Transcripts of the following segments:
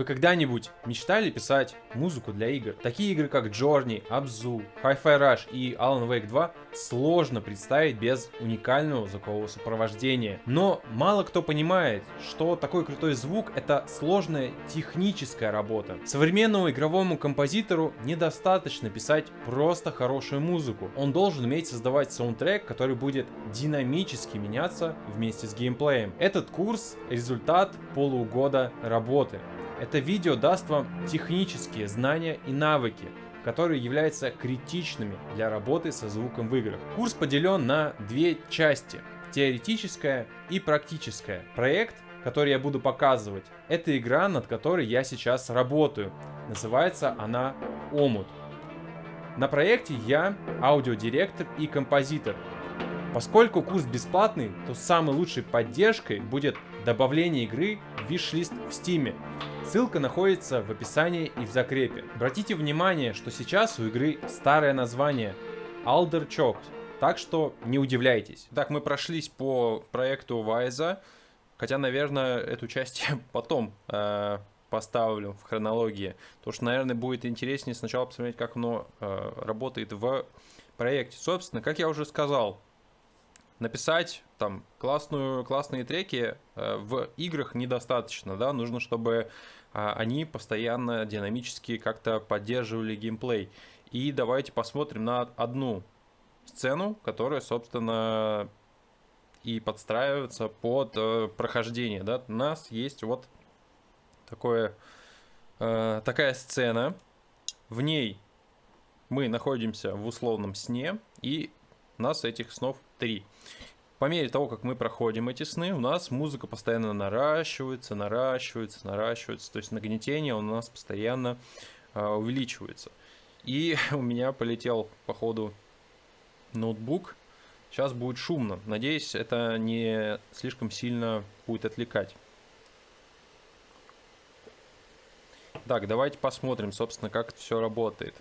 Вы когда-нибудь мечтали писать музыку для игр? Такие игры, как Journey, Abzu, Hi-Fi Rush и Alan Wake 2 сложно представить без уникального звукового сопровождения. Но мало кто понимает, что такой крутой звук — это сложная техническая работа. Современному игровому композитору недостаточно писать просто хорошую музыку. Он должен уметь создавать саундтрек, который будет динамически меняться вместе с геймплеем. Этот курс — результат полугода работы. Это видео даст вам технические знания и навыки, которые являются критичными для работы со звуком в играх. Курс поделен на две части: теоретическая и практическая. Проект, который я буду показывать, это игра, над которой я сейчас работаю. Называется она Омут. На проекте я аудиодиректор и композитор. Поскольку курс бесплатный, то самой лучшей поддержкой будет добавление игры в виш-лист в Steam. Ссылка находится в описании и в закрепе. Обратите внимание, что сейчас у игры старое название Alder Choked, так что не удивляйтесь. Так, мы прошлись по проекту Вайза, хотя, наверное, эту часть я потом поставлю в хронологии, потому что, наверное, будет интереснее сначала посмотреть, как оно работает в проекте. Собственно, как я уже сказал, написать там классные треки в играх недостаточно, да, нужно, чтобы они постоянно динамически как-то поддерживали геймплей. И давайте посмотрим на одну сцену, которая, собственно, и подстраивается под прохождение, да. У нас есть вот такая сцена, в ней мы находимся в условном сне, и у нас этих снов 3. По мере того, как мы проходим эти сны, у нас музыка постоянно наращивается. То есть нагнетение у нас постоянно увеличивается. И у меня полетел, походу, ноутбук. Сейчас будет шумно. Надеюсь, это не слишком сильно будет отвлекать. Так, давайте посмотрим, собственно, как это все работает.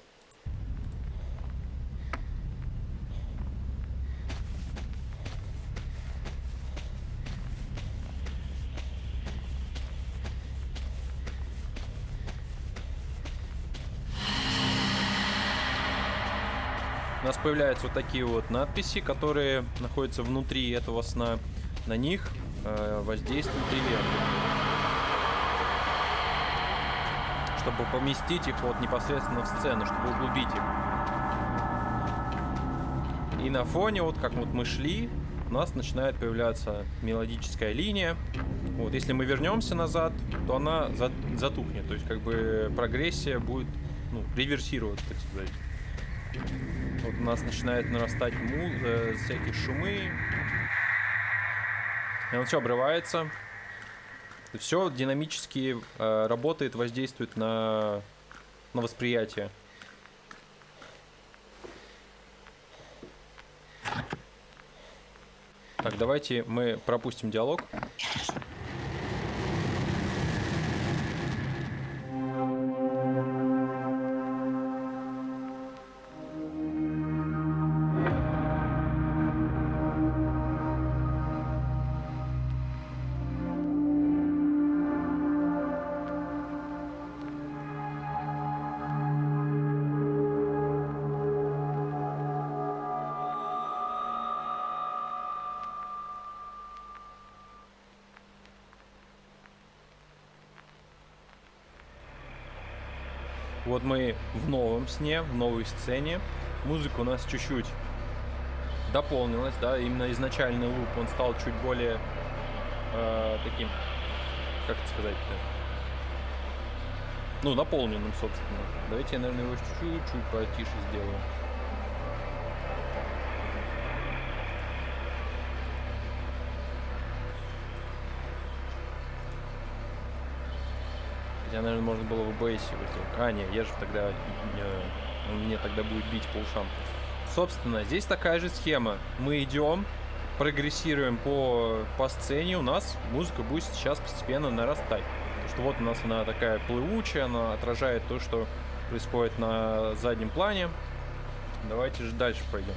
У нас появляются вот такие вот надписи, которые находятся внутри этого сна. На них воздействует ревер, чтобы поместить их вот непосредственно в сцену, чтобы углубить их. И на фоне, вот как вот мы шли, у нас начинает появляться мелодическая линия. Вот, если мы вернемся назад, то она затухнет. То есть как бы прогрессия будет, ну, реверсироваться, так сказать. Вот у нас начинает нарастать всякие шумы. И он все обрывается. Все динамически работает, воздействует на восприятие. Так, давайте мы пропустим диалог. Вот мы в новом сне, в новой сцене. Музыка у нас чуть-чуть дополнилась, да, именно изначальный луп, он стал чуть более таким, как это сказать-то, ну, наполненным, собственно. Давайте я, наверное, его чуть-чуть потише сделаю. Хотя, наверное, можно было в OBS сделать. А, нет, я же тогда... Он мне тогда будет бить по ушам. Собственно, здесь такая же схема. Мы идем, прогрессируем по сцене. У нас музыка будет сейчас постепенно нарастать. Потому что вот у нас она такая плывучая, она отражает то, что происходит на заднем плане. Давайте же дальше пойдем.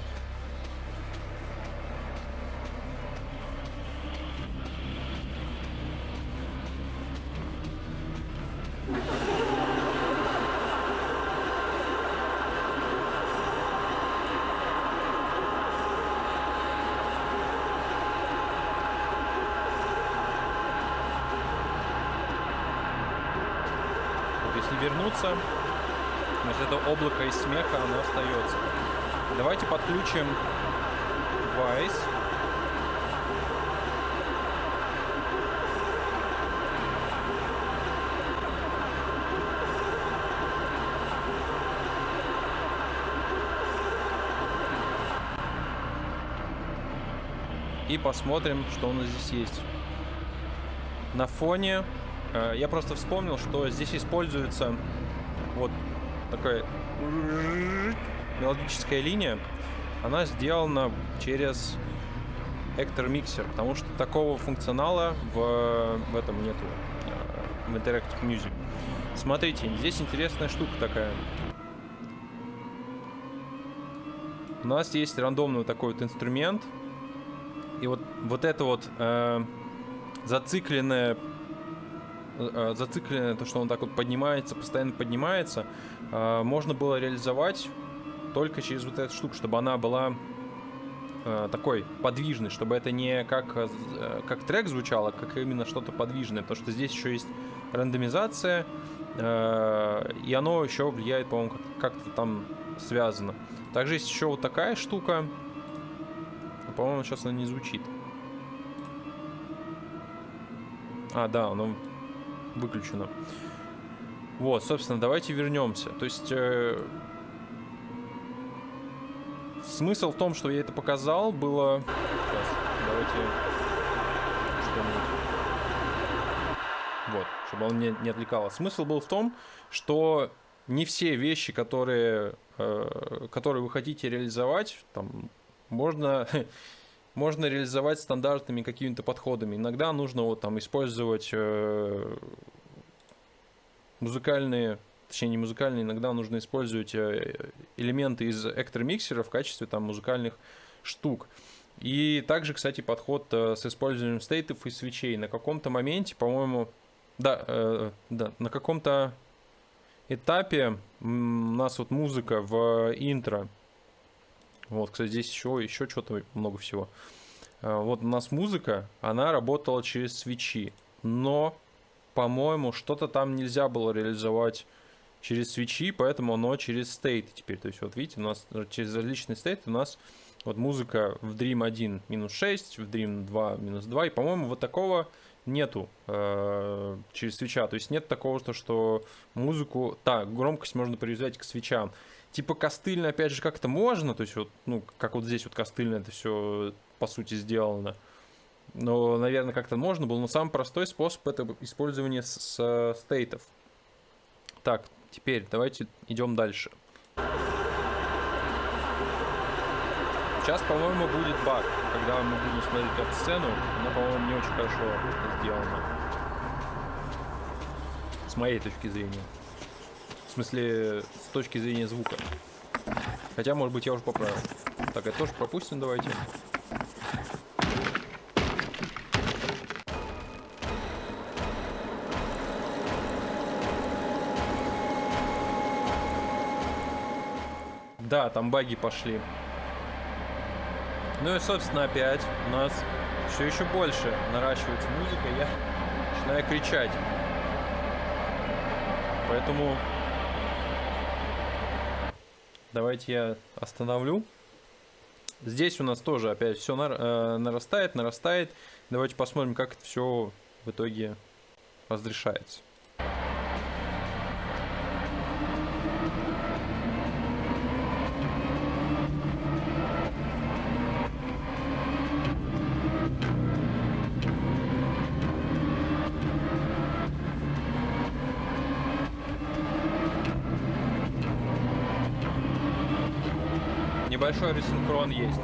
если вернуться, вот это облако из смеха, оно остается. Давайте подключим Vice. И посмотрим, что у нас здесь есть. На фоне я просто вспомнил, что здесь используется вот такая мелодическая линия. Она сделана через Actor Mixer, потому что такого функционала в этом нету, в Interactive Music. Смотрите, здесь интересная штука такая. У нас есть рандомный вот такой вот инструмент. И вот это вот зацикленное, то, что он так вот поднимается, постоянно поднимается, можно было реализовать только через вот эту штуку, чтобы она была такой подвижной, чтобы это не как трек звучало, как именно что-то подвижное, потому что здесь еще есть рандомизация, и оно еще влияет, по-моему, как-то там связано. Также есть еще вот такая штука. По-моему, сейчас она не звучит. А, да, оно выключено. Вот, собственно, давайте вернемся. То есть смысл в том, что я это показал, было... Сейчас, давайте что-нибудь... Вот, чтобы он не отвлекало. Смысл был в том, что не все вещи, которые вы хотите реализовать, там, можно реализовать стандартными какими-то подходами. Иногда нужно вот там использовать музыкальные, точнее не музыкальные, иногда нужно использовать элементы из Actor Mixer в качестве там музыкальных штук. И также, кстати, подход с использованием стейтов и свечей. На каком-то моменте, по-моему, да, на каком-то этапе у нас вот музыка в интро. Вот, кстати, здесь еще что-то много всего. Вот у нас музыка, она работала через свечи. Но, по-моему, что-то там нельзя было реализовать через свечи, поэтому оно через стейты теперь. То есть, вот видите, у нас через различные стейты у нас вот музыка в Dream 1 минус 6, в Dream 2 минус 2. И, по-моему, вот такого нету через свеча. То есть нет такого, что музыку... Так, громкость можно привязать к свечам. Типа костыльно, опять же, как-то можно, то есть вот, ну, как вот здесь вот костыльно это все, по сути, сделано. Но, наверное, как-то можно было, но самый простой способ — это использование с стейтов. Так, теперь давайте идем дальше. Сейчас, по-моему, будет баг, когда мы будем смотреть эту сцену. Она, по-моему, не очень хорошо сделана. С моей точки зрения. В смысле, с точки зрения звука. Хотя, может быть, я уже поправил. Так, это тоже пропустим, давайте. Да, там баги пошли. Ну и, собственно, опять у нас все еще больше наращивается музыка, и я начинаю кричать. Поэтому... Давайте я остановлю. Здесь у нас тоже опять все нарастает. Давайте посмотрим, как это все в итоге разрешается. Небольшой ресинхрон есть.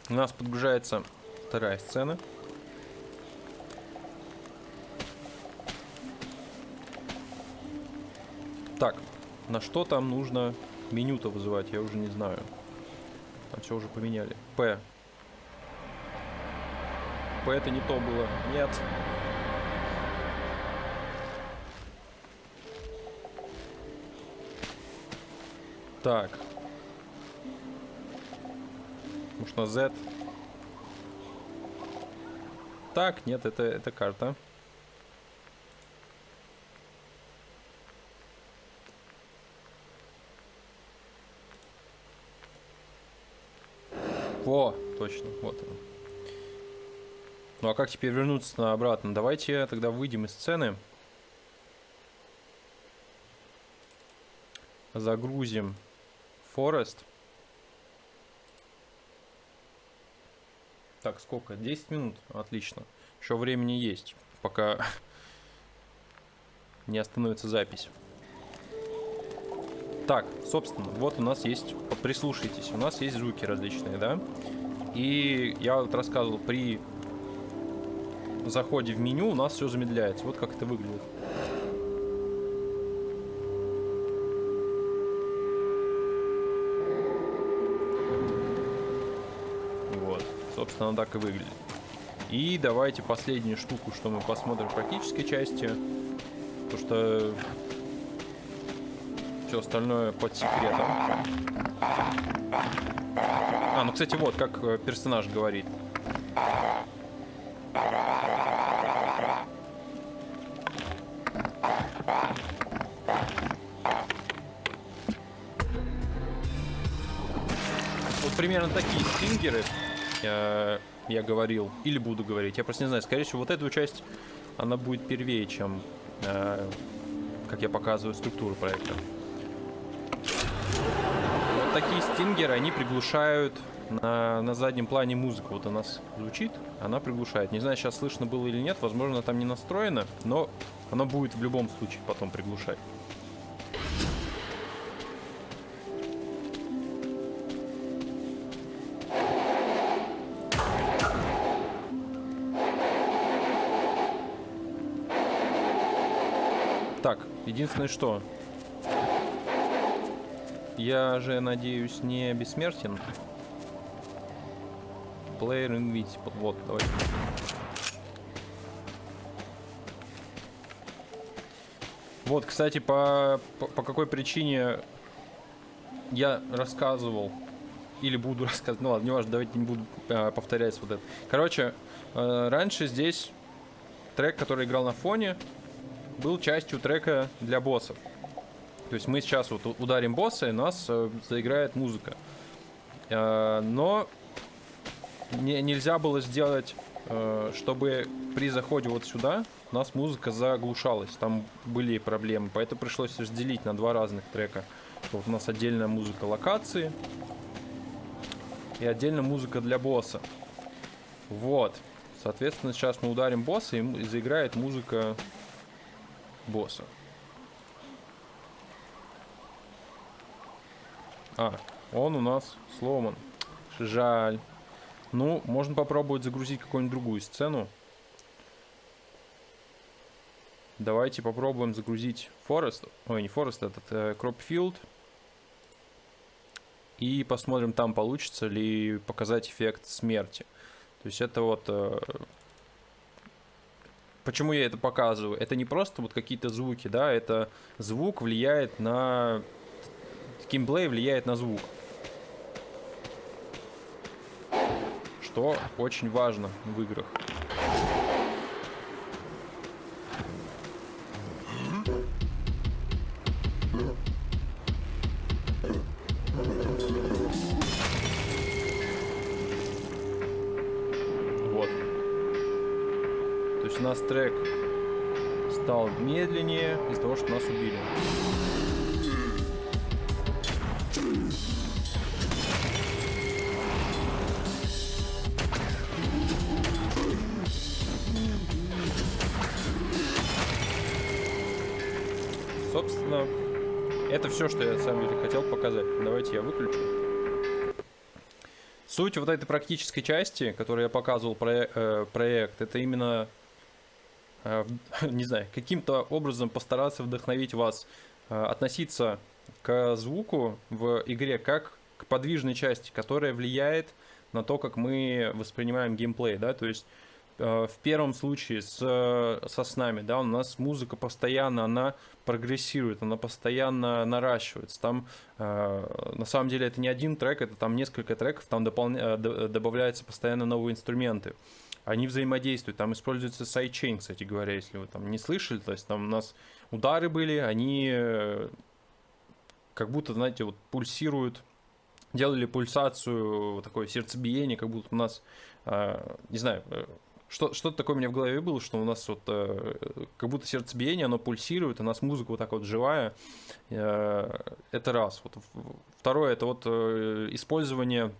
У нас подгружается вторая сцена. Так, на что там нужно меню-то вызывать, я уже не знаю. Там все уже поменяли. П. П это не то было. Нет. Так. Может на Z? Так, нет, это карта. Во, точно, вот он. Ну а как теперь вернуться на обратно? Давайте тогда выйдем из сцены. Загрузим Forest. Так, сколько? 10 минут? Отлично. Еще времени есть, пока не остановится запись. Так, собственно, вот у нас есть, прислушайтесь, у нас есть звуки различные, да? И я вот рассказывал, при заходе в меню у нас все замедляется. Вот как это выглядит. Вот, собственно, она так и выглядит. И давайте последнюю штуку, что мы посмотрим в практической части. Потому что все остальное под секретом. А, ну, кстати, вот, как персонаж говорит. Вот примерно такие стрингеры я говорил, или буду говорить. Я просто не знаю, скорее всего, вот эту часть, она будет первее, чем, как я показываю, структуру проекта. Вот такие стингеры, они приглушают на заднем плане музыку. Вот у нас звучит, она приглушает. Не знаю, сейчас слышно было или нет, возможно, там не настроено, но оно будет в любом случае потом приглушать. Так, единственное что, я же, надеюсь, не бессмертен. Player Invisible, вот, давайте. Вот, кстати, по какой причине я рассказывал, или буду рассказывать, ну ладно, не важно, давайте не буду повторять вот это. Короче, раньше здесь трек, который играл на фоне, был частью трека для боссов. То есть мы сейчас вот ударим босса, и у нас заиграет музыка. Но нельзя было сделать, чтобы при заходе вот сюда у нас музыка заглушалась. Там были проблемы, поэтому пришлось разделить на два разных трека. Вот у нас отдельная музыка локации и отдельно музыка для босса. Вот. Соответственно, сейчас мы ударим босса, и заиграет музыка босса. Он у нас сломан. Жаль. Ну, можно попробовать загрузить какую-нибудь другую сцену. Давайте попробуем загрузить Forest. Ой, не Forest, этот Cropfield. И посмотрим, там получится ли показать эффект смерти. То есть это вот... Почему я это показываю? Это не просто вот какие-то звуки, да, это звук влияет на... Геймплей влияет на звук. Что очень важно в играх. Вот. То есть у нас трек стал медленнее из-за того, что нас убили. Собственно, это все, что я на самом деле хотел показать. Давайте я выключу. Суть вот этой практической части, которую я показывал проект, это именно, не знаю, каким-то образом постараться вдохновить вас относиться к звуку в игре как к подвижной части, которая влияет на то, как мы воспринимаем геймплей, да, то есть в первом случае со снами, да, у нас музыка постоянно, она прогрессирует, она постоянно наращивается. Там, на самом деле, это не один трек, это там несколько треков, там добавляются постоянно новые инструменты. Они взаимодействуют, там используется сайдчейн, кстати говоря, если вы там не слышали, то есть там у нас удары были, они как будто, знаете, вот пульсируют, делали пульсацию, такое сердцебиение, как будто у нас, не знаю, что-то такое у меня в голове было, что у нас вот как будто сердцебиение, оно пульсирует, у нас музыка вот так вот живая. Это раз. Вот. Второе, это вот использование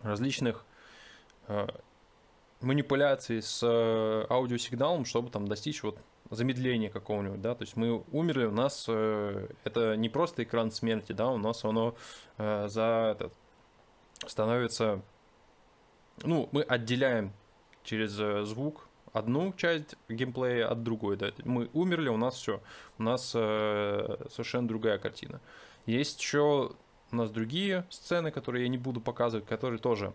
различных манипуляций с аудиосигналом, чтобы там достичь вот замедления какого-нибудь, да, то есть мы умерли, у нас это не просто экран смерти, да, у нас оно становится, ну, мы отделяем через звук одну часть геймплея от другой, да, мы умерли, у нас все, у нас совершенно другая картина. Есть еще у нас другие сцены, которые я не буду показывать, которые тоже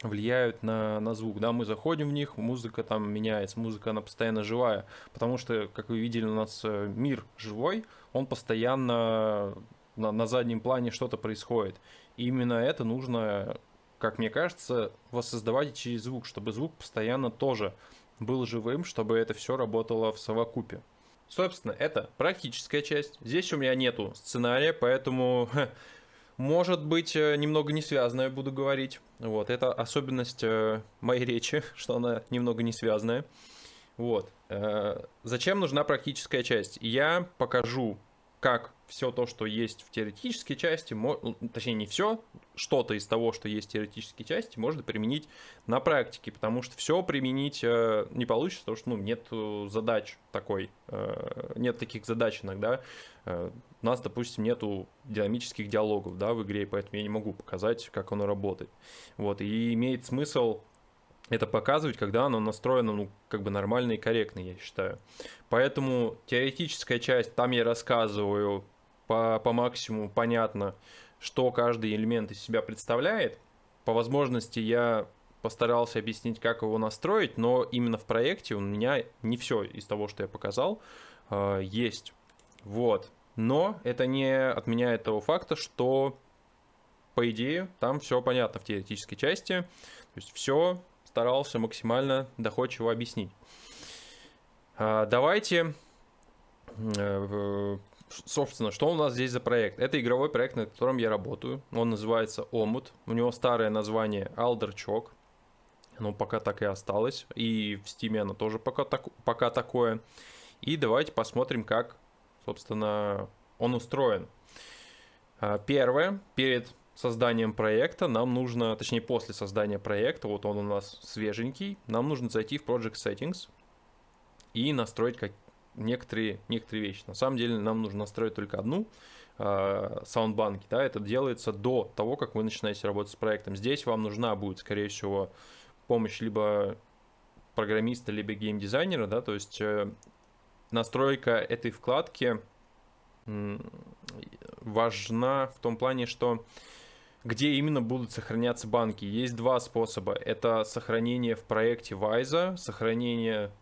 влияют на звук, да, мы заходим в них, музыка там меняется, музыка она постоянно живая, потому что, как вы видели, у нас мир живой, он постоянно на заднем плане что-то происходит, и именно это нужно, как мне кажется, воссоздавать через звук, чтобы звук постоянно тоже был живым, чтобы это все работало в совокупе. Собственно, это практическая часть. Здесь у меня нету сценария, поэтому может быть немного не связанное буду говорить. Вот, это особенность моей речи, что она немного не связанная. Вот. Зачем нужна практическая часть? Я покажу, как все то, что есть в теоретической части, точнее не все, что-то из того, что есть в теоретической части, можно применить на практике, потому что все применить не получится, потому что нет задач такой, нет таких задач иногда. У нас, допустим, нету динамических диалогов, да, в игре, поэтому я не могу показать, как оно работает. Вот, и имеет смысл это показывать, когда оно настроено, ну, как бы нормально и корректно, я считаю. Поэтому теоретическая часть, там я рассказываю по максимуму понятно, что каждый элемент из себя представляет. По возможности я постарался объяснить, как его настроить, но именно в проекте у меня не все из того, что я показал, есть. Вот. Но это не отменяет того факта, что, по идее, там все понятно в теоретической части. То есть все старался максимально доходчиво объяснить. Давайте, собственно, что у нас здесь за проект? Это игровой проект, над которым я работаю. Он называется Омут. У него старое название Alderchalk. Оно пока так и осталось. И в Steam оно тоже пока такое. И давайте посмотрим, как, собственно, он устроен. Первое, перед созданием проекта нам нужно, точнее после создания проекта, вот он у нас свеженький, нам нужно зайти в Project Settings и настроить некоторые вещи. На самом деле нам нужно настроить только одну, саундбанки, да, это делается до того, как вы начинаете работать с проектом. Здесь вам нужна будет, скорее всего, помощь либо программиста, либо геймдизайнера, да, то есть настройка этой вкладки важна в том плане, что где именно будут сохраняться банки. Есть два способа. Это сохранение в проекте Вайза, точнее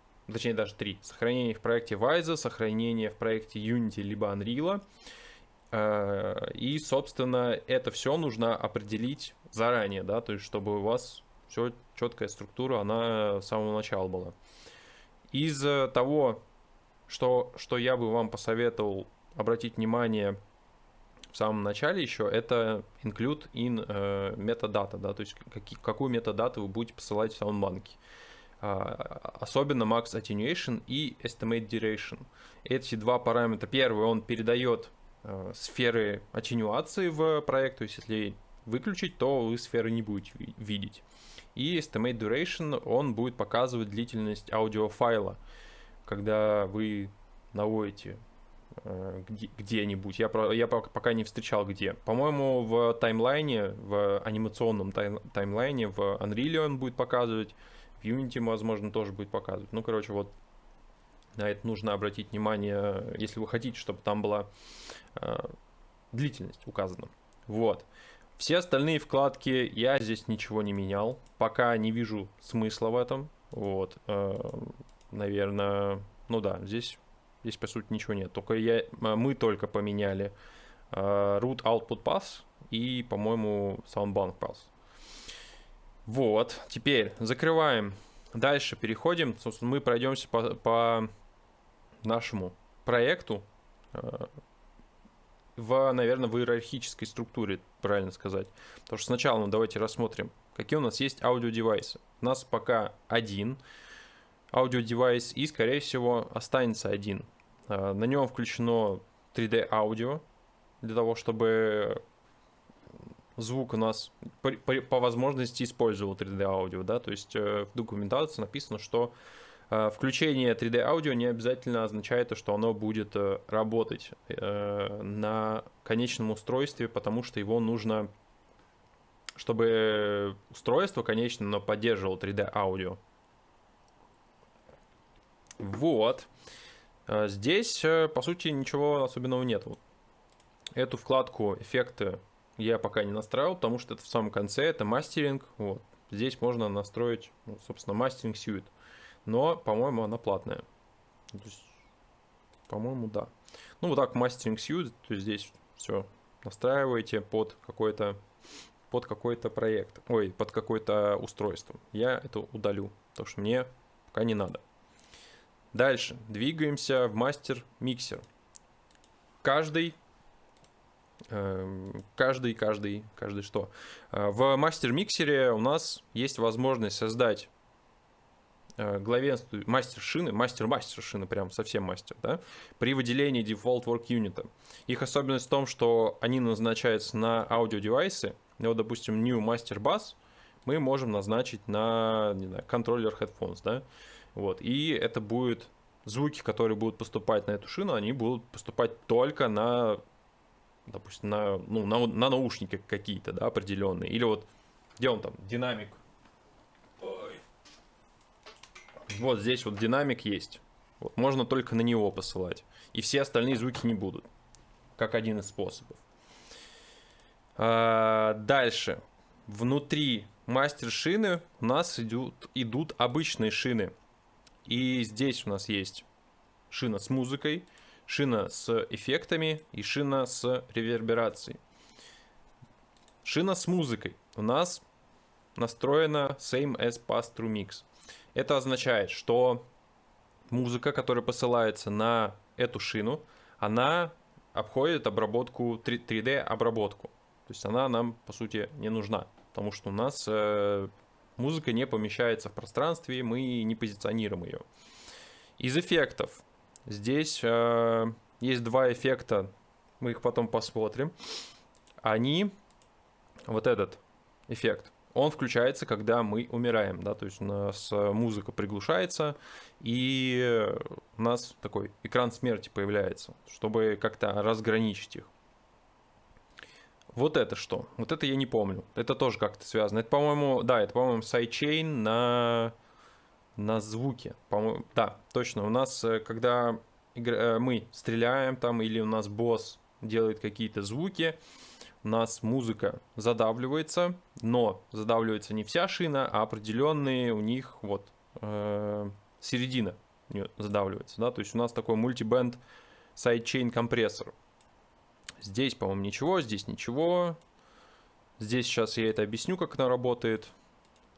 даже три. Сохранение в проекте Вайза, сохранение в проекте Unity либо Unreal. И, собственно, это все нужно определить заранее, да, то есть чтобы у вас все четкая структура, она с самого начала была. Из того, что я бы вам посоветовал обратить внимание в самом начале еще, это include in metadata, да, то есть какую метадату вы будете посылать в саундбанки. Особенно max attenuation и estimate duration. Эти два параметра. Первый, он передает сферы аттенюации в проект, то есть если выключить, то вы сферы не будете видеть. И estimate duration, он будет показывать длительность аудиофайла, когда вы наводите где-нибудь. Я пока не встречал где. По-моему, в таймлайне, в анимационном таймлайне, в Unreal он будет показывать, в Unity, возможно, тоже будет показывать. Ну, короче, вот на это нужно обратить внимание, если вы хотите, чтобы там была длительность указана. Вот. Все остальные вкладки я здесь ничего не менял. Пока не вижу смысла в этом. Вот. Наверное, ну да, здесь по сути ничего нет. Мы только поменяли root output path и, по-моему, soundbank path. Вот. Теперь закрываем. Дальше переходим. Собственно, мы пройдемся по нашему проекту. Наверное, в иерархической структуре, правильно сказать. Потому что сначала, давайте рассмотрим, какие у нас есть аудиодевайсы. У нас пока один аудиодевайс и, скорее всего, останется один. На нем включено 3D аудио, для того, чтобы звук у нас по возможности использовал 3D аудио, да, то есть в документации написано, что включение 3D аудио не обязательно означает, что оно будет работать на конечном устройстве, потому что его нужно, чтобы устройство конечно, поддерживало 3D аудио. Вот. Здесь, по сути, ничего особенного нету. Эту вкладку эффекты я пока не настраивал, потому что это в самом конце, это мастеринг. Вот. Здесь можно настроить, собственно, мастеринг suite. Но, по-моему, она платная. То есть, по-моему, да. Ну, вот так, мастеринг suite, то есть здесь все настраиваете под какой-то проект, под какое-то устройство. Я это удалю, потому что мне пока не надо. Дальше двигаемся в мастер-миксер. Каждый что? В мастер-миксере у нас есть возможность создать главенствующий мастер шины, прям совсем мастер, да, при выделении Default Work Unit. Их особенность в том, что они назначаются на аудиодевайсы. Вот, допустим, New Master Bass мы можем назначить на, не знаю, контроллер Headphones, да, вот, и это будет звуки, которые будут поступать на эту шину, они будут поступать только на, допустим, на наушники какие-то, да, определенные, или вот, где он там, динамик. Вот здесь вот динамик есть. Вот, можно только на него посылать. И все остальные звуки не будут. Как один из способов. Дальше. Внутри мастер шины у нас идут обычные шины. И здесь у нас есть шина с музыкой, шина с эффектами и шина с реверберацией. Шина с музыкой у нас настроена same as pass-through mix. Это означает, что музыка, которая посылается на эту шину, она обходит обработку 3D обработку. То есть она нам, по сути, не нужна, потому что у нас музыка не помещается в пространстве, мы не позиционируем ее. Из эффектов. Здесь есть два эффекта, мы их потом посмотрим. Вот этот эффект, он включается, когда мы умираем, да, то есть у нас музыка приглушается, и у нас такой экран смерти появляется, чтобы как-то разграничить их. Вот это что? Вот это я не помню. Это тоже как-то связано. Это, по-моему, сайдчейн на звуке. По-моему, да, точно. У нас, когда мы стреляем там, или у нас босс делает какие-то звуки, у нас музыка задавливается, но задавливается не вся шина, а определенные у них вот середина задавливается, да, то есть у нас такой мультибенд сайдчейн компрессор. Здесь, по-моему, ничего, здесь ничего. Здесь сейчас я это объясню, как это работает.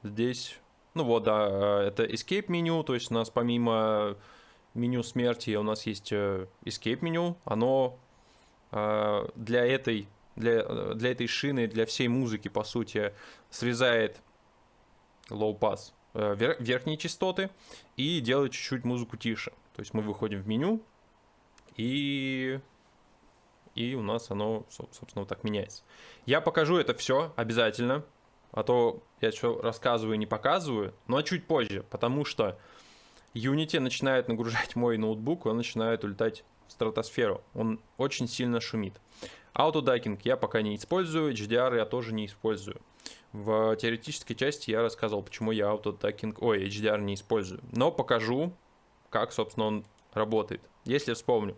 Здесь, ну вот, да, это escape меню, то есть у нас помимо меню смерти у нас есть escape меню. Оно для этой шины, для всей музыки, по сути, срезает low pass верхние частоты и делает чуть-чуть музыку тише. То есть мы выходим в меню, и у нас оно, собственно, вот так меняется. Я покажу это все обязательно, а то я что рассказываю и не показываю, но чуть позже, потому что Unity начинает нагружать мой ноутбук, он начинает улетать в стратосферу, он очень сильно шумит. Autoducking я пока не использую, HDR я тоже не использую. В теоретической части я рассказывал, почему я HDR не использую. Но покажу, как, собственно, он работает, если вспомню.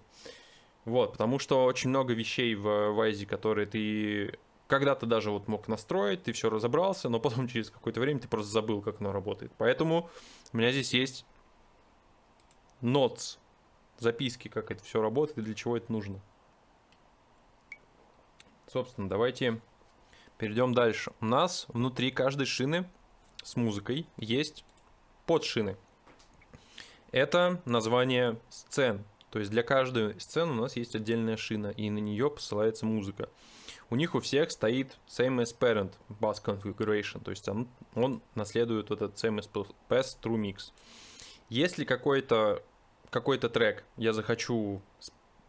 Вот, потому что очень много вещей в Wise, которые когда-то даже вот мог настроить, ты все разобрался, но потом через какое-то время ты просто забыл, как оно работает. Поэтому у меня здесь есть notes, записки, как это все работает и для чего это нужно. Собственно, давайте перейдем дальше. У нас внутри каждой шины с музыкой есть подшины. Это название сцен. То есть для каждой сцены у нас есть отдельная шина, и на нее посылается музыка. У них у всех стоит same as parent bus configuration, то есть он наследует вот этот same as pass true mix. Если какой-то трек я захочу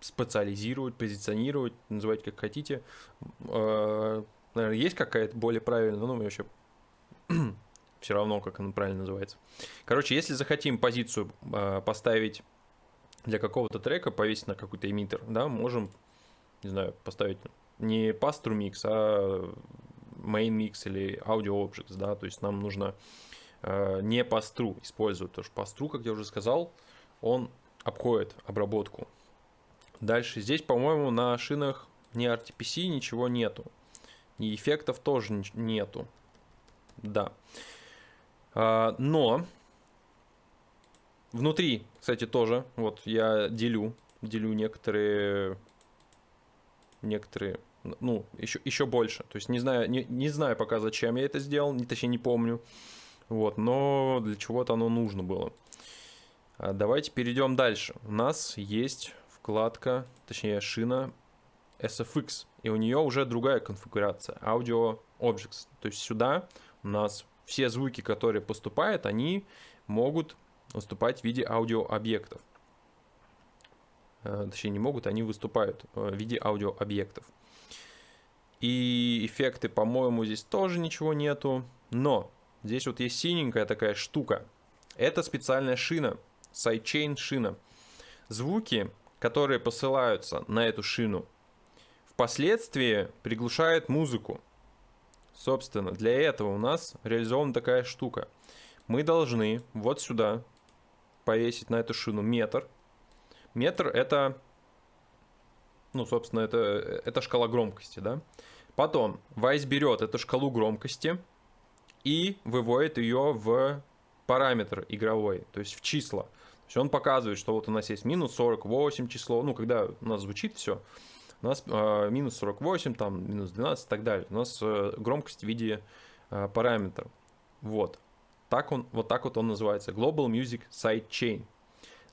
специализировать, позиционировать, называйте как хотите, наверное, есть какая-то более правильная, но мы вообще все равно, как она правильно называется. Короче, если захотим позицию поставить для какого-то трека, повесить на какой-то эмиттер, да, можем, не знаю, поставить не pass-through mix, а main mix или audio objects, да, то есть нам нужно не pass-through использовать, потому что pass-through, как я уже сказал, он обходит обработку. Дальше здесь, по-моему, на шинах ни RTPC ничего нету, и эффектов тоже нету, да. Но внутри, кстати, тоже, вот я делю некоторые, ну, еще больше. То есть не знаю пока, зачем я это сделал, точнее не помню. Вот, но для чего-то оно нужно было. Давайте перейдем дальше. У нас есть вкладка, точнее шина SFX, и у нее уже другая конфигурация, Audio Objects. То есть сюда у нас все звуки, которые поступают, они могут выступать в виде аудиообъектов. Точнее, не могут, они выступают в виде аудиообъектов. И эффекты, по-моему, здесь тоже ничего нету. Но здесь вот есть синенькая такая штука. Это специальная шина, сайдчейн шина. Звуки, которые посылаются на эту шину, впоследствии приглушают музыку. Собственно, для этого у нас реализована такая штука. Мы должны вот сюда повесить на эту шину метр. Метр это, ну, собственно, это шкала громкости, да. Потом Вайс берет эту шкалу громкости и выводит ее в параметр игровой, то есть в числа. То есть он показывает, что вот у нас есть минус 48 число, ну, когда у нас звучит все, у нас минус 48, там, минус 12 и так далее. У нас громкость в виде параметра. Вот. Вот так вот он называется. Global Music Sidechain.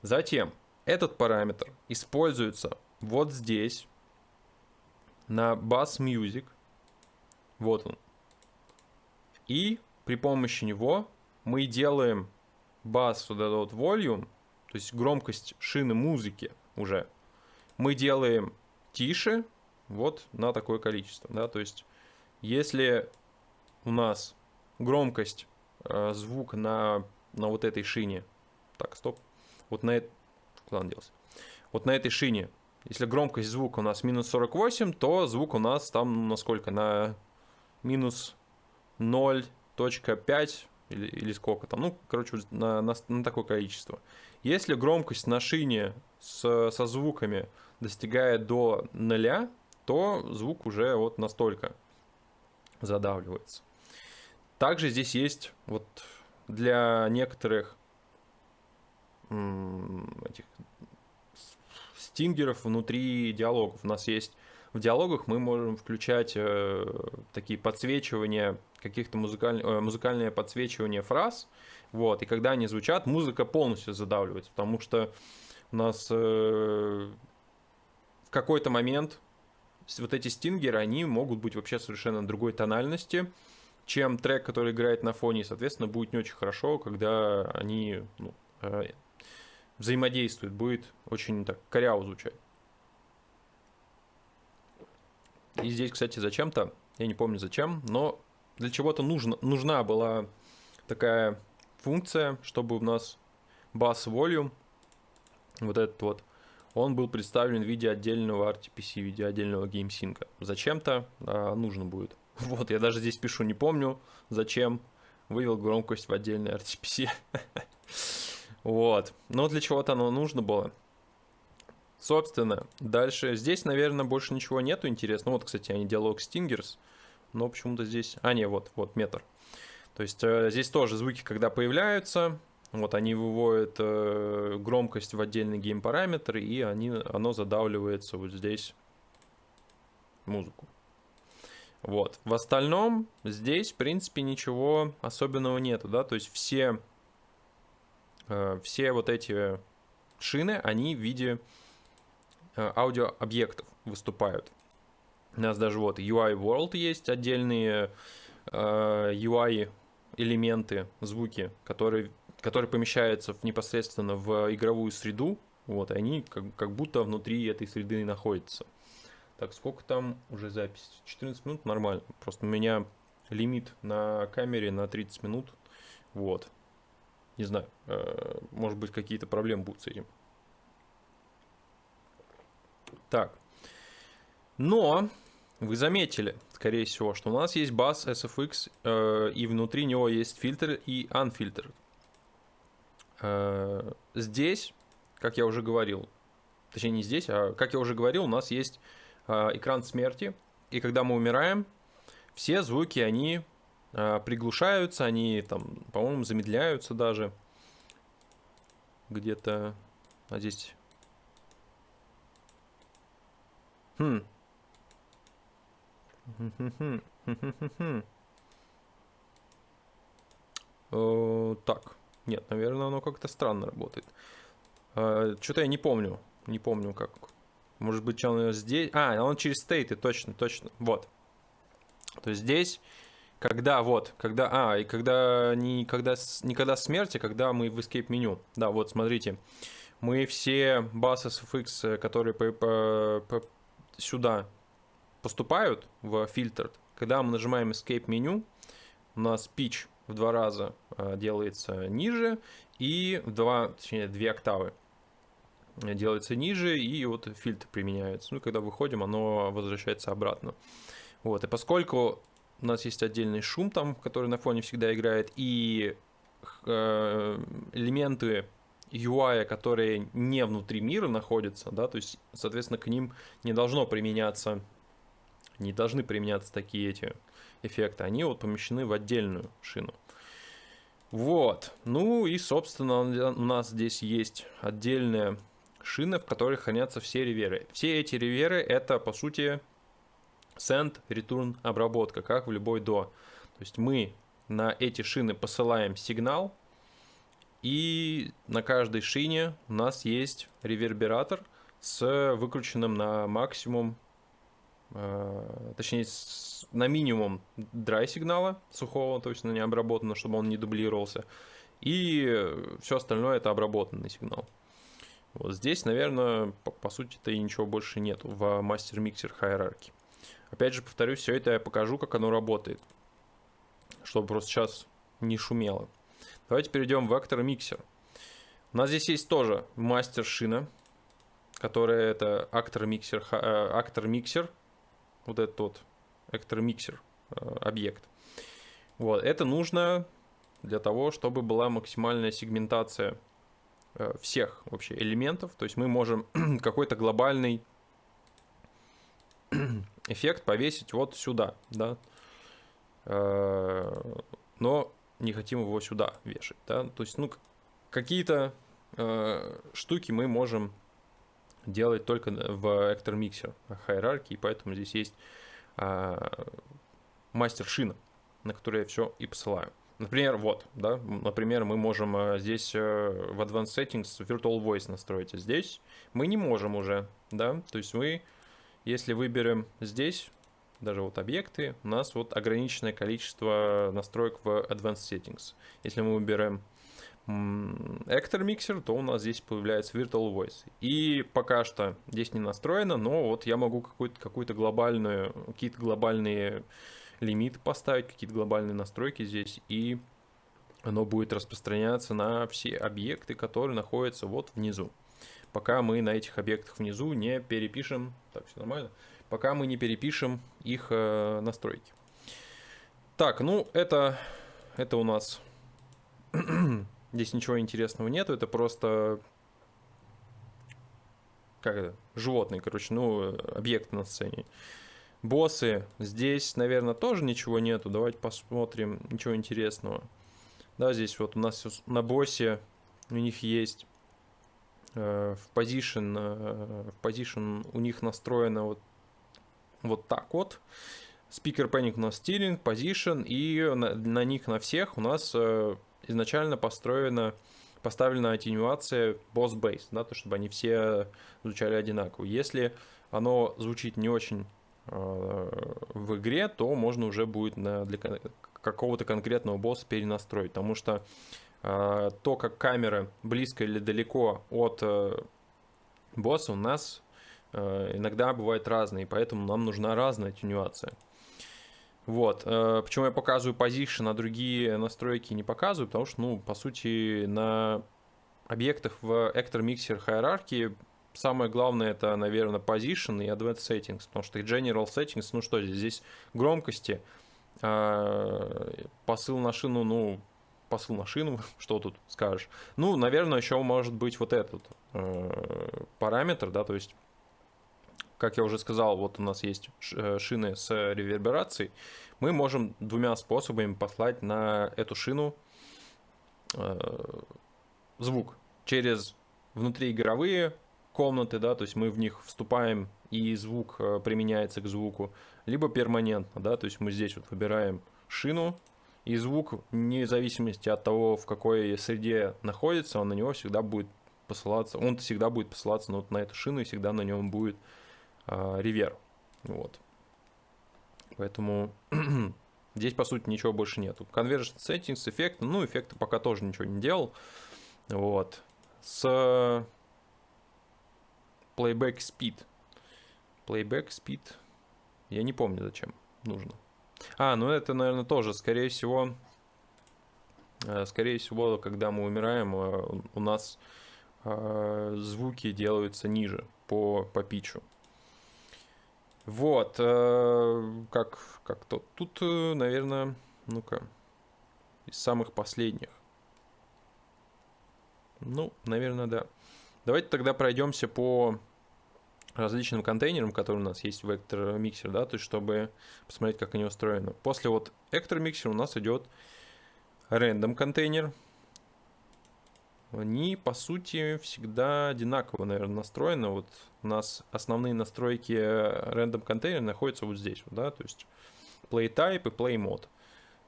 Затем этот параметр используется вот здесь, на Bass Music. Вот он. И при помощи него мы делаем bass, вот этот вот volume, то есть громкость шины музыки уже, мы делаем тише вот на такое количество, да, то есть если у нас громкость звука на вот этой шине, так, стоп, вот на куда он делся? Вот на этой шине, если громкость звука у нас минус 48, то звук у нас там на сколько? На минус 0.5 или сколько там, ну, короче, на такое количество. Если громкость на шине со звуками достигает до 0, то звук уже вот настолько задавливается. Также здесь есть вот для некоторых этих стингеров внутри диалогов. У нас есть в диалогах мы можем включать такие подсвечивания, каких-то музыкальное подсвечивание фраз, вот, и когда они звучат, музыка полностью задавливается, потому что у нас в какой-то момент вот эти стингеры, они могут быть вообще совершенно другой тональности, чем трек, который играет на фоне, и, соответственно, будет не очень хорошо, когда они взаимодействуют, будет очень так коряво звучать. И здесь, кстати, зачем-то, я не помню зачем, но для чего-то нужна была такая функция, чтобы у нас bass volume, вот этот вот, он был представлен в виде отдельного RTPC, в виде отдельного геймсинка. Зачем-то нужно будет. Вот, я даже здесь пишу, не помню, зачем вывел громкость в отдельный RTPC. Вот, но для чего-то оно нужно было. Собственно, дальше здесь, наверное, больше ничего нету интересного. Вот, кстати, они диалог Stingers. но почему-то здесь... А, не, вот метр. То есть здесь тоже звуки, когда появляются, вот они выводят громкость в отдельный гейм-параметр, и оно задавливается вот здесь музыку. Вот. В остальном здесь, в принципе, ничего особенного нету, да, то есть все вот эти шины, они в виде аудиообъектов выступают. У нас даже вот UI World есть отдельные UI элементы, звуки, которые помещаются непосредственно в игровую среду, вот, и они как будто внутри этой среды находятся. Так, сколько там уже запись? 14 минут, нормально. Просто у меня лимит на камере на 30 минут, вот. Не знаю, может быть, какие-то проблемы будут с этим. Так, но вы заметили, скорее всего, что у нас есть бас SFX, и внутри него есть фильтр и unfiltered. Здесь, как я уже говорил, точнее не здесь, а как я уже говорил, у нас есть экран смерти, и когда мы умираем, все звуки, они приглушаются, они там, по-моему, замедляются даже где-то, а здесь... Так, нет, наверное, оно как-то странно работает. Что-то я не помню как. Может быть, он здесь... он через стейты, точно, вот. То есть здесь, когда никогда смерти, когда мы в escape меню. Да, вот, смотрите. Мы все бас SFX, которые сюда поступают в фильтр, когда мы нажимаем escape меню, у нас pitch в 2 раза делается ниже, и точнее 2 октавы делается ниже, и вот фильтр применяется. Ну, когда выходим, оно возвращается обратно. Вот, и поскольку у нас есть отдельный шум там, который на фоне всегда играет, и элементы UI, которые не внутри мира находятся, да, то есть, соответственно, к ним не должны применяться такие эти эффекты, они вот помещены в отдельную шину. Вот, ну и, собственно, у нас здесь есть отдельная шина, в которой хранятся все реверы. Все эти реверы — это, по сути, send, return обработка, как в любой DAW. То есть мы на эти шины посылаем сигнал, и на каждой шине у нас есть ревербератор с выкрученным на максимум, точнее, на минимум драй сигнала сухого, то есть на необработанного, чтобы он не дублировался. И все остальное — это обработанный сигнал. Вот здесь, наверное, по сути-то и ничего больше нету в Master Mixer Hierarchy. Опять же, повторюсь, все это я покажу, как оно работает, чтобы просто сейчас не шумело. Давайте перейдем в Actor Mixer. У нас здесь есть тоже мастер шина, которая это Actor Mixer, вот этот вот Actor Mixer объект. Вот, это нужно для того, чтобы была максимальная сегментация всех вообще элементов. То есть мы можем какой-то глобальный эффект повесить вот сюда, да, но не хотим его сюда вешать, да, то есть, ну, какие-то штуки мы можем делать только в Actor Mixer Hierarchy, и поэтому здесь есть мастер шина, на которой я все и посылаю. Например, вот, да, например, мы можем здесь в Advanced Settings Virtual Voice настроить, а здесь мы не можем уже, да, то есть если выберем здесь, даже вот объекты, у нас вот ограниченное количество настроек в Advanced Settings. Если мы выберем Actor Mixer, то у нас здесь появляется Virtual Voice. И пока что здесь не настроено, но вот я могу какие-то глобальные лимиты поставить, какие-то глобальные настройки здесь, и оно будет распространяться на все объекты, которые находятся вот внизу. Пока мы на этих объектах внизу не перепишем, так, все нормально, пока мы не перепишем их настройки. Так, ну это у нас здесь ничего интересного нету, это просто животные, короче, ну, объект на сцене. Боссы. Здесь, наверное, тоже ничего нету. Давайте посмотрим. Ничего интересного. Да, здесь вот у нас на боссе у них есть в position у них настроено вот так вот. Speaker Panic у нас стилинг, position, и на них на всех у нас изначально поставлена атенюация Boss Bass, да, то, чтобы они все звучали одинаково. Если оно звучит не очень в игре, то можно уже будет для какого-то конкретного босса перенастроить, потому что то, как камера близко или далеко от босса, у нас иногда бывает разные, поэтому нам нужна разная тюнюация. Вот. Почему я показываю position, а другие настройки не показываю, потому что, ну, по сути, на объектах в Actor Mixer Hierarchy самое главное это, наверное, position и advanced settings, потому что general settings, ну что здесь? Здесь громкости, посыл на шину, что тут скажешь? Ну, наверное, еще может быть вот этот параметр, да, то есть, как я уже сказал, вот у нас есть шины с реверберацией, мы можем двумя способами послать на эту шину звук через внутриигровые комнаты, да, то есть мы в них вступаем и звук применяется к звуку, либо перманентно, да, то есть мы здесь вот выбираем шину, и звук, вне зависимости от того, в какой среде находится, он на него всегда будет посылаться, он всегда будет посылаться вот на эту шину, и всегда на нем будет реверб. Вот. Поэтому здесь, по сути, ничего больше нету. Conversion Settings, эффекты, ну, эффекты пока тоже ничего не делал. Вот. С Playback Speed. Playback Speed. Я не помню, зачем нужно. Ну это, наверное, тоже, скорее всего, когда мы умираем, у нас звуки делаются ниже по питчу. Вот. Как-то тут, наверное, ну-ка, из самых последних. Ну, наверное, да. Давайте тогда пройдемся по различным контейнерам, которые у нас есть в Actor Mixer, да, то есть чтобы посмотреть, как они устроены. После вот Actor Mixer у нас идет Random контейнер. Они, по сути, всегда одинаково, наверное, настроены. Вот у нас основные настройки Random контейнера находятся вот здесь, да, то есть PlayType и PlayMode.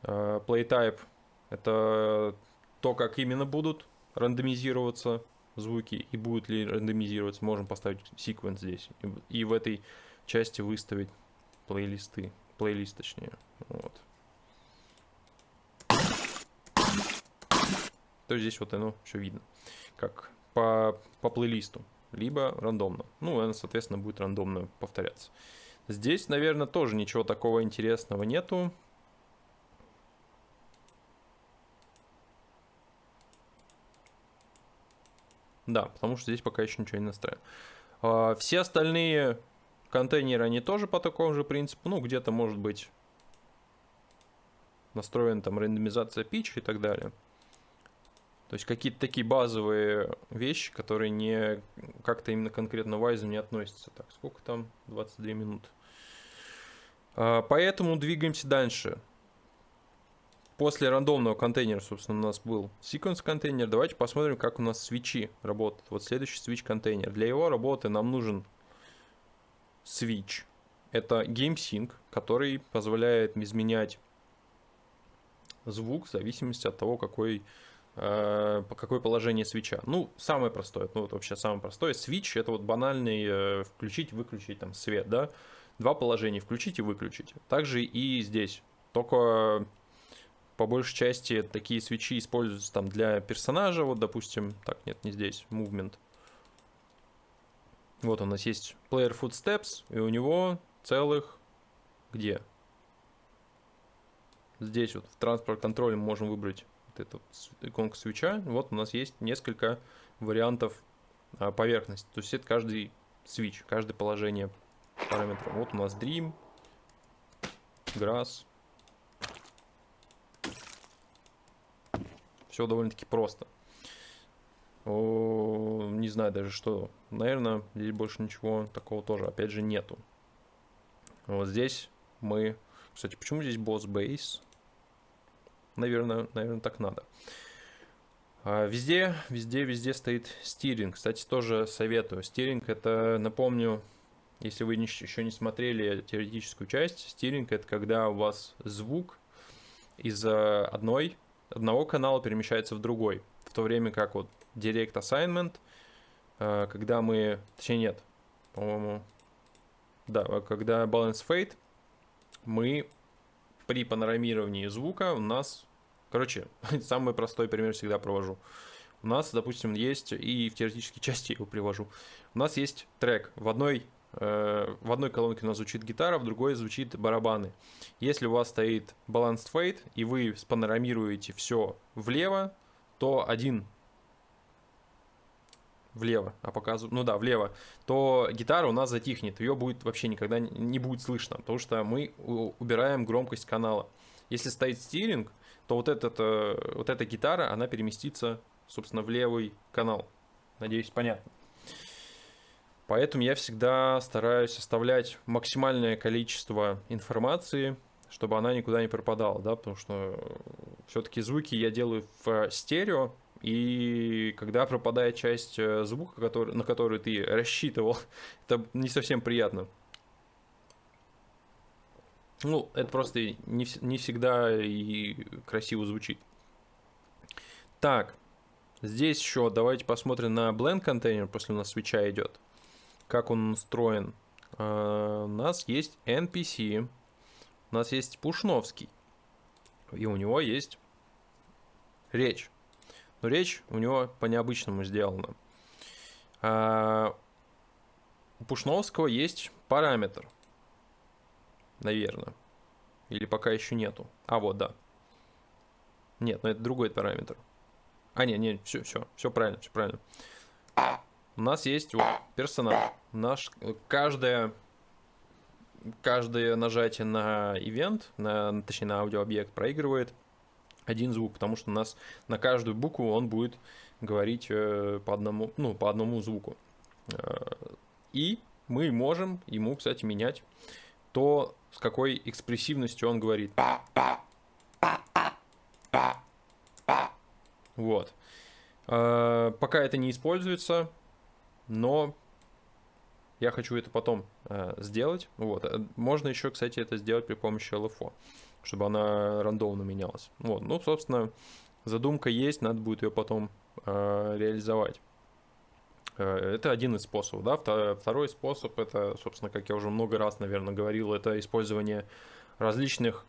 PlayType — это то, как именно будут рандомизироваться звуки и будут ли рандомизироваться. Можем поставить sequence здесь и в этой части выставить плейлист точнее. Вот. То есть здесь вот оно все видно, как по плейлисту, либо рандомно. Ну, оно, соответственно, будет рандомно повторяться. Здесь, наверное, тоже ничего такого интересного нету. Да, потому что здесь пока еще ничего не настроено. Все остальные контейнеры, они тоже по такому же принципу. Ну, где-то, может быть, настроена там рандомизация питча и так далее. То есть какие-то такие базовые вещи, которые не как-то именно конкретно Wise не относятся. Так, сколько там? 22 минуты. Поэтому двигаемся дальше. После рандомного контейнера, собственно, у нас был sequence контейнер. Давайте посмотрим, как у нас свитчи работают. Вот следующий switch контейнер. Для его работы нам нужен switch. Это GameSync, который позволяет изменять звук в зависимости от того, какое положение свитча. Ну, самое простое, ну вот вообще самое простое. Switch — это вот банальный включить-выключить там свет, да. Два положения: включить и выключить. Также и здесь. Только по большей части такие свитчи используются там для персонажа. Вот, допустим, так, нет, не здесь, movement. Вот у нас есть player footsteps, и у него целых где? Здесь вот в транспорт контроле мы можем выбрать вот эту иконку свитча. Вот у нас есть несколько вариантов поверхности. То есть это каждый switch, каждое положение параметра. Вот у нас Dream, Grass. Все довольно-таки просто. Не знаю даже что. Наверное, здесь больше ничего такого тоже, опять же, нету. Вот здесь мы... Кстати, почему здесь босс бейс? Наверное, так надо. Везде стоит стиринг. Кстати, тоже советую. Стиринг — это, напомню, если вы еще не смотрели теоретическую часть, стиринг — это когда у вас звук из одного канала перемещается в другой. В то время как вот Direct Assignment, когда мы... Точнее, нет, по-моему... Да, когда Balance Fade, мы при панорамировании звука у нас... Короче, самый простой пример всегда провожу. У нас, допустим, есть, и в теоретической части его привожу, у нас есть трек. В одной колонке у нас звучит гитара, в другой звучит барабаны. Если у вас стоит Balanced Fade, и вы спанорамируете все влево, то один влево, влево, то гитара у нас затихнет, ее будет вообще никогда не будет слышно, потому что мы убираем громкость канала. Если стоит стиринг, то вот эта гитара, она переместится, собственно, в левый канал. Надеюсь, понятно. Поэтому я всегда стараюсь оставлять максимальное количество информации, чтобы она никуда не пропадала, да, потому что все-таки звуки я делаю в стерео, и когда пропадает часть звука, на которую ты рассчитывал, это не совсем приятно. Ну, это просто не всегда и красиво звучит. Так, здесь еще давайте посмотрим на blend контейнер, после у нас свитча идет. Как он устроен. У нас есть NPC, у нас есть Пушновский, и у него есть речь. Но речь у него по-необычному сделана. У Пушновского есть параметр. Наверное. Или пока еще нету. Вот, да. Нет, но это другой параметр. Нет, все правильно, все правильно. У нас есть вот персонаж. Каждое нажатие на ивент, точнее на аудиообъект, проигрывает один звук, потому что у нас на каждую букву он будет говорить по одному звуку. И мы можем ему, кстати, менять то, с какой экспрессивностью он говорит. Вот. Пока это не используется, но я хочу это потом сделать. Вот. Можно еще, кстати, это сделать при помощи LFO, чтобы она рандомно менялась. Вот. Ну, собственно, задумка есть, надо будет ее потом реализовать. Это один из способов, да. Второй способ — это, собственно, как я уже много раз, наверное, говорил, это использование различных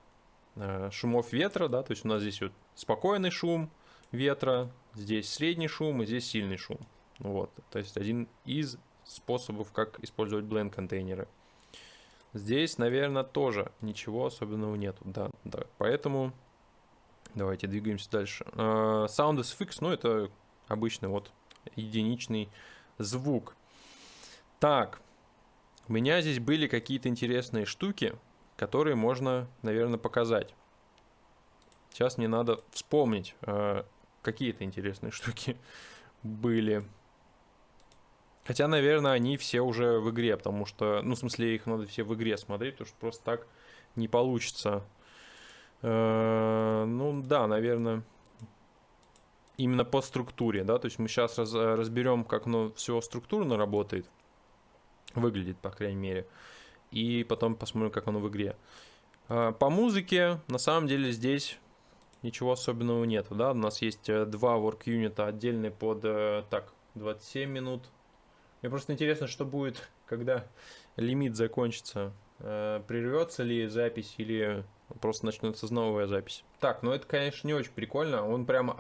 шумов ветра, да, то есть у нас здесь вот спокойный шум ветра, здесь средний шум и здесь сильный шум. Вот, то есть один из способов, как использовать blend контейнеры. Здесь, наверное, тоже ничего особенного нету, да, поэтому давайте двигаемся дальше. Sound SFX, ну, это обычный вот единичный звук. Так, у меня здесь были какие-то интересные штуки, которые можно, наверное, показать. Сейчас мне надо вспомнить, какие-то интересные штуки были. Хотя, наверное, они все уже в игре, потому что, ну, в смысле, их надо все в игре смотреть, потому что просто так не получится. Ну, да, наверное, именно по структуре, да, то есть мы сейчас разберем, как оно все структурно работает, выглядит, по крайней мере, и потом посмотрим, как оно в игре. По музыке, на самом деле, здесь ничего особенного нету, да, у нас есть два work-юнита отдельные под, 27 минут. Мне просто интересно, что будет, когда лимит закончится, прервется ли запись или просто начнется новая запись. Так, ну это, конечно, не очень прикольно. Он прямо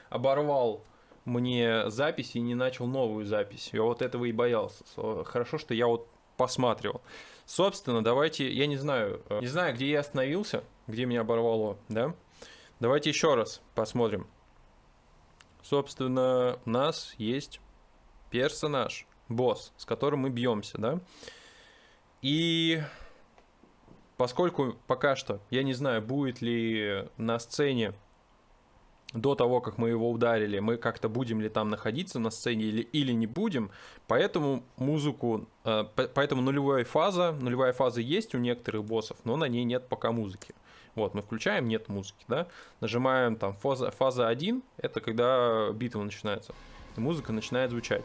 оборвал мне запись и не начал новую запись. Я вот этого и боялся. Хорошо, что я вот посматривал. Собственно, давайте, я не знаю, где я остановился, где меня оборвало, да? Давайте еще раз посмотрим. Собственно, у нас есть персонаж, босс, с которым мы бьемся, да? И поскольку пока что я не знаю, будет ли на сцене до того, как мы его ударили, мы как-то будем ли там находиться на сцене или не будем. Поэтому музыку, поэтому нулевая фаза есть у некоторых боссов, но на ней нет пока музыки. Вот, мы включаем, нет музыки, да, нажимаем там фаза 1, это когда битва начинается, и музыка начинает звучать.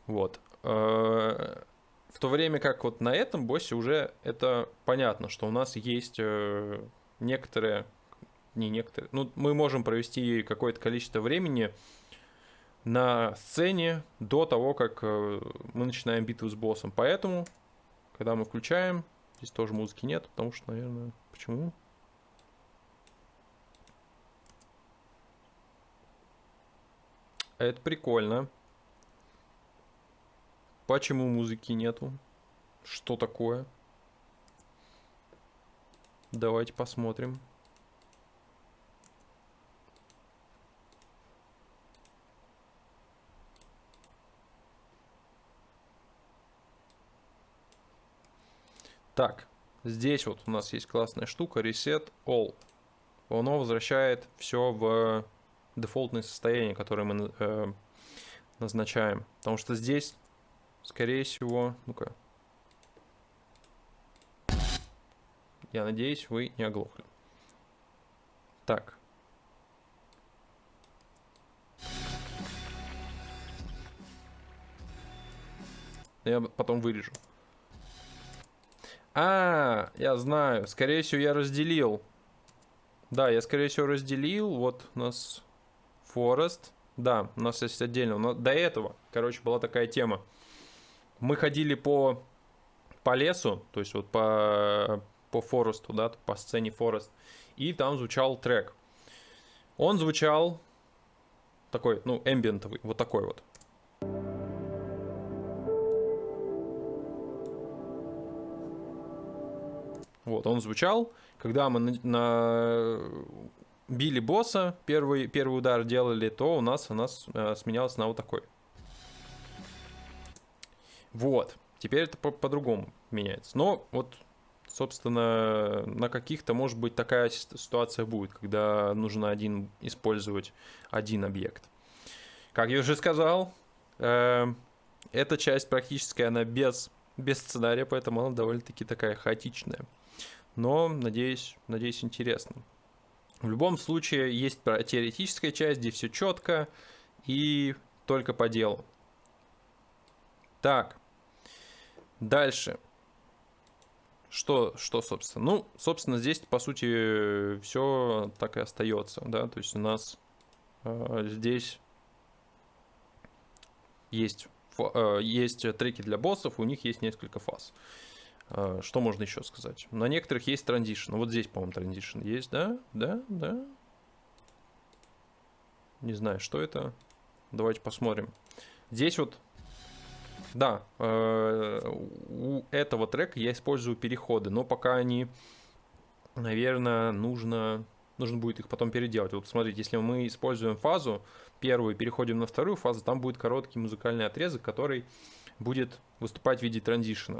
Вот. В то время как вот на этом боссе уже это понятно, что у нас есть некоторые, ну, мы можем провести какое-то количество времени на сцене до того, как мы начинаем битву с боссом. Поэтому, когда мы включаем, здесь тоже музыки нет, потому что, наверное, почему? Это прикольно. Почему музыки нету? Что такое? Давайте посмотрим. Так, здесь вот у нас есть классная штука Reset All. Оно возвращает все в дефолтное состояние, которое мы назначаем. Потому что здесь, скорее всего, ну-ка. Я надеюсь, вы не оглохли. Так. Я потом вырежу. Я знаю. Скорее всего, я разделил. Да, я, скорее всего, разделил. Вот у нас Forest. Да, у нас есть отдельно. Но до этого, короче, была такая тема. Мы ходили по лесу, то есть вот по Форесту, да, по сцене Forest. И там звучал трек. Он звучал такой, ну, эмбиентовый, вот такой вот. Вот, он звучал, когда мы били босса, первый удар делали, то у нас сменялось на вот такой. Вот, теперь это по-другому меняется. Но вот, собственно, на каких-то, может быть, такая ситуация будет, когда нужно использовать один объект. Как я уже сказал, эта часть практически она без сценария, поэтому она довольно-таки такая хаотичная. Но, надеюсь, интересно. В любом случае, есть теоретическая часть, где все четко и только по делу. Так, дальше. Что, собственно? Ну, собственно, здесь, по сути, все так и остается, да, то есть у нас здесь есть треки для боссов, у них есть несколько фаз. Что можно еще сказать? На некоторых есть транзишн. Вот здесь, по-моему, транзишн есть, да? Да. Не знаю, что это. Давайте посмотрим. Здесь вот, да, у этого трека я использую переходы, но пока они, наверное, нужно будет их потом переделать. Вот смотрите, если мы используем фазу первую и переходим на вторую фазу, там будет короткий музыкальный отрезок, который будет выступать в виде транзишна.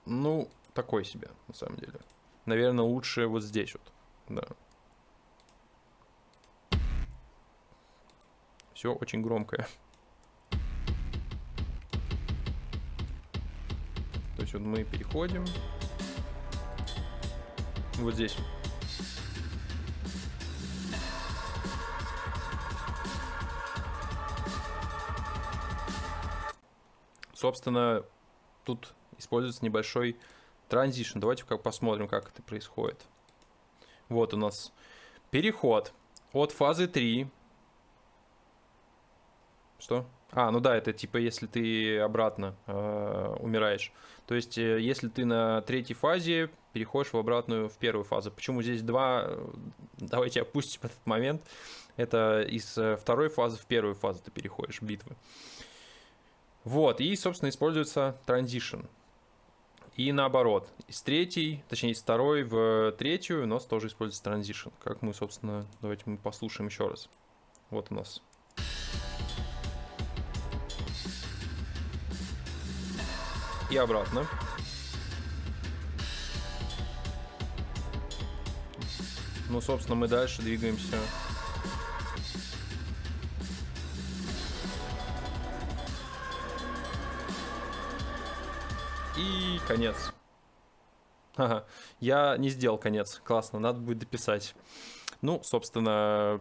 Ну, такой себе, на самом деле. Наверное, лучше вот здесь вот, да. Все очень громкое. То есть вот мы переходим. Вот здесь. Собственно, тут используется небольшой транзишн. Давайте посмотрим, как это происходит. Вот у нас переход от фазы 3. Что? Ну да, это типа если ты обратно умираешь. То есть если ты на третьей фазе переходишь в первую фазу. Почему здесь два? Давайте опустим этот момент. Это из второй фазы в первую фазу ты переходишь битвы. Вот, и, собственно, используется транзишн. И наоборот, из второй в третью у нас тоже используется транзишн. Как мы, собственно, давайте мы послушаем еще раз. Вот у нас. И обратно. Ну, собственно, мы дальше двигаемся. И конец. Ага, я не сделал конец. Классно, надо будет дописать. Ну, собственно,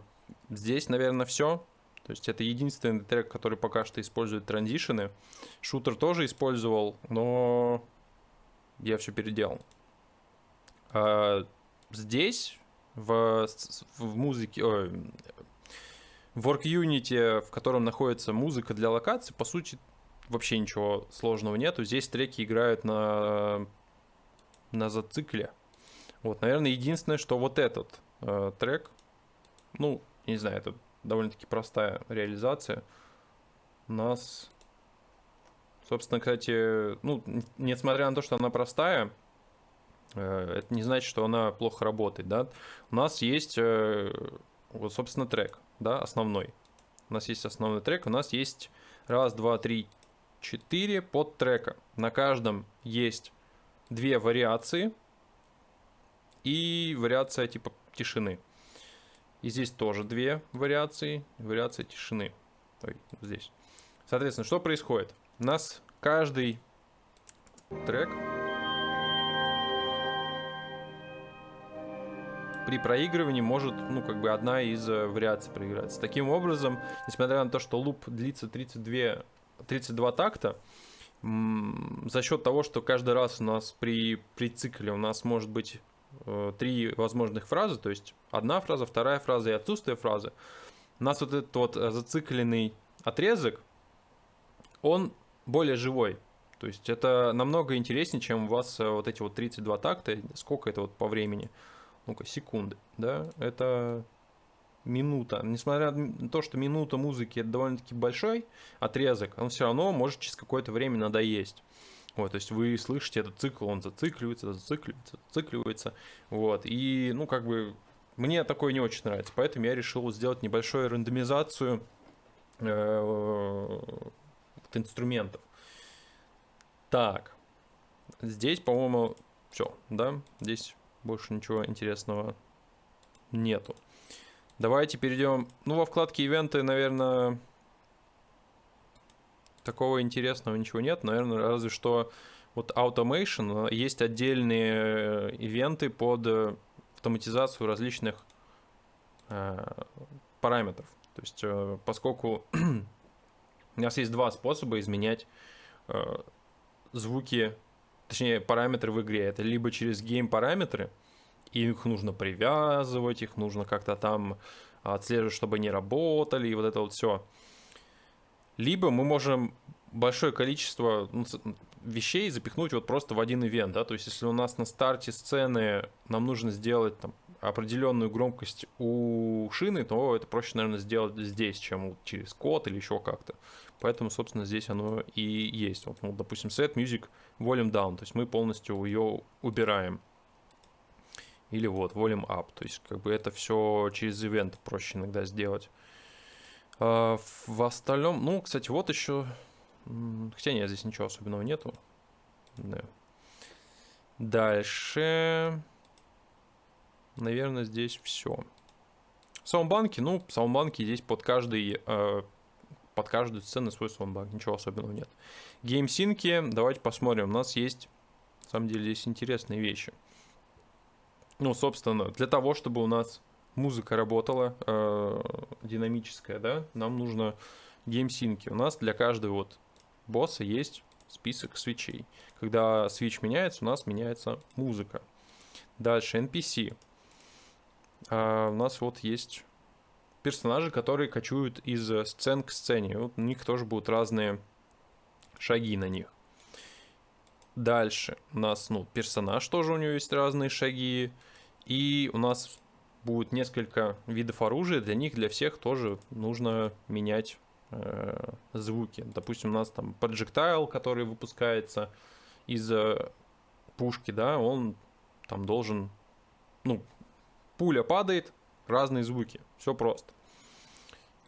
здесь, наверное, все. То есть это единственный трек, который пока что использует транзишены. Шутер тоже использовал, но я все переделал. Здесь в музыке, в Work Unity, в котором находится музыка для локаций, по сути, вообще ничего сложного нету. Здесь треки играют на зацикле. Вот, наверное, единственное, что вот этот трек, ну, не знаю, это довольно-таки простая реализация. У нас, собственно, кстати, ну, несмотря на то, что она простая, это не значит, что она плохо работает, да. У нас есть, вот, собственно, трек, да, основной. У нас есть основной трек, у нас есть раз, два, три, 4 подтрека. На каждом есть 2 вариации и вариация типа тишины. И здесь тоже 2 вариации, вариация тишины. Ой, здесь. Соответственно, что происходит? У нас каждый трек при проигрывании может, ну, как бы одна из вариаций проиграться. Таким образом, несмотря на то, что луп длится 32 такта, за счет того, что каждый раз у нас при цикле у нас может быть 3 возможных фразы, то есть одна фраза, вторая фраза и отсутствие фразы, у нас вот этот вот зацикленный отрезок, он более живой. То есть это намного интереснее, чем у вас вот эти вот 32 такта. Сколько это вот по времени? Ну-ка, секунды, да? Это минута. Несмотря на то, что минута музыки это довольно-таки большой отрезок, он все равно может через какое-то время надоесть. Вот, то есть вы слышите этот цикл, он зацикливается. Вот, и, ну, как бы, мне такое не очень нравится, поэтому я решил сделать небольшую рандомизацию инструментов. Так, здесь, по-моему, все, да, здесь больше ничего интересного нету. Давайте перейдем, ну, во вкладке ивенты, наверное, такого интересного ничего нет, наверное, разве что вот Automation, есть отдельные ивенты под автоматизацию различных параметров. То есть, поскольку у нас есть 2 способа изменять звуки, точнее, параметры в игре. Это либо через гейм-параметры, и их нужно привязывать, их нужно как-то там отслеживать, чтобы они работали, и вот это вот все. Либо мы можем большое количество вещей запихнуть вот просто в один ивент, да, то есть если у нас на старте сцены нам нужно сделать там определенную громкость у шины, то это проще, наверное, сделать здесь, чем через код или еще как-то. Поэтому, собственно, здесь оно и есть. Вот, ну, допустим, set music volume down, то есть мы полностью ее убираем. Или вот volume up, то есть как бы это все через ивент проще иногда сделать. В остальном, ну, кстати, вот еще, хотя нет, здесь ничего особенного нету. Да. Дальше, наверное, здесь все. Саундбанки, ну, саундбанки здесь под каждую сцену свой саундбанк, ничего особенного нет. Геймсинки, давайте посмотрим, у нас есть, на самом деле, здесь интересные вещи. Ну, собственно, для того, чтобы у нас музыка работала динамическая, да, нам нужно геймсинки. У нас для каждого вот босса есть список свитчей. Когда свитч меняется, у нас меняется музыка. Дальше NPC. У нас вот есть персонажи, которые кочуют из сцен к сцене. Вот у них тоже будут разные шаги на них. Дальше у нас, ну, персонаж тоже, у него есть разные шаги. И у нас будет несколько видов оружия. Для них, для всех тоже нужно менять звуки. Допустим, у нас там projectile, который выпускается из пушки, да, он там должен, ну, пуля падает, разные звуки. Все просто.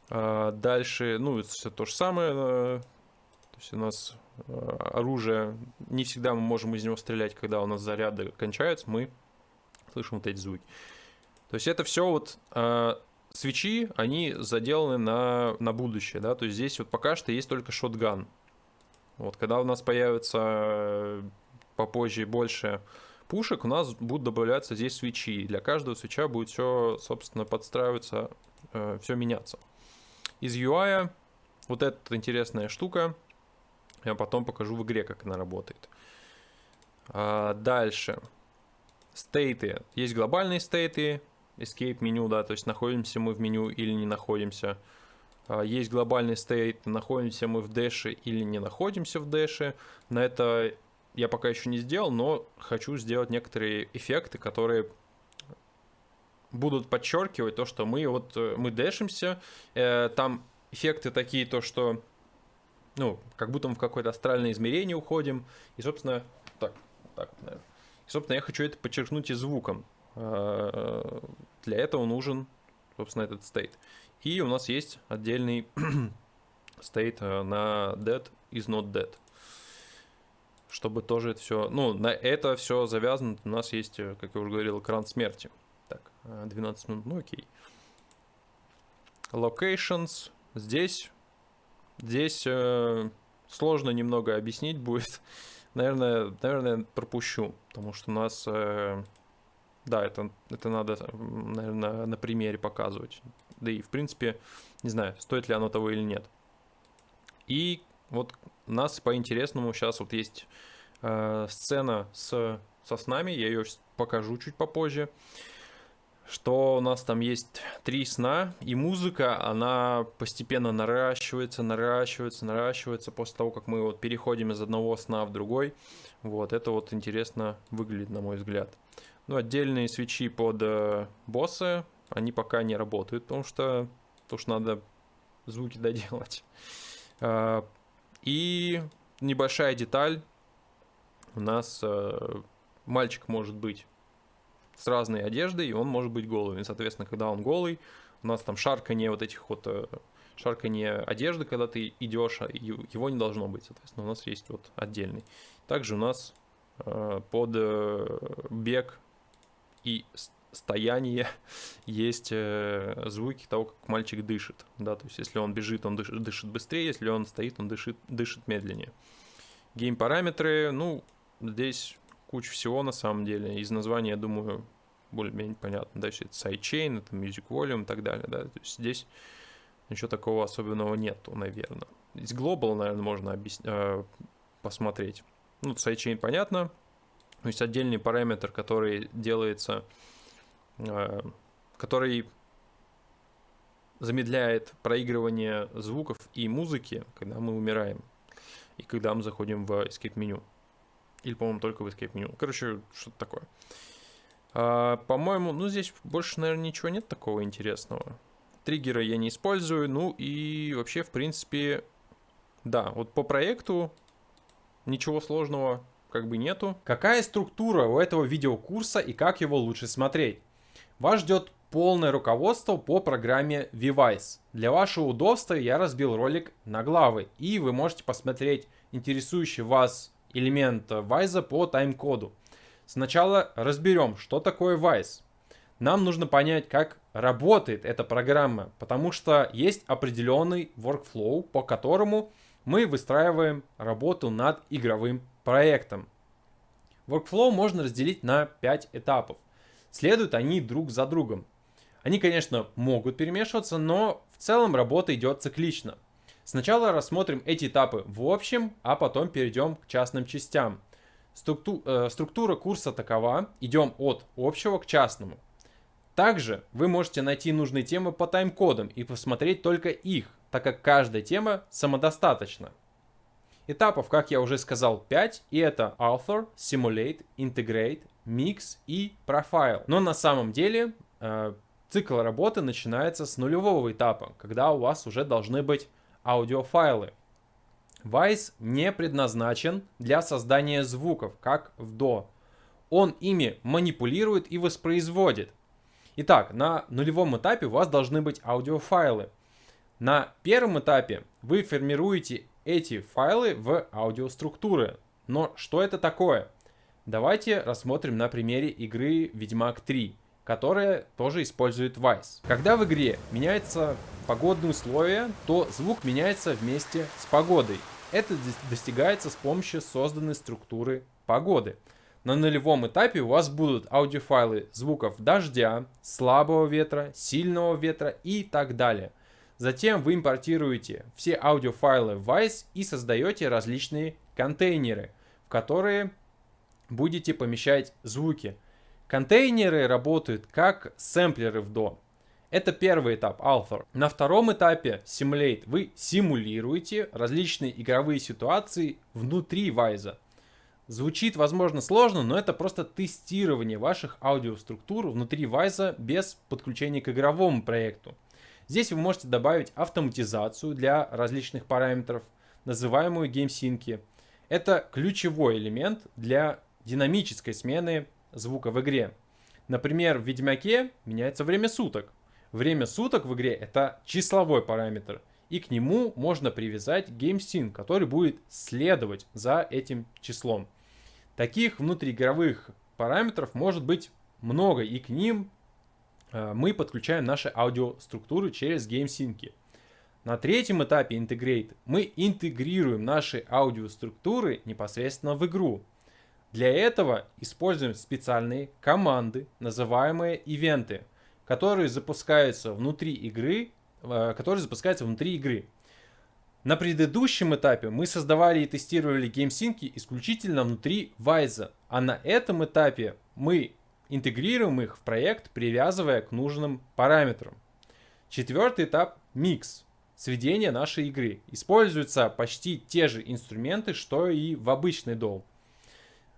Дальше, ну, это все то же самое. То есть у нас оружие, не всегда мы можем из него стрелять, когда у нас заряды кончаются, мы слышим вот эти звуки. То есть это все вот свечи, они заделаны на будущее, да, то есть здесь вот пока что есть только шотган. Вот, когда у нас появится попозже больше пушек, у нас будут добавляться здесь свечи. И для каждого свеча будет все, собственно, подстраиваться, все меняться. Из UI вот эта интересная штука. Я потом покажу в игре, как она работает. Дальше. Стейты. Есть глобальные стейты. Escape меню, да, то есть находимся мы в меню или не находимся. Есть глобальный стейт, находимся мы в дэше или не находимся в дэше. На это я пока еще не сделал, но хочу сделать некоторые эффекты, которые будут подчеркивать то, что мы дэшимся. Там эффекты такие, то что, ну, как будто мы в какое-то астральное измерение уходим. И, собственно, так, наверное. И, собственно, я хочу это подчеркнуть и звуком. Для этого нужен, собственно, этот стейт. И у нас есть отдельный стейт на dead is not dead. Чтобы тоже это все... Ну, на это все завязано. У нас есть, как я уже говорил, экран смерти. Так, 12 минут, ну окей. Locations. Здесь сложно немного объяснить будет. Наверное, пропущу. Потому что у нас... Да, это надо, наверное, на примере показывать. Да и, в принципе, не знаю, стоит ли оно того или нет. И вот у нас по-интересному сейчас вот есть сцена со снами. Я ее покажу чуть попозже. Что у нас там есть 3 сна. И музыка, она постепенно наращивается после того, как мы вот переходим из одного сна в другой. Вот, это вот интересно выглядит, на мой взгляд. Ну, отдельные свечи под боссы, они пока не работают, потому что надо звуки доделать. И небольшая деталь. У нас мальчик может быть с разной одеждой, и он может быть голым. И, соответственно, когда он голый, у нас там шарканье вот этих вот... шарканье одежды, когда ты идешь, его не должно быть, соответственно, у нас есть вот отдельный. Также у нас под бег и стояние есть звуки того, как мальчик дышит. Да, то есть, если он бежит, он дышит быстрее, если он стоит, он дышит медленнее. Гейм-параметры, ну, здесь куча всего на самом деле. Из названия, я думаю, более-менее понятно. Дальше это sidechain, это music volume и так далее. Да? То есть, здесь ничего такого особенного нету, наверное. Здесь global, наверное, можно посмотреть. Ну, sidechain понятно. То есть отдельный параметр, который делается, который замедляет проигрывание звуков и музыки, когда мы умираем. И когда мы заходим в escape меню. Или, по-моему, только в escape меню. Короче, что-то такое. По-моему, ну, здесь больше, наверное, ничего нет такого интересного. Триггеры я не использую. Ну и вообще, в принципе, да, вот по проекту ничего сложного как бы нету. Какая структура у этого видеокурса и как его лучше смотреть? Вас ждет полное руководство по программе V-Wise. Для вашего удобства я разбил ролик на главы, и вы можете посмотреть интересующий вас элемент Wise по тайм-коду. Сначала разберем, что такое Wise. Нам нужно понять, как работает эта программа, потому что есть определенный workflow, по которому мы выстраиваем работу над игровым проектом. Workflow можно разделить на 5 этапов. Следуют они друг за другом. Они, конечно, могут перемешиваться, но в целом работа идет циклично. Сначала рассмотрим эти этапы в общем, а потом перейдем к частным частям. Структура курса такова: идем от общего к частному. Также вы можете найти нужные темы по тайм-кодам и посмотреть только их, так как каждая тема самодостаточна. Этапов, как я уже сказал, 5, и это Author, Simulate, Integrate, Mix и Profile. Но на самом деле цикл работы начинается с нулевого этапа, когда у вас уже должны быть аудиофайлы. Wise не предназначен для создания звуков, как в DAW. Он ими манипулирует и воспроизводит. Итак, на нулевом этапе у вас должны быть аудиофайлы. На первом этапе вы формируете эти файлы в аудиоструктуры. Но что это такое? Давайте рассмотрим на примере игры Ведьмак 3. которая тоже использует Wwise. Когда в игре меняются погодные условия, то звук меняется вместе с погодой. Это достигается с помощью созданной структуры погоды. На нулевом этапе у вас будут аудиофайлы звуков дождя, слабого ветра, сильного ветра и так далее. Затем вы импортируете все аудиофайлы в Wwise и создаете различные контейнеры, в которые будете помещать звуки. Контейнеры работают как сэмплеры в DAW. Это первый этап, Author. На втором этапе, Simulate, вы симулируете различные игровые ситуации внутри Wwise. Звучит, возможно, сложно, но это просто тестирование ваших аудиоструктур внутри Wwise без подключения к игровому проекту. Здесь вы можете добавить автоматизацию для различных параметров, называемую GameSync. Это ключевой элемент для динамической смены звука в игре. Например, в Ведьмаке меняется время суток. Время суток в игре это числовой параметр, и к нему можно привязать GameSync, который будет следовать за этим числом. Таких внутриигровых параметров может быть много, и к ним мы подключаем наши аудиоструктуры через GameSync. На третьем этапе Integrate мы интегрируем наши аудиоструктуры непосредственно в игру. Для этого используем специальные команды, называемые ивенты, которые запускаются внутри игры. На предыдущем этапе мы создавали и тестировали GameSync исключительно внутри Wwise, а на этом этапе мы интегрируем их в проект, привязывая к нужным параметрам. Четвертый этап — Mix, сведение нашей игры. Используются почти те же инструменты, что и в обычной DAW.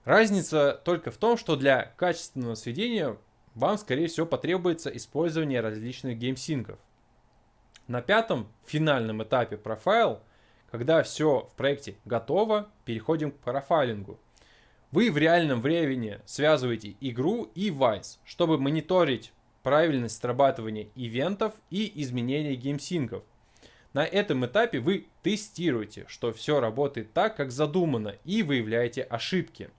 Разница только в том, что для качественного сведения вам, скорее всего, потребуется использование различных геймсинков. На пятом, финальном этапе Profile, когда все в проекте готово, переходим к профайлингу. Вы в реальном времени связываете игру и Wwise, чтобы мониторить правильность срабатывания ивентов и изменения геймсинков. На этом этапе вы тестируете, что все работает так, как задумано, и выявляете ошибки.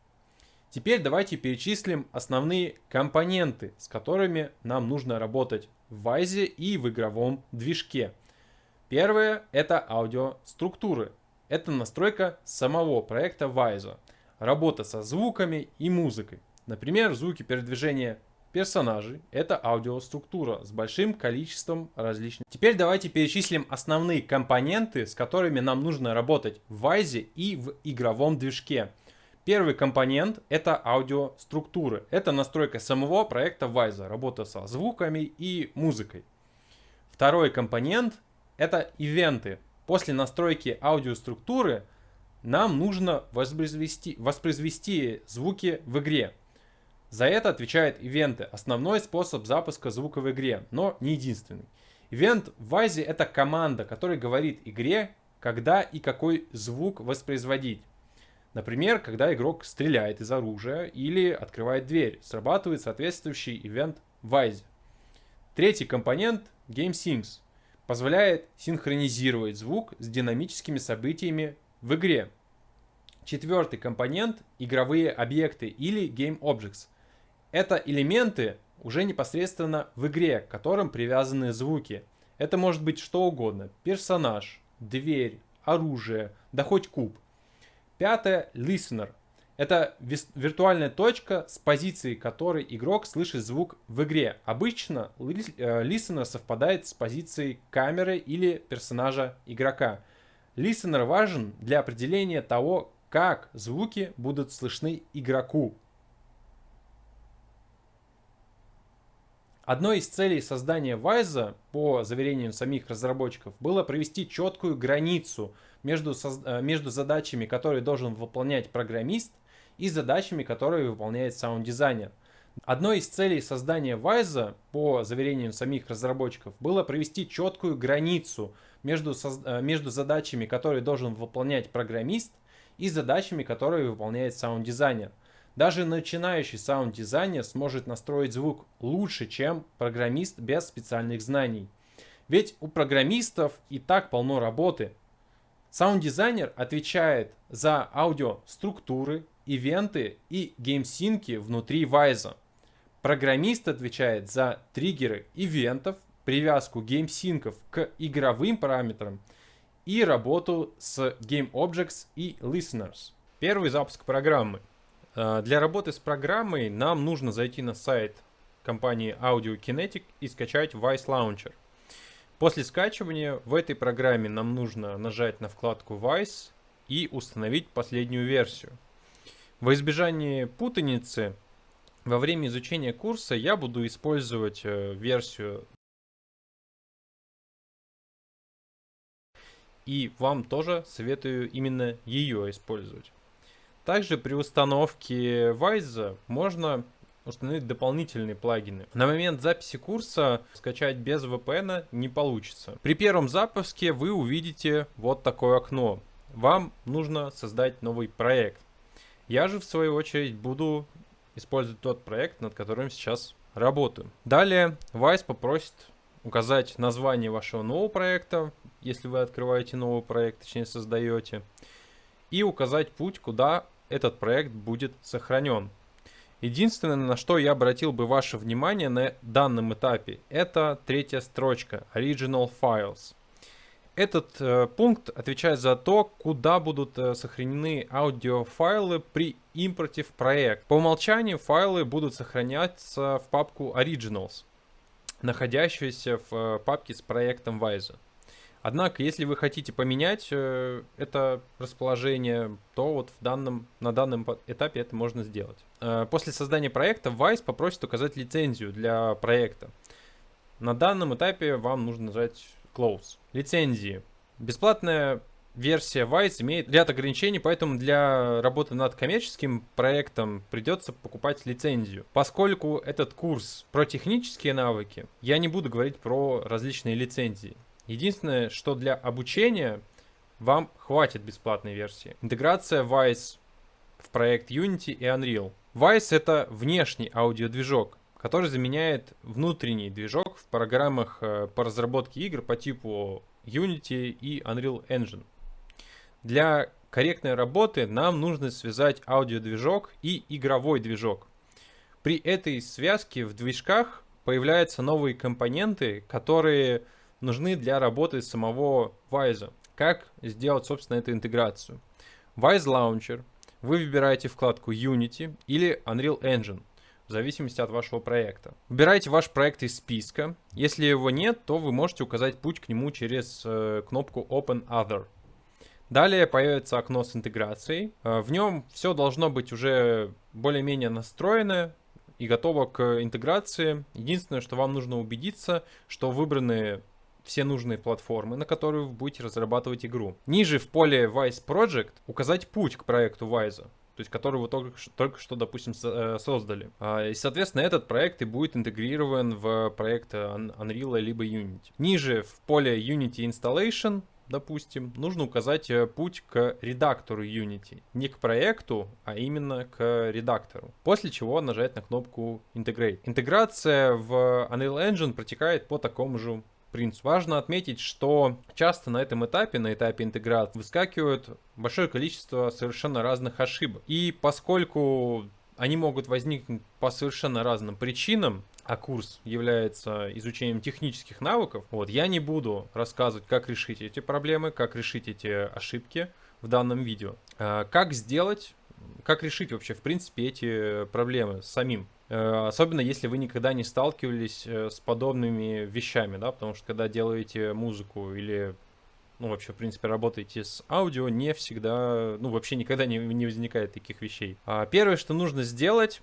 Теперь давайте перечислим основные компоненты, с которыми нам нужно работать в Wwise и в игровом движке. Первое — это аудиоструктуры. Это настройка самого проекта Wwise. Работа со звуками и музыкой. Например, звуки передвижения персонажей — это аудиоструктура с большим количеством различных. Теперь давайте перечислим основные компоненты, с которыми нам нужно работать в Wwise и в игровом движке. Первый компонент — это аудиоструктуры. Это настройка самого проекта Wwise, работа со звуками и музыкой. Второй компонент — это ивенты. После настройки аудиоструктуры нам нужно воспроизвести звуки в игре. За это отвечают ивенты. Основной способ запуска звука в игре, но не единственный. Ивент в Wwise — это команда, которая говорит игре, когда и какой звук воспроизводить. Например, когда игрок стреляет из оружия или открывает дверь, срабатывает соответствующий ивент в Wwise. Третий компонент — GameSync позволяет синхронизировать звук с динамическими событиями в игре. Четвертый компонент — игровые объекты или Game Objects. Это элементы уже непосредственно в игре, к которым привязаны звуки. Это может быть что угодно: персонаж, дверь, оружие, да хоть куб. Пятое — Listener. Это виртуальная точка, с позиции которой игрок слышит звук в игре. Обычно Listener совпадает с позицией камеры или персонажа игрока. Listener важен для определения того, как звуки будут слышны игроку. Одной из целей создания Wwise, по заверению самих разработчиков, было провести четкую границу между задачами, которые должен выполнять программист, и задачами, которые выполняет саунд-дизайнер. Одной из целей создания Wwise, по заверению самих разработчиков, было провести четкую границу между задачами, которые должен выполнять программист, и задачами, которые выполняет саунд-дизайнер. Даже начинающий саунд-дизайнер сможет настроить звук лучше, чем программист без специальных знаний. Ведь у программистов и так полно работы. Саунд-дизайнер отвечает за аудиоструктуры, ивенты и геймсинки внутри Wwise. Программист отвечает за триггеры ивентов, привязку геймсинков к игровым параметрам и работу с GameObjects и Listeners. Первый запуск программы. Для работы с программой нам нужно зайти на сайт компании Audio Kinetic и скачать Wwise Launcher. После скачивания в этой программе нам нужно нажать на вкладку Wwise и установить последнюю версию. Во избежание путаницы, во время изучения курса я буду использовать версию, и вам тоже советую именно ее использовать. Также при установке Wwise можно установить дополнительные плагины. На момент записи курса скачать без VPN не получится. При первом запуске вы увидите вот такое окно. Вам нужно создать новый проект. Я же в свою очередь буду использовать тот проект, над которым сейчас работаю. Далее Wwise попросит указать название вашего нового проекта, если вы открываете новый проект, точнее создаете, и указать путь, куда этот проект будет сохранен. Единственное, на что я обратил бы ваше внимание на данном этапе, это третья строчка Original Files. Этот пункт отвечает за то, куда будут сохранены аудиофайлы при импорте в проект. По умолчанию файлы будут сохраняться в папку Originals, находящуюся в папке с проектом Wwise. Однако, если вы хотите поменять это расположение, то вот на данном этапе это можно сделать. После создания проекта Wwise попросит указать лицензию для проекта. На данном этапе вам нужно нажать Close. Лицензии. Бесплатная версия Wwise имеет ряд ограничений, поэтому для работы над коммерческим проектом придется покупать лицензию. Поскольку этот курс про технические навыки, я не буду говорить про различные лицензии. Единственное, что для обучения вам хватит бесплатной версии. Интеграция Wwise в проект Unity и Unreal. Wwise — это внешний аудиодвижок, который заменяет внутренний движок в программах по разработке игр по типу Unity и Unreal Engine. Для корректной работы нам нужно связать аудиодвижок и игровой движок. При этой связке в движках появляются новые компоненты, которые нужны для работы самого Wwise. Как сделать, собственно, эту интеграцию? Wwise Launcher. Вы выбираете вкладку Unity или Unreal Engine, в зависимости от вашего проекта. Выбирайте ваш проект из списка. Если его нет, то вы можете указать путь к нему через кнопку Open Other. Далее появится окно с интеграцией. В нем все должно быть уже более-менее настроено и готово к интеграции. Единственное, что вам нужно убедиться, что выбраны все нужные платформы, на которые вы будете разрабатывать игру. Ниже в поле Wwise Project указать путь к проекту Wwise, то есть который вы только что, допустим, создали. И, соответственно, этот проект и будет интегрирован в проект Unreal либо Unity. Ниже в поле Unity Installation, допустим, нужно указать путь к редактору Unity. Не к проекту, а именно к редактору. После чего нажать на кнопку Integrate. Интеграция в Unreal Engine протекает по такому же принципу. Важно отметить, что часто на этом этапе, на этапе интеграции, выскакивают большое количество совершенно разных ошибок. И поскольку они могут возникнуть по совершенно разным причинам, а курс является изучением технических навыков, я не буду рассказывать, как решить эти проблемы, как решить эти ошибки в данном видео. Как решить вообще, в принципе, эти проблемы самим. Особенно если вы никогда не сталкивались с подобными вещами, да, потому что когда делаете музыку или, вообще, в принципе, работаете с аудио, не всегда, вообще никогда не возникает таких вещей. Первое, что нужно сделать,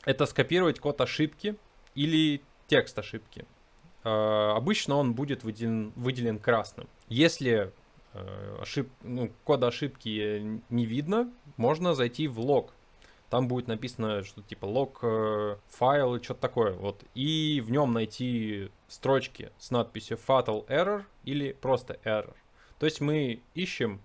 это скопировать код ошибки или текст ошибки. Обычно он будет выделен красным. Если кода ошибки не видно, можно зайти в лог. Там будет написано что-то типа лог файл и что-то такое. И в нем найти строчки с надписью fatal error или просто error. То есть мы ищем,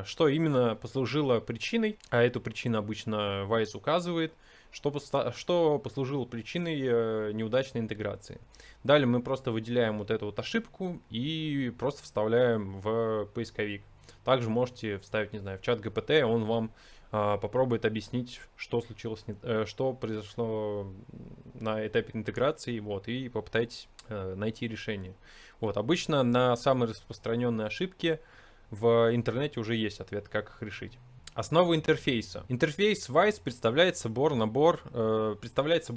что именно послужило причиной, а эту причину обычно Wwise указывает, что послужило причиной неудачной интеграции. Далее мы просто выделяем эту ошибку и просто вставляем в поисковик. Также можете вставить, не знаю, в чат GPT, он вам попробует объяснить, что случилось, что произошло на этапе интеграции, вот, и попытайтесь найти решение. Вот, обычно на самые распространенные ошибки в интернете уже есть ответ, как их решить. Основы интерфейса. Интерфейс Wise представляет собой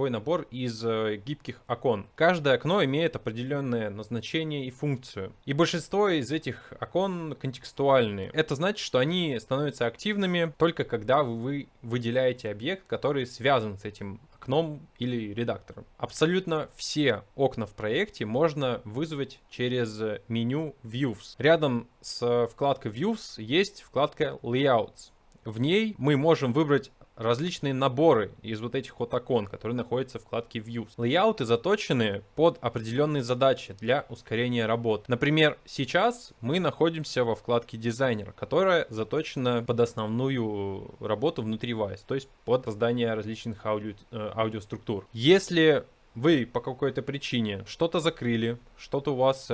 набор из гибких окон. Каждое окно имеет определенное назначение и функцию. И большинство из этих окон контекстуальные. Это значит, что они становятся активными только когда вы выделяете объект, который связан с этим окном или редактором. Абсолютно все окна в проекте можно вызвать через меню Views. Рядом с вкладкой Views есть вкладка Layouts. В ней мы можем выбрать различные наборы из вот этих вот окон, которые находятся в вкладке Views. Лейауты заточены под определенные задачи для ускорения работы. Например, сейчас мы находимся во вкладке Дизайнер, которая заточена под основную работу внутри Wise, то есть под создание различных аудиоструктур. Если вы по какой-то причине что-то закрыли, что-то у вас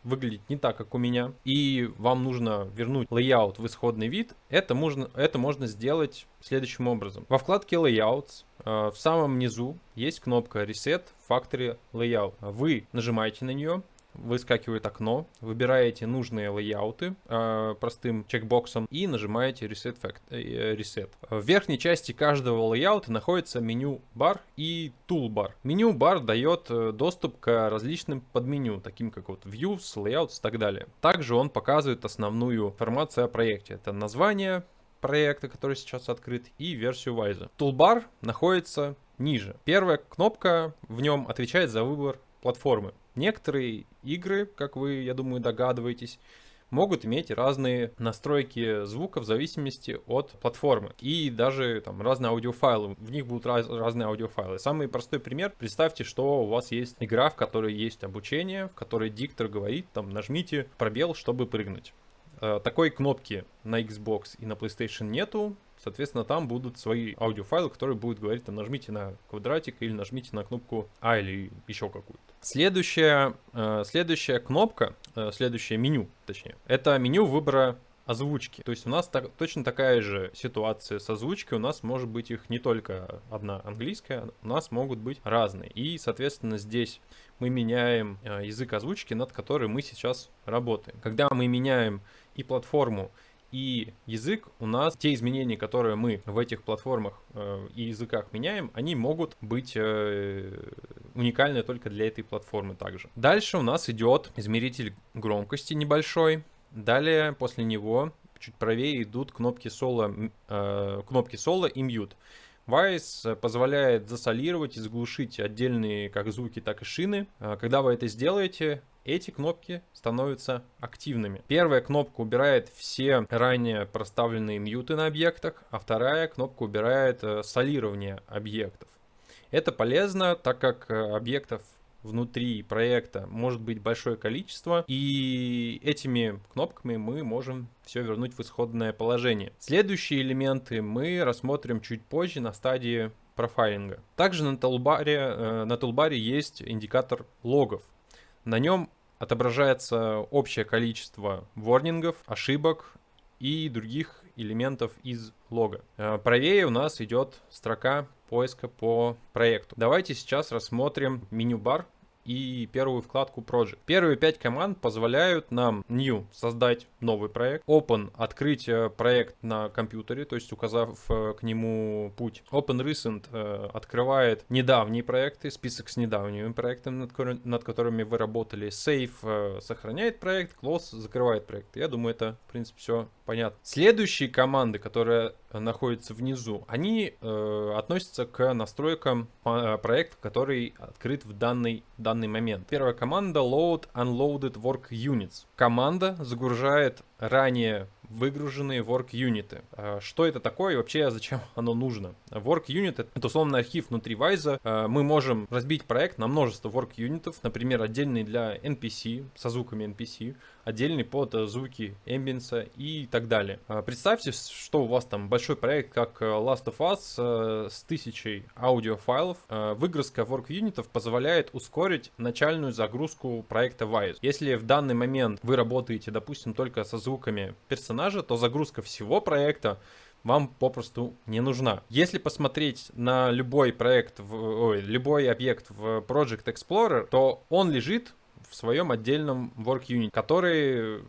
выглядит не так, как у меня, и вам нужно вернуть layout в исходный вид, это можно сделать следующим образом. Во вкладке Layouts в самом низу есть кнопка Reset Factory Layout. Вы нажимаете на нее, выскакивает окно, выбираете нужные лейауты простым чекбоксом и нажимаете Reset. В верхней части каждого лейаута находится меню-бар и тулбар. Меню-бар дает доступ к различным подменю, таким как вот Views, Layouts и так далее. Также он показывает основную информацию о проекте. Это название проекта, который сейчас открыт, и версию Wise. Тулбар находится ниже. Первая кнопка в нем отвечает за выбор платформы. Некоторые игры, как вы, я думаю, догадываетесь, могут иметь разные настройки звука в зависимости от платформы. И даже там разные аудиофайлы. В них будут разные аудиофайлы. Самый простой пример. Представьте, что у вас есть игра, в которой есть обучение, в которой диктор говорит, там, нажмите пробел, чтобы прыгнуть. Такой кнопки на Xbox и на PlayStation нету. Соответственно, там будут свои аудиофайлы, которые будут говорить, там, нажмите на квадратик или нажмите на кнопку А или еще какую-то. Следующая кнопка, следующее меню, точнее, это меню выбора озвучки. То есть у нас точно такая же ситуация с озвучкой. У нас может быть их не только одна английская, у нас могут быть разные. И, соответственно, здесь мы меняем язык озвучки, над которым мы сейчас работаем. Когда мы меняем и платформу, и язык, у нас те изменения, которые мы в этих платформах и языках меняем, они могут быть уникальны только для этой платформы также. Дальше у нас идет измеритель громкости небольшой. Далее после него чуть правее идут кнопки соло и mute. Wise позволяет засолировать и заглушить отдельные как звуки, так и шины. Когда вы это сделаете, эти кнопки становятся активными. Первая кнопка убирает все ранее проставленные мьюты на объектах, а вторая кнопка убирает солирование объектов. Это полезно, так как объектов внутри проекта может быть большое количество, и этими кнопками мы можем все вернуть в исходное положение. Следующие элементы мы рассмотрим чуть позже на стадии профайлинга. Также на тулбаре есть индикатор логов. На нем отображается общее количество ворнингов, ошибок и других элементов из лога. Правее у нас идет строка поиска по проекту. Давайте сейчас рассмотрим меню-бар и первую вкладку Project. Первые 5 команд позволяют нам New создать новый проект, Open открыть проект на компьютере, то есть указав к нему путь. Open Recent открывает недавние проекты, список с недавними проектами, над которыми вы работали. Save сохраняет проект, Close закрывает проект. Я думаю, это в принципе все понятно. Следующие команды, которые находятся внизу, они относятся к настройкам проекта, который открыт в данный момент. Первая команда Load Unloaded Work Units. Команда загружает ранее выгруженные work юниты. Что это такое и вообще зачем оно нужно? Work unit — это условно архив внутри Wise. Мы можем разбить проект на множество work юнитов, например, отдельный для NPC, со звуками NPC, отдельный под звуки эмбиенса и так далее. Представьте, что у вас там большой проект, как Last of Us с 1000 аудиофайлов. Выгрузка work юнитов позволяет ускорить начальную загрузку проекта Wise. Если в данный момент вы работаете, допустим, только со звуками персонажа, то загрузка всего проекта вам попросту не нужна. Если посмотреть на любой проект, любой объект в Project Explorer, то он лежит в своем отдельном Work Unit, который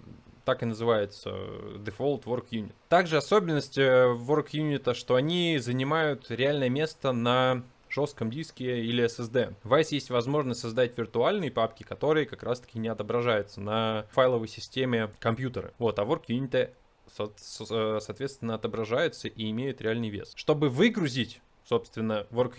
так и называется Default Work Unit. Также особенность Work Unit, что они занимают реальное место на жестком диске или SSD. У вас есть возможность создать виртуальные папки, которые как раз таки не отображаются на файловой системе компьютера. Вот, а Work Unit соответственно отображаются и имеют реальный вес. Чтобы выгрузить, собственно, Work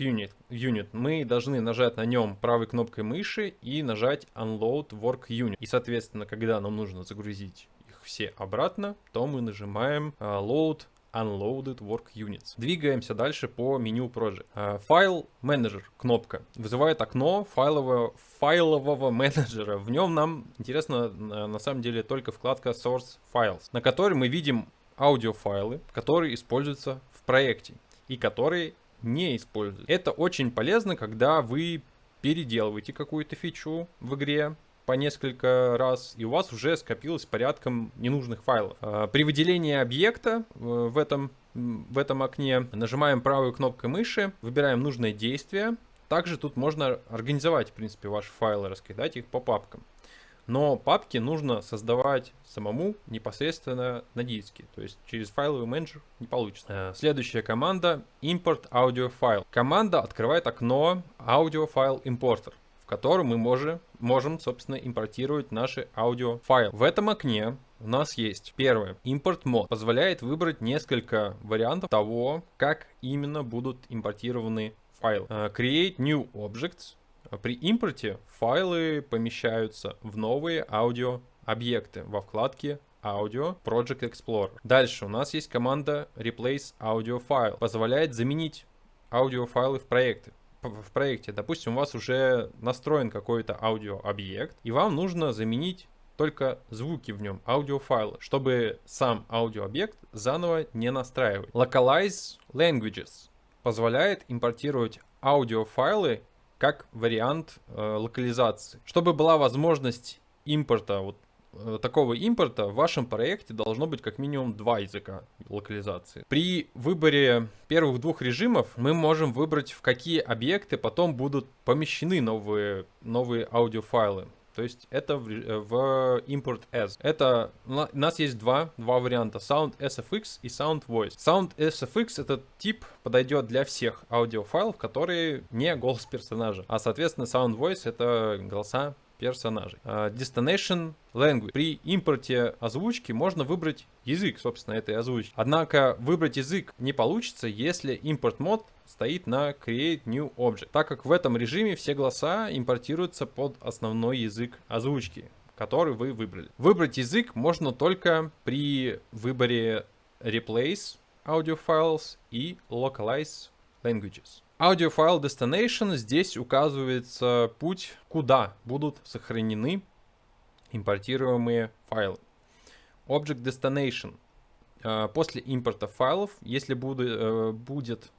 Unit, мы должны нажать на нем правой кнопкой мыши и нажать Unload Work Unit. И, соответственно, когда нам нужно загрузить их все обратно, то мы нажимаем Load Unloaded Work Units. Двигаемся дальше по меню Project. File Manager кнопка вызывает окно файлового менеджера. В нем нам интересно на самом деле только вкладка Source Files, на которой мы видим аудиофайлы, которые используются в проекте и которые не используются. Это очень полезно, когда вы переделываете какую-то фичу в игре по несколько раз, и у вас уже скопилось порядком ненужных файлов. При выделении объекта в этом окне нажимаем правой кнопкой мыши, выбираем нужное действие. Также тут можно организовать, в принципе, ваши файлы, раскидать их по папкам. Но папки нужно создавать самому непосредственно на диске, то есть через файловый менеджер не получится. Следующая команда Import Audio File. Команда открывает окно Audio File Importer, в котором мы можем, собственно, импортировать наши аудиофайлы. В этом окне у нас есть первое. Import Mode. Позволяет выбрать несколько вариантов того, как именно будут импортированы файлы. Create New Objects. При импорте файлы помещаются в новые аудиообъекты во вкладке Audio Project Explorer. Дальше у нас есть команда Replace Audio File. Позволяет заменить аудиофайлы в проекте. Допустим, у вас уже настроен какой-то аудиообъект, и вам нужно заменить только звуки в нем, аудиофайлы, чтобы сам аудиообъект заново не настраивать. Localize Languages позволяет импортировать аудиофайлы как вариант локализации. Чтобы была возможность импорта, такого импорта, в вашем проекте должно быть как минимум 2 языка локализации. При выборе первых 2 режимов мы можем выбрать, в какие объекты потом будут помещены новые аудиофайлы. То есть это в Import As. У нас есть два варианта: Sound SFX и Sound Voice. Sound SFX этот тип подойдет для всех аудиофайлов, которые не голос персонажа. А соответственно Sound Voice это голоса персонажей. Destination Language. При импорте озвучки можно выбрать язык, собственно, этой озвучки. Однако выбрать язык не получится, если импорт мод стоит на Create New Object, так как в этом режиме все голоса импортируются под основной язык озвучки, который вы выбрали. Выбрать язык можно только при выборе Replace Audio Files и Localize Languages. Audioфайл Destination, здесь указывается путь, куда будут сохранены импортируемые файлы. Object Destination. После импорта файлов, если будет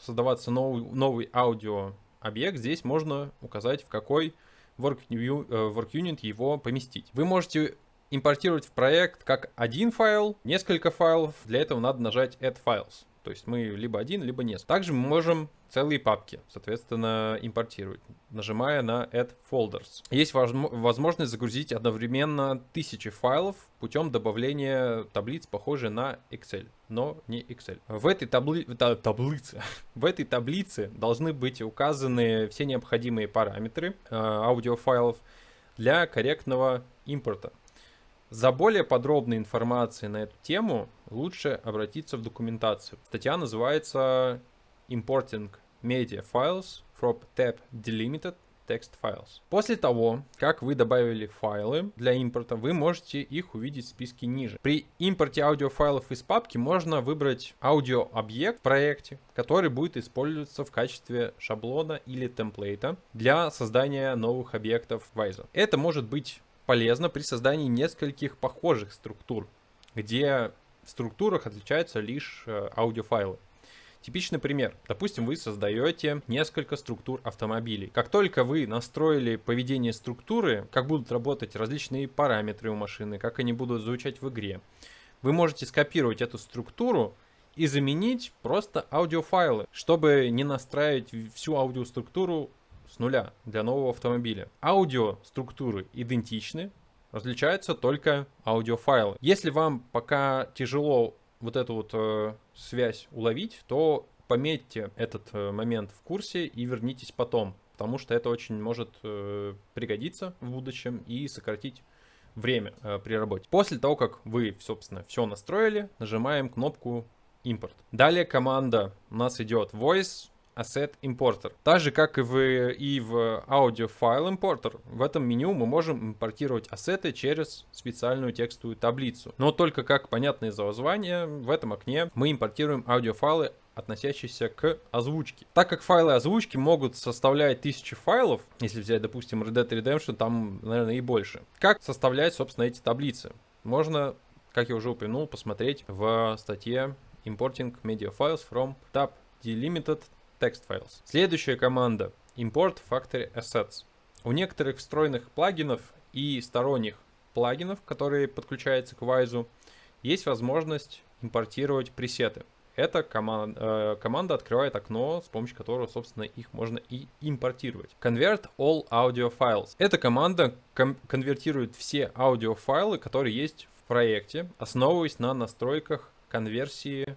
создаваться новый аудиообъект, здесь можно указать, в какой Work Unit его поместить. Вы можете импортировать в проект как один файл, несколько файлов. Для этого надо нажать Add Files. То есть мы либо один, либо нет. Также мы можем целые папки, соответственно, импортировать, нажимая на Add Folders. Есть возможность загрузить одновременно 1000 файлов путем добавления таблиц, похожей на Excel, но не Excel. В этой таблице должны быть указаны все необходимые параметры аудиофайлов для корректного импорта. За более подробной информацией на эту тему лучше обратиться в документацию. Статья называется Importing Media Files from Tab Delimited Text Files. После того, как вы добавили файлы для импорта, вы можете их увидеть в списке ниже. При импорте аудиофайлов из папки можно выбрать аудиообъект в проекте, который будет использоваться в качестве шаблона или темплейта для создания новых объектов Wwise. Это может быть полезно при создании нескольких похожих структур, где в структурах отличаются лишь аудиофайлы. Типичный пример. Допустим, вы создаете несколько структур автомобилей. Как только вы настроили поведение структуры, как будут работать различные параметры у машины, как они будут звучать в игре, вы можете скопировать эту структуру и заменить просто аудиофайлы, чтобы не настраивать всю аудиоструктуру с нуля для нового автомобиля. Аудиоструктуры идентичны, различаются только аудиофайлы. Если вам пока тяжело вот эту вот связь уловить, то пометьте этот момент в курсе и вернитесь потом, потому что это очень может пригодиться в будущем и сократить время при работе. После того, как вы, собственно, все настроили, нажимаем кнопку импорт. Далее команда у нас идет voice asset importer. Так же, как и в audio file importer, в этом меню мы можем импортировать ассеты через специальную текстовую таблицу. Но только, как понятно из названия, в этом окне мы импортируем аудиофайлы, относящиеся к озвучке. Так как файлы озвучки могут составлять 1000 файлов, если взять, допустим, Red Dead Redemption, там, наверное, и больше. Как составлять, собственно, эти таблицы? Можно, как я уже упомянул, посмотреть в статье Importing Media Files from Tab Delimited Text Files. Следующая команда Import Factory Assets. У некоторых встроенных плагинов и сторонних плагинов, которые подключаются к Wise, есть возможность импортировать пресеты. Эта команда открывает окно, с помощью которого, собственно, их можно и импортировать. Convert all audio files. Эта команда конвертирует все аудиофайлы, которые есть в проекте, основываясь на настройках конвертации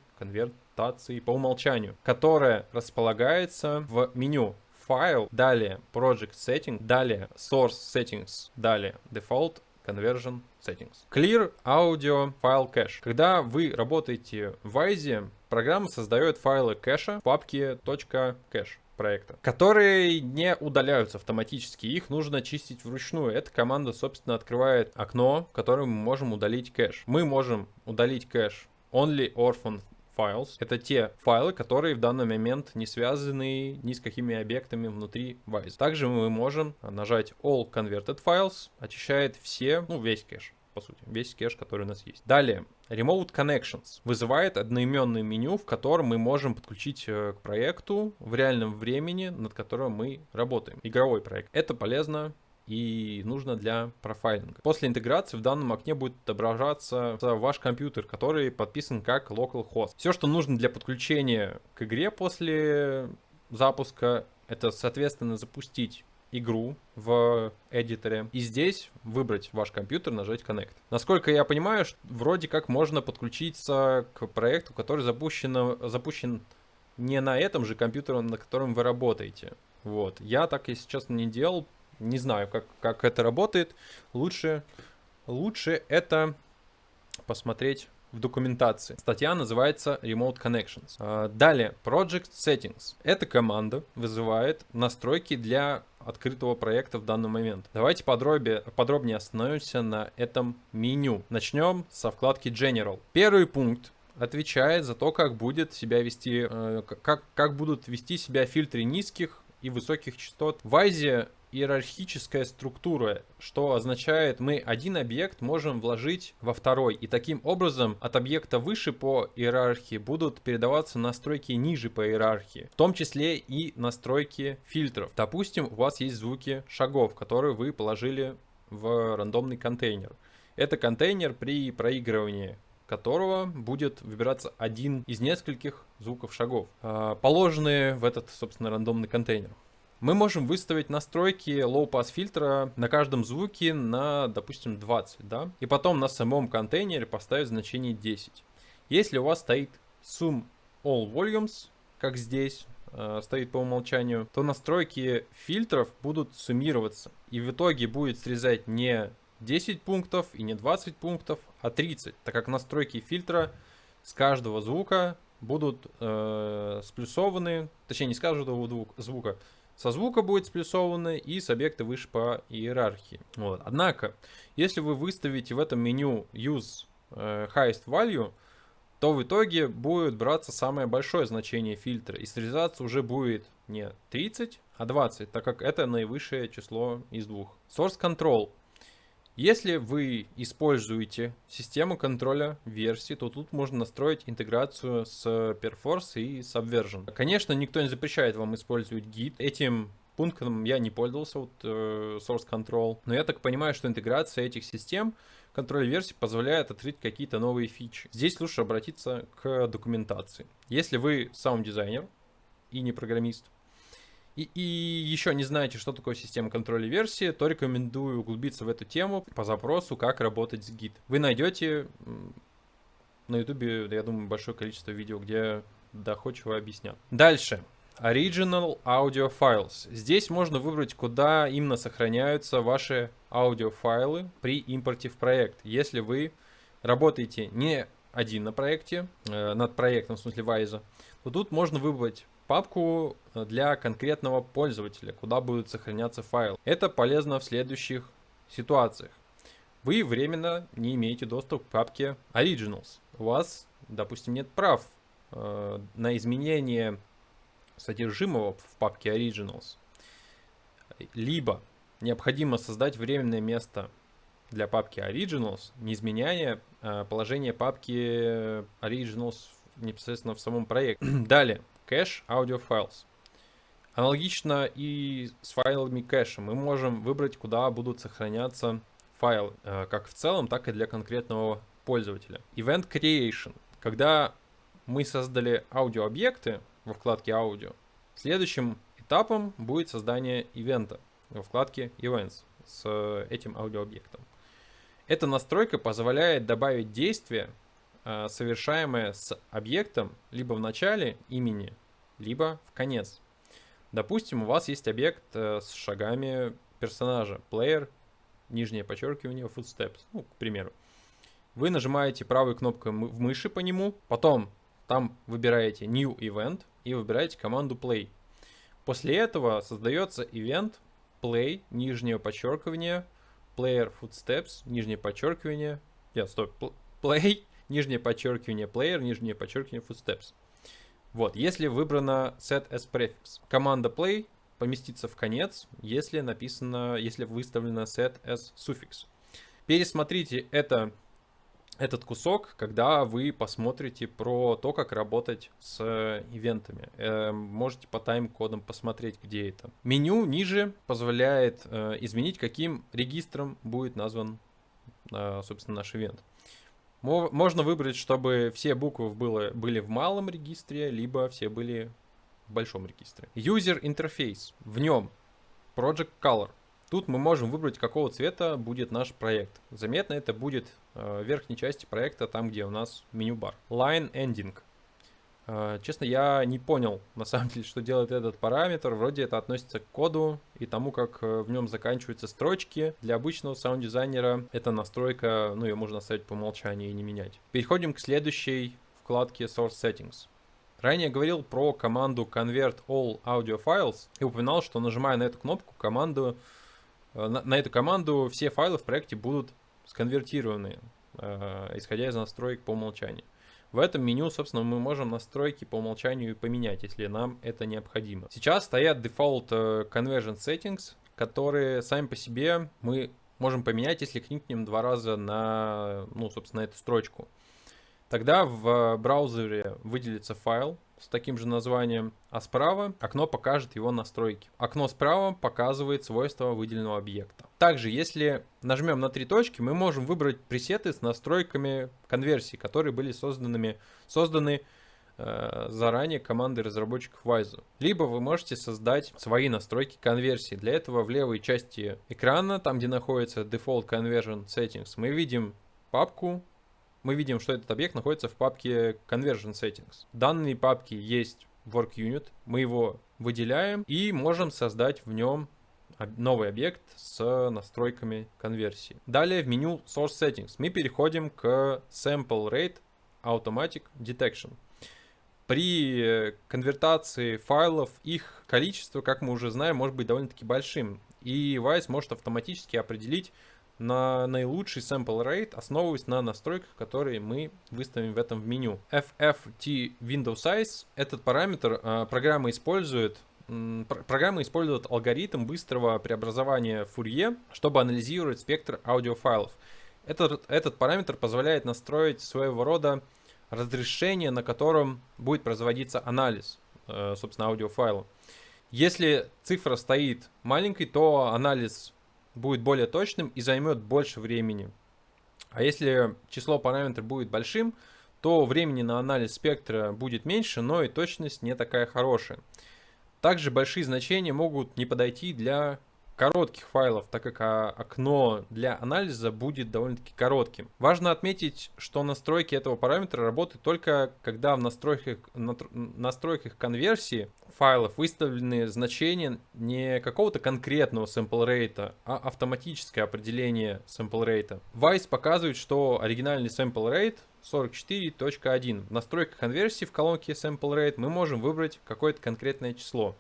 по умолчанию, которая располагается в меню File, далее Project Setting, далее Source Settings, далее Default Conversion Settings. Clear Audio File Cache. Когда вы работаете в Wise, программа создает файлы кэша в папке .cache проекта, которые не удаляются автоматически, их нужно чистить вручную. Эта команда, собственно, открывает окно, в котором мы можем удалить кэш. Мы можем удалить кэш Only Orphan Files. Это те файлы, которые в данный момент не связаны ни с какими объектами внутри Wise. Также мы можем нажать All Converted Files, очищает все, весь кэш, по сути, весь кэш, который у нас есть. Далее, Remote Connections вызывает одноименное меню, в котором мы можем подключить к проекту в реальном времени, над которым мы работаем. Игровой проект. Это полезно и нужно для профайлинга. После интеграции в данном окне будет отображаться ваш компьютер, который подписан как localhost. Все, что нужно для подключения к игре после запуска, это, соответственно, запустить игру в эдиторе и здесь выбрать ваш компьютер, нажать Connect. Насколько я понимаю, вроде как можно подключиться к проекту, который запущен не на этом же компьютере, на котором вы работаете. Вот. Я так, если честно, не делал. Не знаю, как это работает. Лучше это посмотреть в документации. Статья называется Remote Connections. Далее, Project Settings. Эта команда вызывает настройки для открытого проекта в данный момент. Давайте подробнее остановимся на этом меню. Начнем со вкладки General. Первый пункт отвечает за то, как будет себя вести, как будут вести себя фильтры низких и высоких частот. В Wise иерархическая структура, что означает, мы один объект можем вложить во второй, и таким образом от объекта выше по иерархии будут передаваться настройки ниже по иерархии, в том числе и настройки фильтров. Допустим, у вас есть звуки шагов, которые вы положили в рандомный контейнер. Это контейнер, при проигрывании которого будет выбираться один из нескольких звуков шагов, положенные в этот, собственно, рандомный контейнер. Мы можем выставить настройки low-pass фильтра на каждом звуке на, допустим, 20, да? И потом на самом контейнере поставить значение 10. Если у вас стоит sum all volumes, как здесь стоит по умолчанию, то настройки фильтров будут суммироваться. И в итоге будет срезать не 10 пунктов и не 20 пунктов, а 30, так как настройки фильтра с каждого звука будут сплюсованы, точнее не с каждого звука, со звука будет сплюсованы и с объекта выше по иерархии. Вот. Однако, если вы выставите в этом меню Use Highest Value, то в итоге будет браться самое большое значение фильтра, и срезаться уже будет не 30, а 20, так как это наивысшее число из двух. Source Control. Если вы используете систему контроля версий, то тут можно настроить интеграцию с Perforce и Subversion. Конечно, никто не запрещает вам использовать Git. Этим пунктом я не пользовался, вот Source Control, но я так понимаю, что интеграция этих систем контроля версий позволяет открыть какие-то новые фичи. Здесь лучше обратиться к документации. Если вы саунд-дизайнер и не программист, и еще не знаете, что такое система контроля версии, то рекомендую углубиться в эту тему по запросу «Как работать с Git». Вы найдете на YouTube, я думаю, большое количество видео, где доходчиво объяснят. Дальше. Original Audio Files. Здесь можно выбрать, куда именно сохраняются ваши аудиофайлы при импорте в проект. Если вы работаете не один на проекте, над проектом, в смысле Wise, то тут можно выбрать папку для конкретного пользователя, куда будут сохраняться файлы. Это полезно в следующих ситуациях. Вы временно не имеете доступ к папке Originals. У вас, допустим, нет прав на изменение содержимого в папке Originals. Либо необходимо создать временное место для папки Originals, не изменяя положение папки Originals непосредственно в самом проекте. Далее. Cache Audio Files. Аналогично и с файлами кэша. Мы можем выбрать, куда будут сохраняться файлы, как в целом, так и для конкретного пользователя. Event Creation. Когда мы создали аудиообъекты во вкладке аудио, следующим этапом будет создание ивента во вкладке Events с этим аудиообъектом. Эта настройка позволяет добавить действие, совершаемое с объектом либо в начале имени, либо в конец. Допустим, у вас есть объект с шагами персонажа, player, нижнее подчеркивание, footsteps, ну, к примеру. Вы нажимаете правой кнопкой в мыши по нему, потом там выбираете New Event и выбираете команду Play. После этого создается event Play, нижнее подчеркивание, player footsteps, нижнее подчеркивание, Play, нижнее подчеркивание player, нижнее подчеркивание footsteps. Вот, если выбрано set as prefix. Команда play поместится в конец, если выставлено set as suffix. Пересмотрите этот кусок, когда вы посмотрите про то, как работать с ивентами. Можете по тайм-кодам посмотреть, где это. Меню ниже позволяет изменить, каким регистром будет назван, собственно, наш ивент. Можно выбрать, чтобы все буквы были в малом регистре, либо все были в большом регистре. User Interface. В нем Project Color. Тут мы можем выбрать, какого цвета будет наш проект. Заметно это будет в верхней части проекта, там, где у нас меню-бар. Line Ending. Честно, я не понял, на самом деле, что делает этот параметр. Вроде это относится к коду и тому, как в нем заканчиваются строчки. Для обычного саунд-дизайнера эта настройка, ее можно оставить по умолчанию и не менять. Переходим к следующей вкладке Source Settings. Ранее говорил про команду Convert All Audio Files и упоминал, что, нажимая на эту кнопку, на эту команду все файлы в проекте будут сконвертированы, исходя из настроек по умолчанию. В этом меню, собственно, мы можем настройки по умолчанию поменять, если нам это необходимо. Сейчас стоят Default Conversion Settings, которые сами по себе мы можем поменять, если кликнем 2 раза на, собственно, эту строчку. Тогда в браузере выделится файл с таким же названием, а справа окно покажет его настройки. Окно справа показывает свойства выделенного объекта. Также, если нажмем на 3 точки, мы можем выбрать пресеты с настройками конверсии, которые были созданы заранее командой разработчиков Wise. Либо вы можете создать свои настройки конверсии. Для этого в левой части экрана, там где находится Default Conversion Settings, мы видим папку. Мы видим, что этот объект находится в папке Conversion Settings. В данной папке есть Work Unit, мы его выделяем и можем создать в нем новый объект с настройками конверсии. Далее в меню Source Settings мы переходим к Sample Rate Automatic Detection. При конвертации файлов их количество, как мы уже знаем, может быть довольно-таки большим. И Wise может автоматически определить на наилучший sample rate, основываясь на настройках, которые мы выставим в этом меню. FFT Window Size. Этот параметр программа использует алгоритм быстрого преобразования Fourier, чтобы анализировать спектр аудиофайлов. Этот параметр позволяет настроить своего рода разрешение, на котором будет производиться анализ, собственно, аудиофайла. Если цифра стоит маленькой, то анализ будет более точным и займет больше времени. А если число параметров будет большим, то времени на анализ спектра будет меньше, но и точность не такая хорошая. Также большие значения могут не подойти для коротких файлов, так как окно для анализа будет довольно-таки коротким. Важно отметить, что настройки этого параметра работают только когда в настройках конверсии файлов выставлены значения не какого-то конкретного sample rate, а автоматическое определение sample rate. Wise показывает, что оригинальный sample rate 44.1. В настройках конверсии в колонке sample rate мы можем выбрать какое-то конкретное число.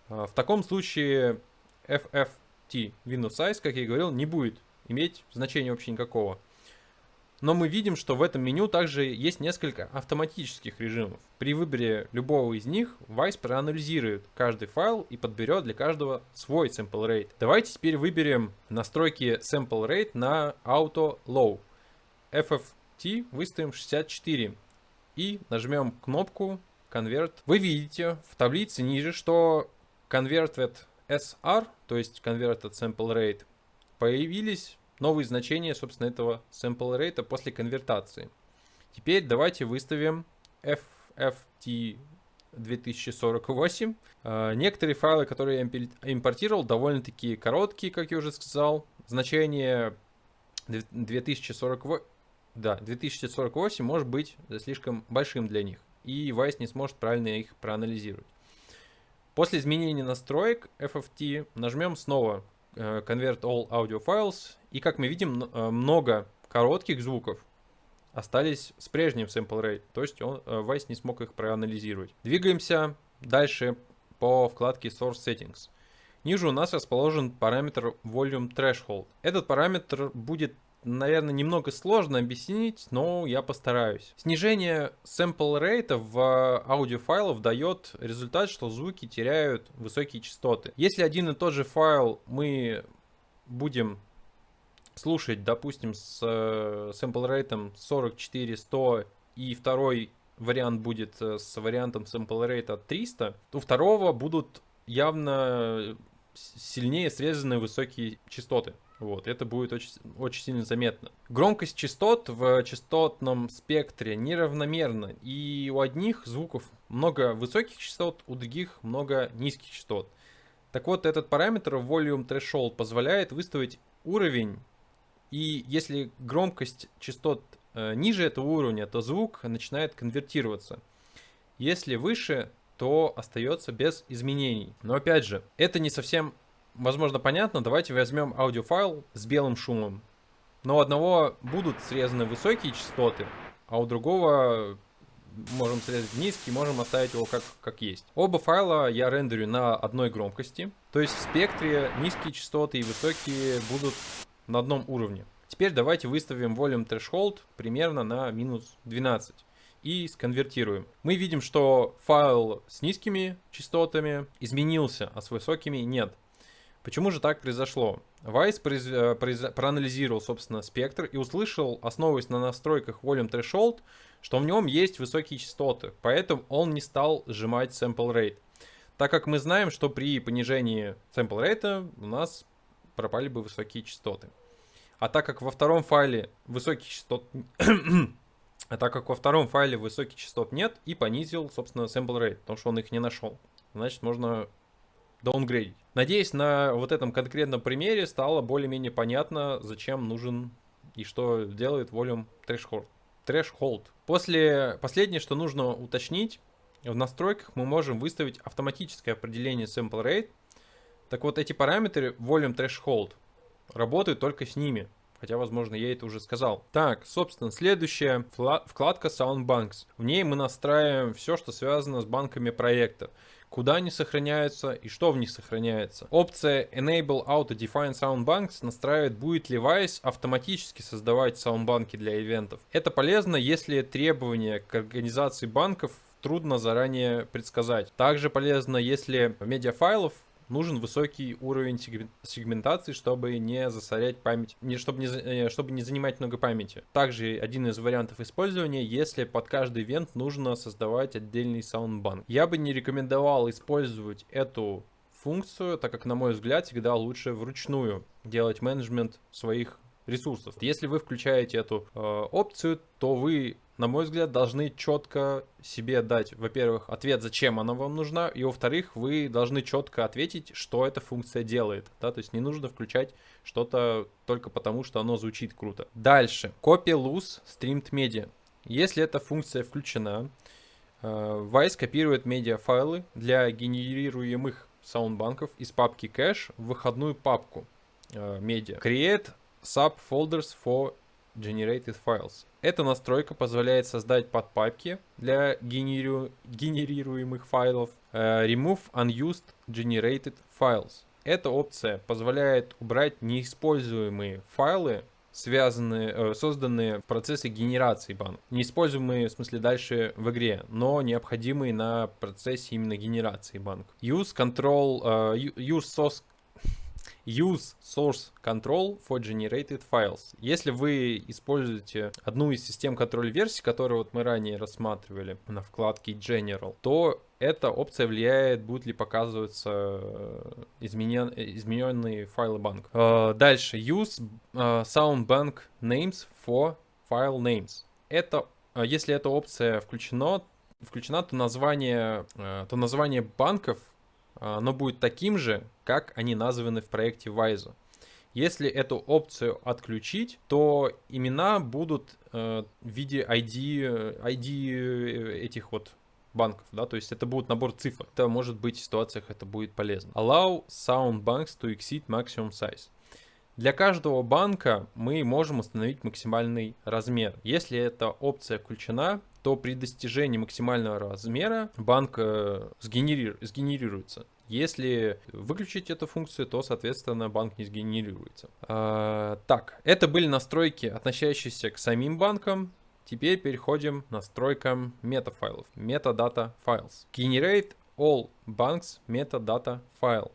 В таком случае FFT-size, как я и говорил, не будет иметь значения вообще никакого. Но мы видим, что в этом меню также есть несколько автоматических режимов. При выборе любого из них Wise проанализирует каждый файл и подберет для каждого свой sample rate. Давайте теперь выберем настройки sample rate на Auto Low. FFT выставим 64 и нажмем кнопку Convert. Вы видите в таблице ниже, что Converted SR, то есть Converted Sample Rate, появились новые значения, собственно, этого sample rate после конвертации. Теперь давайте выставим FFT 2048. Некоторые файлы, которые я импортировал, довольно-таки короткие, как я уже сказал. Значение 2048 может быть слишком большим для них, и Wise не сможет правильно их проанализировать. После изменения настроек FFT нажмем снова Convert All Audio Files, и как мы видим, много коротких звуков остались с прежним sample rate, то есть Wise не смог их проанализировать. Двигаемся дальше по вкладке Source Settings. Ниже у нас расположен параметр Volume Threshold. Этот параметр будет, наверное, немного сложно объяснить, но я постараюсь. Снижение sample rate в аудиофайлах дает результат, что звуки теряют высокие частоты. Если один и тот же файл мы будем слушать, допустим, с sample rate 44-100, и второй вариант будет с вариантом sample rate 300, то у второго будут явно сильнее срезаны высокие частоты. Вот, это будет очень сильно заметно. Громкость частот в частотном спектре неравномерна, и у одних звуков много высоких частот, у других много низких частот. Так вот, этот параметр Volume Threshold позволяет выставить уровень, и если громкость частот ниже этого уровня, то звук начинает конвертироваться. Если выше, то остается без изменений. Но опять же, это не совсем возможно понятно. Давайте возьмем аудиофайл с белым шумом. Но у одного будут срезаны высокие частоты, а у другого можем срезать низкий, можем оставить его как есть. Оба файла я рендерю на одной громкости. То есть в спектре низкие частоты и высокие будут на одном уровне. Теперь давайте выставим Volume Threshold примерно на минус 12 и сконвертируем. Мы видим, что файл с низкими частотами изменился, а с высокими нет. Почему же так произошло? Wise проанализировал, собственно, спектр и услышал, основываясь на настройках Volume Threshold, что в нем есть высокие частоты, поэтому он не стал сжимать sample rate. Так как мы знаем, что при понижении sample rate у нас пропали бы высокие частоты. А так как во втором файле высоких частот нет, и понизил, собственно, sample rate, потому что он их не нашел. Значит, можно даунгрейдить. Надеюсь, на вот этом конкретном примере стало более-менее понятно, зачем нужен и что делает Volume Threshold. Последнее, что нужно уточнить, в настройках мы можем выставить автоматическое определение sample rate. Так вот, эти параметры Volume Threshold работают только с ними. Хотя, возможно, я это уже сказал. Так, собственно, следующая вкладка Soundbanks. В ней мы настраиваем все, что связано с банками проекта. Куда они сохраняются и что в них сохраняется. Опция Enable Auto Define Soundbanks настраивает, будет ли Wise автоматически создавать саундбанки для ивентов. Это полезно, если требования к организации банков трудно заранее предсказать. Также полезно, если медиафайлов нужен высокий уровень сегментации, чтобы не засорять память, чтобы не занимать много памяти. Также один из вариантов использования, если под каждый ивент нужно создавать отдельный саундбанк. Я бы не рекомендовал использовать эту функцию, так как, на мой взгляд, всегда лучше вручную делать менеджмент своих ресурсов. Если вы включаете эту опцию, то вы, на мой взгляд, должны четко себе дать, во-первых, ответ, зачем она вам нужна, и, во-вторых, вы должны четко ответить, что эта функция делает. Да? То есть не нужно включать что-то только потому, что оно звучит круто. Дальше. Copy Loose Streamed Media. Если эта функция включена, Wwise копирует медиафайлы для генерируемых саундбанков из папки кэш в выходную папку media. Create subfolders for generated files. Эта настройка позволяет создать подпапки для генерируемых файлов. Remove unused generated files. Эта опция позволяет убрать неиспользуемые файлы, созданные в процессе генерации банка. Неиспользуемые, в смысле, дальше в игре, но необходимые на процессе именно генерации банка. Use source control for generated files. Если вы используете одну из систем контроля версий, которую вот мы ранее рассматривали на вкладке General, то эта опция влияет, будут ли показываться измененные файлы банка. Дальше. Use soundbank names for file names. Если эта опция включена, то название банков оно будет таким же, как они названы в проекте Wwise. Если эту опцию отключить, то имена будут в виде ID этих вот банков, да, то есть это будет набор цифр. Это может быть в ситуациях, это будет полезно. Allow sound banks to exceed maximum size. Для каждого банка мы можем установить максимальный размер. Если эта опция включена, то при достижении максимального размера банк сгенерируется. Если выключить эту функцию, то, соответственно, банк не сгенерируется. Так, это были настройки, относящиеся к самим банкам. Теперь переходим к настройкам метафайлов. Metadata files. Generate all banks metadata file.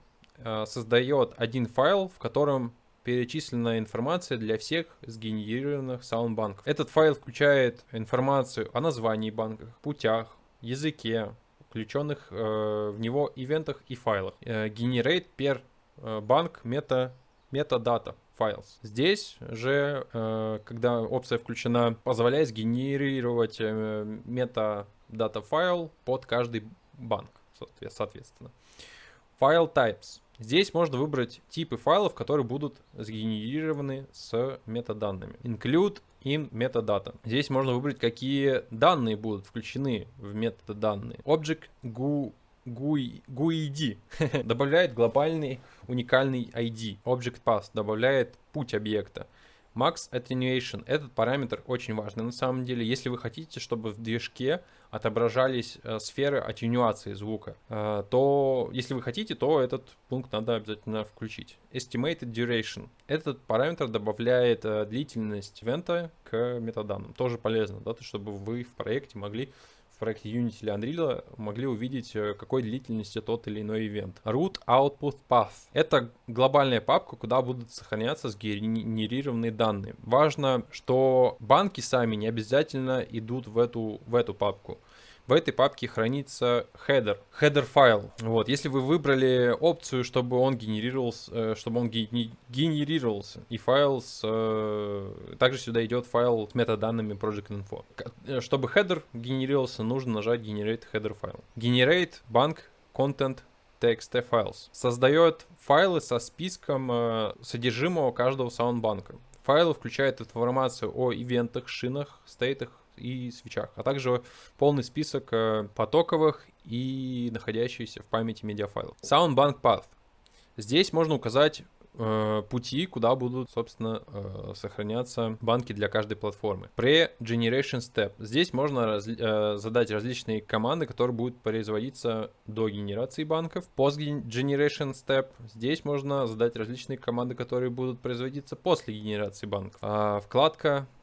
Создает один файл, в котором перечислена информация для всех сгенерированных саундбанков. Этот файл включает информацию о названии банков, путях, языке, включенных в него ивентах и файлах. Generate per bank metadata files. Здесь же, когда опция включена, позволяет сгенерировать metadata файл под каждый банк, соответственно. File types. Здесь можно выбрать типы файлов, которые будут сгенерированы с метаданными. Include in metadata. Здесь можно выбрать, какие данные будут включены в метаданные. Object GUID добавляет глобальный уникальный ID. Object Path добавляет путь объекта. Max Attenuation. Этот параметр очень важный на самом деле. Если вы хотите, чтобы в движке отображались сферы аттенюации звука, то если вы хотите, то этот пункт надо обязательно включить. Estimated Duration. Этот параметр добавляет длительность ивента к метаданным. Тоже полезно, да, чтобы вы в проекте Unity или Unreal могли увидеть, какой длительности тот или иной ивент. Root Output Path. Это глобальная папка, куда будут сохраняться сгенерированные данные. Важно, что банки сами не обязательно идут в эту папку. В этой папке хранится header файл. Вот, если вы выбрали опцию, чтобы он генерировался, и файл также сюда идет файл с метаданными project.info. Чтобы header генерировался, нужно нажать Generate Header File. Generate Bank Content TXT Files. Создает файлы со списком содержимого каждого саундбанка. Файлы включают информацию о ивентах, шинах, стейтах и свечах, а также полный список потоковых и находящихся в памяти медиафайлов. Soundbank Path. Здесь можно указать пути, куда будут, собственно, сохраняться банки для каждой платформы. Pre-Generation Step. Здесь можно задать различные команды, которые будут производиться до генерации банков. Post-Generation Step. Здесь можно задать различные команды, которые будут производиться после генерации банков.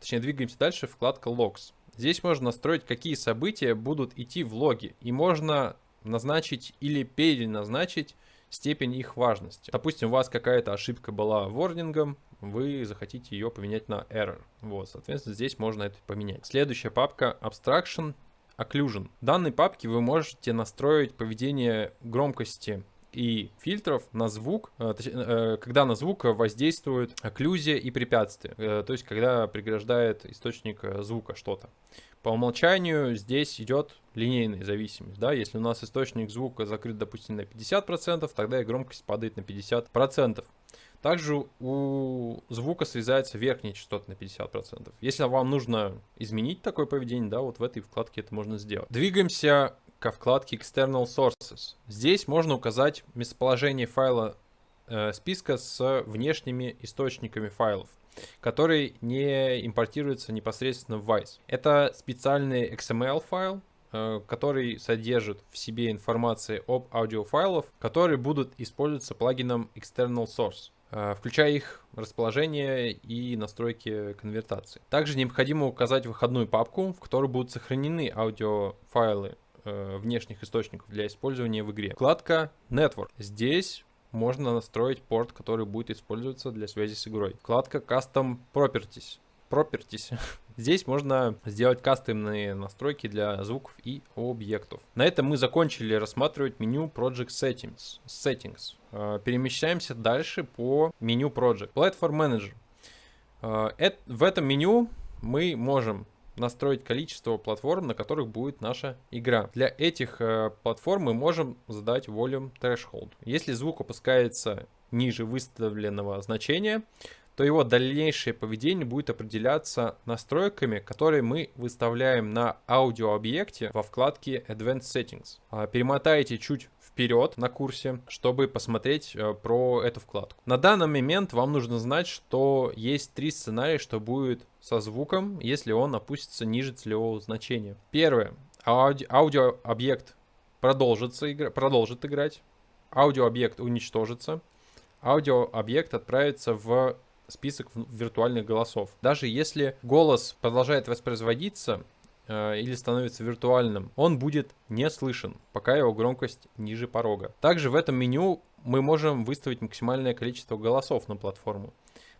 Двигаемся дальше, вкладка Logs. Здесь можно настроить, какие события будут идти в логи, и можно назначить или переназначить степень их важности. Допустим, у вас какая-то ошибка была ворнингом, вы захотите ее поменять на error. Вот, соответственно, здесь можно это поменять. Следующая папка Abstraction Occlusion. В данной папке вы можете настроить поведение громкости и фильтров на звук, когда на звук воздействует окклюзия и препятствие, то есть когда преграждает источник звука что-то. По умолчанию здесь идет линейная зависимость. Да? Если у нас источник звука закрыт, допустим, на 50%, тогда и громкость падает на 50%. Также у звука срезается верхняя частота на 50%. Если вам нужно изменить такое поведение, да, вот в этой вкладке это можно сделать. Двигаемся ко вкладке External Sources. Здесь можно указать местоположение файла списка с внешними источниками файлов, которые не импортируются непосредственно в Wwise. Это специальный XML файл, который содержит в себе информацию об аудиофайлах, которые будут использоваться плагином External Source, включая их расположение и настройки конвертации. Также необходимо указать выходную папку, в которой будут сохранены аудиофайлы внешних источников для использования в игре. Вкладка Network. Здесь можно настроить порт, который будет использоваться для связи с игрой. Вкладка Custom Properties. Здесь можно сделать кастомные настройки для звуков и объектов. На этом мы закончили рассматривать меню Project Settings. Перемещаемся дальше по меню Project. Platform Manager. В этом меню мы можем настроить количество платформ, на которых будет наша игра. Для этих платформ мы можем задать Volume Threshold. Если звук опускается ниже выставленного значения, то его дальнейшее поведение будет определяться настройками, которые мы выставляем на аудиообъекте во вкладке Advanced Settings. Перемотайте чуть вперед на курсе, чтобы посмотреть про эту вкладку. На данный момент вам нужно знать, что есть 3 сценария, что будет со звуком, если он опустится ниже целевого значения. Первое. Аудиообъект продолжит играть. Аудиообъект уничтожится. Аудиообъект отправится в список виртуальных голосов. Даже если голос продолжает воспроизводиться или становится виртуальным, он будет не слышен, пока его громкость ниже порога. Также в этом меню мы можем выставить максимальное количество голосов на платформу.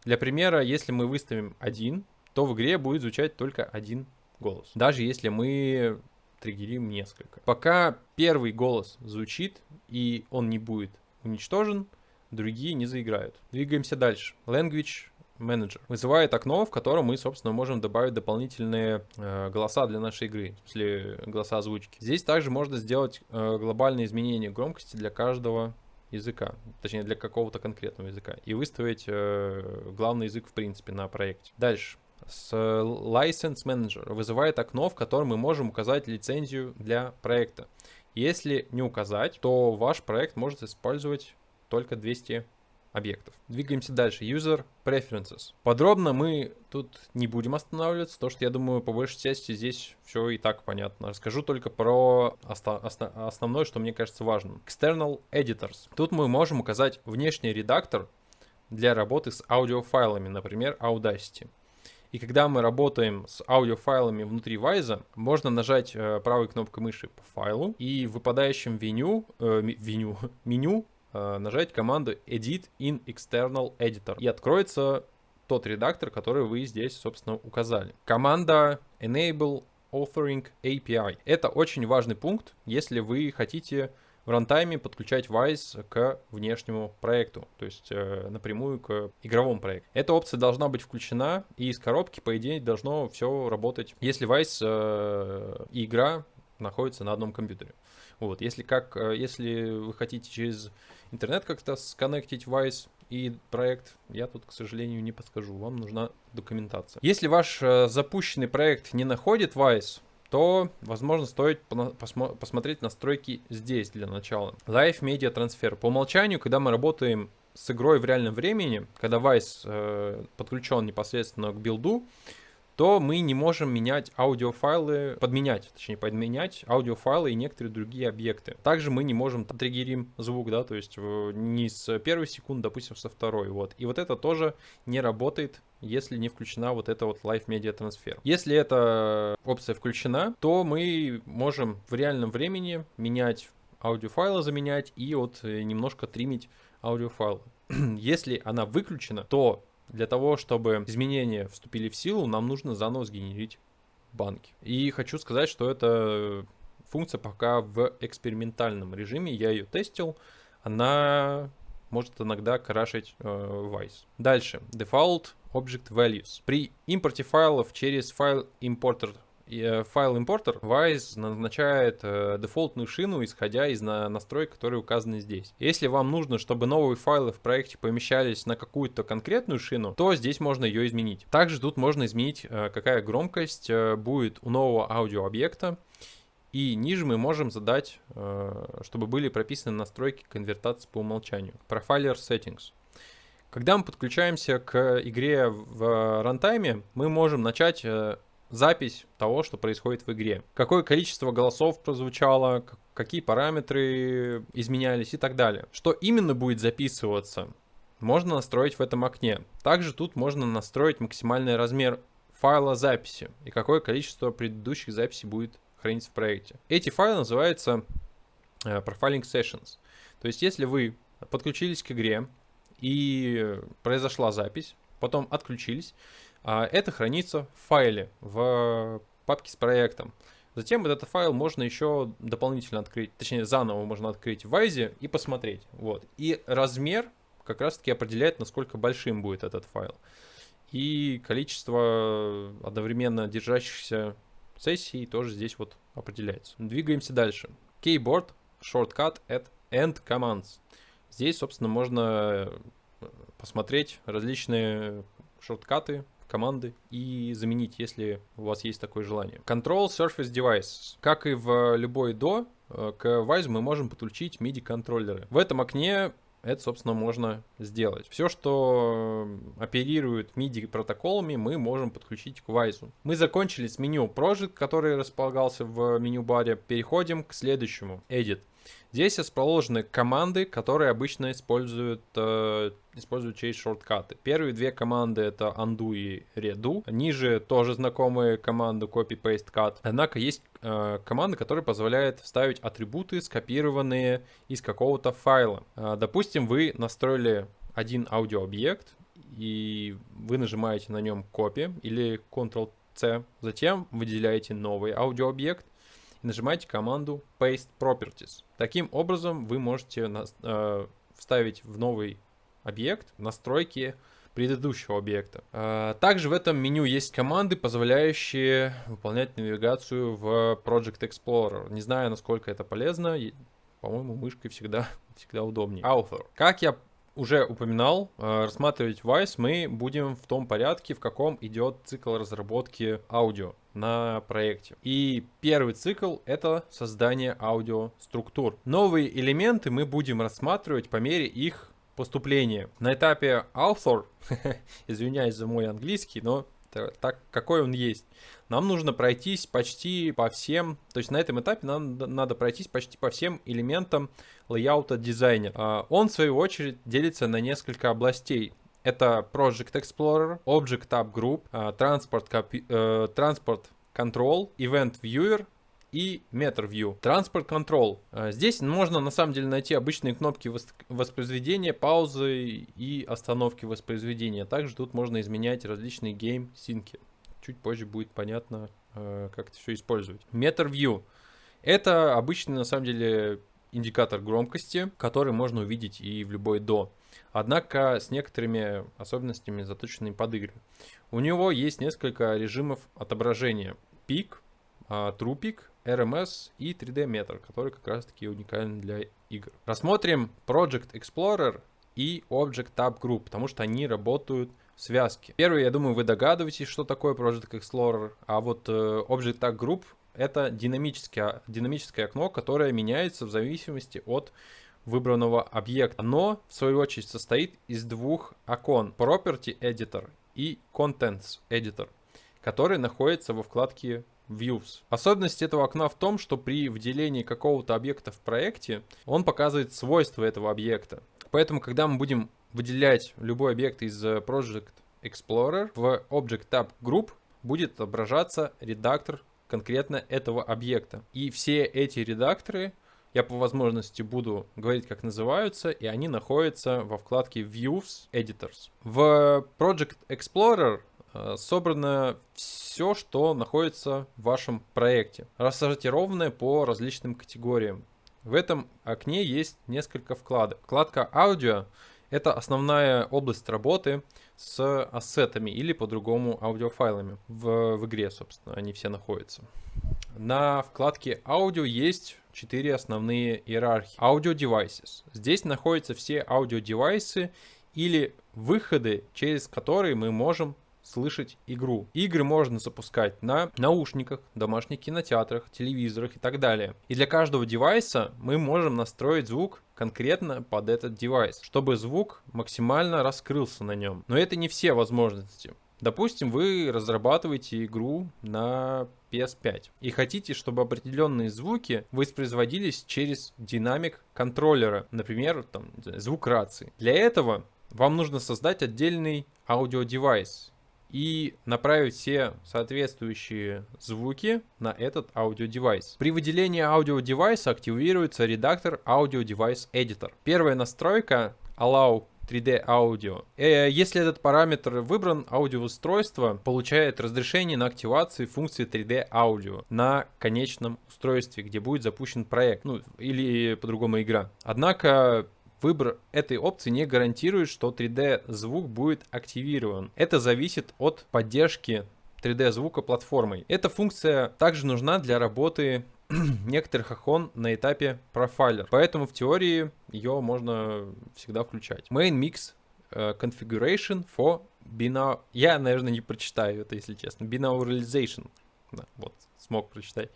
Для примера, если мы выставим 1, то в игре будет звучать только 1 голос, даже если мы триггерим несколько. Пока первый голос звучит и он не будет уничтожен, другие не заиграют. Двигаемся дальше. Language Manager вызывает окно, в котором мы, собственно, можем добавить дополнительные голоса для нашей игры, в смысле голоса озвучки. Здесь также можно сделать глобальные изменения громкости для каждого языка, точнее для какого-то конкретного языка, и выставить главный язык в принципе на проекте. Дальше. С License Manager вызывает окно, в котором мы можем указать лицензию для проекта. Если не указать, то ваш проект может использовать только 200 объектов. Двигаемся дальше. User Preferences. Подробно мы тут не будем останавливаться, потому что я думаю, по большей части здесь все и так понятно. Расскажу только про основное, что мне кажется важным. External Editors. Тут мы можем указать внешний редактор для работы с аудиофайлами, например, Audacity. И когда мы работаем с аудиофайлами внутри Wwise, можно нажать правой кнопкой мыши по файлу и в выпадающем меню нажать команду Edit in External Editor. И откроется тот редактор, который вы здесь, собственно, указали. Команда Enable Authoring API. Это очень важный пункт, если вы хотите в рантайме подключать Wwise к внешнему проекту, то есть напрямую к игровому проекту. Эта опция должна быть включена, и из коробки, по идее, должно все работать, если Wwise и игра находятся на одном компьютере. Вот. Если вы хотите через интернет как-то сконнектить Wwise и проект, я тут, к сожалению, не подскажу. Вам нужна документация. Если ваш запущенный проект не находит Wwise, то, возможно, стоит посмотреть настройки здесь для начала. Live Media Transfer. По умолчанию, когда мы работаем с игрой в реальном времени, когда Wwise подключен непосредственно к билду, то мы не можем подменять аудиофайлы и некоторые другие объекты. Также мы не можем триггерим звук, да, то есть не с первой секунды, допустим, со второй. Вот. И вот это тоже не работает, если не включена вот эта вот Live Media Transfer. Если эта опция включена, то мы можем в реальном времени менять аудиофайлы заменять и вот немножко тримить аудиофайлы. Если она выключена, то для того, чтобы изменения вступили в силу, нам нужно заново сгенерить банки. И хочу сказать, что эта функция пока в экспериментальном режиме, я ее тестил, она может иногда крашить Wise. Дальше, Default Object Values. При импорте файлов через файл импортер Wise назначает дефолтную шину, исходя из настроек, которые указаны здесь. Если вам нужно, чтобы новые файлы в проекте помещались на какую-то конкретную шину, то здесь можно ее изменить. Также тут можно изменить, какая громкость будет у нового аудиообъекта. И ниже мы можем задать, чтобы были прописаны настройки конвертации по умолчанию. Profiler Settings. Когда мы подключаемся к игре в рантайме, мы можем начать запись того, что происходит в игре. Какое количество голосов прозвучало, какие параметры изменялись и так далее. Что именно будет записываться, можно настроить в этом окне. Также тут можно настроить максимальный размер файла записи и какое количество предыдущих записей будет храниться в проекте. Эти файлы называются Profiling Sessions. То есть, если вы подключились к игре и произошла запись, потом отключились, это хранится в файле, в папке с проектом. Затем этот файл можно еще дополнительно открыть, точнее заново можно открыть в Wise и посмотреть. Вот. И размер как раз таки определяет, насколько большим будет этот файл. И количество одновременно держащихся сессий тоже здесь вот определяется. Двигаемся дальше. Keyboard Shortcut at End Commands. Здесь, собственно, можно посмотреть различные шорткаты, команды и заменить, если у вас есть такое желание. Control Surface Devices. Как и в любой DAW, к Wise мы можем подключить MIDI-контроллеры. В этом окне это, собственно, можно сделать. Все, что оперирует MIDI протоколами, мы можем подключить к Wise. Мы закончили с меню Project, который располагался в меню-баре. Переходим к следующему. Edit. Здесь расположены команды, которые обычно используют через шорткаты. Первые две команды — это undo и redo. Ниже тоже знакомые команды copy, paste, cut. Однако есть команда, которая позволяет вставить атрибуты, скопированные из какого-то файла. Допустим, вы настроили один аудиообъект, и вы нажимаете на нем copy или Ctrl-C. Затем выделяете новый аудиообъект, нажимаете команду Paste Properties. Таким образом вы можете вставить в новый объект настройки предыдущего объекта. Также в этом меню есть команды, позволяющие выполнять навигацию в Project Explorer. Не знаю, насколько это полезно. По-моему, мышкой всегда удобнее. Author. Как я уже упоминал, рассматривать Wise мы будем в том порядке, в каком идет цикл разработки аудио на проекте. И первый цикл — это создание аудиоструктур. Новые элементы мы будем рассматривать по мере их поступления. На этапе Author, извиняюсь за мой английский, но так какой он есть, нам нужно пройтись почти по всем, то есть на этом этапе нам надо пройтись почти по всем элементам лейаута дизайнера. Он, в свою очередь, делится на несколько областей. Это Project Explorer, Object Tab Group, Transport Control, Event Viewer и Meter View. Transport Control. Здесь можно на самом деле найти обычные кнопки воспроизведения, паузы и остановки воспроизведения. Также тут можно изменять различные гейм-синки. Чуть позже будет понятно, как это все использовать. Meter View. Это обычный на самом деле индикатор громкости, который можно увидеть и в любой DAW. Однако с некоторыми особенностями, заточенными под игры. У него есть несколько режимов отображения. Peak, True Peak, RMS и 3D Meter, которые как раз таки уникальны для игр. Рассмотрим Project Explorer и Object Tab Group, потому что они работают в связке. Первый, я думаю, вы догадываетесь, что такое Project Explorer, а вот Object Tab Group — это динамическое окно, которое меняется в зависимости от выбранного объекта. Оно, в свою очередь, состоит из двух окон: Property Editor и Contents Editor, которые находятся во вкладке Views. Особенность этого окна в том, что при выделении какого-то объекта в проекте он показывает свойства этого объекта. Поэтому, когда мы будем выделять любой объект из Project Explorer, в Object Tab Group будет отображаться редактор конкретно этого объекта. И все эти редакторы Я по возможности буду говорить, как называются, и они находятся во вкладке Views Editors. В Project Explorer собрано все, что находится в вашем проекте, рассортированное по различным категориям. В этом окне есть несколько вкладок. Вкладка «Аудио» — это основная область работы с ассетами или по-другому аудиофайлами. В игре, собственно, они все находятся. На вкладке «Аудио» есть 4 основные иерархии. Audio Devices. Здесь находятся все аудиодевайсы или выходы, через которые мы можем слышать игру. Игры можно запускать на наушниках, домашних кинотеатрах, телевизорах и так далее. И для каждого девайса мы можем настроить звук конкретно под этот девайс, чтобы звук максимально раскрылся на нем. Но это не все возможности. Допустим, вы разрабатываете игру на PS5 и хотите, чтобы определенные звуки воспроизводились через динамик контроллера, например, там, звук рации. Для этого вам нужно создать отдельный аудиодевайс и направить все соответствующие звуки на этот аудиодевайс. При выделении аудиодевайса активируется редактор Audio Device Editor. Первая настройка Allow 3D Audio. Если этот параметр выбран, аудиоустройство получает разрешение на активацию функции 3D Audio на конечном устройстве, где будет запущен проект, или по-другому игра. Однако выбор этой опции не гарантирует, что 3D звук будет активирован. Это зависит от поддержки 3D звука платформой. Эта функция также нужна для работы некоторых окон на этапе Profiler, поэтому в теории ее можно всегда включать. Main Mix Configuration for Я, наверное, не прочитаю это, если честно. Binauralization. Да, вот, смог прочитать.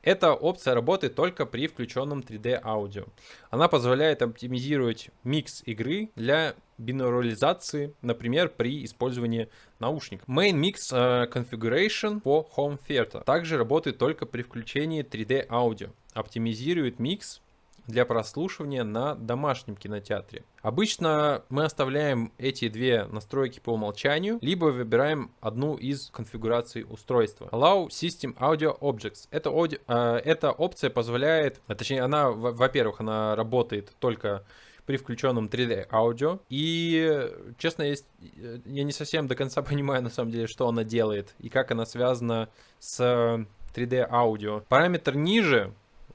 Эта опция работает только при включенном 3D аудио. Она позволяет оптимизировать микс игры для бинаурализации, например, при использовании наушников. Main Mix Configuration for Home Theater также работает только при включении 3D аудио. Оптимизирует микс для прослушивания на домашнем кинотеатре. Обычно мы оставляем эти две настройки по умолчанию, либо выбираем одну из конфигураций устройства. Allow System Audio Objects. Эта опция позволяет, точнее, она, во-первых, она работает только при включенном 3D аудио. И, честно, я не совсем до конца понимаю, на самом деле, что она делает и как она связана с 3D аудио. Параметр ниже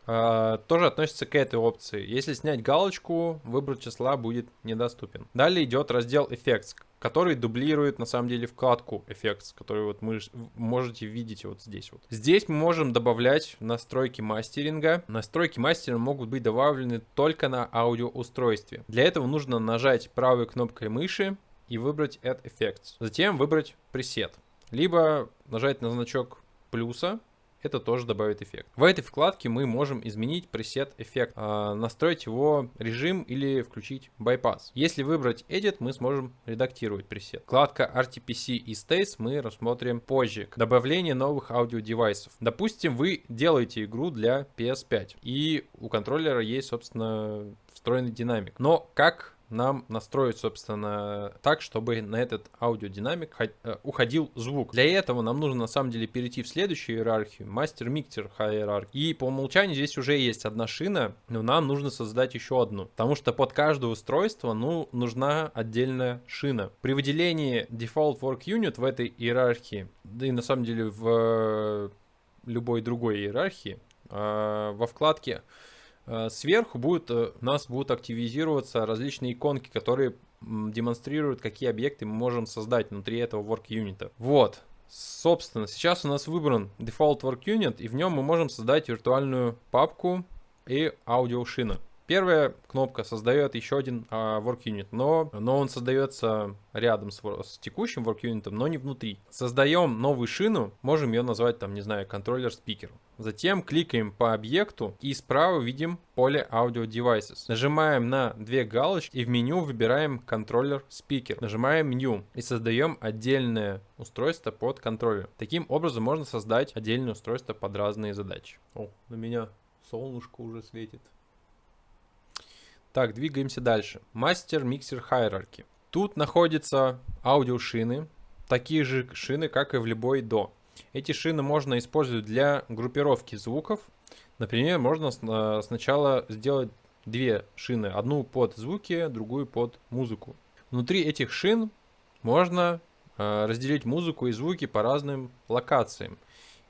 тоже относится к этой опции. Если снять галочку, выбор числа будет недоступен. Далее идет раздел Effects, который дублирует на самом деле вкладку Effects, которую вот вы можете видеть вот здесь вот. Здесь мы можем добавлять настройки мастеринга. Настройки мастеринга могут быть добавлены только на аудиоустройстве. Для этого нужно нажать правой кнопкой мыши и выбрать Add Effects. Затем выбрать пресет. Либо нажать на значок плюса. Это тоже добавит эффект. В этой вкладке мы можем изменить пресет эффект, настроить его режим или включить bypass. Если выбрать Edit, мы сможем редактировать пресет. Вкладка RTPC и States мы рассмотрим позже. Добавление новых аудиодевайсов. Допустим, вы делаете игру для PS5, и у контроллера есть, собственно, встроенный динамик. Но как нам настроить, собственно, так, чтобы на этот аудиодинамик уходил звук. Для этого нам нужно, на самом деле, перейти в следующую иерархию, мастер-миксер иерархию. И по умолчанию здесь уже есть одна шина, но нам нужно создать еще одну, потому что под каждое устройство, нужна отдельная шина. При выделении Default Work Unit в этой иерархии, да и на самом деле в любой другой иерархии, во вкладке сверху у нас будут активизироваться различные иконки, которые демонстрируют, какие объекты мы можем создать внутри этого Work Unit. Вот, собственно, сейчас у нас выбран Default Work Unit, и в нем мы можем создать виртуальную папку и аудиошина. Первая кнопка создает еще один Work Unit, но он создается рядом с текущим Work Unit, но не внутри. Создаем новую шину, можем ее назвать, там, не знаю, контроллер-спикер. Затем кликаем по объекту и справа видим поле Audio Devices. Нажимаем на две галочки и в меню выбираем контроллер-спикер. Нажимаем New и создаем отдельное устройство под контроллер. Таким образом можно создать отдельное устройство под разные задачи. О, на меня солнышко уже светит. Так, двигаемся дальше. Master Mixer Hierarchy. Тут находятся аудиошины, такие же шины, как и в любой DAW. Эти шины можно использовать для группировки звуков Например, можно сначала сделать две шины. Одну под звуки, другую под музыку. Внутри этих шин можно разделить музыку и звуки по разным локациям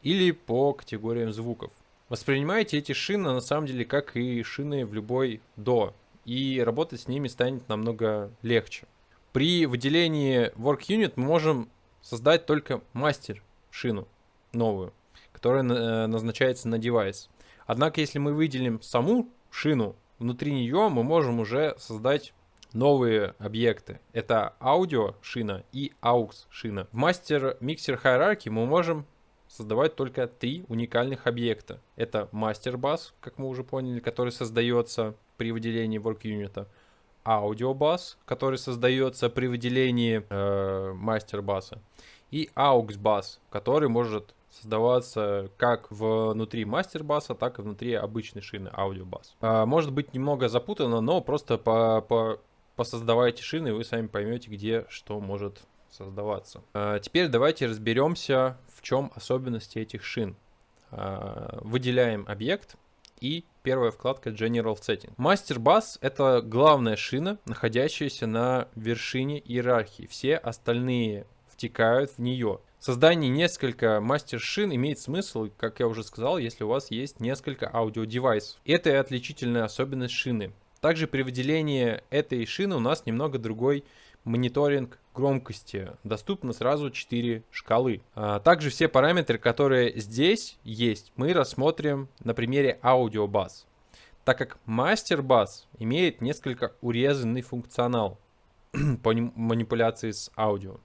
или по категориям звуков. Воспринимайте эти шины на самом деле как и шины в любой DAW, и работать с ними станет намного легче. При выделении Work Unit мы можем создать только мастер шину новую, которая назначается на девайс. Однако, если мы выделим саму шину, внутри нее мы можем уже создать новые объекты. Это аудио шина и aux шина. В мастер миксер Hierarchy мы можем создавать только 3 уникальных объекта. Это мастер бас, как мы уже поняли, который создается при выделении Work Unit. Аудио бас, который создается при выделении мастер баса. И aux бас, который может создаваться как внутри мастер баса, так и внутри обычной шины аудиобас. Может быть немного запутано, но просто посоздавайте шины, и вы сами поймете, где что может создаваться. Теперь давайте разберемся, в чем особенности этих шин. Выделяем объект и первая вкладка General Setting. Master Bus — это главная шина, находящаяся на вершине иерархии. Все остальные втекают в нее. Создание несколько мастер-шин имеет смысл, как я уже сказал, если у вас есть несколько аудиодевайсов. Это и отличительная особенность шины. Также при выделении этой шины у нас немного другой мониторинг громкости. Доступно сразу 4 шкалы. Также все параметры, которые здесь есть, мы рассмотрим на примере аудиобас, так как мастер-бас имеет несколько урезанный функционал по манипуляции с аудио.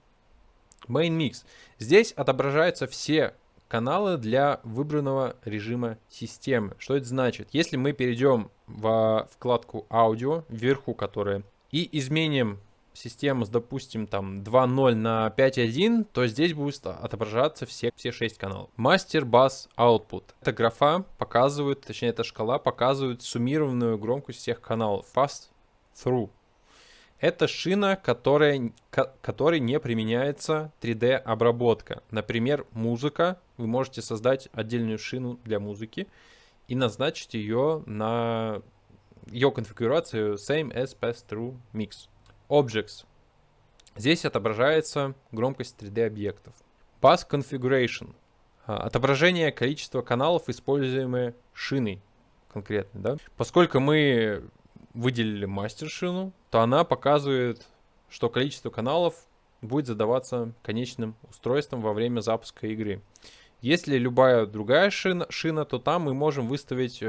Main Mix. Здесь отображаются все каналы для выбранного режима системы. Что это значит? Если мы перейдем во вкладку аудио, вверху которая, и изменим систему с, допустим, там 2.0 на 5.1, то здесь будет отображаться все 6 каналов. Master Bass Output. Эта графа показывает, точнее эта шкала показывает суммированную громкость всех каналов. Pass Through. Это шина, которой не применяется 3D обработка. Например, музыка. Вы можете создать отдельную шину для музыки и назначить ее на ее конфигурацию Same as Pass-Through Mix. Objects. Здесь отображается громкость 3D объектов. Bass Configuration. Отображение количества каналов, используемые шиной конкретно. Да? Поскольку мы выделили мастер-шину, то она показывает, что количество каналов будет задаваться конечным устройством во время запуска игры. Если любая другая шина, то там мы можем выставить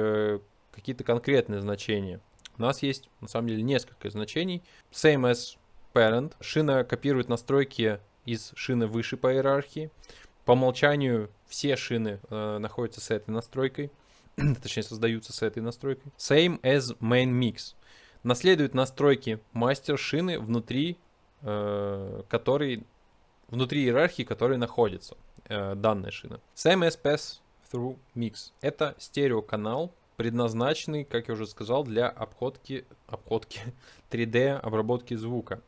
какие-то конкретные значения. У нас есть, на самом деле, несколько значений. Same as parent. Шина копирует настройки из шины выше по иерархии. По умолчанию все шины находятся с этой настройкой. Точнее, создаются с этой настройкой. Same as main mix. Наследует настройки мастер шины внутри иерархии, которой находится данная шина. Same as pass-through mix. Это стереоканал, предназначенный, как я уже сказал, для обходки 3D обработки звука.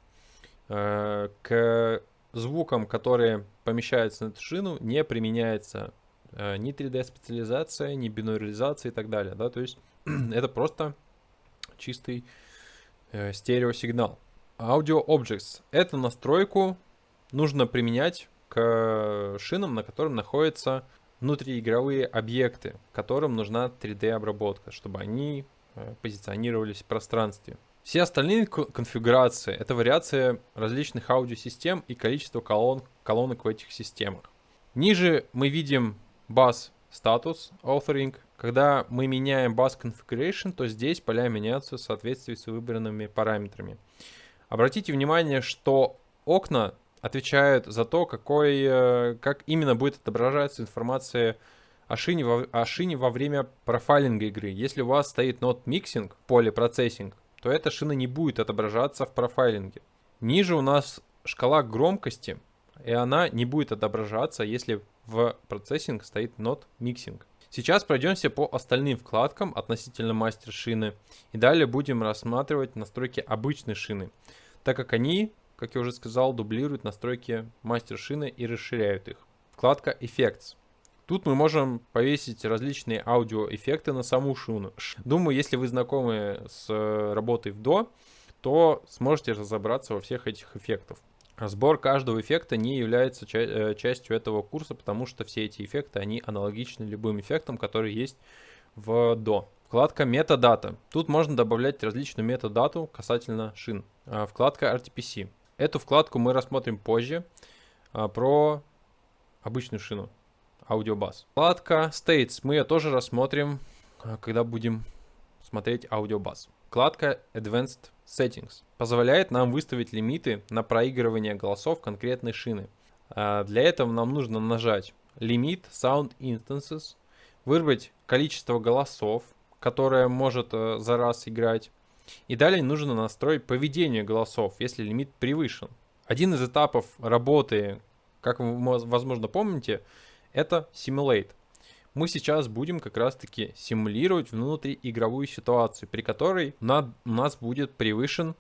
К звукам, которые помещаются на эту шину, не применяется ни 3D специализация, ни бинаризация и так далее. Да? То есть это просто чистый стереосигнал. Audio Objects. Эту настройку нужно применять к шинам, на котором находятся внутриигровые объекты, которым нужна 3D обработка, чтобы они позиционировались в пространстве. Все остальные конфигурации — это вариация различных аудиосистем и количество колонок в этих системах. Ниже мы видим Bass Status Authoring. Когда мы меняем Bass Configuration, то здесь поля меняются в соответствии с выбранными параметрами. Обратите внимание, что окна отвечают за то, как именно будет отображаться информация о шине во время профайлинга игры. Если у вас стоит Not Mixing, поле Processing, то эта шина не будет отображаться в профайлинге. Ниже у нас шкала громкости, и она не будет отображаться, если в Processing стоит Not Mixing. Сейчас пройдемся по остальным вкладкам относительно мастер шины, и далее будем рассматривать настройки обычной шины, так как они, как я уже сказал, дублируют настройки мастер шины и расширяют их. Вкладка Effects. Тут мы можем повесить различные аудиоэффекты на саму шину. Думаю, если вы знакомы с работой в DAW, то сможете разобраться во всех этих эффектах. Сбор каждого эффекта не является частью этого курса, потому что все эти эффекты, они аналогичны любым эффектам, которые есть в DAW. Вкладка метадата. Тут можно добавлять различную метадату касательно шин. Вкладка RTPC. Эту вкладку мы рассмотрим позже про обычную шину, аудиобас. Вкладка States мы ее тоже рассмотрим, когда будем смотреть аудиобас. Вкладка Advanced Settings позволяет нам выставить лимиты на проигрывание голосов конкретной шины. Для этого нам нужно нажать Limit Sound Instances, выбрать количество голосов, которое может за раз играть, и далее нужно настроить поведение голосов, если лимит превышен. Один из этапов работы, как вы, возможно, помните, это Simulate. Мы сейчас будем как раз-таки симулировать внутриигровую ситуацию, при которой у нас будет превышен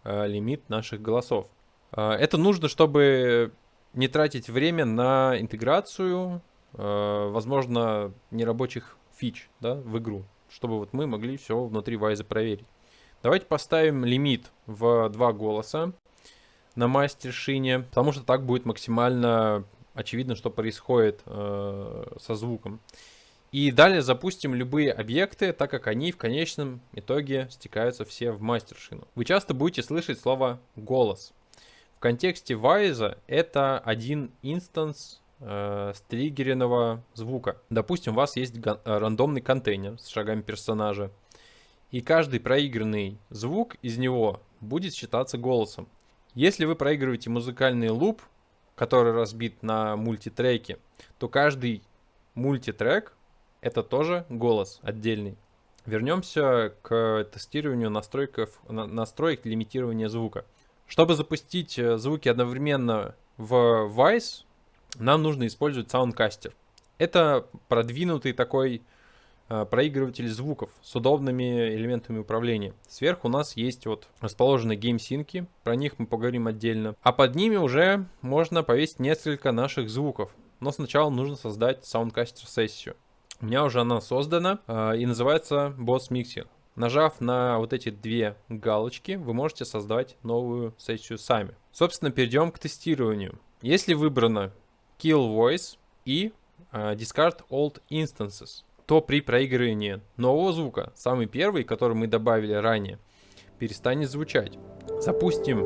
лимит наших голосов. Это нужно, чтобы не тратить время на интеграцию, возможно, нерабочих фич, да, в игру, чтобы вот мы могли все внутри Wwise проверить. Давайте поставим лимит в 2 голоса на мастер-шине, потому что так будет максимально очевидно, что происходит со звуком. И далее запустим любые объекты, так как они в конечном итоге стекаются все в мастер-шину. Вы часто будете слышать слово «голос». В контексте Wwise это один инстанс стриггеренного звука. Допустим, у вас есть рандомный контейнер с шагами персонажа, и каждый проигранный звук из него будет считаться голосом. Если вы проигрываете музыкальный луп, который разбит на мультитреке, то каждый мультитрек — это тоже голос отдельный. Вернемся к тестированию настроек лимитирования звука. Чтобы запустить звуки одновременно в Wwise, нам нужно использовать Soundcaster. Это продвинутый такой проигрыватель звуков с удобными элементами управления. Сверху у нас есть вот расположены геймсинки, про них мы поговорим отдельно. А под ними уже можно повесить несколько наших звуков. Но сначала нужно создать Soundcaster сессию. У меня уже она создана и называется Boss Mixing. Нажав на вот эти 2 галочки, вы можете создать новую сессию сами. Собственно, перейдем к тестированию. Если выбрано Kill Voice и Discard Old Instances, то при проигрывании нового звука, самый первый, который мы добавили ранее, перестанет звучать. Запустим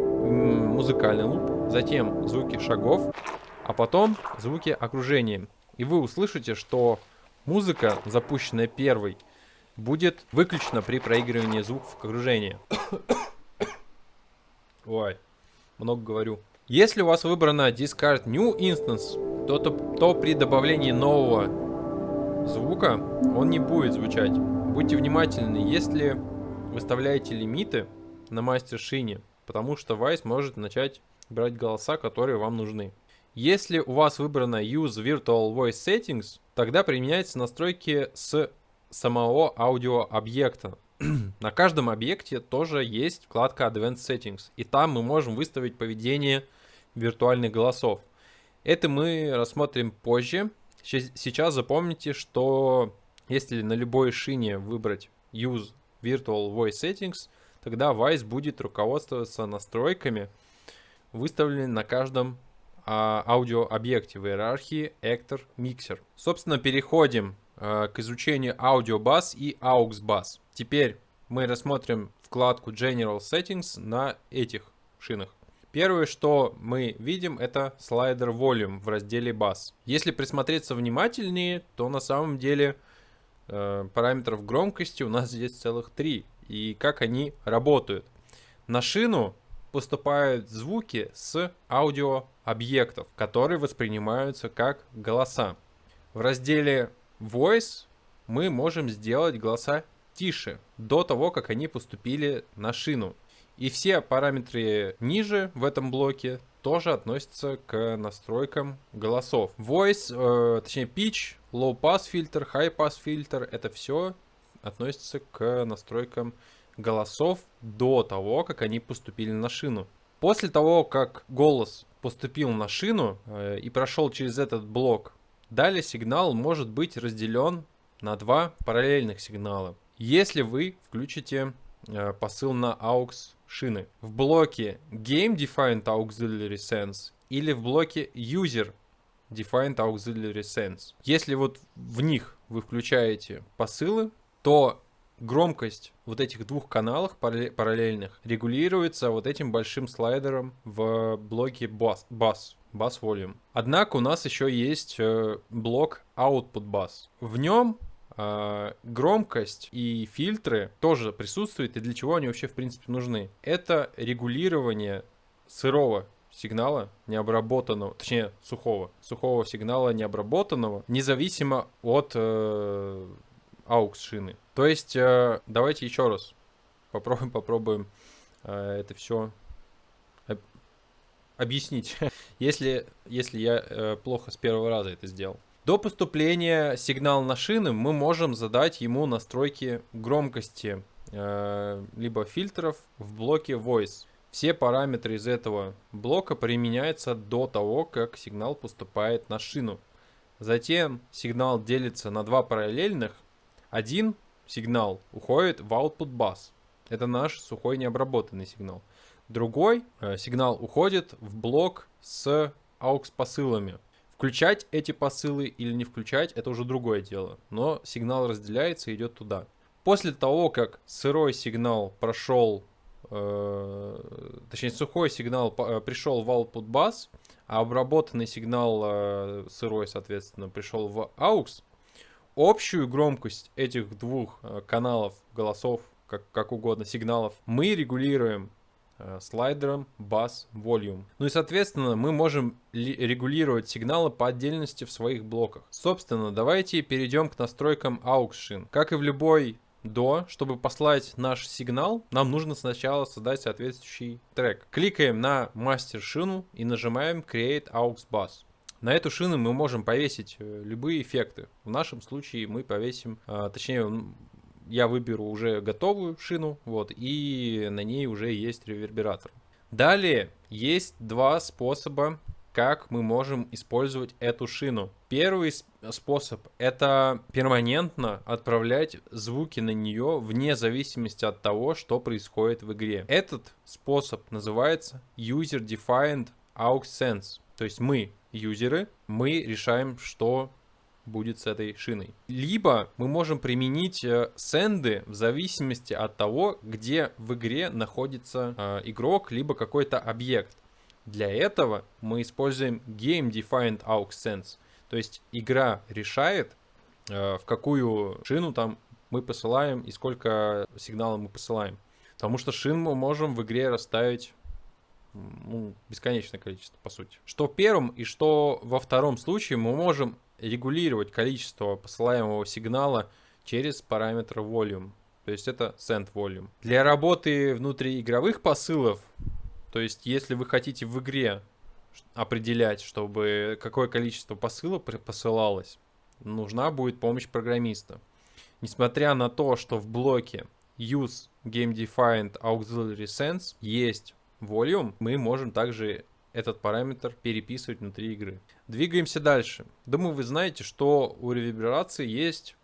музыкальный луп, затем звуки шагов, а потом звуки окружения. И вы услышите, что музыка, запущенная первой, будет выключена при проигрывании звуков окружения. Ой, много говорю. Если у вас выбрано Discard New Instance, то при добавлении нового звука он не будет звучать. Будьте внимательны, если выставляете лимиты на мастер-шине, потому что Wwise может начать брать голоса, которые вам нужны. Если у вас выбрано Use Virtual Voice Settings, тогда применяются настройки с самого аудиообъекта. На каждом объекте тоже есть вкладка Advanced Settings, и там мы можем выставить поведение виртуальных голосов. Это мы рассмотрим позже. Сейчас запомните, что если на любой шине выбрать Use Virtual Voice Settings, тогда Wwise будет руководствоваться настройками, выставленными на каждом аудиообъекте в иерархии Actor Mixer. Собственно, переходим к изучению AudioBus и AuxBus. Теперь мы рассмотрим вкладку General Settings на этих шинах. Первое, что мы видим, это слайдер Volume в разделе Bass. Если присмотреться внимательнее, то на самом деле параметров громкости у нас здесь целых 3. И как они работают. На шину поступают звуки с аудиообъектов, которые воспринимаются как голоса. В разделе Voice мы можем сделать голоса тише, до того, как они поступили на шину. И все параметры ниже в этом блоке тоже относятся к настройкам голосов. Voice, точнее pitch, low pass фильтр, high pass фильтр, это все относится к настройкам голосов до того, как они поступили на шину. После того, как голос поступил на шину и прошел через этот блок Далее сигнал может быть разделен на два параллельных сигнала. Если вы включите посыл на AUX шины в блоке Game Defined Auxiliary Sense или в блоке User Defined Auxiliary Sense. Если вот в них вы включаете посылы, то громкость вот этих двух каналов параллельных регулируется вот этим большим слайдером в блоке Bass Volume. Однако у нас еще есть блок Output Bass. В нем громкость и фильтры тоже присутствуют, и для чего они вообще в принципе нужны? Это регулирование сырого сигнала необработанного, точнее сухого сигнала необработанного, независимо от AUX шины. То есть давайте еще раз попробуем это все объяснить, если я плохо с первого раза это сделал. До поступления сигнала на шины мы можем задать ему настройки громкости либо фильтров в блоке Voice. Все параметры из этого блока применяются до того, как сигнал поступает на шину. Затем сигнал делится на два параллельных. Один сигнал уходит в Output Bass. Это наш сухой необработанный сигнал. Другой сигнал уходит в блок с AUX посылами. Включать эти посылы или не включать, это уже другое дело. Но сигнал разделяется и идет туда. После того, как сырой сигнал прошел, точнее сухой сигнал пришел в Output Bass, а обработанный сигнал сырой, соответственно, пришел в AUX, общую громкость этих двух каналов, голосов, как угодно, сигналов, мы регулируем слайдером Bass Volume. Ну и соответственно мы можем регулировать сигналы по отдельности в своих блоках. Собственно, давайте перейдем к настройкам AUX шин. Как и в любой DAW, чтобы послать наш сигнал, нам нужно сначала создать соответствующий трек. Кликаем на мастер шину и нажимаем Create AUX Bass. На эту шину мы можем повесить любые эффекты. В нашем случае мы повесим, точнее, я выберу уже готовую шину, вот, и на ней уже есть ревербератор. Далее есть два способа, как мы можем использовать эту шину. Первый способ — это перманентно отправлять звуки на нее вне зависимости от того, что происходит в игре. Этот способ называется User Defined AUX Sense. То есть мы, юзеры, мы решаем, что будет с этой шиной. Либо мы можем применить сенды в зависимости от того, где в игре находится игрок, либо какой-то объект. Для этого мы используем Game Defined AUX Sense. То есть игра решает, в какую шину там мы посылаем и сколько сигналов мы посылаем. Потому что шин мы можем в игре расставить бесконечное количество, по сути. Что в первом и что во втором случае мы можем регулировать количество посылаемого сигнала через параметр Volume. То есть это Send Volume. Для работы внутриигровых посылов, то есть если вы хотите в игре определять, чтобы какое количество посылов посылалось, нужна будет помощь программиста. Несмотря на то, что в блоке Use Game Defined Auxiliary Sense есть Volume, мы можем также этот параметр переписывать внутри игры. Двигаемся дальше. Думаю, вы знаете, что у реверберации есть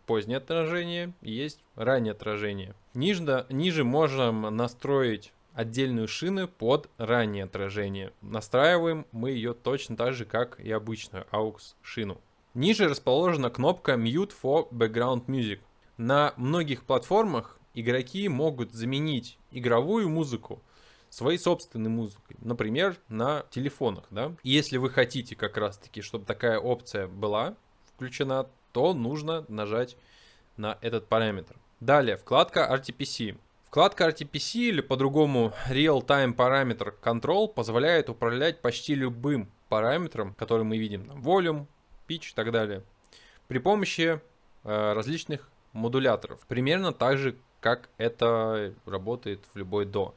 позднее отражение и есть раннее отражение. Ниже можем настроить отдельную шину под раннее отражение. Настраиваем мы ее точно так же, как и обычную AUX шину. Ниже расположена кнопка Mute for Background Music. На многих платформах игроки могут заменить игровую музыку своей собственной музыкой, например, на телефонах, да. И если вы хотите как раз-таки, чтобы такая опция была включена, то нужно нажать на этот параметр. Далее, вкладка RTPC. Вкладка RTPC или по-другому Real Time Parameter Control позволяет управлять почти любым параметром, который мы видим, там, Volume, Pitch и так далее, при помощи различных модуляторов. Примерно так же, как это работает в любой DAW.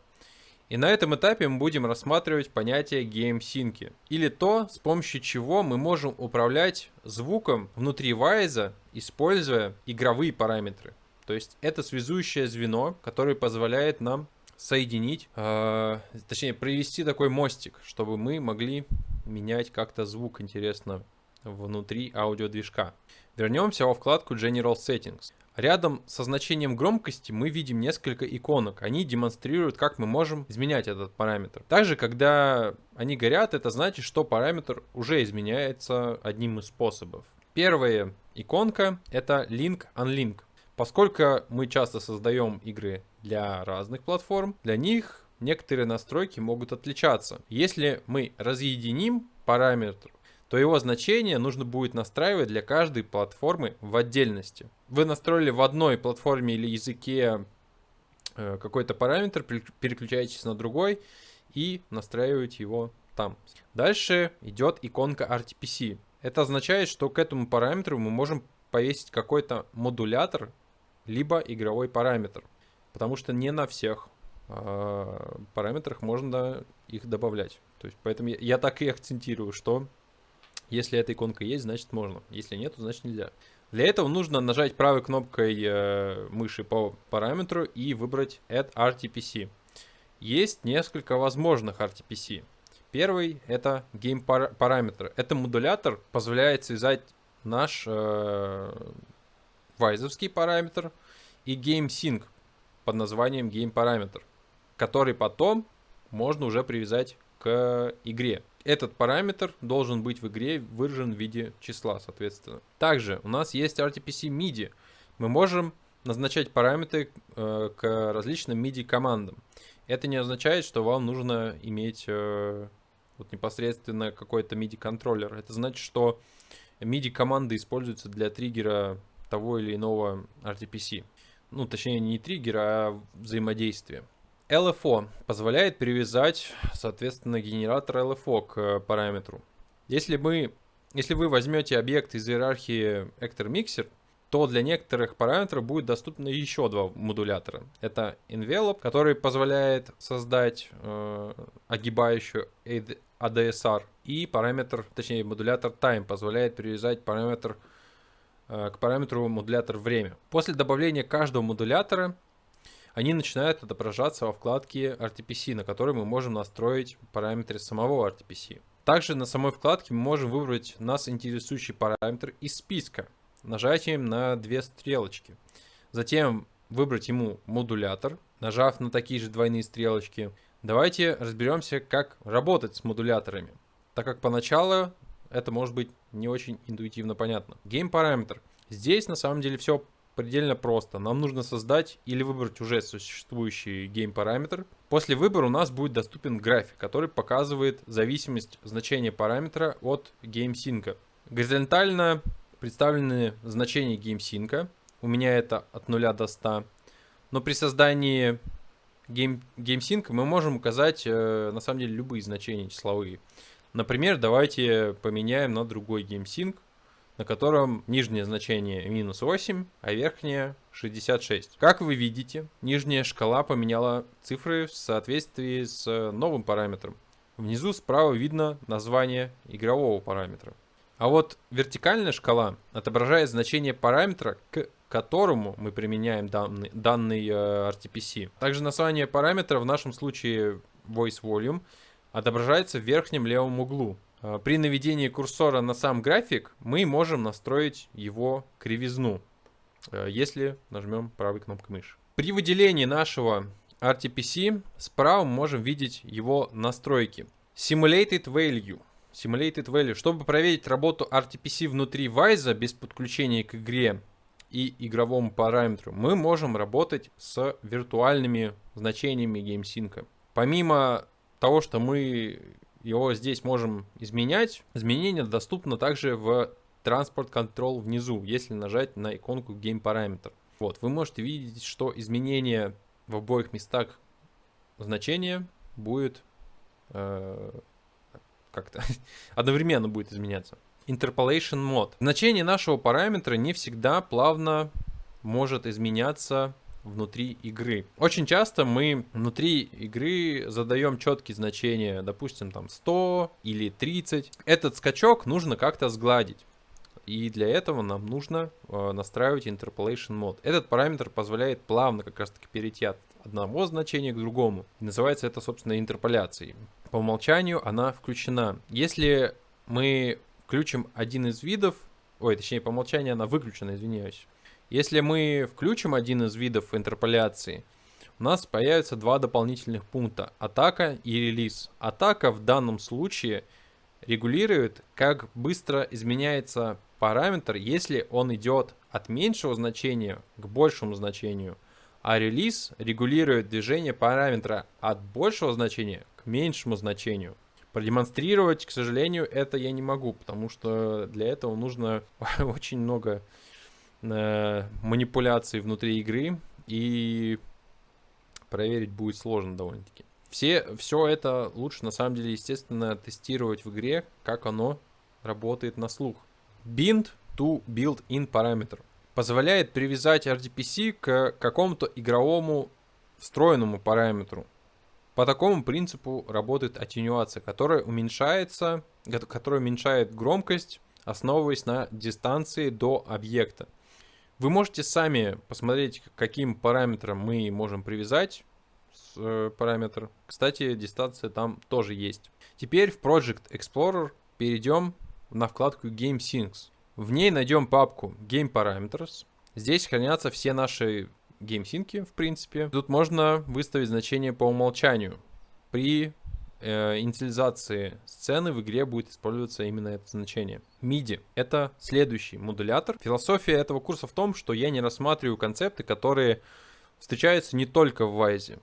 И на этом этапе мы будем рассматривать понятие GameSync, или то, с помощью чего мы можем управлять звуком внутри Wise, используя игровые параметры. То есть это связующее звено, которое позволяет нам соединить, точнее провести такой мостик, чтобы мы могли менять как-то звук интересно внутри аудиодвижка. Вернемся во вкладку General Settings. Рядом со значением громкости мы видим несколько иконок. Они демонстрируют, как мы можем изменять этот параметр. Также, когда они горят, это значит, что параметр уже изменяется одним из способов. Первая иконка — это Link Unlink. Поскольку мы часто создаем игры для разных платформ, для них некоторые настройки могут отличаться. Если мы разъединим параметр, то его значение нужно будет настраивать для каждой платформы в отдельности. Вы настроили в одной платформе или языке какой-то параметр, переключаетесь на другой и настраиваете его там. Дальше идет иконка RTPC. Это означает, что к этому параметру мы можем повесить какой-то модулятор, либо игровой параметр. Потому что не на всех параметрах можно их добавлять. То есть, поэтому я так и акцентирую, что если эта иконка есть, значит можно. Если нет, то значит нельзя. Для этого нужно нажать правой кнопкой мыши по параметру и выбрать Add RTPC. Есть несколько возможных RTPC. Первый — это Game параметр. Это модулятор позволяет связать наш вайзовский параметр и Game Sync под названием Game параметр, который потом можно уже привязать к игре. Этот параметр должен быть в игре выражен в виде числа, соответственно. Также у нас есть RTPC MIDI. Мы можем назначать параметры к различным MIDI командам. Это не означает, что вам нужно иметь вот непосредственно какой-то MIDI контроллер. Это значит, что MIDI команды используются для триггера того или иного RTPC. Ну, точнее, не триггера, а взаимодействия. LFO позволяет привязать, соответственно, генератор LFO к параметру. Если вы возьмете объект из иерархии Actor Mixer, то для некоторых параметров будет доступно еще два модулятора. Это Envelope, который позволяет создать огибающую ADSR, и параметр, точнее модулятор Time позволяет привязать параметр к параметру модулятор время. После добавления каждого модулятора они начинают отображаться во вкладке RTPC, на которой мы можем настроить параметры самого RTPC. Также на самой вкладке мы можем выбрать нас интересующий параметр из списка нажатием на две стрелочки. Затем выбрать ему модулятор, нажав на такие же двойные стрелочки. Давайте разберемся, как работать с модуляторами, так как поначалу это может быть не очень интуитивно понятно. Game параметр. Здесь на самом деле все предельно просто. Нам нужно создать или выбрать уже существующий game параметр. После выбора у нас будет доступен график, который показывает зависимость значения параметра от GameSync. Горизонтально представлены значения GameSync. У меня это от 0 до 100. Но при создании GameSync мы можем указать на самом деле любые значения числовые. Например, давайте поменяем на другой GameSync, на котором нижнее значение -8, а верхнее 66. Как вы видите, нижняя шкала поменяла цифры в соответствии с новым параметром. Внизу справа видно название игрового параметра. А вот вертикальная шкала отображает значение параметра, к которому мы применяем данный RTPC. Также название параметра, в нашем случае Voice Volume, отображается в верхнем левом углу. При наведении курсора на сам график мы можем настроить его кривизну, если нажмем правой кнопкой мыши. При выделении нашего RTPC справа мы можем видеть его настройки. Simulated Value. Чтобы проверить работу RTPC внутри Wise без подключения к игре и игровому параметру, мы можем работать с виртуальными значениями GameSync. Помимо того, что мы его здесь можем изменять, изменение доступно также в Transport Control внизу, если нажать на иконку Game Parameter. Вот, вы можете видеть, что изменение в обоих местах значения будет как-то одновременно будет изменяться. Interpolation Mode. Значение нашего параметра не всегда плавно может изменяться внутри игры. Очень часто мы внутри игры задаем четкие значения, допустим, там 100 или 30. Этот скачок нужно как-то сгладить. И для этого нам нужно настраивать Interpolation Mode. Этот параметр позволяет плавно как раз таки перейти от одного значения к другому. И называется это, собственно, интерполяцией. По умолчанию она включена. Если мы включим один из видов, точнее, по умолчанию она выключена, извиняюсь. Если мы включим один из видов интерполяции, у нас появятся два дополнительных пункта: атака и релиз. Атака в данном случае регулирует, как быстро изменяется параметр, если он идет от меньшего значения к большему значению, а релиз регулирует движение параметра от большего значения к меньшему значению. Продемонстрировать, к сожалению, это я не могу, потому что для этого нужно очень много манипуляций внутри игры, и проверить будет сложно довольно-таки. Все это лучше, на самом деле, естественно, тестировать в игре, как оно работает на слух. Bind to built-in параметр позволяет привязать RDPC к какому-то игровому встроенному параметру. По такому принципу работает аттенюация, которая уменьшает громкость, основываясь на дистанции до объекта. Вы можете сами посмотреть, к каким параметрам мы можем привязать параметр. Кстати, дистанция там тоже есть. Теперь в Project Explorer перейдем на вкладку Game Syncs. В ней найдем папку Game Parameters. Здесь хранятся все наши геймсинки, в принципе. Тут можно выставить значение по умолчанию. При инициализации сцены в игре будет использоваться именно это значение. MIDI — это следующий модулятор. Философия этого курса в том, что я не рассматриваю концепты, которые встречаются не только в Wwise.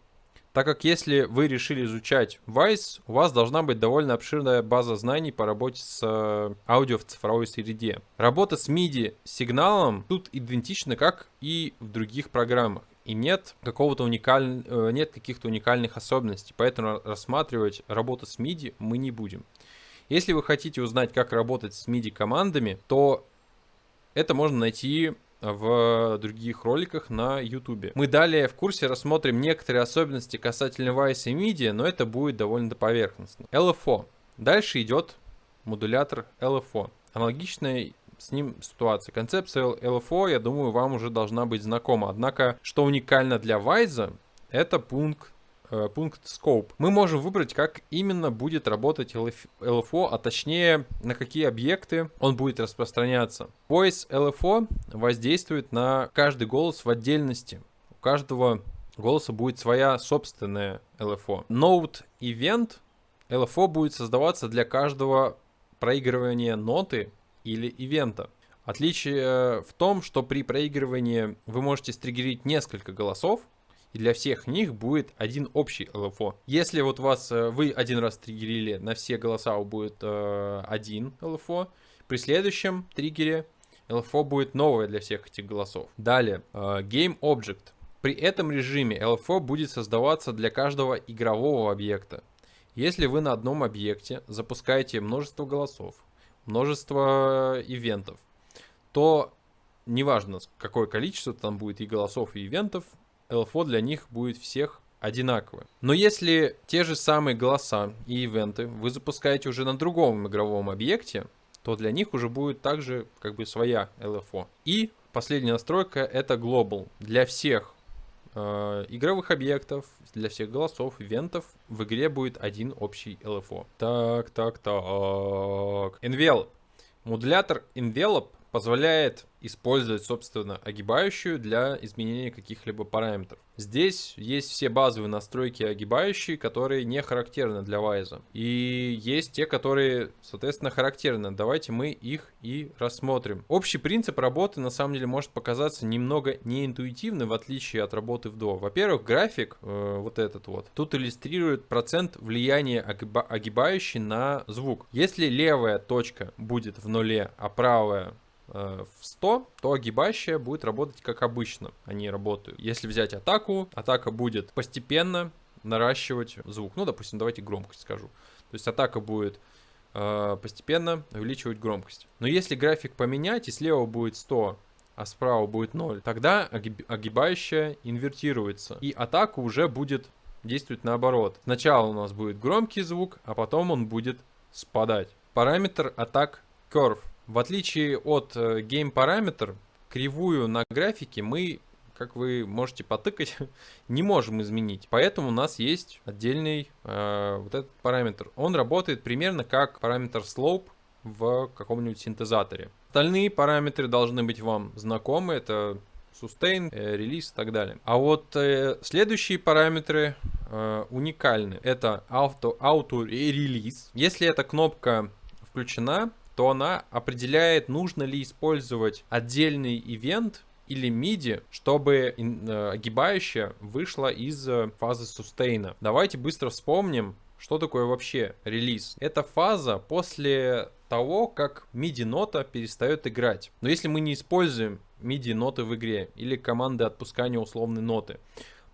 Так как если вы решили изучать Wwise, у вас должна быть довольно обширная база знаний по работе с аудио в цифровой среде. Работа с MIDI сигналом тут идентична, как и в других программах. И нет каких-то уникальных особенностей, поэтому рассматривать работу с MIDI мы не будем. Если вы хотите узнать, как работать с MIDI командами, то это можно найти в других роликах на YouTube. Мы далее в курсе рассмотрим некоторые особенности касательно Wwise и MIDI, но это будет довольно поверхностно. LFO. Дальше идет модулятор LFO. Аналогичная с ним ситуация. Концепция LFO, я думаю, вам уже должна быть знакома. Однако, что уникально для Wwise, это пункт Scope. Мы можем выбрать, как именно будет работать LFO, а точнее, на какие объекты он будет распространяться. Voice LFO воздействует на каждый голос в отдельности. У каждого голоса будет своя собственная LFO. Note Event LFO будет создаваться для каждого проигрывания ноты или ивента. Отличие в том, что при проигрывании вы можете стригерить несколько голосов, и для всех них будет один общий LFO. Если вот вы один раз триггерили, на все голоса будет один LFO, при следующем триггере LFO будет новое для всех этих голосов. Далее, Game Object. При этом режиме LFO будет создаваться для каждого игрового объекта. Если вы на одном объекте запускаете множество голосов, множество ивентов, то неважно, какое количество там будет и голосов, и ивентов, LFO для них будет всех одинаковое. Но если те же самые голоса и ивенты вы запускаете уже на другом игровом объекте, то для них уже будет также как бы своя LFO. И последняя настройка — это Global. Для всех игровых объектов, для всех голосов, ивентов в игре будет один общий LFO. Так. Envelope. Модулятор Envelope позволяет использовать, собственно, огибающую для изменения каких-либо параметров. Здесь есть все базовые настройки огибающие, которые не характерны для Wwise. И есть те, которые, соответственно, характерны. Давайте мы их и рассмотрим. Общий принцип работы, на самом деле, может показаться немного неинтуитивным, в отличие от работы в DAW. Во-первых, график, вот этот вот, тут иллюстрирует процент влияния огибающей на звук. Если левая точка будет в нуле, а правая в 100, то огибающая будет работать как обычно они работают. Если взять атаку, атака будет постепенно наращивать звук. Ну, допустим, давайте громкость скажу. То есть атака будет постепенно увеличивать громкость. Но если график поменять, и слева будет 100, а справа будет 0, тогда огибающая инвертируется. И атака уже будет действовать наоборот. Сначала у нас будет громкий звук, а потом он будет спадать. Параметр Attack Curve. В отличие от Game Parameter, кривую на графике мы, как вы можете потыкать, не можем изменить. Поэтому у нас есть отдельный вот этот параметр. Он работает примерно как параметр Slope в каком-нибудь синтезаторе. Остальные параметры должны быть вам знакомы, это sustain, релиз и так далее. А вот следующие параметры уникальны. Это auto-релиз. Если эта кнопка включена, то она определяет, нужно ли использовать отдельный ивент или MIDI, чтобы огибающая вышла из фазы сустейна. Давайте быстро вспомним, что такое вообще релиз. Это фаза после того, как MIDI-нота перестает играть. Но если мы не используем MIDI-ноты в игре или команды отпускания условной ноты,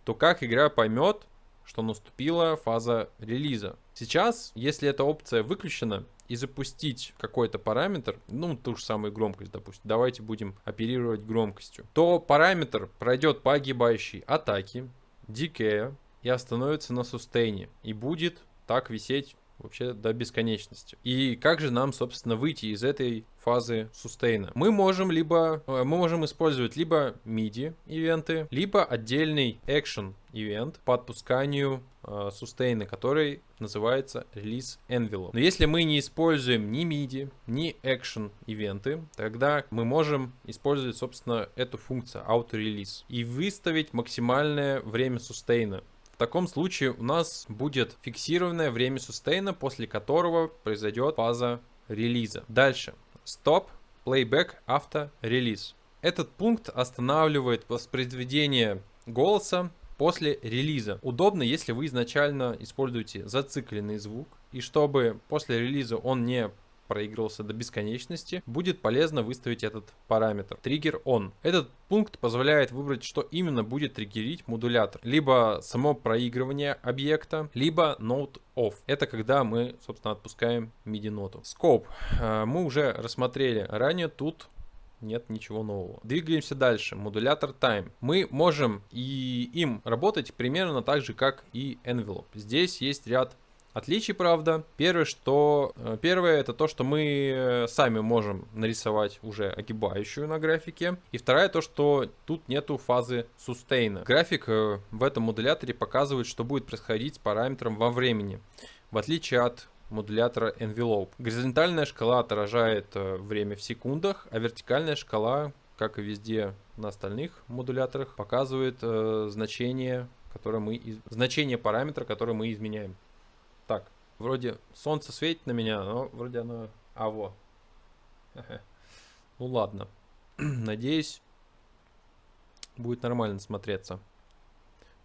то как игра поймет, что наступила фаза релиза? Сейчас, если эта опция выключена, и запустить какой-то параметр, ну, ту же самую громкость, допустим, давайте будем оперировать громкостью, то параметр пройдет по огибающей атаке, дикея и остановится на сустейне, и будет так висеть вообще до бесконечности. И как же нам, собственно, выйти из этой фазы сустейна? Мы можем использовать либо MIDI ивенты, либо отдельный action ивент по отпусканию сустейна, который называется release envelope. Но если мы не используем ни MIDI, ни action ивенты, тогда мы можем использовать, собственно, эту функцию auto-release и выставить максимальное время сустейна. В таком случае у нас будет фиксированное время сустейна, после которого произойдет фаза релиза. Дальше. Stop, playback, after release. Этот пункт останавливает воспроизведение голоса после релиза. Удобно, если вы изначально используете зацикленный звук, и чтобы после релиза он не проигрывался до бесконечности, будет полезно выставить этот параметр. Trigger on. Этот пункт позволяет выбрать, что именно будет триггерить модулятор. Либо само проигрывание объекта, либо note off. Это когда мы, собственно, отпускаем MIDI-ноту. Scope. Мы уже рассмотрели ранее, тут нет ничего нового. Двигаемся дальше. Модулятор time. Мы можем и им работать примерно так же, как и envelope. Здесь есть ряд отличий, правда. Первое это то, что мы сами можем нарисовать уже огибающую на графике. И второе то, что тут нету фазы сустейна. График в этом модуляторе показывает, что будет происходить с параметром во времени, в отличие от модулятора envelope. Горизонтальная шкала отражает время в секундах, а вертикальная шкала, как и везде на остальных модуляторах, показывает значение параметра, который мы изменяем. Так, вроде солнце светит на меня, но вроде оно... во. Ну ладно. Надеюсь, будет нормально смотреться.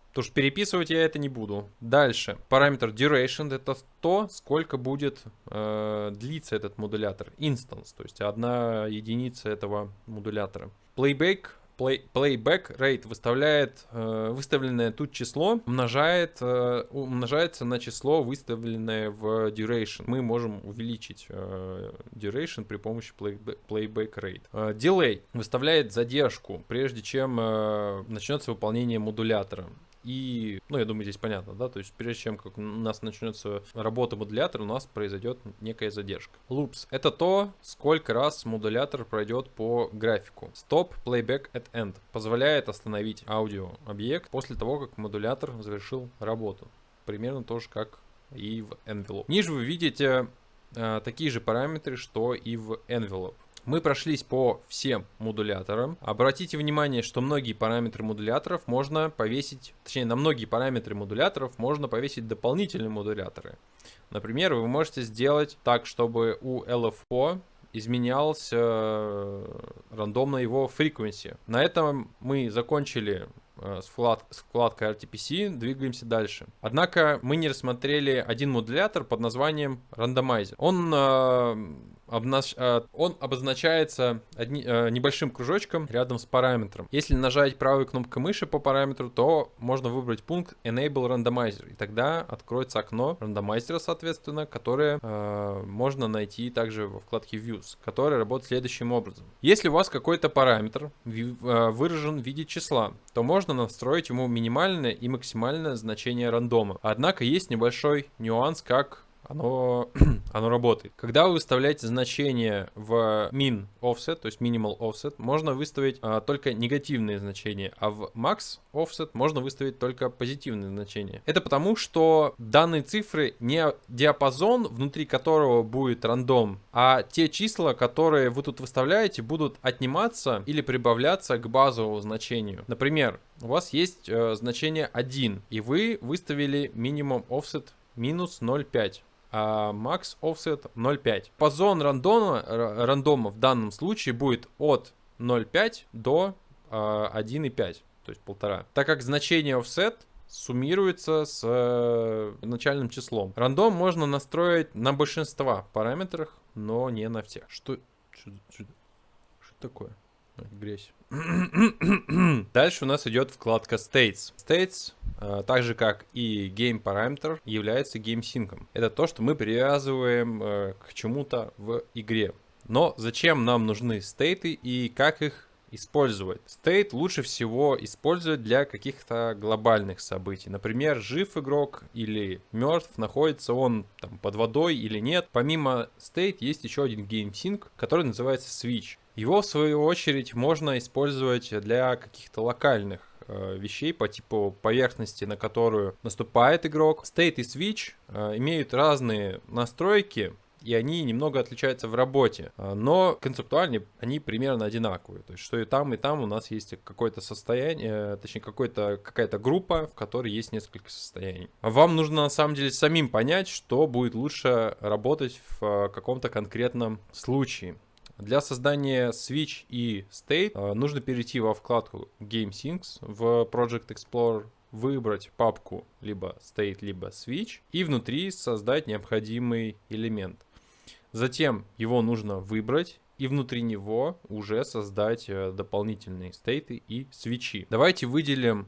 Потому что переписывать я это не буду. Дальше. Параметр duration — это то, сколько будет длиться этот модулятор. Instance, то есть одна единица этого модулятора. Playback rate выставляет выставленное тут число, умножается на число, выставленное в duration. Мы можем увеличить duration при помощи playback rate. Delay выставляет задержку, прежде чем начнется выполнение модулятора. И, я думаю, здесь понятно, да, то есть прежде чем у нас начнется работа модулятора, у нас произойдет некая задержка. Loops — это то, сколько раз модулятор пройдет по графику. Stop, playback at end позволяет остановить аудиообъект после того, как модулятор завершил работу. Примерно то же, как и в envelope. Ниже вы видите такие же параметры, что и в envelope. Мы прошлись по всем модуляторам. Обратите внимание, что многие параметры модуляторов можно повесить, точнее, на многие параметры модуляторов можно повесить дополнительные модуляторы. Например, вы можете сделать так, чтобы у LFO изменялся рандомно его frequency. На этом мы закончили с вкладкой RTPC, двигаемся дальше. Однако мы не рассмотрели один модулятор под названием рандомайзер. Он обозначается небольшим кружочком рядом с параметром. Если нажать правой кнопкой мыши по параметру, то можно выбрать пункт Enable Randomizer. И тогда откроется окно рандомайзера, соответственно, которое можно найти также во вкладке Views, которое работает следующим образом. Если у вас какой-то параметр выражен в виде числа, то можно настроить ему минимальное и максимальное значение рандома. Однако есть небольшой нюанс, как оно, оно работает. Когда вы выставляете значение в min offset, то есть minimal offset, можно выставить только негативные значения, а в max offset можно выставить только позитивные значения. Это потому, что данные цифры не диапазон, внутри которого будет рандом, а те числа, которые вы тут выставляете, будут отниматься или прибавляться к базовому значению. Например, у вас есть значение 1, и вы выставили minimum offset минус 0,5. А max offset 0,5. Диапазон рандома в данном случае будет от 0,5 до 1,5, то есть 1,5. Так как значение offset суммируется с начальным числом. Рандом можно настроить на большинство параметрах, но не на всех. Что такое? Грязь. Дальше у нас идет вкладка States. States, так же как и Game Parameter, является GameSync. Это то, что мы привязываем к чему-то в игре. Но зачем нам нужны стейты и как их использовать? State лучше всего использовать для каких-то глобальных событий. Например, жив игрок или мертв, находится он там под водой или нет. Помимо State есть еще один GameSync, который называется Switch. Его, в свою очередь, можно использовать для каких-то локальных вещей по типу поверхности, на которую наступает игрок. State и Switch имеют разные настройки, и они немного отличаются в работе, но концептуально они примерно одинаковые. То есть, что и там у нас есть какое-то состояние, точнее, какая-то группа, в которой есть несколько состояний. Вам нужно, на самом деле, самим понять, что будет лучше работать в каком-то конкретном случае. Для создания Switch и State нужно перейти во вкладку GameSyncs в Project Explorer, выбрать папку либо State, либо Switch и внутри создать необходимый элемент. Затем его нужно выбрать и внутри него уже создать дополнительные стейты и свитчи. Давайте выделим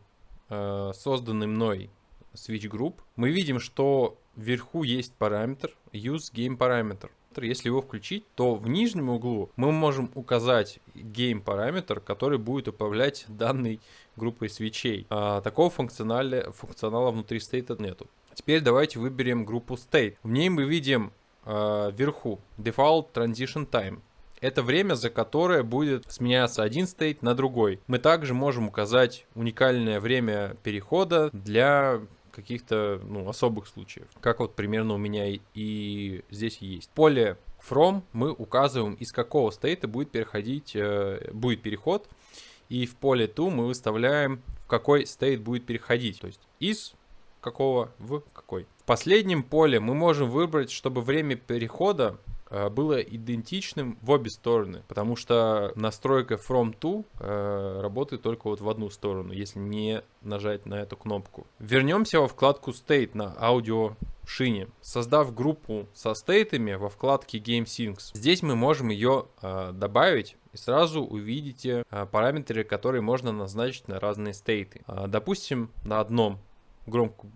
созданный мной Switch Group. Мы видим, что вверху есть параметр Use Game Parameter. Если его включить, то в нижнем углу мы можем указать Game Parameter, который будет управлять данной группой свитчей. Такого функционала внутри State нету. Теперь давайте выберем группу State. В ней мы видим вверху Default Transition Time. Это время, за которое будет сменяться один стейт на другой. Мы также можем указать уникальное время перехода для каких-то особых случаев. Как вот примерно у меня и здесь есть. В поле From мы указываем, из какого стейта будет переход. И в поле To мы выставляем, в какой стейт будет переходить. То есть из какого в какой. В последнем поле мы можем выбрать, чтобы время перехода было идентичным в обе стороны, потому что настройка From To работает только вот в одну сторону, если не нажать на эту кнопку. Вернемся во вкладку State на аудиошине. Создав группу со стейтами во вкладке GameSyncs, здесь мы можем ее добавить и сразу увидите параметры, которые можно назначить на разные стейты. Допустим, на одном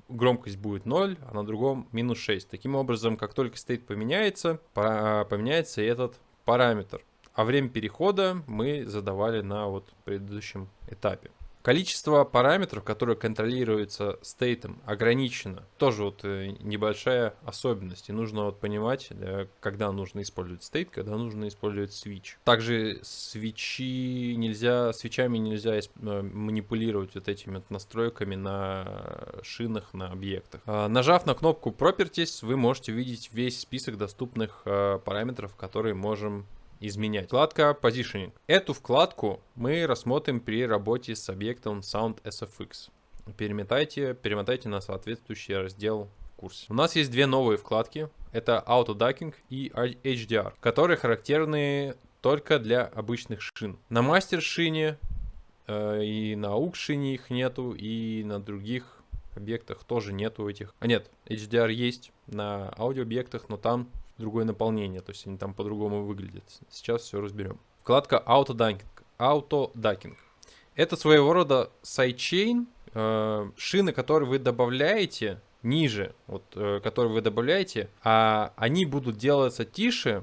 громкость будет 0, а на другом минус 6. Таким образом, как только стейт поменяется, поменяется и этот параметр. А время перехода мы задавали на предыдущем этапе. Количество параметров, которые контролируются стейтом, ограничено. Тоже небольшая особенность. И нужно понимать, когда нужно использовать стейт, когда нужно использовать switch. Также свитчами нельзя манипулировать этими настройками на шинах, на объектах. Нажав на кнопку Properties, вы можете увидеть весь список доступных параметров, которые можем изменять. Вкладка Positioning. Эту вкладку мы рассмотрим при работе с объектом SoundSFX. Перемотайте на соответствующий раздел в курсе. У нас есть две новые вкладки. Это Auto-Ducking и HDR, которые характерны только для обычных шин. На мастер-шине и на AUX-шине их нету, и на других объектах тоже нету этих. Нет, HDR есть на аудиообъектах, но там другое наполнение, то есть они там по-другому выглядят. Сейчас все разберем. Вкладка Auto-Ducking. Это своего рода сайдчейн, шины, которые вы добавляете ниже, которые вы добавляете, они будут делаться тише,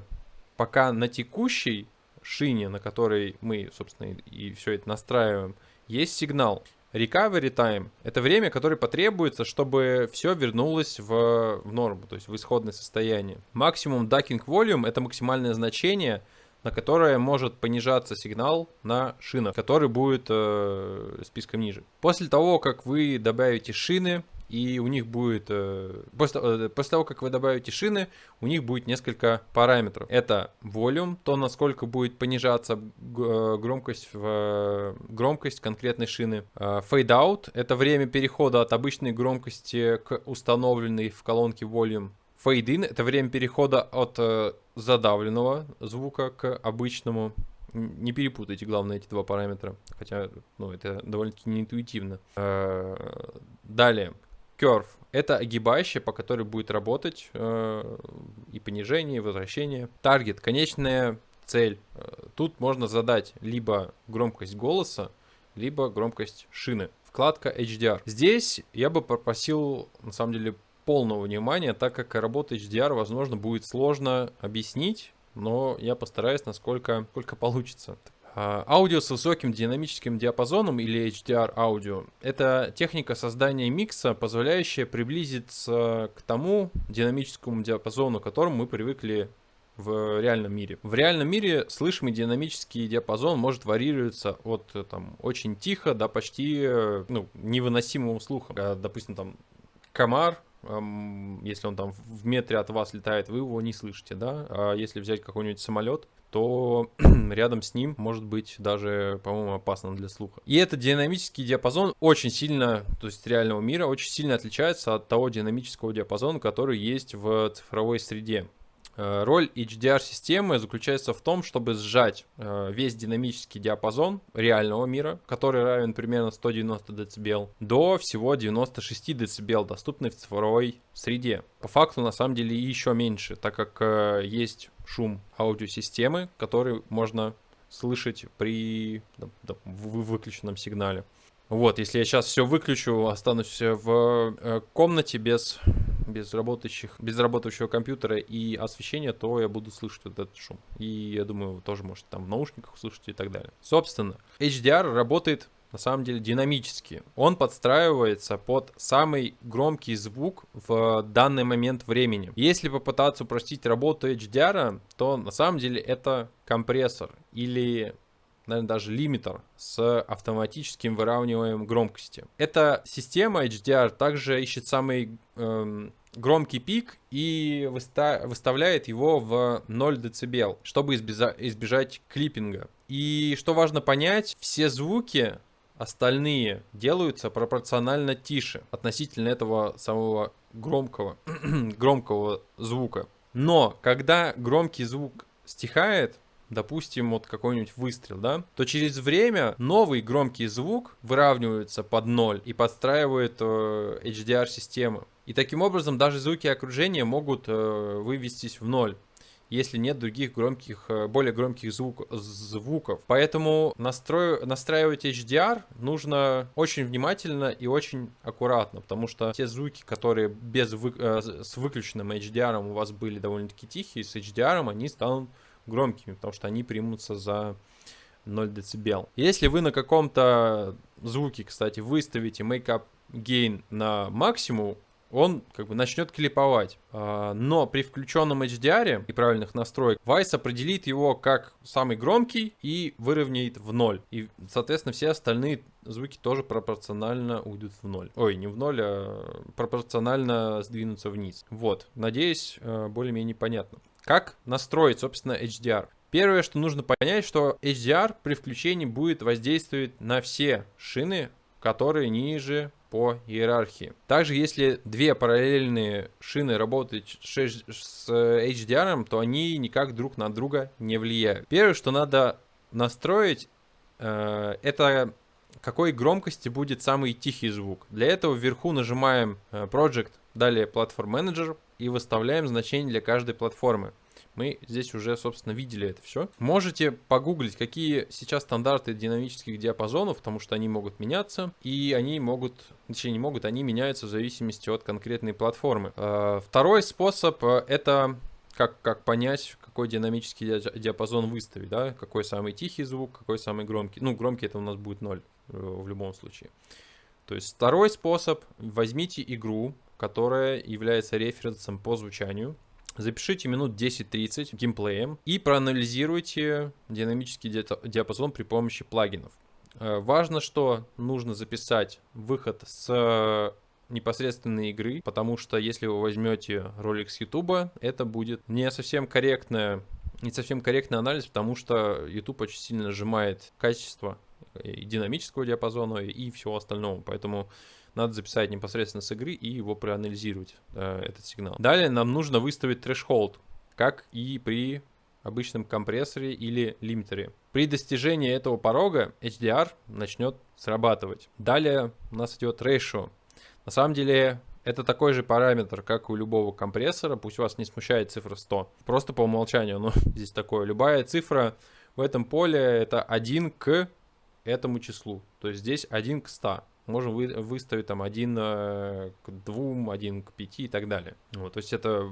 пока на текущей шине, на которой мы, собственно, и все это настраиваем, есть сигнал. Recovery time — это время, которое потребуется, чтобы все вернулось в норму, то есть в исходное состояние. Максимум ducking volume — это максимальное значение, на которое может понижаться сигнал на шинах, который будет списком ниже. После того, как вы добавите шины, и у них будет... После того, как вы добавите шины, у них будет несколько параметров. Это volume, то, насколько будет понижаться громкость конкретной шины. Fade out — это время перехода от обычной громкости к установленной в колонке volume. Fade in — это время перехода от задавленного звука к обычному. Не перепутайте, главное, эти два параметра. Хотя, это довольно-таки неинтуитивно. Далее. Curve — это огибающая, по которой будет работать и понижение, и возвращение. Target — конечная цель. Тут можно задать либо громкость голоса, либо громкость шины. Вкладка HDR. Здесь я бы попросил, на самом деле, полного внимания, так как работа HDR, возможно, будет сложно объяснить, но я постараюсь, насколько получится. Аудио с высоким динамическим диапазоном или HDR аудио — это техника создания микса, позволяющая приблизиться к тому динамическому диапазону, к которому мы привыкли в реальном мире. В реальном мире слышимый динамический диапазон может варьироваться от очень тихо до почти невыносимого слуха. Допустим, комар, если он в метре от вас летает, вы его не слышите, да? А если взять какой-нибудь самолет, то рядом с ним может быть даже, по-моему, опасно для слуха. И этот динамический диапазон очень сильно, то есть реального мира, очень сильно отличается от того динамического диапазона, который есть в цифровой среде. Роль HDR-системы заключается в том, чтобы сжать весь динамический диапазон реального мира, который равен примерно 190 дБ, до всего 96 дБ, доступный в цифровой среде. По факту, на самом деле, еще меньше, так как есть шум аудиосистемы, который можно слышать при выключенном сигнале. Вот, если я сейчас все выключу, останусь в комнате без работающего компьютера и освещения, то я буду слышать вот этот шум. И я думаю, вы тоже можете в наушниках услышать и так далее. Собственно, HDR работает на самом деле динамически. Он подстраивается под самый громкий звук в данный момент времени. Если попытаться упростить работу HDR, то на самом деле это компрессор или, наверное, даже лимитер с автоматическим выравниванием громкости. Эта система HDR также ищет самый громкий пик и выставляет его в 0 дБ, чтобы избежать клиппинга. И что важно понять, все звуки остальные делаются пропорционально тише относительно этого самого громкого звука. Но когда громкий звук стихает, допустим, вот какой-нибудь выстрел, да, то через время новый громкий звук выравнивается под 0 и подстраивает HDR-система. И таким образом даже звуки окружения могут вывестись в 0, если нет других более громких звуков. Поэтому настраивать HDR нужно очень внимательно и очень аккуратно, потому что те звуки, которые с выключенным HDR у вас были довольно-таки тихие, с HDR они станут громкими, потому что они примутся за 0 дБ. Если вы на каком-то звуке, кстати, выставите make-up gain на максимум, он начнет клиповать. Но при включенном HDR и правильных настроек Vice определит его как самый громкий и выровняет в 0. И, соответственно, все остальные звуки тоже пропорционально уйдут в 0. Ой, не в 0, а пропорционально сдвинутся вниз. Вот, надеюсь, более-менее понятно. Как настроить, собственно, HDR? Первое, что нужно понять, что HDR при включении будет воздействовать на все шины, которые ниже по иерархии. Также, если две параллельные шины работают с HDR, то они никак друг на друга не влияют. Первое, что надо настроить, это какой громкости будет самый тихий звук. Для этого вверху нажимаем Project, далее Platform Manager и выставляем значение для каждой платформы. Мы здесь уже, собственно, видели это все. Можете погуглить, какие сейчас стандарты динамических диапазонов, потому что они могут меняться, и они они меняются в зависимости от конкретной платформы. Второй способ — это как понять, какой динамический диапазон выставить, да, какой самый тихий звук, какой самый громкий. Ну, громкий это у нас будет 0 в любом случае. То есть второй способ: возьмите игру, которая является референсом по звучанию, запишите минут 10-30 геймплеем и проанализируйте динамический диапазон при помощи плагинов. Важно, что нужно записать выход с непосредственной игры, потому что если вы возьмете ролик с YouTube, это будет не совсем корректный анализ, потому что YouTube очень сильно сжимает качество и динамического диапазона и всего остального, поэтому надо записать непосредственно с игры и его проанализировать, этот сигнал. Далее нам нужно выставить threshold, как и при обычном компрессоре или лимитере. При достижении этого порога HDR начнет срабатывать. Далее у нас идет ratio. На самом деле это такой же параметр, как у любого компрессора, пусть вас не смущает цифра 100. Просто по умолчанию, но здесь такое. Любая цифра в этом поле это 1 к этому числу. То есть здесь 1 к 100. Можем выставить там 1 к 2, 1 к 5 и так далее. Вот, то есть это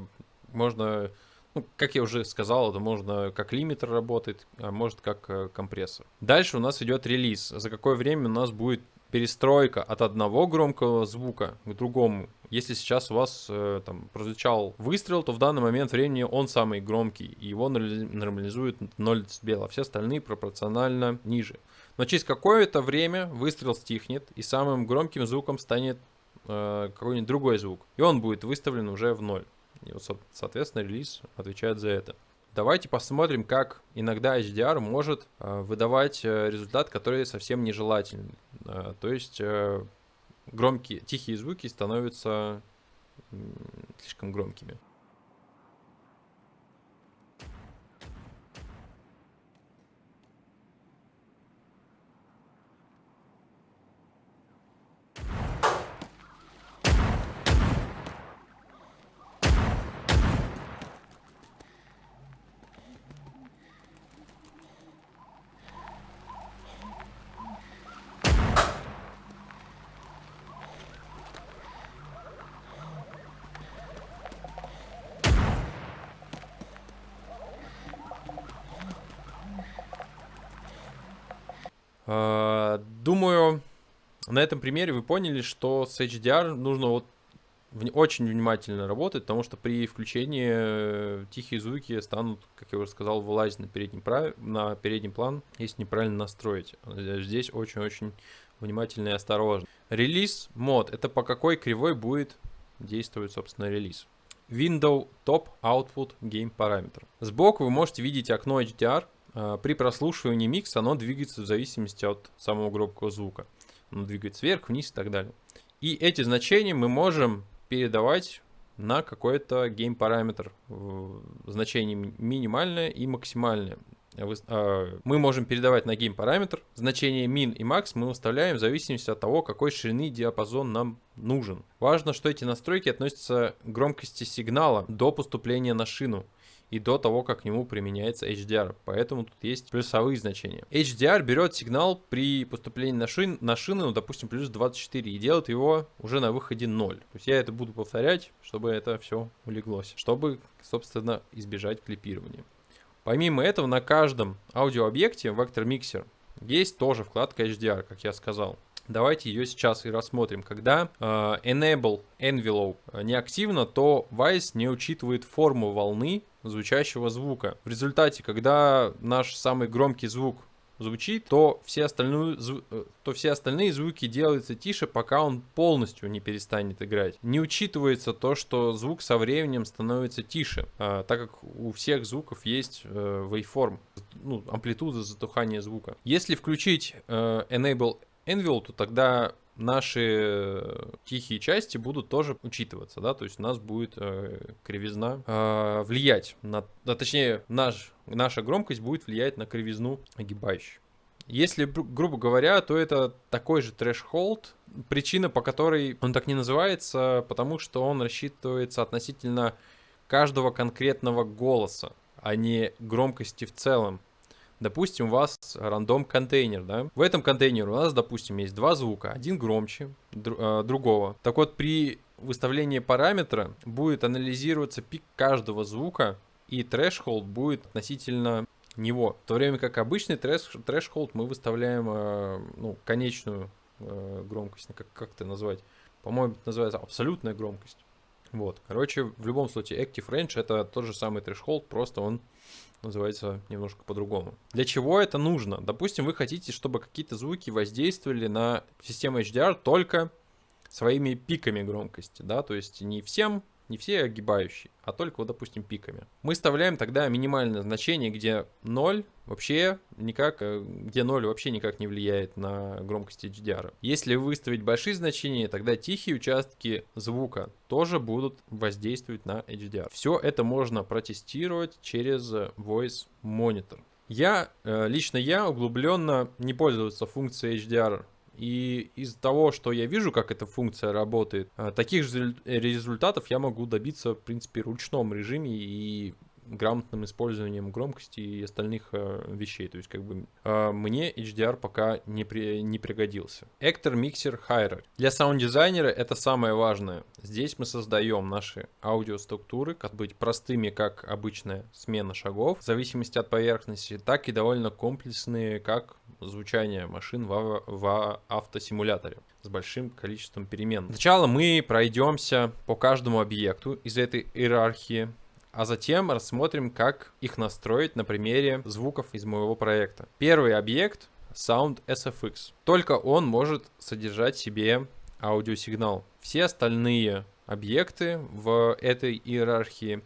можно, ну, как я уже сказал, это можно как лимитер работать, а может как компрессор. Дальше у нас идет релиз. За какое время у нас будет перестройка от одного громкого звука к другому. Если сейчас у вас там прозвучал выстрел, то в данный момент времени он самый громкий, и его нормализует 0 дБ, а все остальные пропорционально ниже. Но через какое-то время выстрел стихнет, и самым громким звуком станет какой-нибудь другой звук, и он будет выставлен уже в 0. И вот, соответственно, релиз отвечает за это. Давайте посмотрим, как иногда HDR может выдавать результат, который совсем нежелательный. То есть тихие звуки становятся слишком громкими. Думаю, на этом примере вы поняли, что с HDR нужно вот очень внимательно работать, потому что при включении тихие звуки станут, как я уже сказал, вылазить на передний план, если неправильно настроить. Здесь очень-очень внимательно и осторожно. Релиз мод — это по какой кривой будет действовать, собственно, релиз. Window Top Output Game Parameter. Сбоку вы можете видеть окно HDR. При прослушивании микса оно двигается в зависимости от самого громкого звука. Оно двигается вверх, вниз и так далее. И эти значения мы можем передавать на какой-то гейм-параметр. Значение минимальное и максимальное. Мы можем передавать на гейм-параметр. Значение min и max мы выставляем в зависимости от того, какой ширины диапазон нам нужен. Важно, что эти настройки относятся к громкости сигнала до поступления на шину и до того, как к нему применяется HDR. Поэтому тут есть плюсовые значения. HDR берет сигнал при поступлении на шину, ну, допустим, плюс 24, и делает его уже на выходе 0. То есть я это буду повторять, чтобы это все улеглось, чтобы, собственно, избежать клипирования. Помимо этого, на каждом аудиообъекте в Vector Mixer есть тоже вкладка HDR, как я сказал. Давайте ее сейчас и рассмотрим. Когда Enable Envelope не активно, то Wwise не учитывает форму волны звучащего звука. В результате, когда наш самый громкий звук звучит, то все остальные звуки делаются тише, пока он полностью не перестанет играть. Не учитывается то, что звук со временем становится тише, так как у всех звуков есть waveform, амплитуда затухания звука. Если включить Enable Envelope, то тогда наши тихие части будут тоже учитываться, да, то есть у нас будет кривизна влиять точнее, наша громкость будет влиять на кривизну огибающую. Если, грубо говоря, то это такой же threshold. Причина, по которой он так не называется, потому что он рассчитывается относительно каждого конкретного голоса, а не громкости в целом. Допустим, у вас рандом контейнер, да? В этом контейнере у нас, допустим, есть два звука, один громче другого. Так вот, при выставлении параметра будет анализироваться пик каждого звука и threshold будет относительно него. В то время как обычный threshold мы выставляем конечную громкость, как это назвать? По-моему, это называется абсолютная громкость. Вот, короче, в любом случае Active Range это тот же самый threshold, просто он называется немножко по-другому. Для чего это нужно? Допустим, вы хотите, чтобы какие-то звуки воздействовали на систему HDR только своими пиками громкости, да, то есть не все огибающие, а только, вот, допустим, пиками. Мы вставляем тогда минимальное значение, где 0 вообще никак не влияет на громкость HDR. Если выставить большие значения, тогда тихие участки звука тоже будут воздействовать на HDR. Все это можно протестировать через Voice Monitor. Лично я углубленно не пользовался функцией HDR. И из-за того, что я вижу, как эта функция работает, таких же результатов я могу добиться, в принципе, в ручном режиме и грамотным использованием громкости и остальных вещей. То есть, мне HDR пока не пригодился. Actor Mixer Hierarchy. Для саунд-дизайнера это самое важное. Здесь мы создаем наши аудиоструктуры, как быть простыми, как обычная смена шагов, в зависимости от поверхности, так и довольно комплексные, как звучание машин в автосимуляторе с большим количеством перемен. Сначала мы пройдемся по каждому объекту из этой иерархии, а затем рассмотрим, как их настроить на примере звуков из моего проекта. Первый объект — Sound SFX. Только он может содержать в себе аудиосигнал. Все остальные объекты в этой иерархии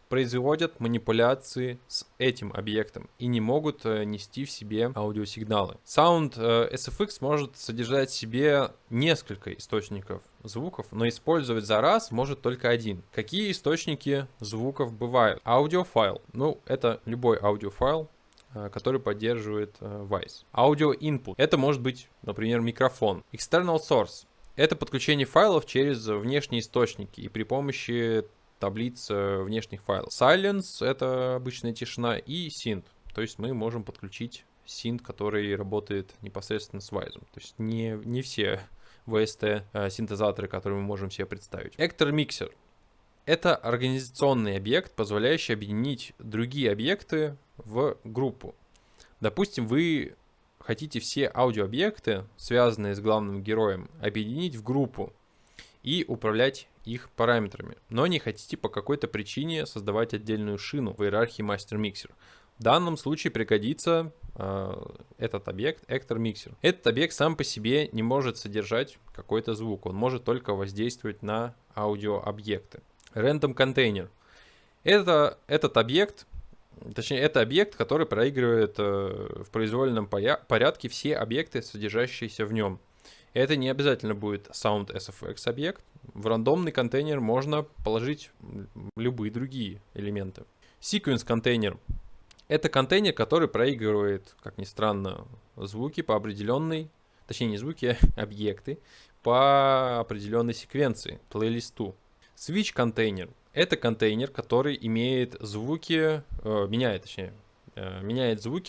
производят манипуляции с этим объектом и не могут нести в себе аудиосигналы. Sound SFX может содержать в себе несколько источников звуков, но использовать за раз может только один. Какие источники звуков бывают? Аудиофайл. Это любой аудиофайл, который поддерживает Voice. Audio input. Это может быть, например, микрофон. External source. Это подключение файлов через внешние источники и при помощи таблиц внешних файлов. Silence — это обычная тишина, и Synth. То есть мы можем подключить Synth, который работает непосредственно с Voice. То есть не все VST синтезаторы, которые мы можем себе представить. Actor Mixer — это организационный объект, позволяющий объединить другие объекты в группу. Допустим, вы хотите все аудиообъекты, связанные с главным героем, объединить в группу и управлять их параметрами, но не хотите по какой-то причине создавать отдельную шину в иерархии Master Mixer. В данном случае пригодится этот объект Actor Mixer. Этот объект сам по себе не может содержать какой-то звук, он может только воздействовать на аудиообъекты. Random Container. Это объект, который проигрывает в произвольном порядке все объекты, содержащиеся в нем. Это не обязательно будет Sound SFX объект. В рандомный контейнер можно положить любые другие элементы. Sequence контейнер. Это контейнер, который проигрывает, как ни странно, звуки по определенной, точнее не звуки, а объекты по определенной секвенции, плейлисту. Switch контейнер. Это контейнер, который меняет звуки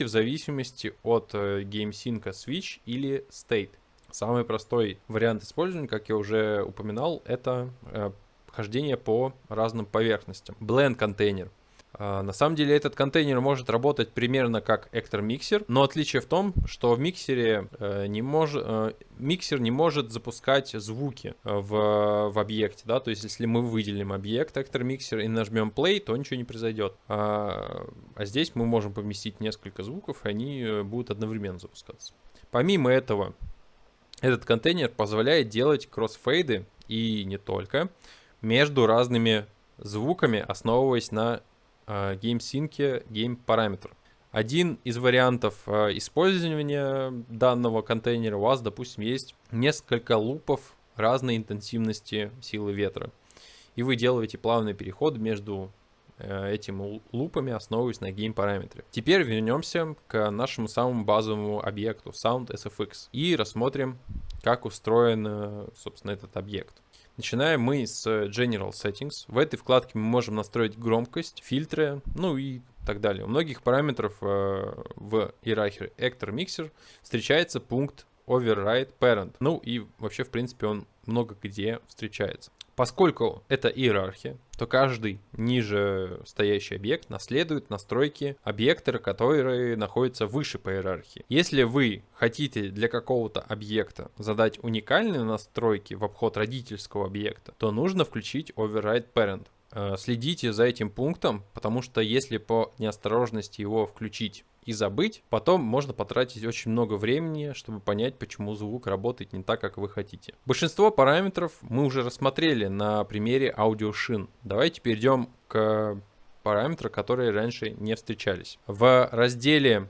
в зависимости от GameSync Switch или State. Самый простой вариант использования, как я уже упоминал, это хождение по разным поверхностям. Blend контейнер. На самом деле этот контейнер может работать примерно как Actor Mixer, но отличие в том, что в миксере миксер не может запускать звуки в объекте, да, то есть если мы выделим объект Actor Mixer и нажмем play, то ничего не произойдет. А здесь мы можем поместить несколько звуков, и они будут одновременно запускаться. Помимо этого, этот контейнер позволяет делать кроссфейды и не только между разными звуками, основываясь на GameSync гейм-параметр. Один из вариантов использования данного контейнера у вас, допустим, есть несколько лупов разной интенсивности силы ветра. И вы делаете плавный переход между этими лупами, основываясь на гейм-параметре. Теперь вернемся к нашему самому базовому объекту Sound SFX и рассмотрим, как устроен, собственно, этот объект. Начинаем мы с General Settings. В этой вкладке мы можем настроить громкость, фильтры, и так далее. У многих параметров в иерархии Actor Mixer встречается пункт Override Parent. И вообще, в принципе, он много где встречается. Поскольку это иерархия, то каждый ниже стоящий объект наследует настройки объекта, которые находятся выше по иерархии. Если вы хотите для какого-то объекта задать уникальные настройки в обход родительского объекта, то нужно включить override parent. Следите за этим пунктом, потому что если по неосторожности его включить и забыть, потом можно потратить очень много времени, чтобы понять, почему звук работает не так, как вы хотите. Большинство параметров мы уже рассмотрели на примере аудиошин. Давайте перейдем к параметрам, которые раньше не встречались. В разделе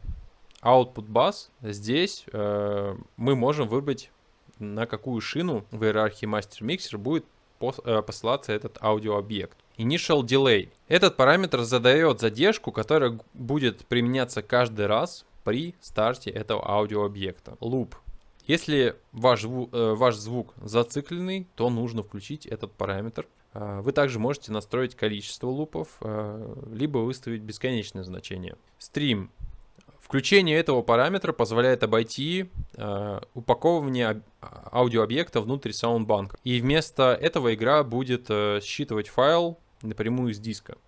Output Bus здесь мы можем выбрать, на какую шину в иерархии Master Mixer будет посылаться этот аудиообъект. Initial Delay. Этот параметр задает задержку, которая будет применяться каждый раз при старте этого аудиообъекта. Loop. Если ваш звук зацикленный, то нужно включить этот параметр. Вы также можете настроить количество лупов, либо выставить бесконечное значение. Stream. Включение этого параметра позволяет обойти упаковывание аудиообъекта внутрь саундбанка. И вместо этого игра будет считывать файл напрямую из диска.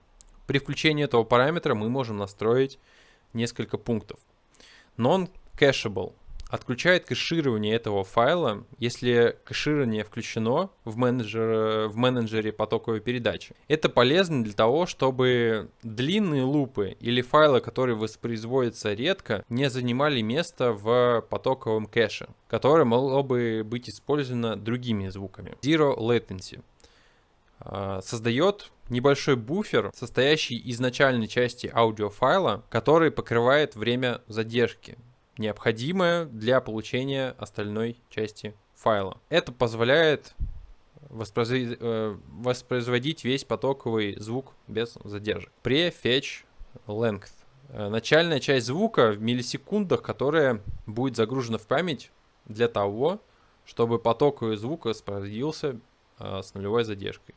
При включении этого параметра мы можем настроить несколько пунктов. Non-cacheable отключает кэширование этого файла, если кэширование включено в менеджере потоковой передачи. Это полезно для того, чтобы длинные лупы или файлы, которые воспроизводятся редко, не занимали место в потоковом кэше, которое могло бы быть использовано другими звуками. Zero Latency создает небольшой буфер, состоящий из начальной части аудиофайла, который покрывает время задержки, необходимое для получения остальной части файла. Это позволяет воспроизводить весь потоковый звук без задержек. Prefetch Length. Начальная часть звука в миллисекундах, которая будет загружена в память для того, чтобы потоковый звук воспроизводился с нулевой задержкой.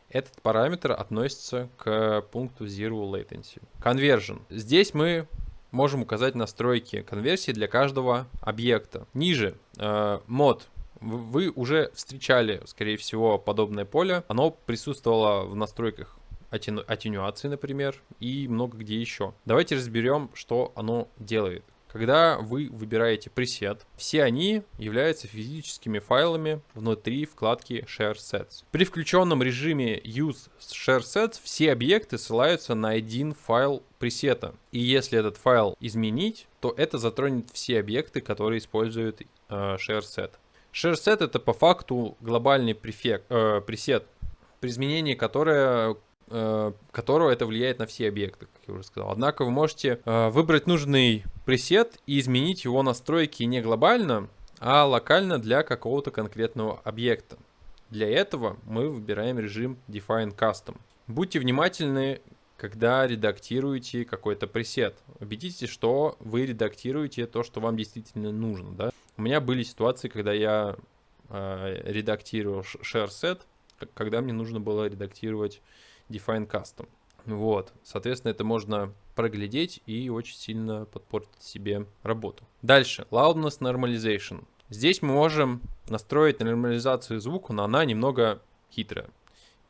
Этот параметр относится к пункту Zero Latency. Conversion. Здесь мы можем указать настройки конверсии для каждого объекта. Ниже мод. Вы уже встречали, скорее всего, подобное поле. Оно присутствовало в настройках аттенюации, например, и много где еще. Давайте разберем, что оно делает. Когда вы выбираете пресет, все они являются физическими файлами внутри вкладки Share Sets. При включенном режиме Use Share Sets все объекты ссылаются на один файл пресета. И если этот файл изменить, то это затронет все объекты, которые используют Share Set. Share Set — это по факту глобальный пресет, при изменении которого это влияет на все объекты, как я уже сказал. Однако вы можете выбрать нужный пресет и изменить его настройки не глобально, а локально для какого-то конкретного объекта. Для этого мы выбираем режим Define Custom. Будьте внимательны, когда редактируете какой-то пресет. Убедитесь, что вы редактируете то, что вам действительно нужно. Да? У меня были ситуации, когда я редактировал Share Set, когда мне нужно было редактировать Define Custom. Вот, соответственно, это можно проглядеть и очень сильно подпортить себе работу. Дальше, Loudness Normalization. Здесь мы можем настроить нормализацию звука, но она немного хитрая.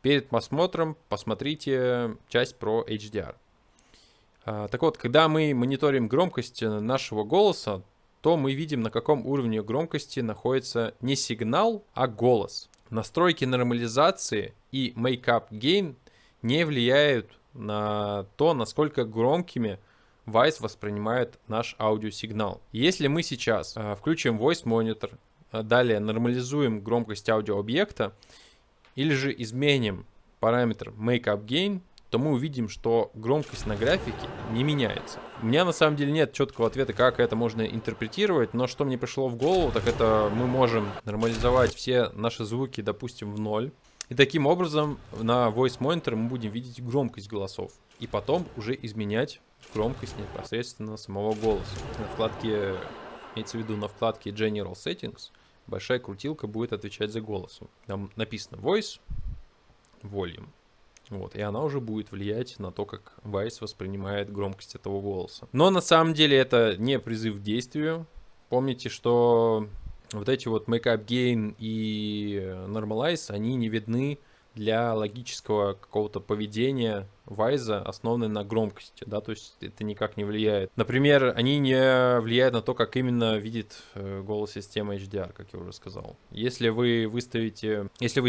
Перед просмотром посмотрите часть про HDR. Так вот, когда мы мониторим громкость нашего голоса, то мы видим, на каком уровне громкости находится не сигнал, а голос. Настройки нормализации и Make-up Gain не влияют на то, насколько громкими Wwise воспринимает наш аудиосигнал. Если мы сейчас включим Voice Monitor, далее нормализуем громкость аудиообъекта или же изменим параметр Make-up Gain, то мы увидим, что громкость на графике не меняется. У меня на самом деле нет четкого ответа, как это можно интерпретировать, но что мне пришло в голову, так это мы можем нормализовать все наши звуки, допустим, в 0. И таким образом на Voice Monitor мы будем видеть громкость голосов. И потом уже изменять громкость непосредственно самого голоса. На вкладке, имеется в виду на вкладке General Settings, большая крутилка будет отвечать за голосом. Там написано Voice, Volume. Вот, и она уже будет влиять на то, как Wwise воспринимает громкость этого голоса. Но на самом деле это не призыв к действию. Помните, что вот эти вот Make-up Gain и Normalize, они не видны для логического какого-то поведения Wise, основанный на громкости, да, то есть это никак не влияет. Например, они не влияют на то, как именно видит голос система HDR, как я уже сказал. Если вы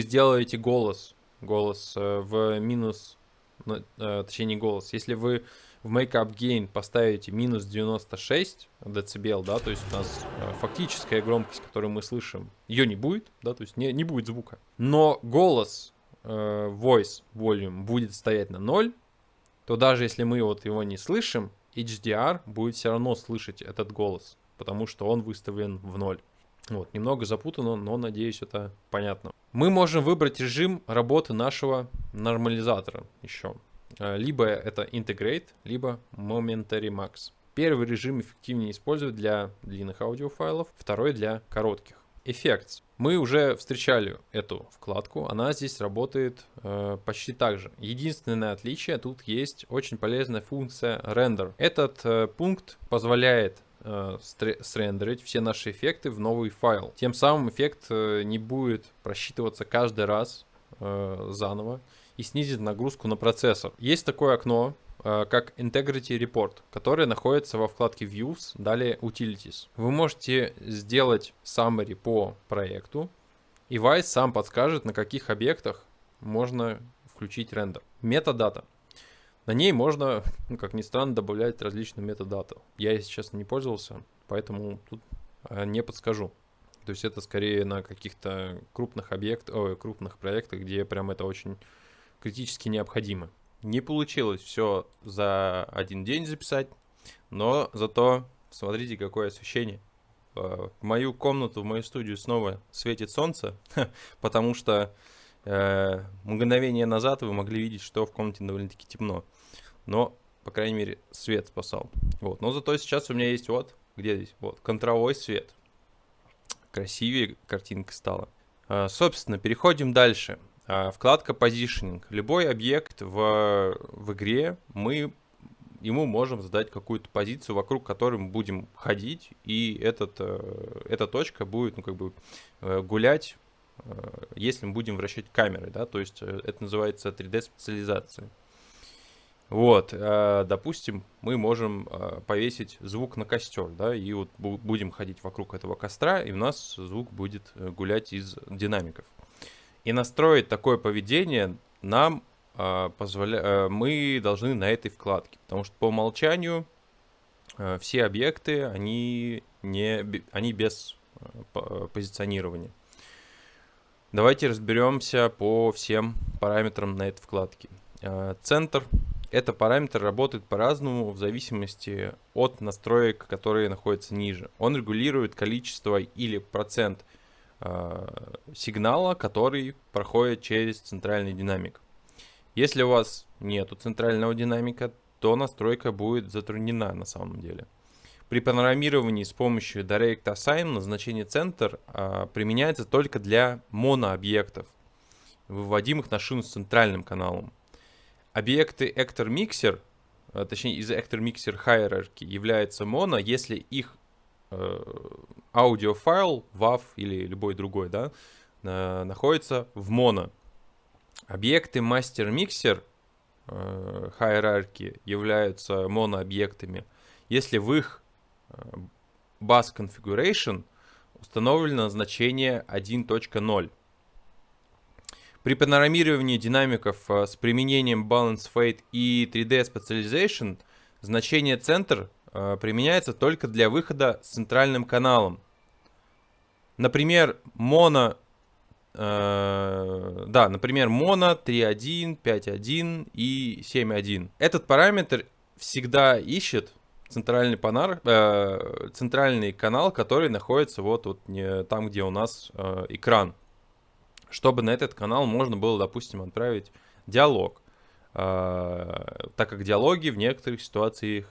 сделаете голос в минус, точнее не голос, если вы в Makeup Gain поставите минус 96 дБ, да, то есть у нас фактическая громкость, которую мы слышим, ее не будет, да, то есть не будет звука. Но голос voice volume будет стоять на 0, то даже если мы вот его не слышим, HDR будет все равно слышать этот голос, потому что он выставлен в 0. Вот, немного запутано, но надеюсь, это понятно. Мы можем выбрать режим работы нашего нормализатора еще. Либо это Integrate, либо Momentary Max. Первый режим эффективнее использовать для длинных аудиофайлов, второй для коротких. Effects. Мы уже встречали эту вкладку, она здесь работает почти так же. Единственное отличие, тут есть очень полезная функция Render. Этот пункт позволяет срендерить все наши эффекты в новый файл. Тем самым эффект не будет просчитываться каждый раз заново и снизит нагрузку на процессор. Есть такое окно, как Integrity Report, которое находится во вкладке Views, далее Utilities. Вы можете сделать summary по проекту, и Wise сам подскажет, на каких объектах можно включить рендер. Метадата. На ней можно, как ни странно, добавлять различную метадату. Я, если честно, не пользовался, поэтому тут не подскажу. То есть это скорее на каких-то крупных проектах, где прям это очень критически необходимо. Не получилось все за один день записать, но зато смотрите, какое освещение. В мою комнату, в мою студию снова светит солнце, потому что мгновение назад вы могли видеть, что в комнате довольно-таки темно. Но, по крайней мере, свет спасал. Вот. Но зато сейчас у меня есть где здесь? Контровой свет. Красивее картинка стала. Собственно, переходим дальше. Вкладка Positioning. Любой объект в игре ему можем задать какую-то позицию, вокруг которой мы будем ходить, и эта точка будет гулять, если мы будем вращать камерой, да, то есть это называется 3D-специализация. Вот, допустим, мы можем повесить звук на костер, да, и вот будем ходить вокруг этого костра, и у нас звук будет гулять из динамиков. И настроить такое поведение мы должны на этой вкладке, потому что по умолчанию все объекты, они без позиционирования. Давайте разберемся по всем параметрам на этой вкладке. Центр. Это параметр работает по-разному в зависимости от настроек, которые находятся ниже. Он регулирует количество или процент сигнала, который проходит через центральный динамик. Если у вас нету центрального динамика, то настройка будет затруднена на самом деле. При панорамировании с помощью Direct Assign назначение центр применяется только для монообъектов, выводимых на шину с центральным каналом. Объекты Actor Mixer, точнее из Actor Mixer Hierarchy являются моно, если их аудиофайл, WAV или любой другой, да, находится в моно. Объекты Master Mixer Hierarchy являются монообъектами, если в их Bus Configuration установлено значение 1.0. При панорамировании динамиков с применением Balance Fade и 3D Specialization значение центр применяется только для выхода с центральным каналом. Например, моно 3.1, 5.1 и 7.1. Этот параметр всегда ищет центральный канал, который находится там, где у нас экран. Чтобы на этот канал можно было, допустим, отправить диалог. Так как диалоги в некоторых ситуациях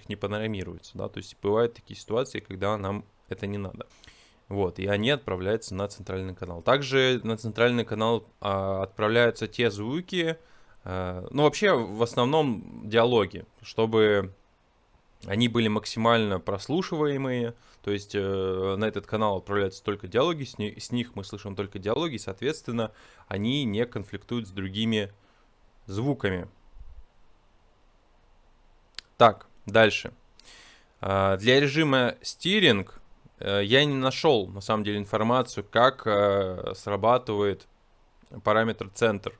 не панорамируются. Да? То есть бывают такие ситуации, когда нам это не надо. Вот, и они отправляются на центральный канал. Также на центральный канал отправляются те звуки, вообще в основном диалоги, чтобы они были максимально прослушиваемые, то есть на этот канал отправляются только диалоги, с них мы слышим только диалоги, соответственно, они не конфликтуют с другими звуками. Так, дальше. Для режима стиринг я не нашел, на самом деле, информацию, как срабатывает параметр центр.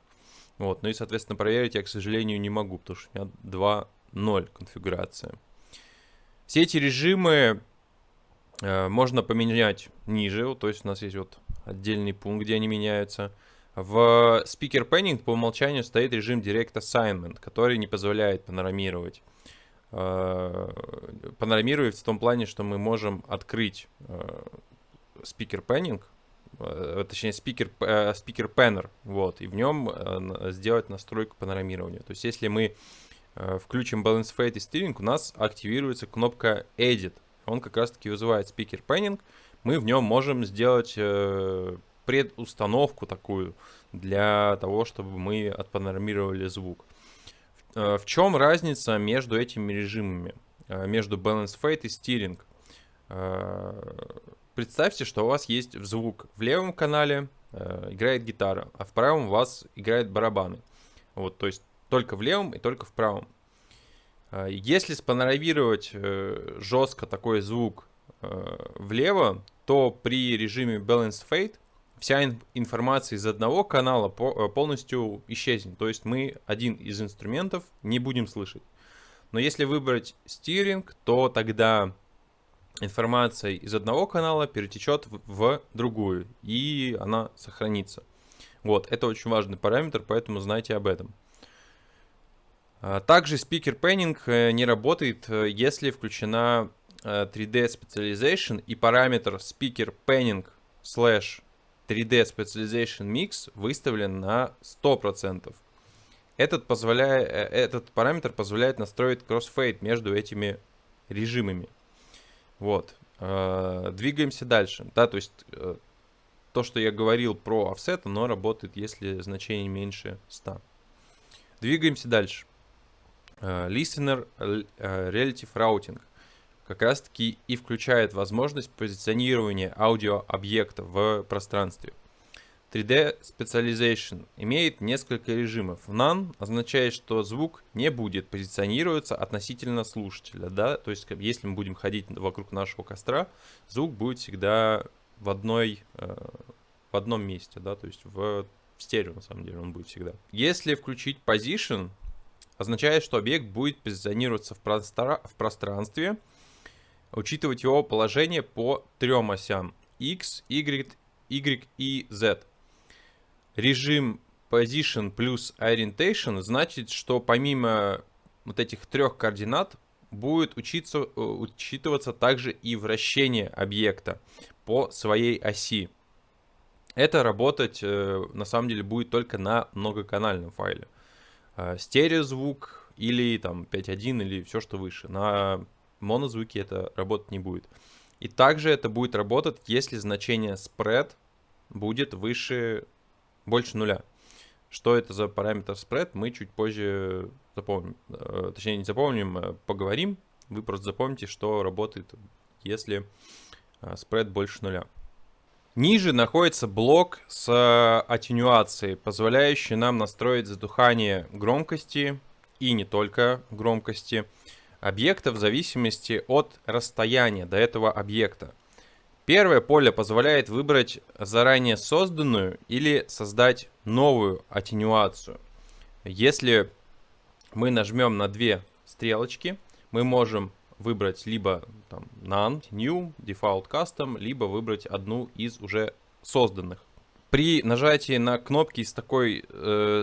Вот, ну и, соответственно, проверить я, к сожалению, не могу, потому что у меня 2.0 конфигурация. Все эти режимы можно поменять ниже, вот, то есть у нас есть вот отдельный пункт, где они меняются. В Speaker Panning по умолчанию стоит режим Direct Assignment, который не позволяет панорамировать. Панорамирует в том плане, что мы можем открыть Speaker Panning, точнее Speaker Panner, вот, и в нем сделать настройку панорамирования. То есть если мы включим Balance Fade и Steering, у нас активируется кнопка Edit. Он как раз таки вызывает Speaker Panning. Мы в нем можем сделать предустановку такую для того, чтобы мы отпанорамировали звук. В чем разница между этими режимами? Между Balance Fade и Steering? Представьте, что у вас есть звук в левом канале, играет гитара, а в правом у вас играют барабаны. Вот, то есть только в левом и только в правом. Если спанорамировать жестко такой звук влево, то при режиме Balance Fade вся информация из одного канала полностью исчезнет. То есть мы один из инструментов не будем слышать. Но если выбрать Steering, то тогда информация из одного канала перетечет в другую, и она сохранится. Вот, это очень важный параметр, поэтому знайте об этом. Также Speaker Panning не работает, если включена 3D Specialization и параметр Speaker Panning / 3D Specialization Mix выставлен на 100%. Этот параметр позволяет настроить Crossfade между этими режимами. Вот. Двигаемся дальше. Да, то есть то, что я говорил про offset, оно работает, если значение меньше 100. Двигаемся дальше. Listener Relative Routing как раз таки и включает возможность позиционирования аудиообъекта в пространстве. 3D Specialization имеет несколько режимов. None означает, что звук не будет позиционироваться относительно слушателя. Да? То есть, если мы будем ходить вокруг нашего костра, звук будет всегда в одном месте. Да? То есть в стерео, на самом деле, он будет всегда. Если включить Position, означает, что объект будет позиционироваться в пространстве, учитывать его положение по 3 осям X, Y и Z. Режим Position плюс Orientation значит, что помимо вот этих 3 координат будет учитываться также и вращение объекта по своей оси. Это работать на самом деле будет только на многоканальном файле. Стереозвук или там 5.1 или все, что выше. На монозвуке это работать не будет. И также это будет работать, если значение spread будет больше нуля. Что это за параметр spread, мы чуть позже запомним. Точнее, не запомним, поговорим. Вы просто запомните, что работает, если spread больше нуля. Ниже находится блок с аттенюацией, позволяющий нам настроить затухание громкости и не только громкости объекта в зависимости от расстояния до этого объекта. Первое поле позволяет выбрать заранее созданную или создать новую аттенюацию. Если мы нажмем на 2 стрелочки, мы можем выбрать либо там, None, New, Default Custom, либо выбрать одну из уже созданных. При нажатии на кнопки с такой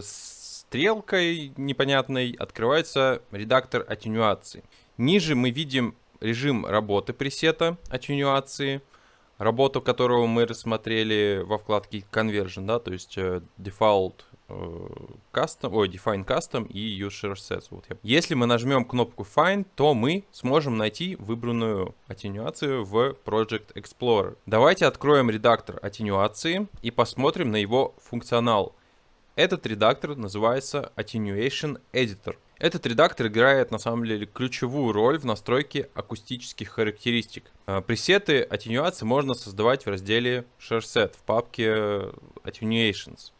стрелкой непонятной открывается редактор аттенюации. Ниже мы видим режим работы пресета аттенюации, работу которого мы рассмотрели во вкладке Conversion, да, то есть Define Custom и Use Share Sets. Вот. Если мы нажмем кнопку Find, то мы сможем найти выбранную аттенюацию в Project Explorer. Давайте откроем редактор аттенюации и посмотрим на его функционал. Этот редактор называется Attenuation Editor. Этот редактор играет на самом деле ключевую роль в настройке акустических характеристик. Пресеты аттенюации можно создавать в разделе ShareSet в папке Attenuations.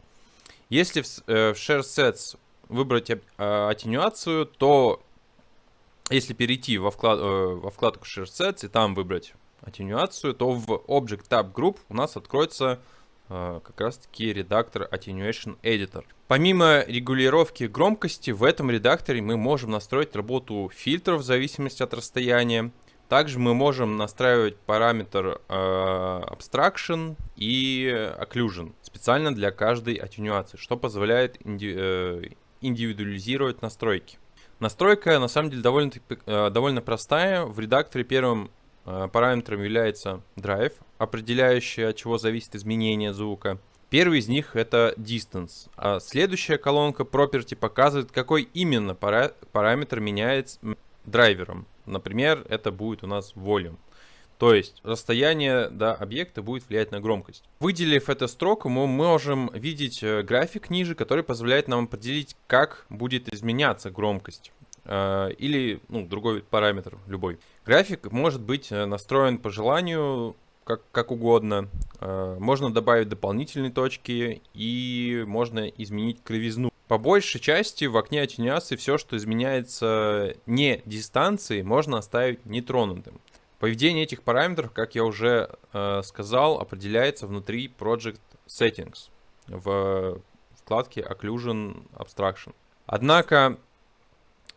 Если в ShareSets выбрать аттенюацию, то если перейти во вкладку ShareSets и там выбрать аттенюацию, то в Object Tab Group у нас откроется как раз таки редактор Attenuation Editor. Помимо регулировки громкости, в этом редакторе мы можем настроить работу фильтров в зависимости от расстояния. Также мы можем настраивать параметр Abstraction и Occlusion специально для каждой аттенюации, что позволяет индивидуализировать настройки. Настройка на самом деле довольно простая. В редакторе первым параметром является drive, определяющий, от чего зависит изменение звука. Первый из них это distance, а следующая колонка property показывает, какой именно параметр меняется драйвером. Например, это будет у нас volume. То есть расстояние до объекта будет влиять на громкость. Выделив эту строку, мы можем видеть график ниже, который позволяет нам определить, как будет изменяться громкость. Или другой параметр, любой. График может быть настроен по желанию, как угодно. Можно добавить дополнительные точки и можно изменить кривизну. По большей части в окне аттенюации все, что изменяется не дистанцией, можно оставить нетронутым. Поведение этих параметров, как я уже сказал, определяется внутри Project Settings в вкладке Occlusion Abstraction. Однако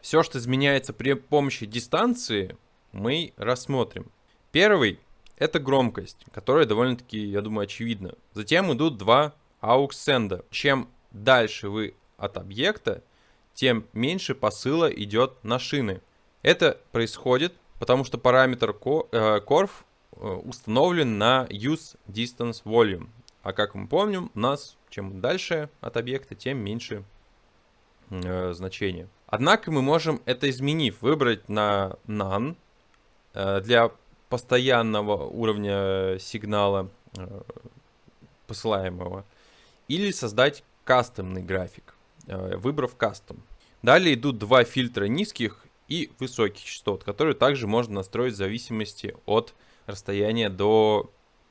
все, что изменяется при помощи дистанции, мы рассмотрим. Первый — это громкость, которая довольно-таки, я думаю, очевидна. Затем идут два aux-сенда. Чем дальше вы от объекта, тем меньше посыла идет на шины. Это происходит, потому что параметр Corv установлен на Use Distance Volume. А как мы помним, у нас чем дальше от объекта, тем меньше значение. Однако мы можем это изменив, выбрать на None для постоянного уровня сигнала посылаемого, или создать кастомный график, выбрав Custom. Далее идут два фильтра низких и высоких частот, которые также можно настроить в зависимости от расстояния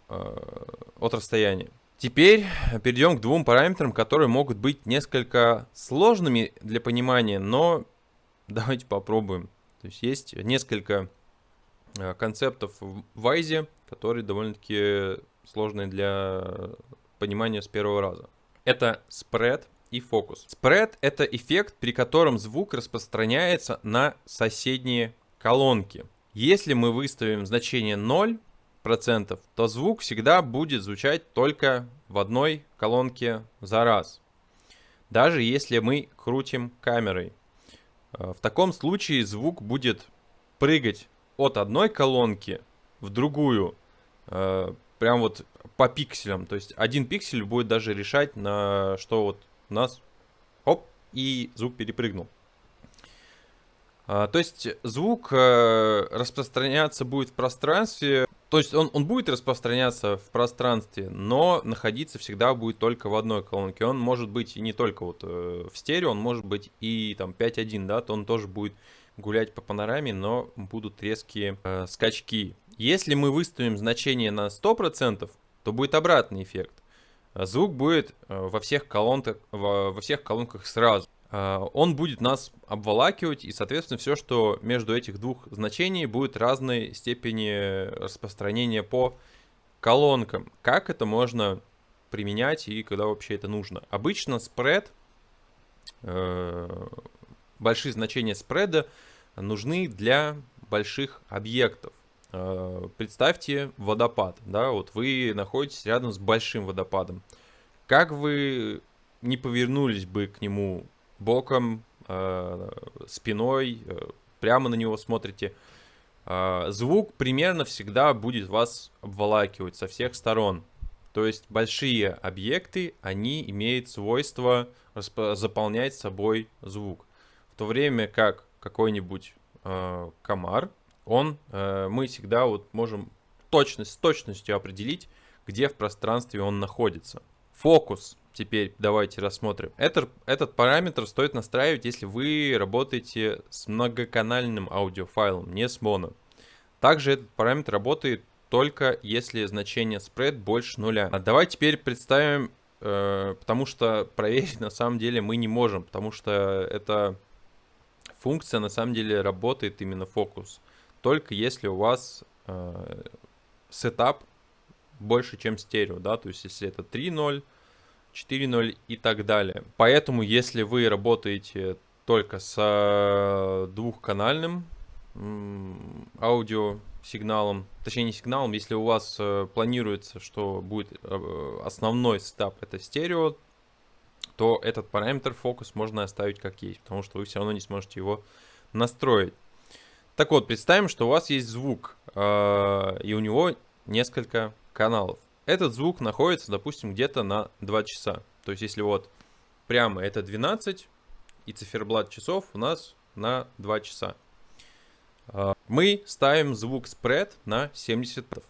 от расстояния. Теперь перейдем к двум параметрам, которые могут быть несколько сложными для понимания, но давайте попробуем. То есть несколько концептов в Wise, которые довольно-таки сложные для понимания с первого раза. Это spread и фокус. Spread — это эффект, при котором звук распространяется на соседние колонки. Если мы выставим значение 0%, то звук всегда будет звучать только в одной колонке за раз, даже если мы крутим камерой. В таком случае звук будет прыгать от одной колонки в другую, прям вот по пикселям. То есть один пиксель будет даже решать, на что вот у нас хоп, и звук перепрыгнул. То есть звук распространяться будет в пространстве. То есть он будет распространяться в пространстве, но находиться всегда будет только в одной колонке. Он может быть и не только вот в стерео, он может быть и там 5.1, да, то он тоже будет гулять по панораме, но будут резкие скачки. Если мы выставим значение на 100%, то будет обратный эффект. Звук будет во всех колонках сразу. Он будет нас обволакивать, и, соответственно, все, что между этих двух значений, будет разной степени распространения по колонкам. Как это можно применять и когда вообще это нужно? Обычно спред, большие значения спреда нужны для больших объектов. Представьте водопад, да, вот вы находитесь рядом с большим водопадом. Как вы не повернулись бы к нему боком, спиной, прямо на него смотрите, звук примерно всегда будет вас обволакивать со всех сторон. То есть большие объекты, они имеют свойство заполнять собой звук. В то время как какой-нибудь комар, мы всегда вот можем с точностью определить, где в пространстве он находится. Фокус. Теперь давайте рассмотрим. Этот параметр стоит настраивать, если вы работаете с многоканальным аудиофайлом, не с моно. Также этот параметр работает только если значение spread больше нуля. А давай теперь представим, потому что проверить на самом деле мы не можем, потому что эта функция на самом деле работает именно фокус. Только если у вас сетап больше, чем стерео, да, то есть если это 3.0, 4.0 и так далее. Поэтому, если вы работаете только с двухканальным аудиосигналом, точнее не сигналом, если у вас планируется, что будет основной сетап это стерео, то этот параметр фокус можно оставить как есть, потому что вы все равно не сможете его настроить. Так вот, представим, что у вас есть звук, и у него несколько каналов. Этот звук находится, допустим, где-то на 2 часа. То есть, если вот прямо это 12, и циферблат часов у нас на 2 часа. Мы ставим звук spread на 70%.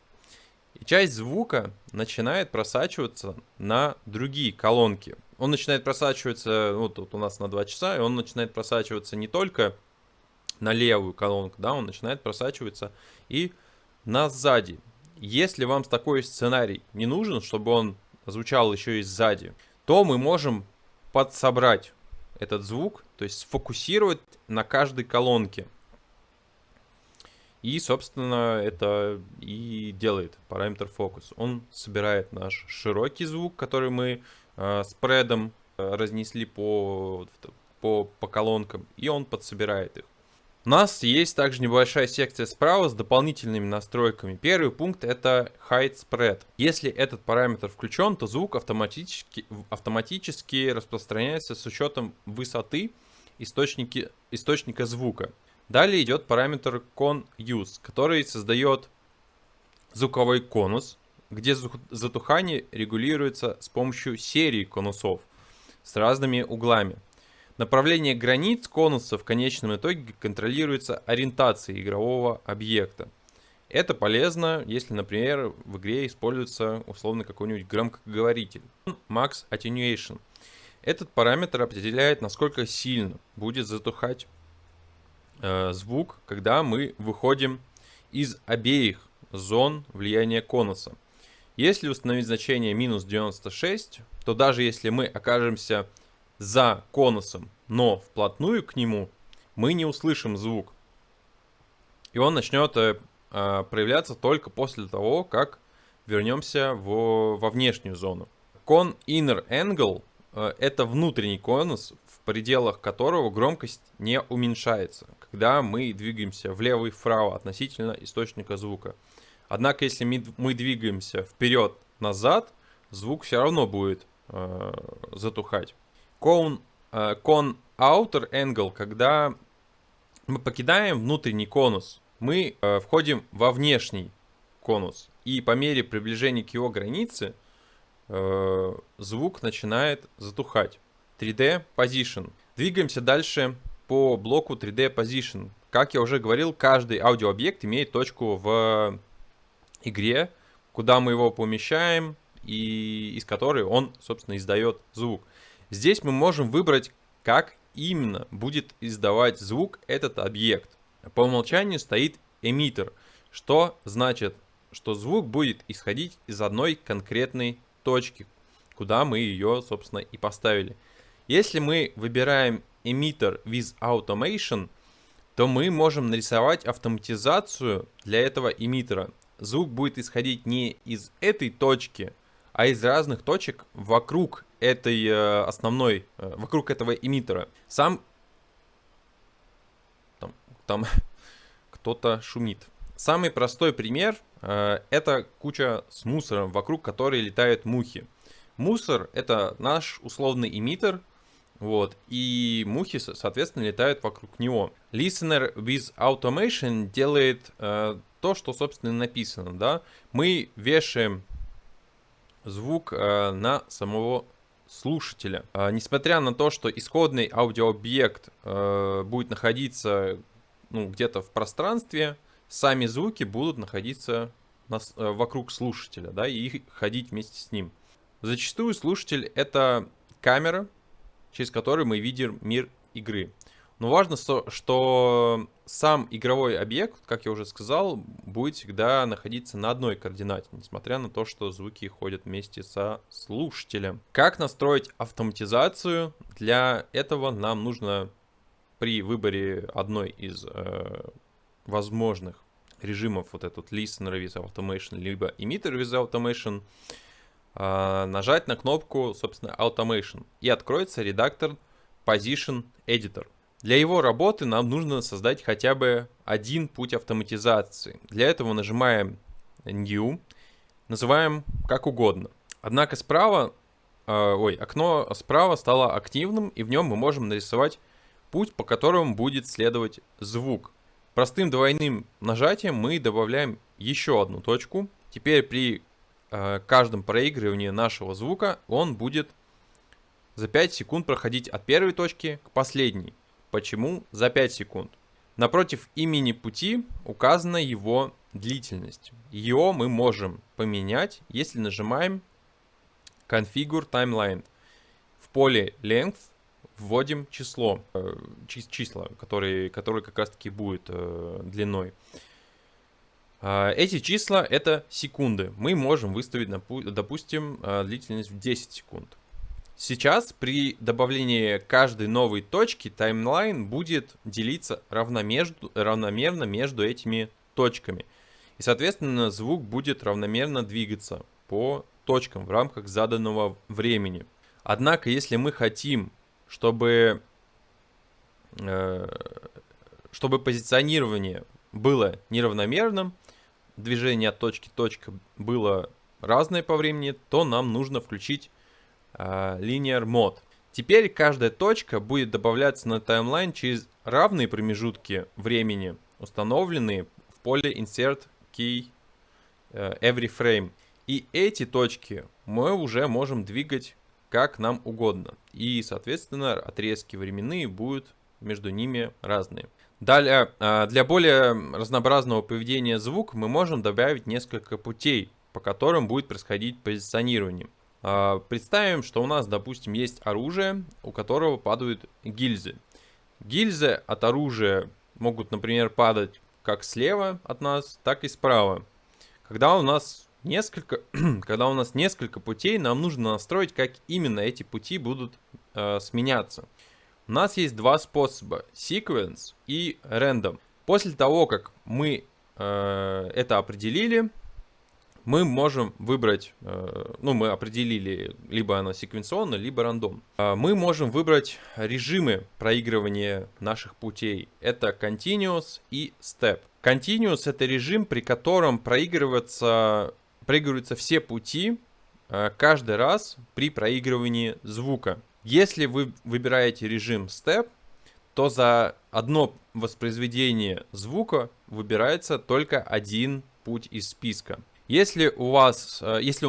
И часть звука начинает просачиваться на другие колонки. Он начинает просачиваться, вот тут у нас на 2 часа, и он начинает просачиваться не только на левую колонку, да, он начинает просачиваться и на сзади. Если вам такой сценарий не нужен, чтобы он звучал еще и сзади, то мы можем подсобрать этот звук, то есть сфокусировать на каждой колонке. И, собственно, это и делает параметр фокус. Он собирает наш широкий звук, который мы спредом разнесли по колонкам, и он подсобирает их. У нас есть также небольшая секция справа с дополнительными настройками. Первый пункт это Height Spread. Если этот параметр включен, то звук автоматически распространяется с учетом высоты источника звука. Далее идет параметр Con Use, который создает звуковой конус, где затухание регулируется с помощью серии конусов с разными углами. Направление границ конуса в конечном итоге контролируется ориентацией игрового объекта. Это полезно, если, например, в игре используется условно какой-нибудь громкоговоритель. Max Attenuation. Этот параметр определяет, насколько сильно будет затухать звук, когда мы выходим из обеих зон влияния конуса. Если установить значение минус 96, то даже если мы окажемся за конусом, но вплотную к нему, мы не услышим звук. И он начнет проявляться только после того, как вернемся во внешнюю зону. Con Inner Angle это внутренний конус, в пределах которого громкость не уменьшается, когда мы двигаемся влево и вправо относительно источника звука. Однако, если мы двигаемся вперед-назад, звук все равно будет затухать. Con Outer Angle, когда мы покидаем внутренний конус, мы входим во внешний конус. И по мере приближения к его границе звук начинает затухать. 3D Position. Двигаемся дальше по блоку 3D Position. Как я уже говорил, каждый аудиообъект имеет точку в игре, куда мы его помещаем и из которой он, собственно, издает звук. Здесь мы можем выбрать, как именно будет издавать звук этот объект. По умолчанию стоит эмиттер, что значит, что звук будет исходить из одной конкретной точки, куда мы ее, собственно, и поставили. Если мы выбираем эмиттер with automation, то мы можем нарисовать автоматизацию для этого эмиттера. Звук будет исходить не из этой точки, а из разных точек вокруг этой вокруг этого эмиттера. Там кто-то шумит. Самый простой пример это куча с мусором, вокруг которой летают мухи. Мусор это наш условный эмиттер, вот, и мухи, соответственно, летают вокруг него. Listener with Automation делает то, что, собственно, написано, да. Мы вешаем звук на самого слушателя. Несмотря на то, что исходный аудиообъект будет находиться где-то в пространстве, сами звуки будут находиться вокруг слушателя, да, и ходить вместе с ним. Зачастую слушатель — это камера, через которую мы видим мир игры. Но важно, что сам игровой объект, как я уже сказал, будет всегда находиться на одной координате, несмотря на то, что звуки ходят вместе со слушателем. Как настроить автоматизацию? Для этого нам нужно при выборе одной из возможных режимов, вот этот Listener with Automation, либо Emitter with Automation, нажать на кнопку, собственно, Automation, и откроется редактор Position Editor. Для его работы нам нужно создать хотя бы один путь автоматизации. Для этого нажимаем New, называем как угодно. Однако окно справа стало активным, и в нем мы можем нарисовать путь, по которому будет следовать звук. Простым двойным нажатием мы добавляем еще одну точку. Теперь при каждом проигрывании нашего звука он будет за 5 секунд проходить от первой точки к последней. Почему за 5 секунд? Напротив имени пути указана его длительность. Ее мы можем поменять, если нажимаем Configure Timeline. В поле Length вводим числа, которые как раз таки будет длиной. Эти числа — это секунды. Мы можем выставить, допустим, длительность в 10 секунд. Сейчас при добавлении каждой новой точки таймлайн будет делиться равномерно между этими точками. И, соответственно, звук будет равномерно двигаться по точкам в рамках заданного времени. Однако, если мы хотим, чтобы позиционирование было неравномерным, движение от точки к точке было разное по времени, то нам нужно включить Linear Mode. Теперь каждая точка будет добавляться на таймлайн через равные промежутки времени, установленные в поле Insert Key Every Frame. И эти точки мы уже можем двигать как нам угодно. И, соответственно, отрезки временные будут между ними разные. Далее, для более разнообразного поведения звука мы можем добавить несколько путей, по которым будет происходить позиционирование. Представим, что у нас, допустим, есть оружие, у которого падают гильзы. Гильзы от оружия могут, например, падать как слева от нас, так и справа. Когда у нас несколько путей, нам нужно настроить, как именно эти пути будут сменяться. У нас есть два способа: Sequence и Random. После того, как мы это определили, мы можем выбрать, мы определили, либо оно секвенционно, либо рандом. Мы можем выбрать режимы проигрывания наших путей. Это Continuous и Step. Continuous — это режим, при котором проигрываются все пути каждый раз при проигрывании звука. Если вы выбираете режим Step, то за одно воспроизведение звука выбирается только один путь из списка. Если у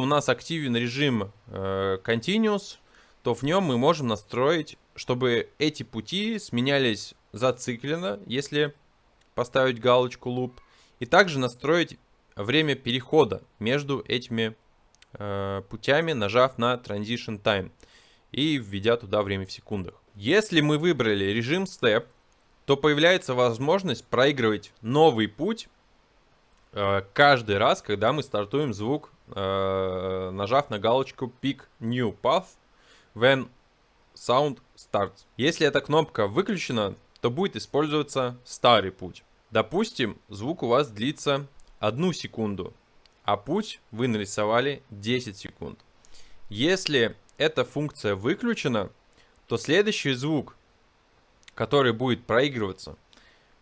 нас активен режим Continuous, то в нем мы можем настроить, чтобы эти пути сменялись зацикленно, если поставить галочку Loop, и также настроить время перехода между этими путями, нажав на Transition Time и введя туда время в секундах. Если мы выбрали режим Step, то появляется возможность проигрывать новый путь каждый раз, когда мы стартуем звук, нажав на галочку Pick New Path when Sound Starts. Если эта кнопка выключена, то будет использоваться старый путь. Допустим, звук у вас длится 1 секунду, а путь вы нарисовали 10 секунд. Если эта функция выключена, то следующий звук, который будет проигрываться,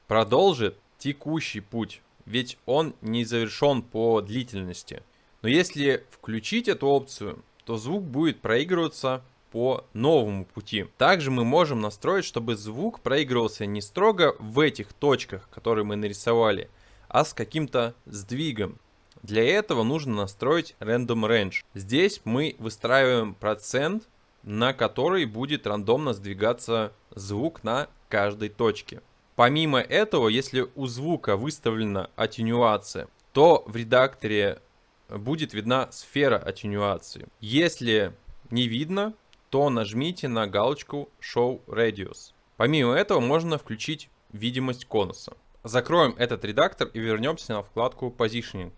продолжит текущий путь, ведь он не завершен по длительности. Но если включить эту опцию, то звук будет проигрываться по новому пути. Также мы можем настроить, чтобы звук проигрывался не строго в этих точках, которые мы нарисовали, а с каким-то сдвигом. Для этого нужно настроить Random Range. Здесь мы выстраиваем процент, на который будет рандомно сдвигаться звук на каждой точке. Помимо этого, если у звука выставлена аттенюация, то в редакторе будет видна сфера аттенюации. Если не видно, то нажмите на галочку Show Radius. Помимо этого можно включить видимость конуса. Закроем этот редактор и вернемся на вкладку Positioning.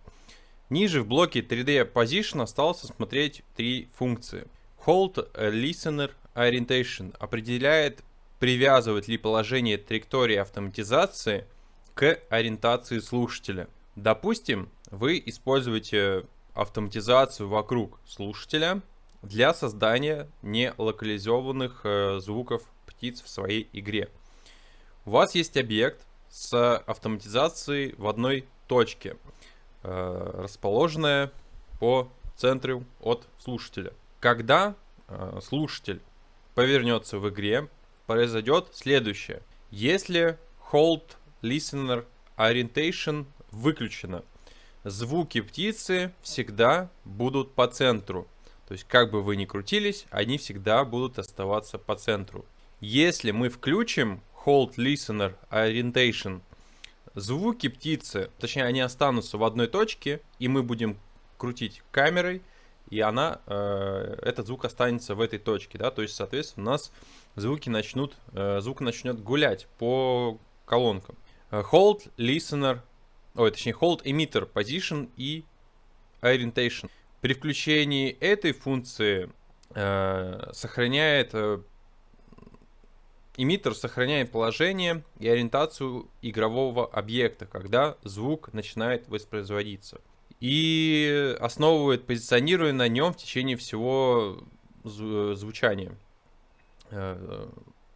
Ниже в блоке 3D Position осталось смотреть три функции. Hold Listener Orientation определяет, привязывает ли положение траектории автоматизации к ориентации слушателя. Допустим, вы используете автоматизацию вокруг слушателя для создания нелокализованных звуков птиц в своей игре. У вас есть объект с автоматизацией в одной точке, расположенная по центру от слушателя. Когда слушатель повернется в игре, произойдет следующее. Если Hold Listener Orientation выключена, звуки птицы всегда будут по центру. То есть, как бы вы ни крутились, они всегда будут оставаться по центру. Если мы включим Hold Listener Orientation, звуки птицы, точнее, они останутся в одной точке, и мы будем крутить камерой, и этот звук останется в этой точке, да, то есть, соответственно, у нас звук начнет гулять по колонкам. Hold Emitter Position и Orientation. При включении этой функции эмиттер сохраняет положение и ориентацию игрового объекта, когда звук начинает воспроизводиться. И основывает позиционирование на нем в течение всего звучания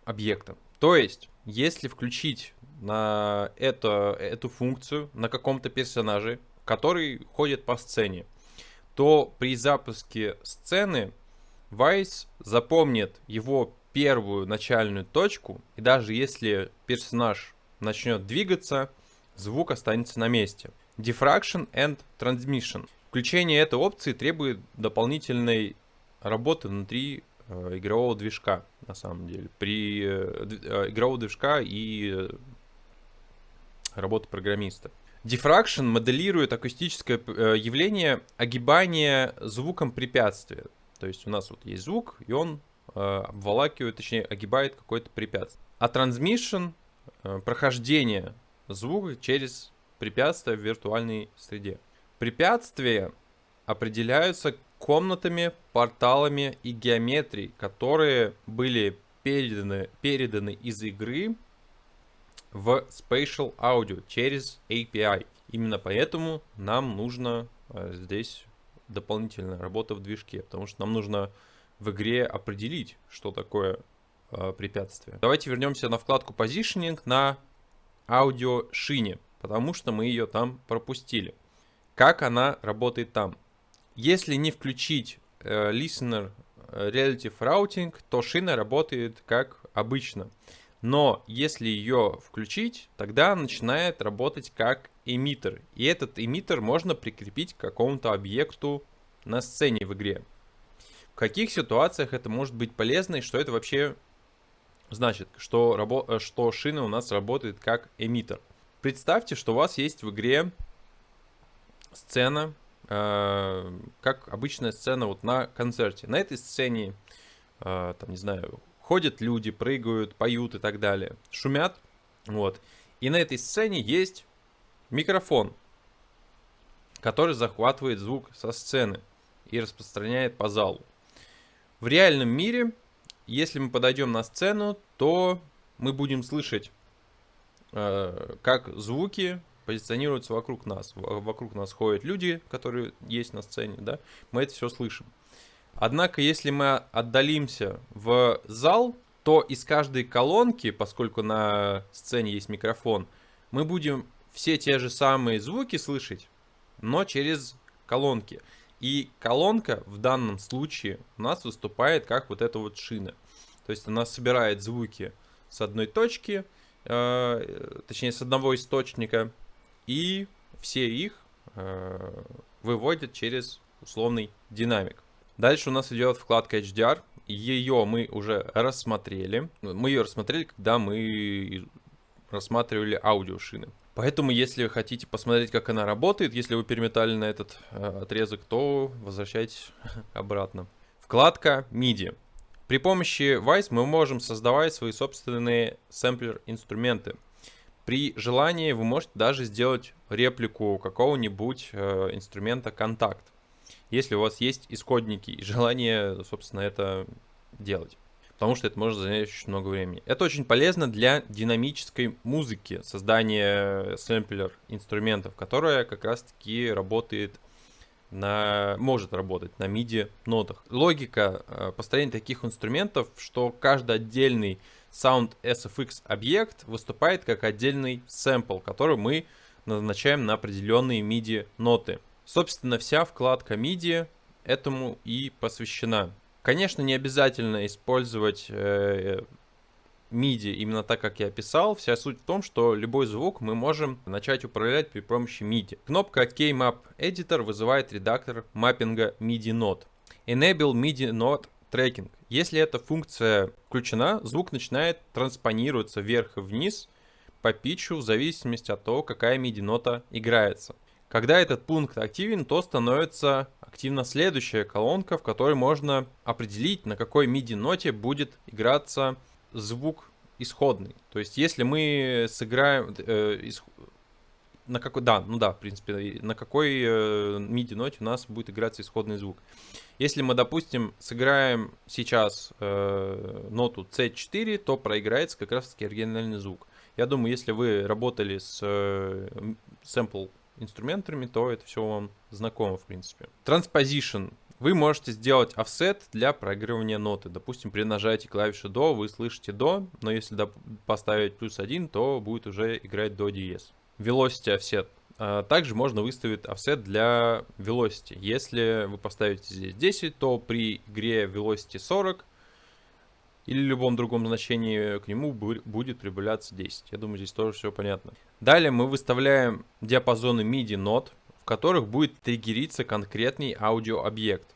объекта. То есть, если включить на эту функцию на каком-то персонаже, который ходит по сцене, то при запуске сцены Wwise запомнит его первую начальную точку, и даже если персонаж начнет двигаться, звук останется на месте. Diffraction and Transmission. Включение этой опции требует дополнительной работы внутри игрового движка, на самом деле. При игрового движка и работы программиста. Diffraction моделирует акустическое явление огибания звуком препятствия. То есть у нас вот есть звук, и он обволакивает, точнее огибает какое-то препятствие. А Transmission — прохождение звука через препятствия в виртуальной среде. Препятствия определяются комнатами, порталами и геометрией, которые были переданы из игры в Spatial Audio через API. Именно поэтому нам нужно здесь дополнительная работа в движке, потому что нам нужно в игре определить, что такое препятствие. Давайте вернемся на вкладку Positioning на аудиошине, потому что мы ее там пропустили. Как она работает там? Если не включить Listener Relative Routing, то шина работает как обычно. Но если ее включить, тогда начинает работать как эмиттер. И этот эмиттер можно прикрепить к какому-то объекту на сцене в игре. В каких ситуациях это может быть полезно и что это вообще значит, что шина у нас работает как эмиттер? Представьте, что у вас есть в игре сцена, как обычная сцена вот на концерте. На этой сцене, там, не знаю, ходят люди, прыгают, поют и так далее, шумят, вот. И на этой сцене есть микрофон, который захватывает звук со сцены и распространяет по залу. В реальном мире, если мы подойдем на сцену, то мы будем слышать, как звуки позиционируются вокруг нас. Вокруг нас ходят люди, которые есть на сцене, да, мы это все слышим. Однако, если мы отдалимся в зал, то из каждой колонки, поскольку на сцене есть микрофон, мы будем все те же самые звуки слышать, но через колонки. И колонка в данном случае у нас выступает как вот эта вот шина. То есть она собирает звуки с одной точки, точнее с одного источника, и все их выводят через условный динамик. Дальше у нас идет вкладка HDR. Ее мы уже рассмотрели. Мы ее рассмотрели, когда мы рассматривали аудиошины. Поэтому, если вы хотите посмотреть, как она работает, если вы перемотали на этот отрезок, то возвращайтесь обратно. Вкладка MIDI. При помощи Wwise мы можем создавать свои собственные сэмплер-инструменты. При желании вы можете даже сделать реплику какого-нибудь инструмента контакт, если у вас есть исходники и желание, собственно, это делать. Потому что это может занять очень много времени. Это очень полезно для динамической музыки, создания сэмплер инструментов, которая как раз-таки может работать на MIDI нотах. Логика построения таких инструментов, что каждый отдельный Sound SFX объект выступает как отдельный сэмпл, который мы назначаем на определенные MIDI ноты. Собственно, вся вкладка MIDI этому и посвящена. Конечно, не обязательно использовать MIDI именно так, как я описал. Вся суть в том, что любой звук мы можем начать управлять при помощи MIDI. Кнопка K-Map Editor вызывает редактор маппинга MIDI нот. Enable MIDI Note Tracking. Если эта функция включена, звук начинает транспонироваться вверх и вниз по питчу в зависимости от того, какая MIDI нота играется. Когда этот пункт активен, то становится активна следующая колонка, в которой можно определить, на какой MIDI ноте будет играться звук исходный. То есть, если мы сыграем на какой MIDI ноте у нас будет играться исходный звук. Если мы, допустим, сыграем сейчас ноту C4, то проиграется как раз таки оригинальный звук. Я думаю, если вы работали с сэмпл инструментами, то это все вам знакомо, в принципе. Transposition. Вы можете сделать офсет для проигрывания ноты. Допустим, при нажатии клавиши до вы слышите до, но если поставить +1, то будет уже играть до диез. Velocity offset. Также можно выставить офсет для velocity. Если вы поставите здесь 10, то при игре velocity 40 или любом другом значении к нему будет прибавляться 10. Я думаю, здесь тоже все понятно. Далее мы выставляем диапазоны MIDI нот, в которых будет триггериться конкретный аудиообъект.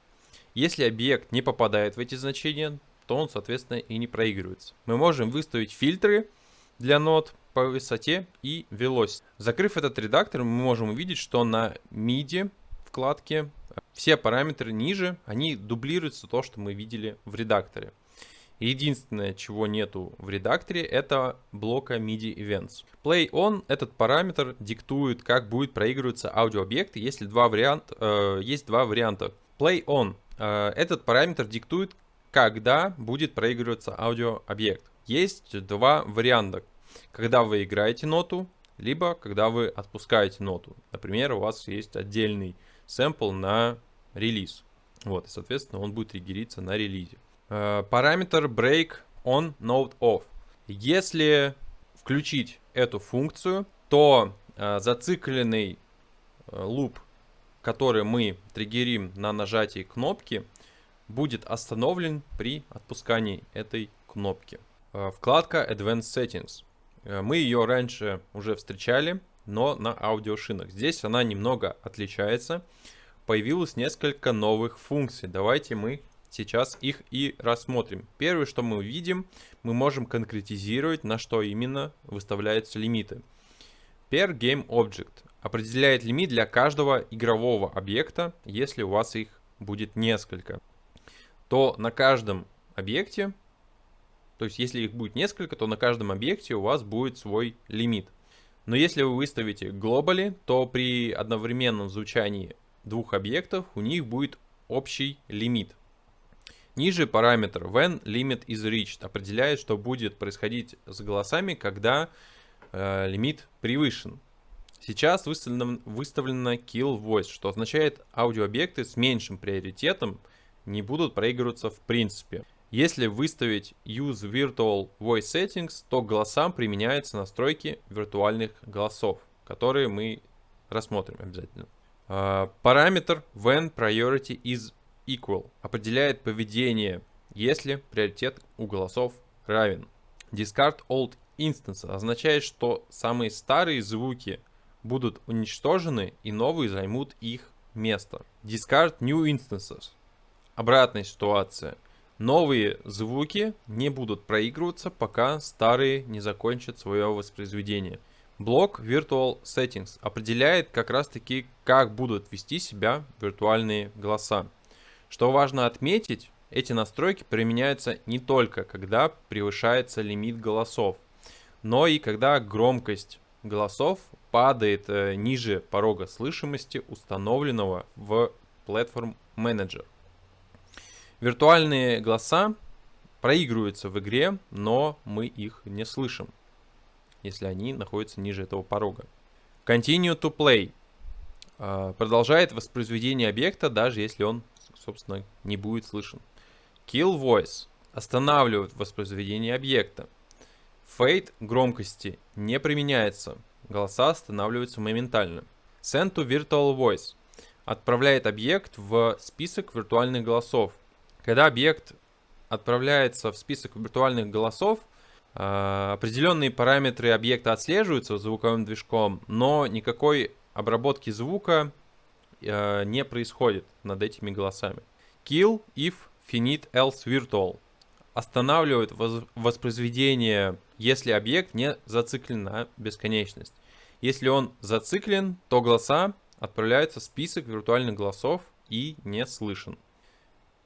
Если объект не попадает в эти значения, то он, соответственно, и не проигрывается. Мы можем выставить фильтры для нот по высоте и velocity. Закрыв этот редактор, мы можем увидеть, что на MIDI вкладке все параметры ниже, они дублируются то, что мы видели в редакторе. Единственное, чего нету в редакторе, это блока MIDI Events. Play On, этот параметр диктует, как будет проигрываться аудиообъект. Есть два варианта. Play On. Этот параметр диктует, когда будет проигрываться аудиообъект. Есть два варианта. Когда вы играете ноту, либо когда вы отпускаете ноту. Например, у вас есть отдельный сэмпл на релиз. Вот, и, соответственно, он будет триггериться на релизе. Параметр Break On Note Off. Если включить эту функцию, то зацикленный луп, который мы триггерим на нажатии кнопки, будет остановлен при отпускании этой кнопки. Вкладка Advanced Settings. Мы ее раньше уже встречали, но на аудиошинах. Здесь она немного отличается. Появилось несколько новых функций. Давайте мы сейчас их и рассмотрим. Первое, что мы видим, мы можем конкретизировать, на что именно выставляются лимиты. Per Game Object определяет лимит для каждого игрового объекта. Если у вас их будет несколько, то на каждом объекте, то есть если их будет несколько, то на каждом объекте у вас будет свой лимит. Но если вы выставите globally, то при одновременном звучании двух объектов у них будет общий лимит. Ниже параметр when limit is reached определяет, что будет происходить с голосами, когда лимит превышен. Сейчас выставлено kill voice, что означает, аудиообъекты с меньшим приоритетом не будут проигрываться в принципе. Если выставить use virtual voice settings, то к голосам применяются настройки виртуальных голосов, которые мы рассмотрим обязательно. Параметр when priority is equal определяет поведение, если приоритет у голосов равен. Discard old instances означает, что самые старые звуки будут уничтожены и новые займут их место. Discard new instances. Обратная ситуация. Новые звуки не будут проигрываться, пока старые не закончат свое воспроизведение. Блок Virtual Settings определяет как раз таки, как будут вести себя виртуальные голоса. Что важно отметить, эти настройки применяются не только когда превышается лимит голосов, но и когда громкость голосов падает ниже порога слышимости, установленного в Platform Manager. Виртуальные голоса проигрываются в игре, но мы их не слышим, если они находятся ниже этого порога. Continue to Play продолжает воспроизведение объекта, даже если он, собственно, не будет слышен. Kill Voice останавливает воспроизведение объекта. Fade громкости не применяется, голоса останавливаются моментально. Send to Virtual Voice отправляет объект в список виртуальных голосов. Когда объект отправляется в список виртуальных голосов, определенные параметры объекта отслеживаются звуковым движком, но никакой обработки звука не происходит над этими голосами. Kill if finite else virtual останавливает воспроизведение, если объект не зациклен на бесконечность. Если он зациклен, то голоса отправляются в список виртуальных голосов и не слышен.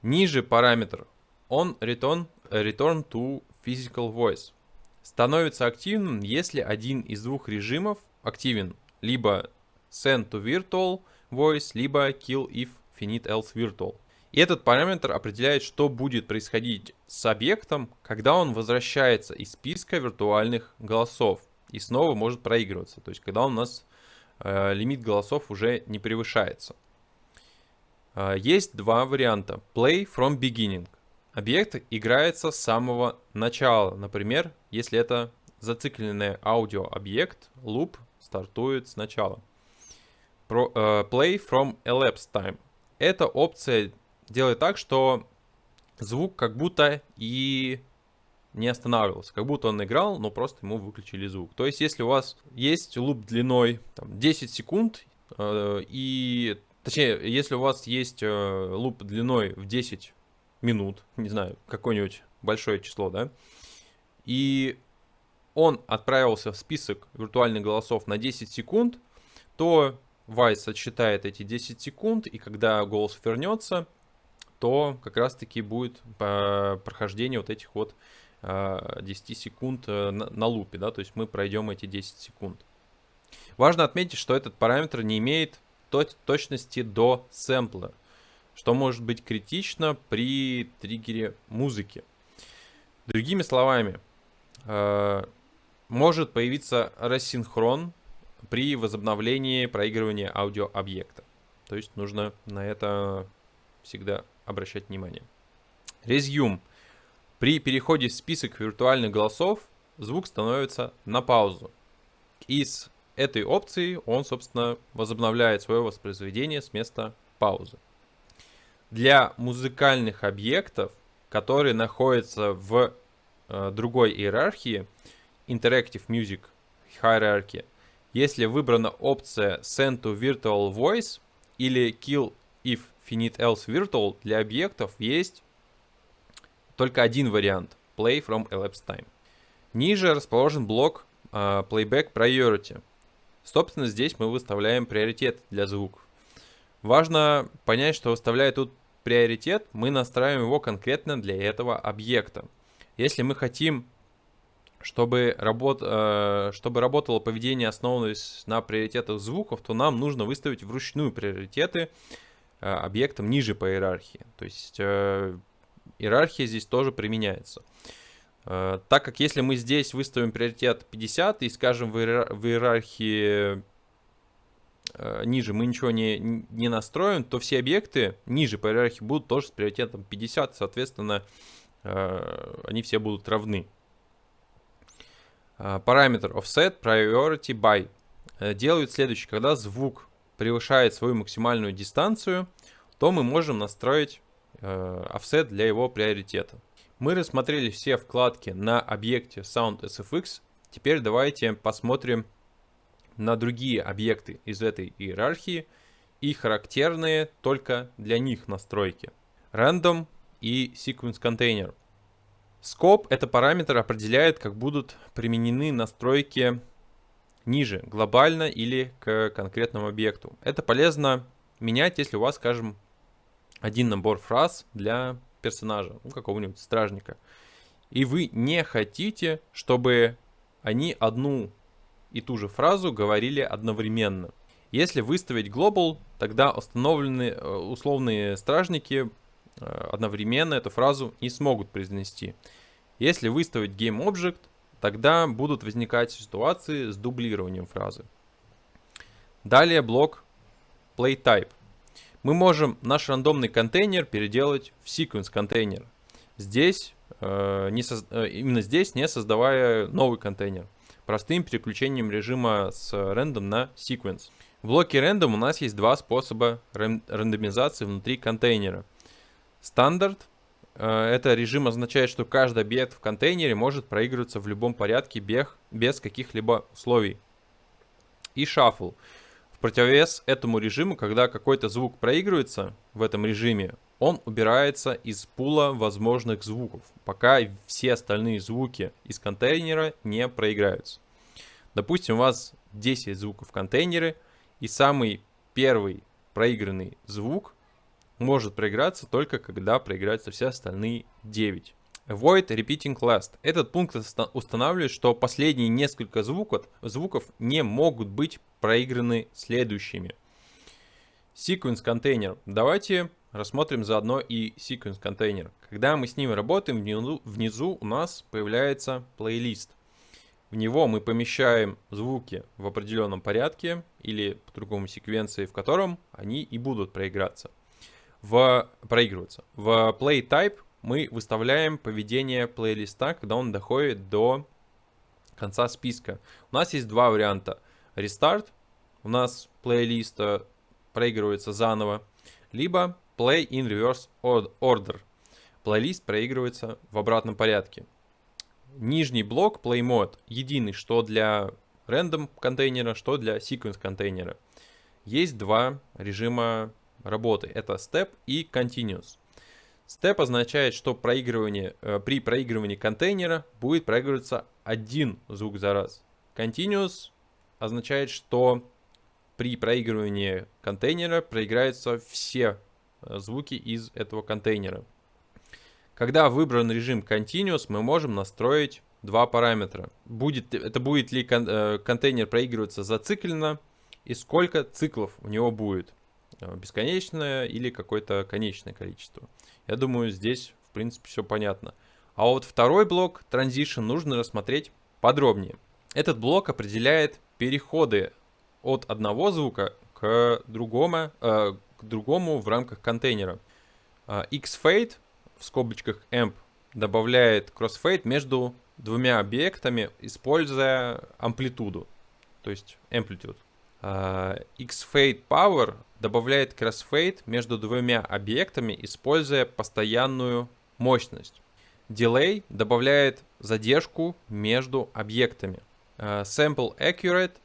Ниже параметр on return to physical voice становится активным, если один из двух режимов активен, либо send to virtual voice, либо kill if finite else virtual. И этот параметр определяет, что будет происходить с объектом, когда он возвращается из списка виртуальных голосов и снова может проигрываться, то есть когда у нас лимит голосов уже не превышается. Есть два варианта. Play from beginning. Объект играется с самого начала. Например, если это зацикленный аудиообъект, loop стартует сначала. Play from elapsed time. Эта опция делает так, что звук как будто и не останавливался. Как будто он играл, но просто ему выключили звук. То есть, если у вас есть луп длиной 10 секунд, точнее, если у вас есть луп длиной в 10 минут, не знаю, какое-нибудь большое число, да, и он отправился в список виртуальных голосов на 10 секунд, то Vice отсчитает эти 10 секунд, и когда голос вернется, то как раз-таки будет прохождение вот этих вот 10 секунд на лупе, да, то есть мы пройдем эти 10 секунд. Важно отметить, что этот параметр не имеет точности до сэмпла, что может быть критично при триггере музыки. Другими словами, может появиться рассинхрон при возобновлении проигрывания аудиообъекта. То есть нужно на это всегда обращать внимание. Resume. При переходе в список виртуальных голосов звук становится на паузу. Из этой опции он, собственно, возобновляет свое воспроизведение с места паузы. Для музыкальных объектов, которые находятся в другой иерархии, Interactive Music Hierarchy, если выбрана опция Send to Virtual Voice или Kill if finite else virtual, для объектов есть только один вариант – Play from elapsed time. Ниже расположен блок Playback Priority. Собственно, здесь мы выставляем приоритет для звуков. Важно понять, что выставляя тут приоритет, мы настраиваем его конкретно для этого объекта. Если мы хотим, чтобы работало поведение, основанное на приоритетах звуков, то нам нужно выставить вручную приоритеты объектам ниже по иерархии. То есть иерархия здесь тоже применяется. Так как если мы здесь выставим приоритет 50 и скажем в иерархии ниже мы ничего не настроим, то все объекты ниже по иерархии будут тоже с приоритетом 50, соответственно, они все будут равны. Параметр offset priority by делает следующее. Когда звук превышает свою максимальную дистанцию, то мы можем настроить offset для его приоритета. Мы рассмотрели все вкладки на объекте SoundSFX. Теперь давайте посмотрим на другие объекты из этой иерархии и характерные только для них настройки. Random и Sequence Container. Scope — это параметр, определяет, как будут применены настройки ниже, глобально или к конкретному объекту. Это полезно менять, если у вас, скажем, один набор фраз для персонажа, какого-нибудь стражника. И вы не хотите, чтобы они одну и ту же фразу говорили одновременно. Если выставить global, тогда установленные условные стражники одновременно эту фразу не смогут произнести. Если выставить GameObject, тогда будут возникать ситуации с дублированием фразы. Далее блок playType. Мы можем наш рандомный контейнер переделать в sequence контейнер. Здесь, именно здесь, не создавая новый контейнер. Простым переключением режима с random на sequence. В блоке random у нас есть два способа рандомизации внутри контейнера. Стандарт. Это режим означает, что каждый объект в контейнере может проигрываться в любом порядке без каких-либо условий. И shuffle. В противовес этому режиму, когда какой-то звук проигрывается в этом режиме, он убирается из пула возможных звуков, пока все остальные звуки из контейнера не проиграются. Допустим, у вас 10 звуков в контейнере, и самый первый проигранный звук может проиграться только когда проиграются все остальные 9. Avoid repeating last. Этот пункт устанавливает, что последние несколько звуков не могут быть проиграны следующими. Sequence контейнер. Давайте рассмотрим заодно и sequence контейнер. Когда мы с ним работаем, внизу у нас появляется плейлист. В него мы помещаем звуки в определенном порядке или по-другому секвенции, в котором они и будут проигрываться. В playType мы выставляем поведение плейлиста, когда он доходит до конца списка. У нас есть два варианта. Restart, у нас плейлист проигрывается заново, либо Play in Reverse Order, плейлист проигрывается в обратном порядке. Нижний блок Play Mode единый что для random контейнера, что для sequence контейнера. Есть два режима работы. Это Step и Continuous. Step означает, что при проигрывании контейнера будет проигрываться один звук за раз. Continuous означает, что при проигрывании контейнера проиграются все звуки из этого контейнера. Когда выбран режим Continuous, мы можем настроить два параметра. Будет ли контейнер проигрываться зацикленно и сколько циклов у него будет. Бесконечное или какое-то конечное количество. Я думаю, здесь, в принципе, все понятно. А вот второй блок Transition нужно рассмотреть подробнее. Этот блок определяет переходы от одного звука к другому в рамках контейнера. Xfade, в скобочках amp, добавляет crossfade между двумя объектами, используя амплитуду, то есть amplitude. Xfade Power добавляет crossfade между двумя объектами, используя постоянную мощность. Delay добавляет задержку между объектами. Sample Accurate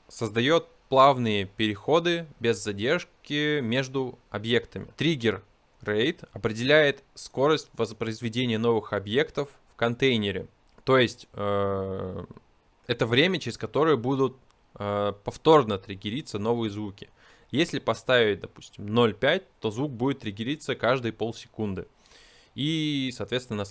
создает плавные переходы без задержки между объектами. Trigger Rate определяет скорость воспроизведения новых объектов в контейнере. То есть это время, через которое будут повторно триггериться новые звуки. Если поставить, допустим, 0.5, то звук будет триггериться каждые полсекунды. И, соответственно,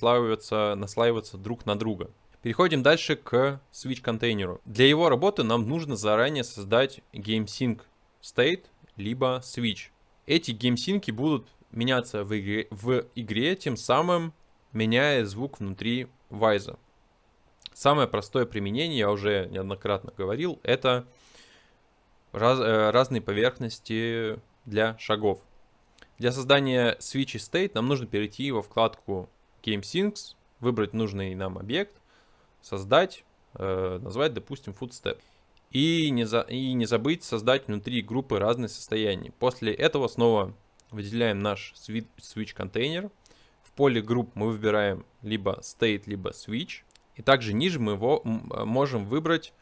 наслаиваться друг на друга. Переходим дальше к switch контейнеру. Для его работы нам нужно заранее создать GameSync State, либо switch. Эти GameSync будут меняться в игре, тем самым меняя звук внутри Wwise. Самое простое применение, я уже неоднократно говорил, это разные поверхности для шагов. Для создания Switch State нам нужно перейти во вкладку GameSyncs, выбрать нужный нам объект, создать, назвать, допустим, Footstep. И не забыть создать внутри группы разные состояния. После этого снова выделяем наш Switch контейнер. В поле групп мы выбираем либо State, либо Switch. И также ниже мы можем выбрать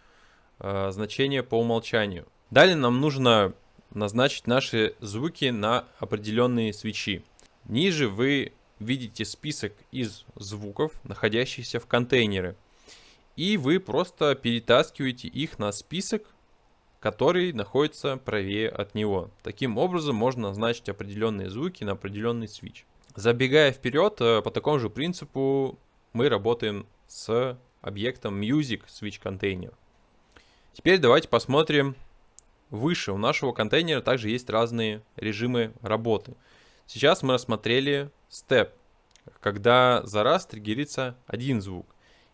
значение по умолчанию. Далее нам нужно назначить наши звуки на определенные свитчи. Ниже вы видите список из звуков, находящихся в контейнере. и вы просто перетаскиваете их на список, который находится правее от него. Таким образом можно назначить определенные звуки на определенный свитч. Забегая вперед, по такому же принципу мы работаем с объектом Music Switch Container. Теперь давайте посмотрим выше. У нашего контейнера также есть разные режимы работы. Сейчас мы рассмотрели Step, когда за раз триггерится один звук.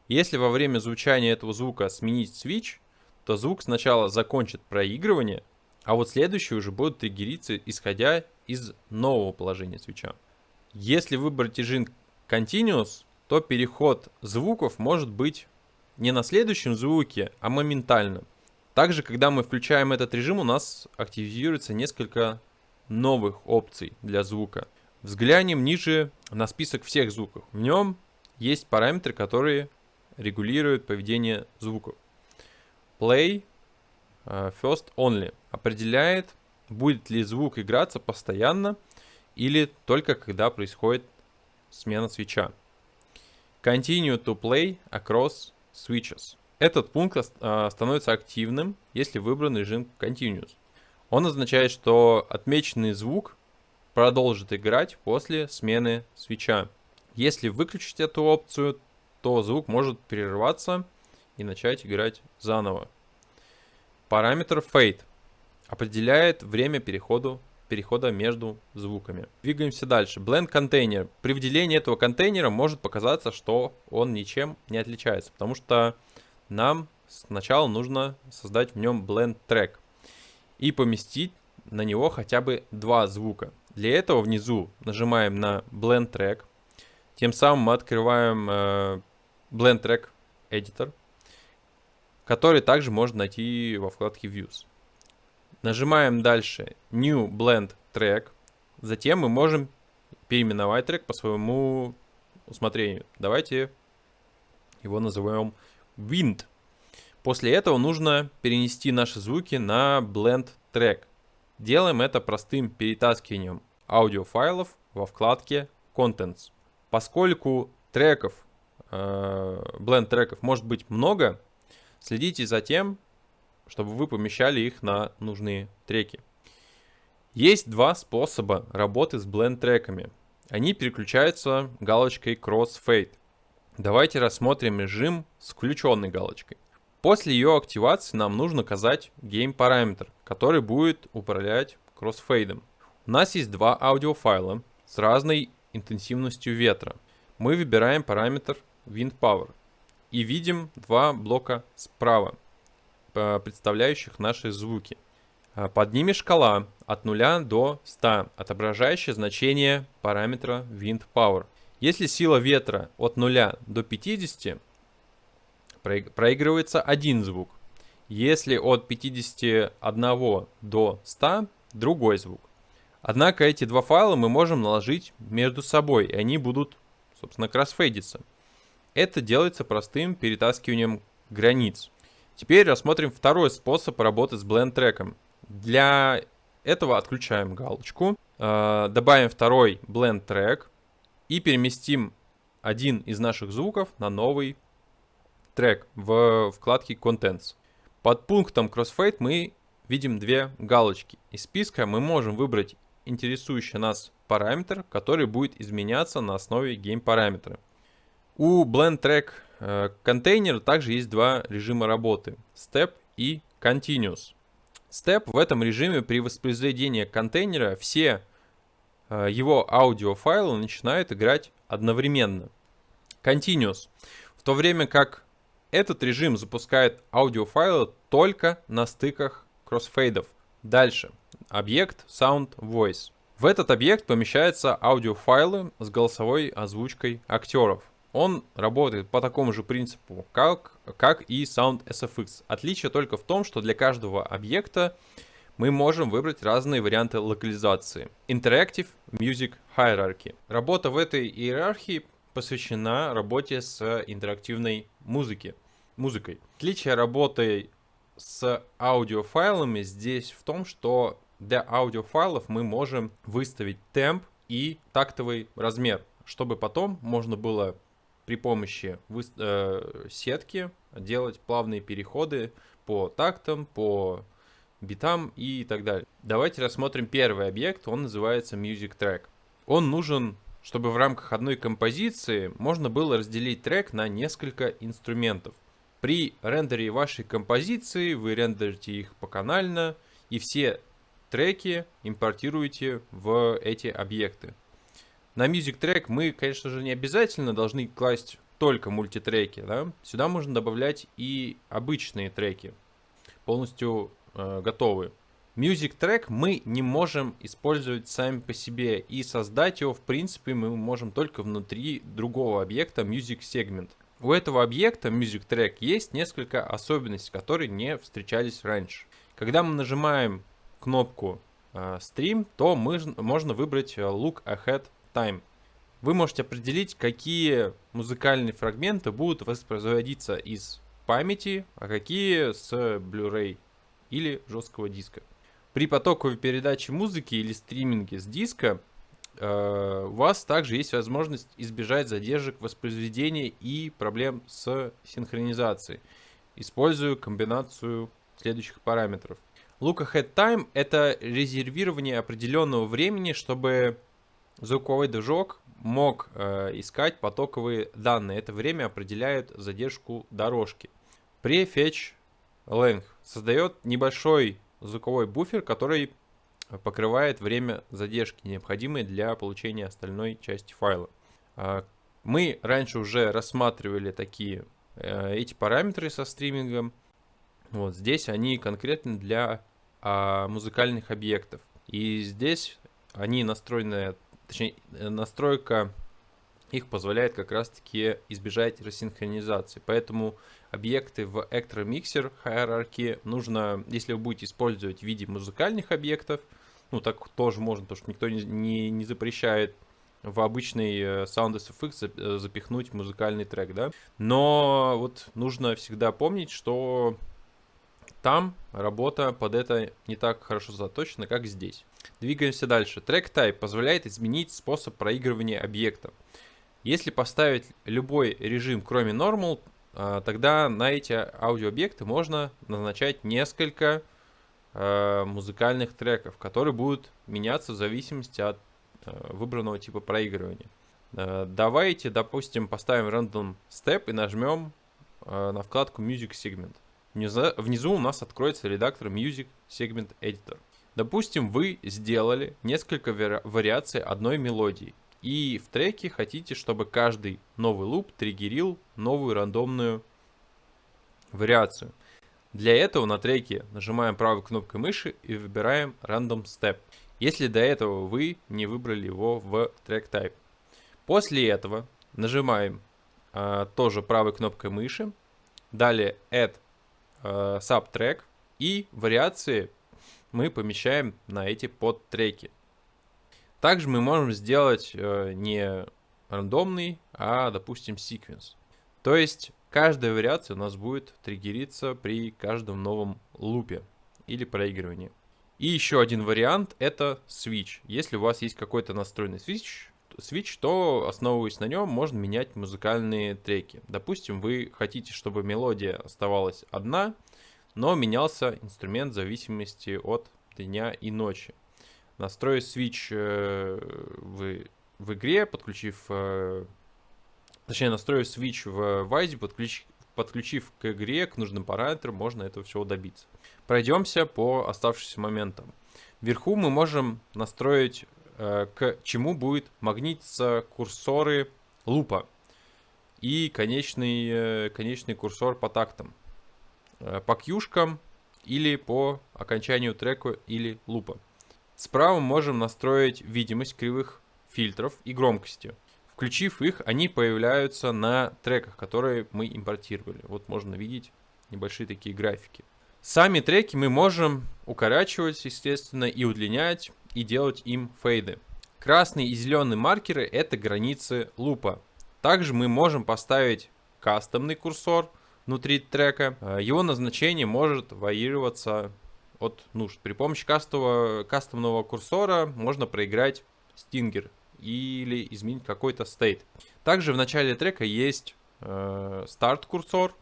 Если во время звучания этого звука сменить свитч, то звук сначала закончит проигрывание, а вот следующие уже будут триггериться, исходя из нового положения свитча. Если выбрать режим Continuous, то переход звуков может быть не на следующем звуке, а моментально. Также, когда мы включаем этот режим, у нас активируется несколько новых опций для звука. Взглянем ниже на список всех звуков. В нем есть параметры, которые регулируют поведение звуков. Play First Only определяет, будет ли звук играться постоянно или только когда происходит смена свитча. Continue to play across switches. Этот пункт становится активным, если выбран режим Continuous. Он означает, что отмеченный звук продолжит играть после смены свитча. Если выключить эту опцию, то звук может прерваться и начать играть заново. Параметр Fade определяет время перехода между звуками. Двигаемся дальше. Blend Container. При выделении этого контейнера может показаться, что он ничем не отличается, потому что нам сначала нужно создать в нем Blend Track и поместить на него хотя бы два звука. Для этого внизу нажимаем на Blend Track. Тем самым мы открываем Blend Track Editor, который также можно найти во вкладке Views. Нажимаем дальше New Blend Track. Затем мы можем переименовать трек по своему усмотрению. Давайте его назовем Wind. После этого нужно перенести наши звуки на Blend Track. Делаем это простым перетаскиванием аудиофайлов во вкладке Contents. Поскольку треков, Blend треков может быть много, следите за тем, чтобы вы помещали их на нужные треки. Есть два способа работы с Blend треками. Они переключаются галочкой Crossfade. Давайте рассмотрим режим с включенной галочкой. После ее активации нам нужно указать Game параметр, который будет управлять кроссфейдом. У нас есть два аудиофайла с разной интенсивностью ветра. Мы выбираем параметр Wind Power и видим два блока справа, представляющих наши звуки. Под ними шкала от 0 до 100, отображающая значение параметра Wind Power. Если сила ветра от 0 до 50, проигрывается один звук. Если от 51 до 100, другой звук. Однако эти два файла мы можем наложить между собой, и они будут, собственно, кроссфейдиться. Это делается простым перетаскиванием границ. Теперь рассмотрим второй способ работы с Blend треком. Для этого отключаем галочку, добавим второй Blend трек и переместим один из наших звуков на новый трек в вкладке Contents. Под пунктом Crossfade мы видим две галочки. Из списка мы можем выбрать интересующий нас параметр, который будет изменяться на основе Game параметра. У Blend Track контейнера также есть два режима работы: Step и Continuous. Step в этом режиме при воспроизведении контейнера все его аудиофайлы начинают играть одновременно. Continuous, в то время как этот режим запускает аудиофайлы только на стыках кроссфейдов. Дальше. Объект Sound Voice. В этот объект помещаются аудиофайлы с голосовой озвучкой актеров. Он работает по такому же принципу, как и Sound SFX. Отличие только в том, что для каждого объекта мы можем выбрать разные варианты локализации. Interactive Music Hierarchy. Работа в этой иерархии посвящена работе с интерактивной музыкой. Отличие работы с аудиофайлами здесь в том, что для аудиофайлов мы можем выставить темп и тактовый размер, чтобы потом можно было при помощи сетки делать плавные переходы по тактам, по битам и так далее. Давайте рассмотрим первый объект, он называется Music Track. Он нужен, чтобы в рамках одной композиции можно было разделить трек на несколько инструментов. При рендере вашей композиции вы рендерите их поканально, и все треки импортируете в эти объекты. На Music Track мы, конечно же, не обязательно должны класть только мультитреки. Да? Сюда можно добавлять и обычные треки, полностью готовые. Music Track мы не можем использовать сами по себе, и создать его, в принципе, мы можем только внутри другого объекта Music Segment. У этого объекта Music Track есть несколько особенностей, которые не встречались раньше. Когда мы нажимаем кнопку Stream, то можно выбрать Look Ahead Time. Вы можете определить, какие музыкальные фрагменты будут воспроизводиться из памяти, а какие с Blu-ray или жесткого диска. При потоковой передаче музыки или стриминге с диска у вас также есть возможность избежать задержек воспроизведения и проблем с синхронизацией, используя комбинацию следующих параметров. Look Ahead Time — это резервирование определенного времени, чтобы звуковой движок мог искать потоковые данные. Это время определяет задержку дорожки. Prefetch Length создает небольшой звуковой буфер, который покрывает время задержки, необходимое для получения остальной части файла. Мы раньше уже рассматривали эти параметры со стримингом. Вот здесь они конкретно для музыкальных объектов. И здесь они настроены, точнее, настройка их позволяет как раз-таки избежать рассинхронизации. Поэтому объекты в Actor Mixer Hierarchy нужно, если вы будете использовать в виде музыкальных объектов, ну так тоже можно, потому что никто не запрещает в обычный SoundSFX запихнуть музыкальный трек, да. Но вот нужно всегда помнить, что там работа под это не так хорошо заточена, как здесь. Двигаемся дальше. Track Type позволяет изменить способ проигрывания объекта. Если поставить любой режим, кроме Normal, тогда на эти аудиообъекты можно назначать несколько музыкальных треков, которые будут меняться в зависимости от выбранного типа проигрывания. Давайте, допустим, поставим Random Step и нажмем на вкладку Music Segment. Внизу у нас откроется редактор Music Segment Editor. Допустим, вы сделали несколько вариаций одной мелодии, и в треке хотите, чтобы каждый новый луп триггерил новую рандомную вариацию. Для этого на треке нажимаем правой кнопкой мыши и выбираем Random Step, если до этого вы не выбрали его в Track Type. После этого нажимаем тоже правой кнопкой мыши, далее Add Subtrack, и вариации мы помещаем на эти подтреки. Также мы можем сделать не рандомный, а, допустим, sequence. То есть каждая вариация у нас будет триггериться при каждом новом лупе или проигрывании. И еще один вариант — это switch. Если у вас есть какой-то настроенный switch, то, основываясь на нем, можно менять музыкальные треки. Допустим, вы хотите, чтобы мелодия оставалась одна, но менялся инструмент в зависимости от дня и ночи. Настроив switch в игре, настроив switch в Wise, подключив к игре, к нужным параметрам, можно этого всего добиться. Пройдемся по оставшимся моментам. Вверху мы можем настроить, к чему будет магнититься курсоры лупа и конечный курсор по тактам, по кьюшкам или по окончанию трека или лупа. Справа можем настроить видимость кривых фильтров и громкости. Включив их, они появляются на треках, которые мы импортировали. Вот можно видеть небольшие такие графики. Сами треки мы можем укорачивать, естественно, и удлинять, и делать им фейды. Красные и зеленые маркеры — это границы лупа. Также мы можем поставить кастомный курсор внутри трека. Его назначение может варьироваться от нужд. При помощи кастомного курсора можно проиграть стингер или изменить какой-то стейт. Также в начале трека есть старт курсор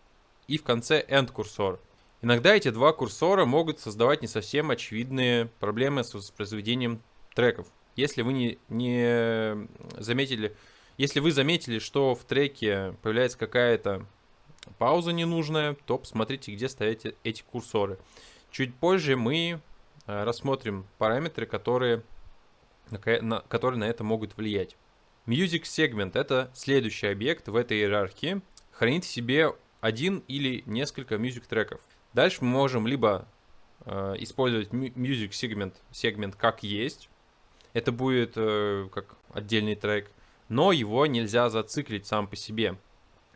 и в конце end курсор. Иногда эти два курсора могут создавать не совсем очевидные проблемы с воспроизведением треков. Если вы если вы заметили, что в треке появляется какая-то пауза ненужная, то посмотрите, где стоят эти курсоры. Чуть позже мы рассмотрим параметры, которые на это могут влиять. Music Segment — это следующий объект в этой иерархии. Хранит в себе один или несколько music треков. Дальше мы можем либо использовать Music Segment как есть. Это будет как отдельный трек, но его нельзя зациклить сам по себе.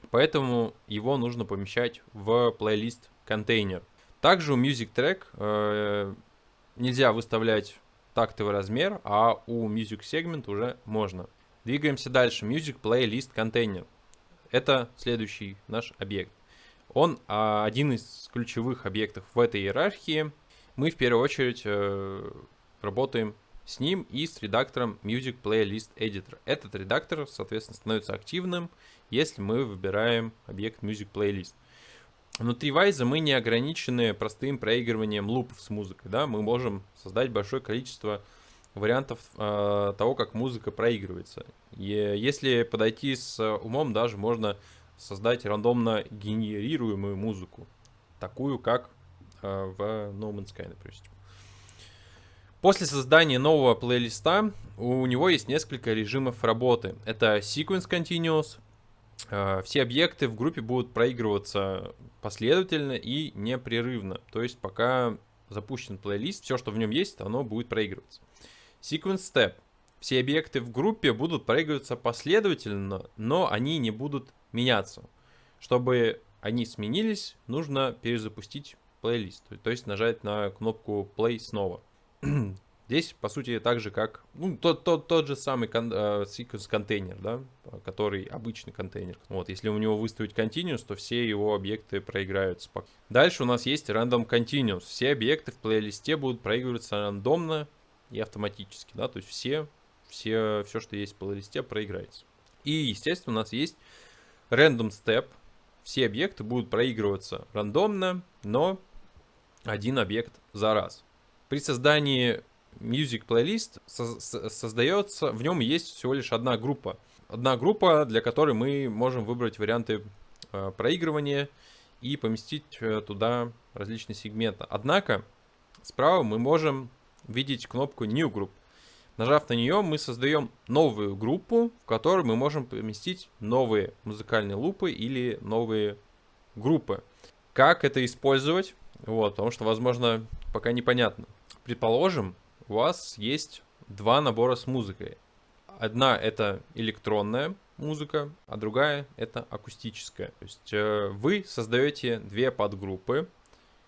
Поэтому его нужно помещать в плейлист контейнер. Также у Music Track нельзя выставлять тактовый размер, а у Music Segment уже можно. Двигаемся дальше. Music Playlist Container. Это следующий наш объект. Он один из ключевых объектов в этой иерархии. Мы в первую очередь работаем с ним и с редактором Music Playlist Editor. Этот редактор, соответственно, становится активным, если мы выбираем объект Music Playlist. Внутри Wise мы не ограничены простым проигрыванием лупов с музыкой. Да? Мы можем создать большое количество вариантов того, как музыка проигрывается. Если подойти с умом, даже можно создать рандомно генерируемую музыку, такую как в No Man's Sky, например. После создания нового плейлиста у него есть несколько режимов работы. Это Sequence Continuous. Все объекты в группе будут проигрываться последовательно и непрерывно. То есть пока запущен плейлист, все, что в нем есть, оно будет проигрываться. Sequence Step. Все объекты в группе будут проигрываться последовательно, но они не будут меняться. Чтобы они сменились, нужно перезапустить плейлист. То есть нажать на кнопку Play снова. Здесь, по сути, так же, как тот же самый sequence контейнер, да, который обычный контейнер. Вот, если у него выставить continuous, то все его объекты проиграются. Дальше у нас есть random continuous. Все объекты в плейлисте будут проигрываться рандомно и автоматически, да, то есть все, что есть в плейлисте, проиграется. И, естественно, у нас есть random step. Все объекты будут проигрываться рандомно, но один объект за раз. При создании Music Playlist создается, в нем есть всего лишь одна группа. Одна группа, для которой мы можем выбрать варианты проигрывания и поместить туда различные сегменты. Однако справа мы можем видеть кнопку New Group. Нажав на нее, мы создаем новую группу, в которой мы можем поместить новые музыкальные лупы или новые группы. Как это использовать? Вот, потому что, возможно, пока непонятно. Предположим, у вас есть два набора с музыкой. Одна — это электронная музыка, а другая — это акустическая. То есть вы создаете две подгруппы,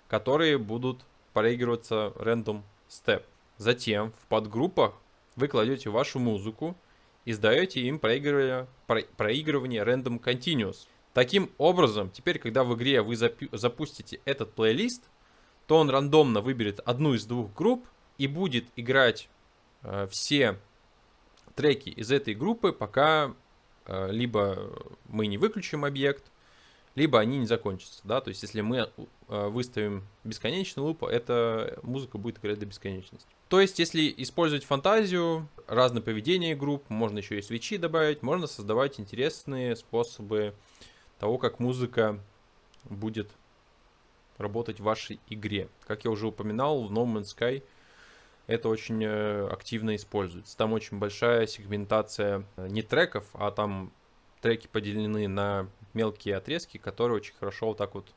которые будут проигрываться random step. Затем в подгруппах вы кладете вашу музыку и сдаете им проигрывание random continuous. Таким образом, теперь, когда в игре вы запустите этот плейлист, то он рандомно выберет одну из двух групп и будет играть все треки из этой группы, пока либо мы не выключим объект, либо они не закончатся. Да? То есть, если мы выставим бесконечный луп, эта музыка будет играть до бесконечности. То есть, если использовать фантазию, разное поведение групп, можно еще и свечи добавить, можно создавать интересные способы того, как музыка будет работать в вашей игре. Как я уже упоминал, в No Man's Sky это очень активно используется. Там очень большая сегментация не треков, а там треки поделены на мелкие отрезки, которые очень хорошо вот так вот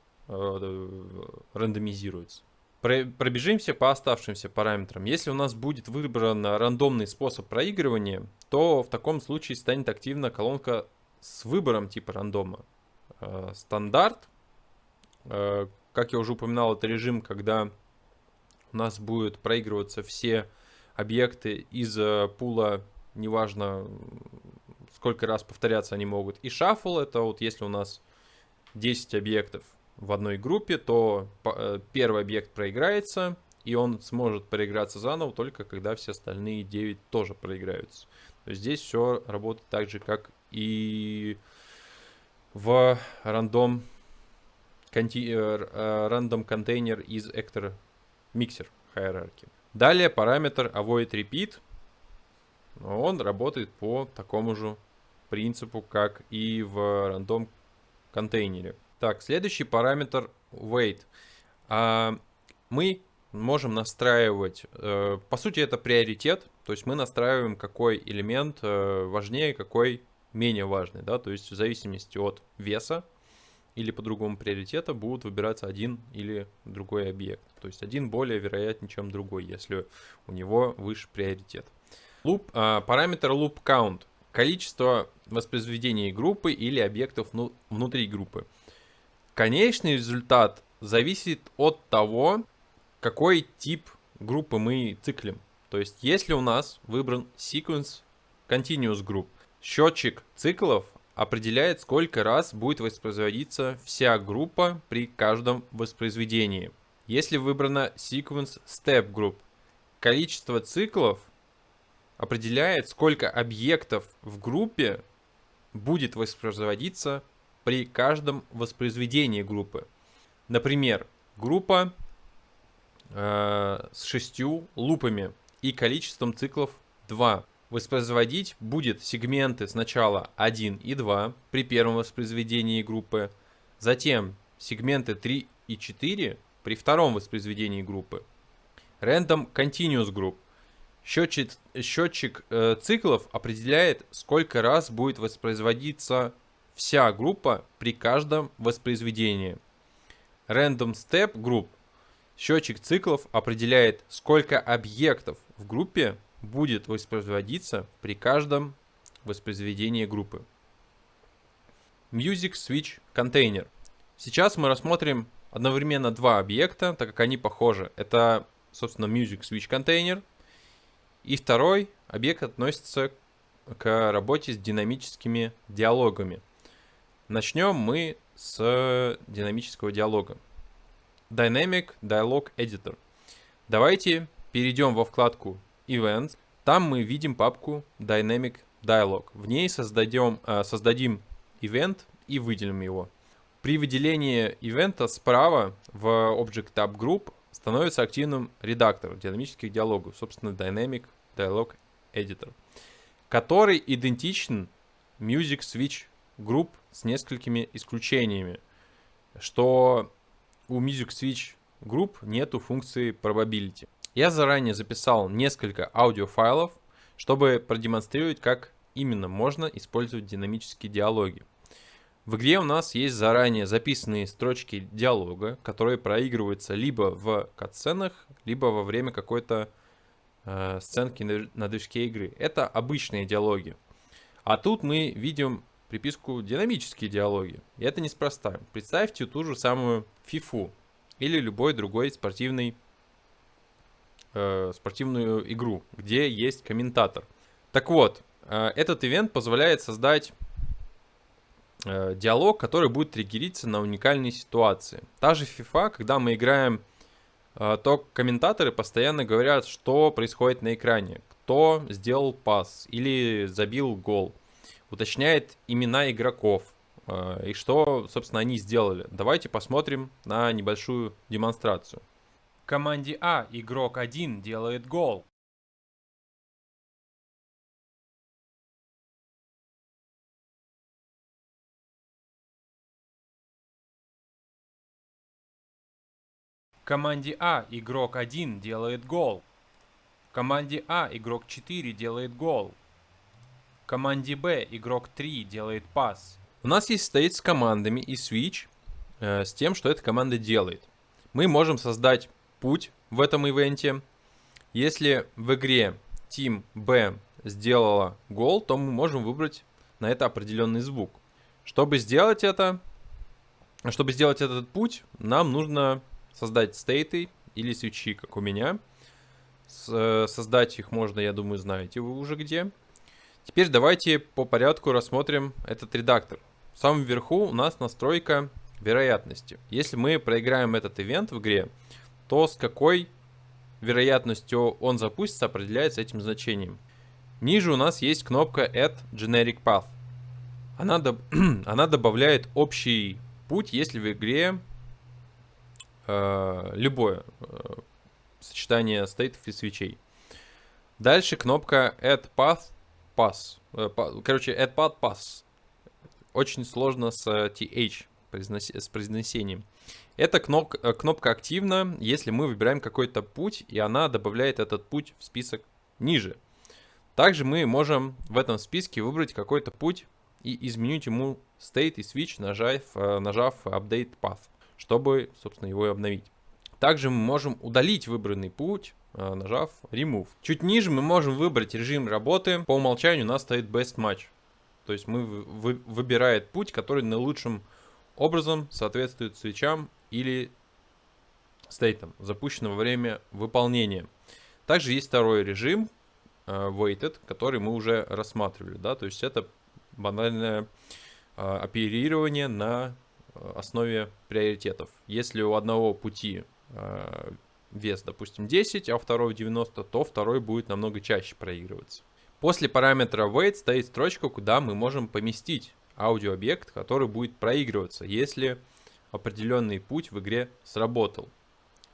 рандомизируются. Пробежимся по оставшимся параметрам. Если у нас будет выбран рандомный способ проигрывания, то в таком случае станет активна колонка с выбором типа рандома. Стандарт, как я уже упоминал, это режим, когда у нас будут проигрываться все объекты из пула, неважно сколько раз повторяться они могут. И shuffle — это вот если у нас 10 объектов в одной группе, то первый объект проиграется, и он сможет проиграться заново только когда все остальные 9 тоже проиграются. То есть здесь все работает так же, как и в рандом random container из actor mixer hierarchy. Далее параметр avoid repeat. Он работает по такому же принципу, как и в random контейнере. Так, следующий параметр wait. Мы можем настраивать, по сути это приоритет, то есть мы настраиваем, какой элемент важнее, какой менее важный, да, то есть в зависимости от веса или по другому приоритета будут выбираться один или другой объект. То есть один более вероятнее, чем другой, если у него выше приоритет. Параметр loop count. Количество воспроизведений группы или объектов внутри группы. Конечный результат зависит от того, какой тип группы мы циклим. То есть если у нас выбран sequence continuous group, счетчик циклов определяет, сколько раз будет воспроизводиться вся группа при каждом воспроизведении. Если выбрана sequence step group, количество циклов определяет, сколько объектов в группе будет воспроизводиться при каждом воспроизведении группы. Например, группа с 6 лупами и количеством циклов 2. Воспроизводить будет сегменты сначала 1 и 2 при первом воспроизведении группы, затем сегменты 3 и 4 при втором воспроизведении группы. Random Continuous Group. Счетчик циклов определяет, сколько раз будет воспроизводиться вся группа при каждом воспроизведении. Random Step Group. Счетчик циклов определяет, сколько объектов в группе будет воспроизводиться при каждом воспроизведении группы. Music Switch Container. Сейчас мы рассмотрим одновременно два объекта, так как они похожи. Это, собственно, Music Switch Container. И второй объект относится к работе с динамическими диалогами. Начнем мы с динамического диалога. Dynamic Dialog Editor. Давайте перейдем во вкладку Events. Там мы видим папку Dynamic Dialog. В ней создадим event и выделим его. При выделении ивента справа в Object Tab Group становится активным редактор динамических диалогов, собственно, Dynamic Dialog Editor, который идентичен Music Switch Group с несколькими исключениями, что у Music Switch Group нету функции Probability. Я заранее записал несколько аудиофайлов, чтобы продемонстрировать, как именно можно использовать динамические диалоги. В игре у нас есть заранее записанные строчки диалога, которые проигрываются либо в катсценах, либо во время какой-то сценки на движке игры. Это обычные диалоги. А тут мы видим приписку «динамические диалоги». И это неспроста. Представьте ту же самую FIFA или любой другой спортивную игру, где есть комментатор. Так вот, этот ивент позволяет создать диалог, который будет триггериться на уникальные ситуации. Та же FIFA, когда мы играем, то комментаторы постоянно говорят, что происходит на экране, кто сделал пас или забил гол, уточняет имена игроков и что, собственно, они сделали. Давайте посмотрим на небольшую демонстрацию. В команде А игрок 1 делает гол. В команде А игрок 1 делает гол. В команде А игрок 4 делает гол. В команде Б игрок 3 делает пас. У нас есть стоит с командами и switch с тем, что эта команда делает. Мы можем создать путь в этом ивенте. Если в игре Team B сделала гол, то мы можем выбрать на это определенный звук. Чтобы сделать этот путь, нам нужно создать стейты или свитчи, как у меня. Создать их можно, я думаю, знаете вы уже где. Теперь давайте по порядку рассмотрим этот редактор. В самом верху у нас настройка вероятности. Если мы проиграем этот ивент в игре, то с какой вероятностью он запустится, определяется этим значением. Ниже у нас есть кнопка Add Generic Path. Она добавляет общий путь, если в игре любое сочетание стейтов и свечей. Дальше кнопка Add Path Pass. Add Path Pass. Очень сложно с TH, с произнесением. Эта кнопка активна, если мы выбираем какой-то путь, и она добавляет этот путь в список ниже. Также мы можем в этом списке выбрать какой-то путь и изменить ему state и switch, нажав Update Path, чтобы, собственно, его обновить. Также мы можем удалить выбранный путь, нажав Remove. Чуть ниже мы можем выбрать режим работы. По умолчанию у нас стоит Best Match. То есть мы выбирает путь, который наилучшим образом соответствует свечам или стейтам, запущенным во время выполнения. Также есть второй режим, Weighted, который мы уже рассматривали. Да? То есть это банальное оперирование на основе приоритетов. Если у одного пути вес, допустим, 10, а у второго 90, то второй будет намного чаще проигрываться. После параметра Weight стоит строчка, куда мы можем поместить аудиообъект, который будет проигрываться, если определенный путь в игре сработал.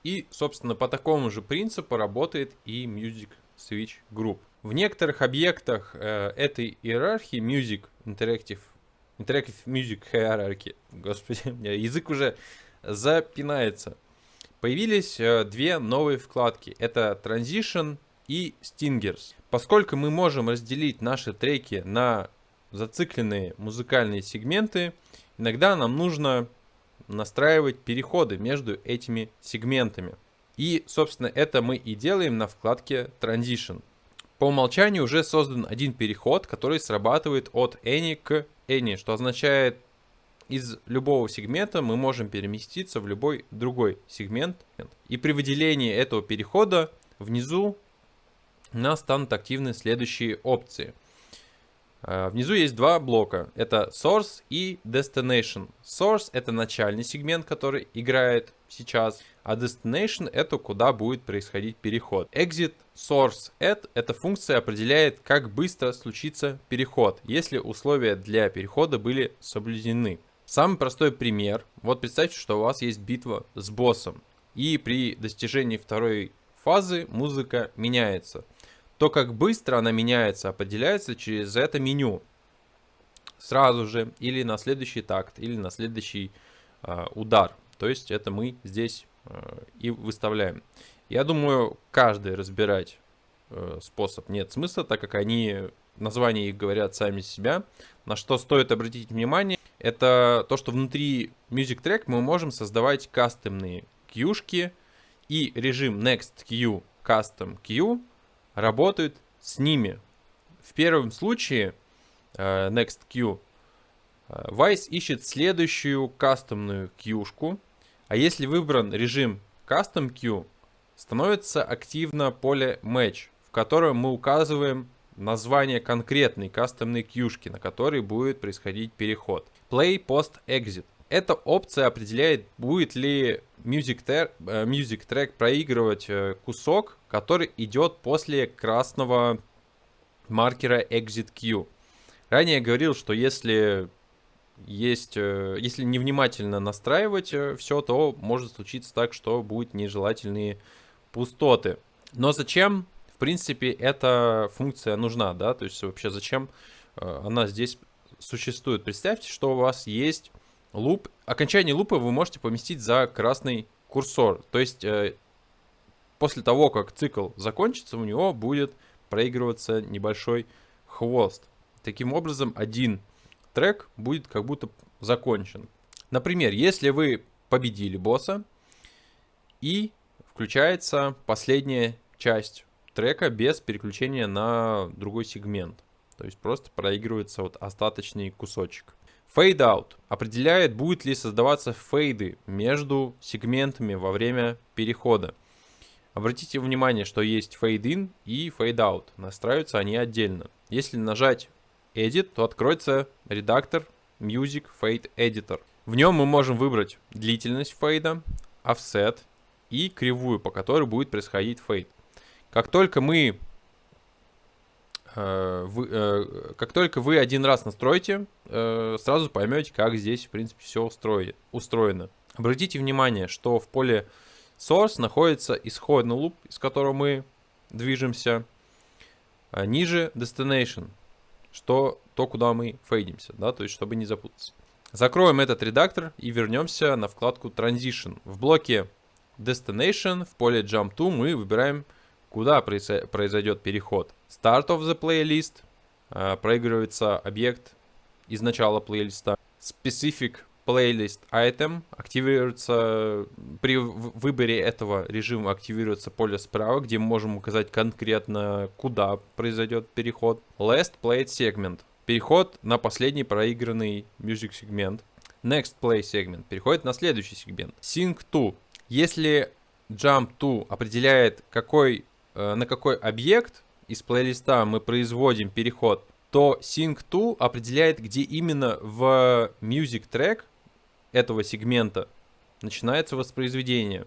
И, собственно, по такому же принципу работает и Music Switch Group. В некоторых объектах этой иерархии Interactive Music Hierarchy, господи, у меня язык уже запинается, появились две новые вкладки. Это Transition и Stingers. Поскольку мы можем разделить наши треки на зацикленные музыкальные сегменты, иногда нам нужно настраивать переходы между этими сегментами. И, собственно, это мы и делаем на вкладке Transition. По умолчанию уже создан один переход, который срабатывает от any к any, что означает, из любого сегмента мы можем переместиться в любой другой сегмент. И при выделении этого перехода внизу у нас станут активны следующие опции. Внизу есть два блока. Это Source и Destination. Source — это начальный сегмент, который играет сейчас, а Destination — это куда будет происходить переход. Exit Source Add — эта функция определяет, как быстро случится переход, если условия для перехода были соблюдены. Самый простой пример. Вот представьте, что у вас есть битва с боссом, и при достижении второй фазы музыка меняется. То, как быстро она меняется, определяется через это меню. Сразу же, или на следующий такт, или на следующий удар. То есть это мы здесь и выставляем. Я думаю, каждый разбирать способ нет смысла, так как названия их говорят сами себя. На что стоит обратить внимание, это то, что внутри Music Track мы можем создавать кастомные кьюшки, и режим Next Queue Custom Queue работает с ними. В первом случае Next Queue Wise ищет следующую кастомную кьюшку, а если выбран режим Custom Queue, становится активно поле Match, в котором мы указываем название конкретной кастомной кьюшки, на которой будет происходить переход. Play Post Exit. Эта опция определяет, будет ли Music Track проигрывать кусок, который идет после красного маркера Exit Queue. Ранее я говорил, что если невнимательно настраивать все, то может случиться так, что будут нежелательные пустоты. Но зачем, в принципе, эта функция нужна, да? То есть вообще зачем она здесь существует? Представьте, что у вас есть луп. Окончание лупа вы можете поместить за красный курсор. То есть после того, как цикл закончится, у него будет проигрываться небольшой хвост. Таким образом, один трек будет как будто закончен. Например, если вы победили босса и включается последняя часть трека без переключения на другой сегмент. То есть просто проигрывается вот остаточный кусочек. Fade Out определяет, будет ли создаваться фейды между сегментами во время перехода. Обратите внимание, что есть Fade In и Fade Out. Настраиваются они отдельно. Если нажать Edit, то откроется редактор Music Fade Editor. В нем мы можем выбрать длительность фейда, offset и кривую, по которой будет происходить фейд. Как только вы один раз настроите, сразу поймете, как здесь, в принципе, все устроено. Обратите внимание, что в поле source находится исходный луп, из которого мы движемся, а ниже destination, что то, куда мы фейдимся, да, то есть чтобы не запутаться. Закроем этот редактор и вернемся на вкладку Transition. В блоке Destination в поле Jump to мы выбираем, куда произойдет переход. Start of the playlist, проигрывается объект из начала плейлиста. Specific Playlist Item активируется, при выборе этого режима активируется поле справа, где мы можем указать конкретно, куда произойдет переход. Last Played Segment. Переход на последний проигранный music сегмент. Next Play Segment. Переходит на следующий сегмент. Sync to. Если Jump to определяет, на какой объект из плейлиста мы производим переход, то Sync to определяет, где именно в music track этого сегмента начинается воспроизведение.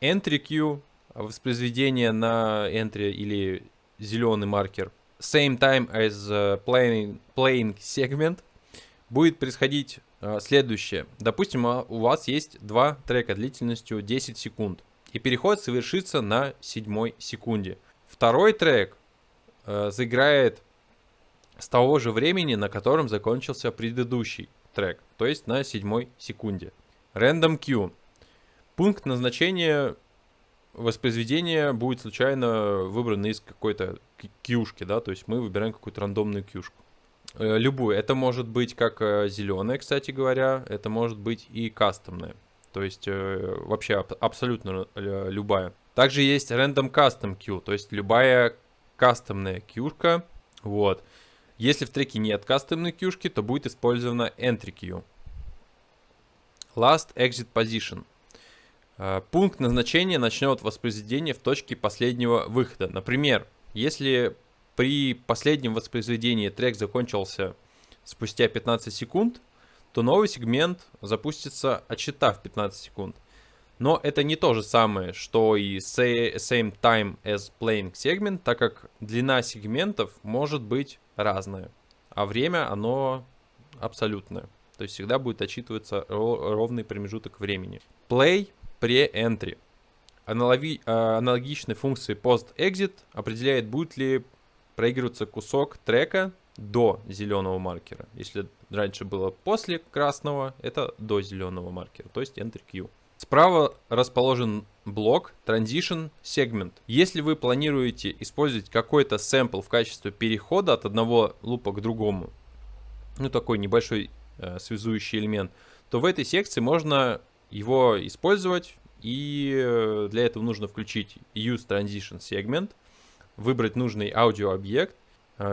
Entry queue, воспроизведение на entry или зеленый маркер. Same time as playing segment. Будет происходить следующее. Допустим, у вас есть два трека длительностью 10 секунд. И переход совершится на 7 секунде. Второй трек заиграет с того же времени, на котором закончился предыдущий трек. То есть на 7 секунде. Random queue. Пункт назначения воспроизведения будет случайно выбран из какой-то кьюшки, да, то есть мы выбираем какую-то рандомную кьюшку. Любую. Это может быть как зеленая, кстати говоря, это может быть и кастомная. То есть вообще абсолютно любая. Также есть random custom queue, то есть любая кастомная кьюшка. Вот. Если в треке нет кастомной кьюшки, то будет использована entry queue. Last exit position. Пункт назначения начнет воспроизведение в точке последнего выхода. Например, если при последнем воспроизведении трек закончился спустя 15 секунд, то новый сегмент запустится, отсчитав 15 секунд. Но это не то же самое, что и same time as playing segment, так как длина сегментов может быть разная, а время оно абсолютное. То есть всегда будет отсчитываться ровный промежуток времени. Play pre-entry. Аналогичной функции post-exit определяет, будет ли проигрываться кусок трека до зеленого маркера. Если раньше было после красного, это до зеленого маркера, то есть entry queue. Справа расположен блок Transition Segment. Если вы планируете использовать какой-то сэмпл в качестве перехода от одного лупа к другому, ну такой небольшой связующий элемент, то в этой секции можно его использовать, и для этого нужно включить Use Transition Segment, выбрать нужный аудиообъект.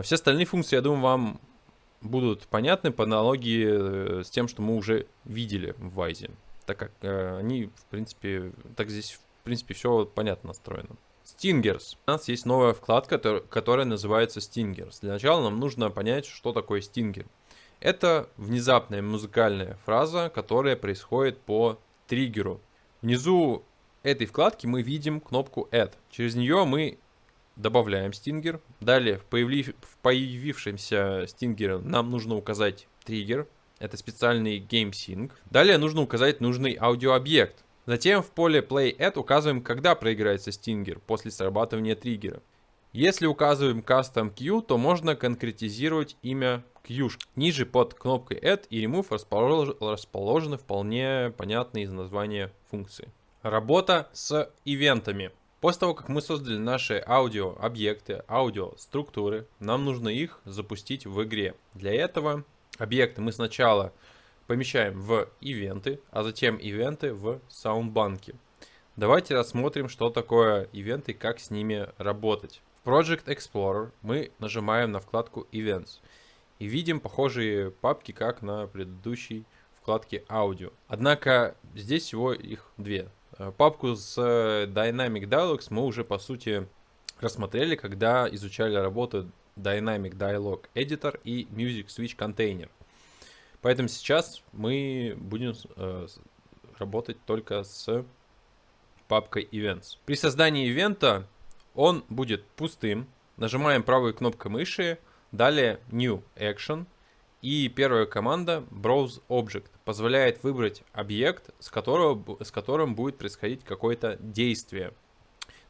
Все остальные функции, я думаю, вам будут понятны по аналогии с тем, что мы уже видели в Wise, так как они, в принципе, так здесь, в принципе, все понятно настроено. Stingers. У нас есть новая вкладка, которая называется Stingers. Для начала нам нужно понять, что такое Stinger. Это внезапная музыкальная фраза, которая происходит по триггеру. Внизу этой вкладки мы видим кнопку Add. Через нее мы добавляем стингер. Далее в появившемся стингере нам нужно указать триггер. Это специальный GameSync. Далее нужно указать нужный аудиообъект. Затем в поле Play Add указываем, когда проиграется стингер после срабатывания триггера. Если указываем Custom Queue, то можно конкретизировать имя кьюшки. Ниже под кнопкой Add и Remove расположены вполне понятные из названия функции. Работа с ивентами. После того, как мы создали наши аудиообъекты, аудиоструктуры, нам нужно их запустить в игре. Для этого объекты мы сначала помещаем в ивенты, а затем ивенты в саундбанке. Давайте рассмотрим, что такое ивенты и как с ними работать. В Project Explorer мы нажимаем на вкладку Events и видим похожие папки, как на предыдущей вкладке Audio. Однако здесь всего их две. Папку с Dynamic Dialogues мы уже по сути рассмотрели, когда изучали работу Dynamic Dialog Editor и Music Switch Container. Поэтому сейчас мы будем работать только с папкой Events. При создании ивента он будет пустым. Нажимаем правой кнопкой мыши, далее New Action И первая команда Browse Object позволяет выбрать объект, с которым будет происходить какое-то действие.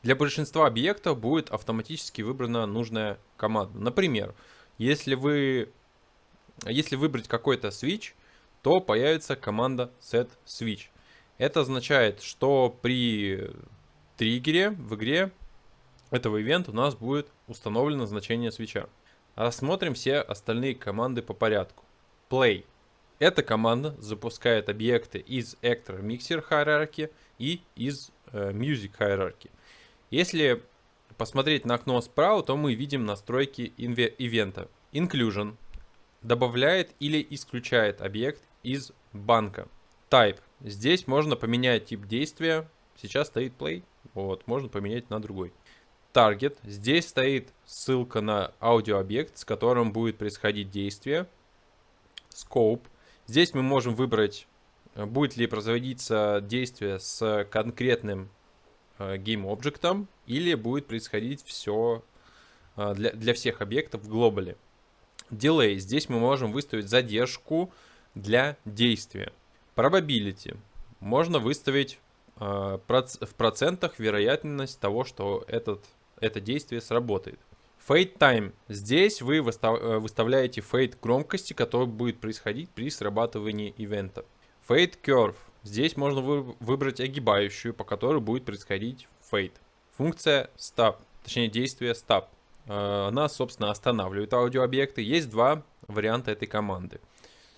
Для большинства объектов будет автоматически выбрана нужная команда. Например, если выбрать какой-то switch, то появится команда setSwitch. Это означает, что при триггере в игре этого ивента у нас будет установлено значение свитча. Рассмотрим все остальные команды по порядку. Play. Эта команда запускает объекты из Actor Mixer Hierarchy и из Music Hierarchy. Если посмотреть на окно справа, то мы видим настройки ивента. Inclusion добавляет или исключает объект из банка. Type. Здесь можно поменять тип действия. Сейчас стоит play. Вот, можно поменять на другой. Target. Здесь стоит ссылка на аудиообъект, с которым будет происходить действие. Scope. Здесь мы можем выбрать, будет ли производиться действие с конкретным GameObject или будет происходить все для всех объектов в глобале. Delay. Здесь мы можем выставить задержку для действия. Probability. Можно выставить в процентах вероятность того, что это действие сработает. Fade Time. Здесь вы выставляете fade громкости, который будет происходить при срабатывании ивента. Fade Curve. Здесь можно выбрать огибающую, по которой будет происходить fade. Функция Stop, точнее действие Stop. Она, собственно, останавливает аудиообъекты. Есть два варианта этой команды.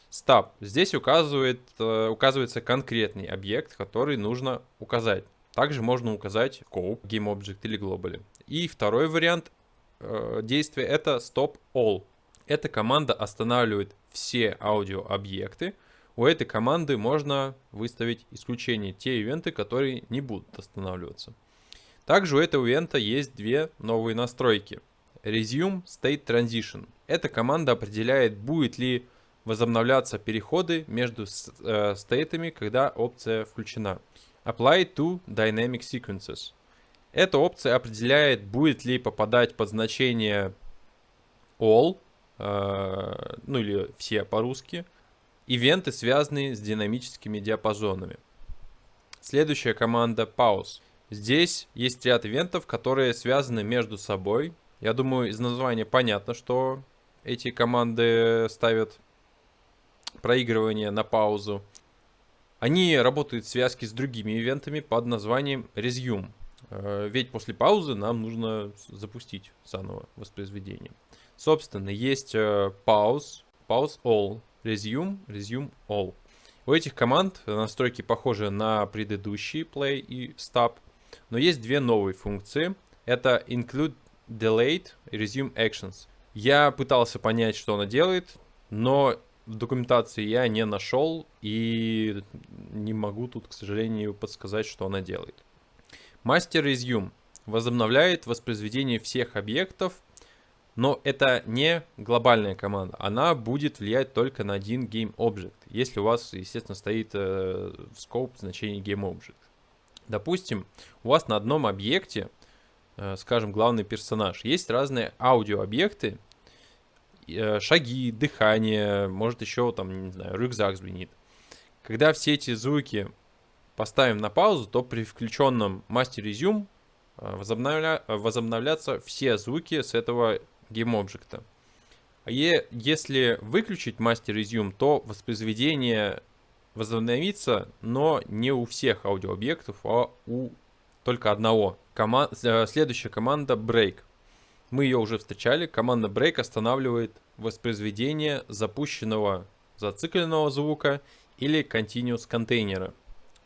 Stop. Здесь указывается конкретный объект, который нужно указать. Также можно указать Scope, GameObject или Globally. И второй вариант действия это Stop All. Эта команда останавливает все аудиообъекты. У этой команды можно выставить исключение, те ивенты, которые не будут останавливаться. Также у этого ивента есть две новые настройки. Resume State Transition. Эта команда определяет, будет ли возобновляться переходы между стейтами, когда опция включена. Apply to Dynamic Sequences. Эта опция определяет, будет ли попадать под значение all, ну или все по-русски, ивенты, связанные с динамическими диапазонами. Следующая команда Pause. Здесь есть ряд ивентов, которые связаны между собой. Я думаю, из названия понятно, что эти команды ставят проигрывание на паузу. Они работают в связке с другими ивентами под названием Resume. Ведь после паузы нам нужно запустить заново воспроизведение. Собственно, есть Pause, Pause All, Resume, Resume All. У этих команд настройки похожи на предыдущие Play и Stop, но есть две новые функции. Это Include Delayed и Resume Actions. Я пытался понять, что она делает, но в документации я не нашел и не могу тут, к сожалению, подсказать, что она делает. Master Resume возобновляет воспроизведение всех объектов, но это не глобальная команда. Она будет влиять только на один GameObject, если у вас, естественно, стоит в scope значение GameObject. Допустим, у вас на одном объекте, скажем, главный персонаж, есть разные аудиообъекты, шаги, дыхание, может еще там, не знаю, рюкзак звенит. Когда все эти звуки поставим на паузу, то при включенном Master Resume возобновлятся все звуки с этого GameObject. А если выключить Master Resume, то воспроизведение возобновится, но не у всех аудиообъектов, а у только одного. Следующая команда Break. Мы ее уже встречали. Команда Break останавливает воспроизведение запущенного зацикленного звука или continuous контейнера.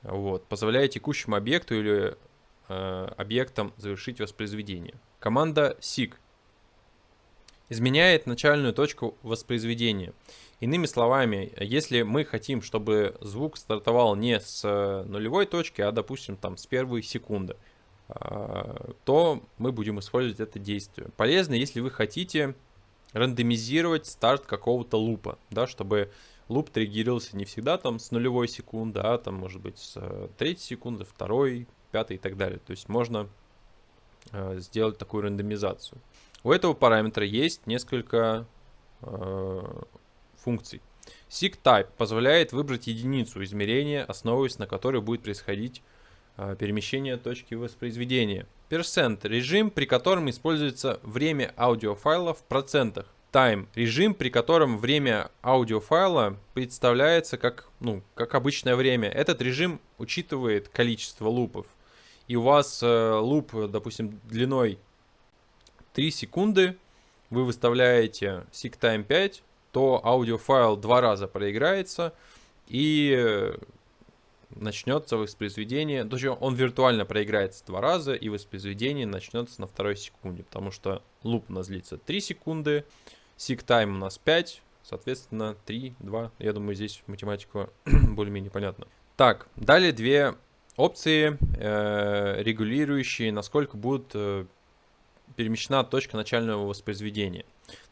Вот, позволяя текущему объекту или объектам завершить воспроизведение. Команда Seek изменяет начальную точку воспроизведения. Иными словами, если мы хотим, чтобы звук стартовал не с нулевой точки, а, допустим, там с первой секунды, то мы будем использовать это действие. Полезно, если вы хотите рандомизировать старт какого-то лупа, да, чтобы луп триггерился не всегда там с нулевой секунды, а там может быть с третьей секунды, второй, пятой и так далее. То есть можно сделать такую рандомизацию. У этого параметра есть несколько функций. SIG-Type позволяет выбрать единицу измерения, основываясь на которой будет происходить перемещение точки воспроизведения. Percent — режим, при котором используется время аудиофайла в процентах. Time — режим, при котором время аудиофайла представляется как обычное время. Этот режим учитывает количество лупов. И у вас луп, допустим, длиной 3 секунды, вы выставляете SIG-Time 5, то аудиофайл 2 раза проиграется и начнется воспроизведение. То есть он виртуально проиграется 2 раза, и воспроизведение начнется на 2 секунде, потому что луп у нас длится 3 секунды, SIG-Time у нас 5, соответственно 3, 2. Я думаю, здесь математика более-менее понятна. Так, далее две опции, регулирующие, насколько будет перемещена точка начального воспроизведения.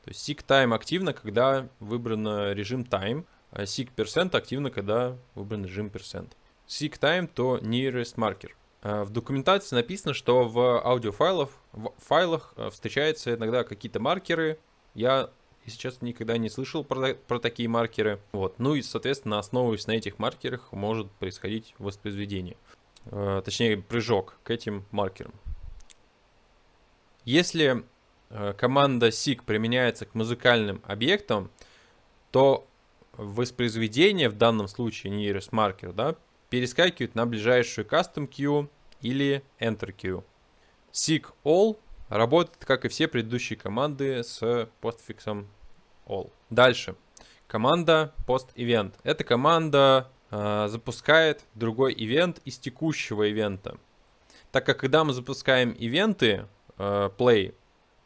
То есть SIG-Time активно, когда выбран режим Time, а SIG-Percent активно, когда выбран режим Percent. SIG-Time то nearest marker. В документации написано, что в аудиофайлах встречаются иногда какие-то маркеры. Я, если честно, никогда не слышал про такие маркеры. Вот. Ну и, соответственно, основываясь на этих маркерах, может происходить воспроизведение. Точнее, прыжок к этим маркерам. Если команда SIG применяется к музыкальным объектам, то воспроизведение в данном случае nearest marker, да, перескакивает на ближайшую custom queue или enter queue. SIG all работает, как и все предыдущие команды, с постфиксом all. Дальше. Команда post-event. Эта команда запускает другой ивент из текущего ивента. Так как когда мы запускаем ивенты, play,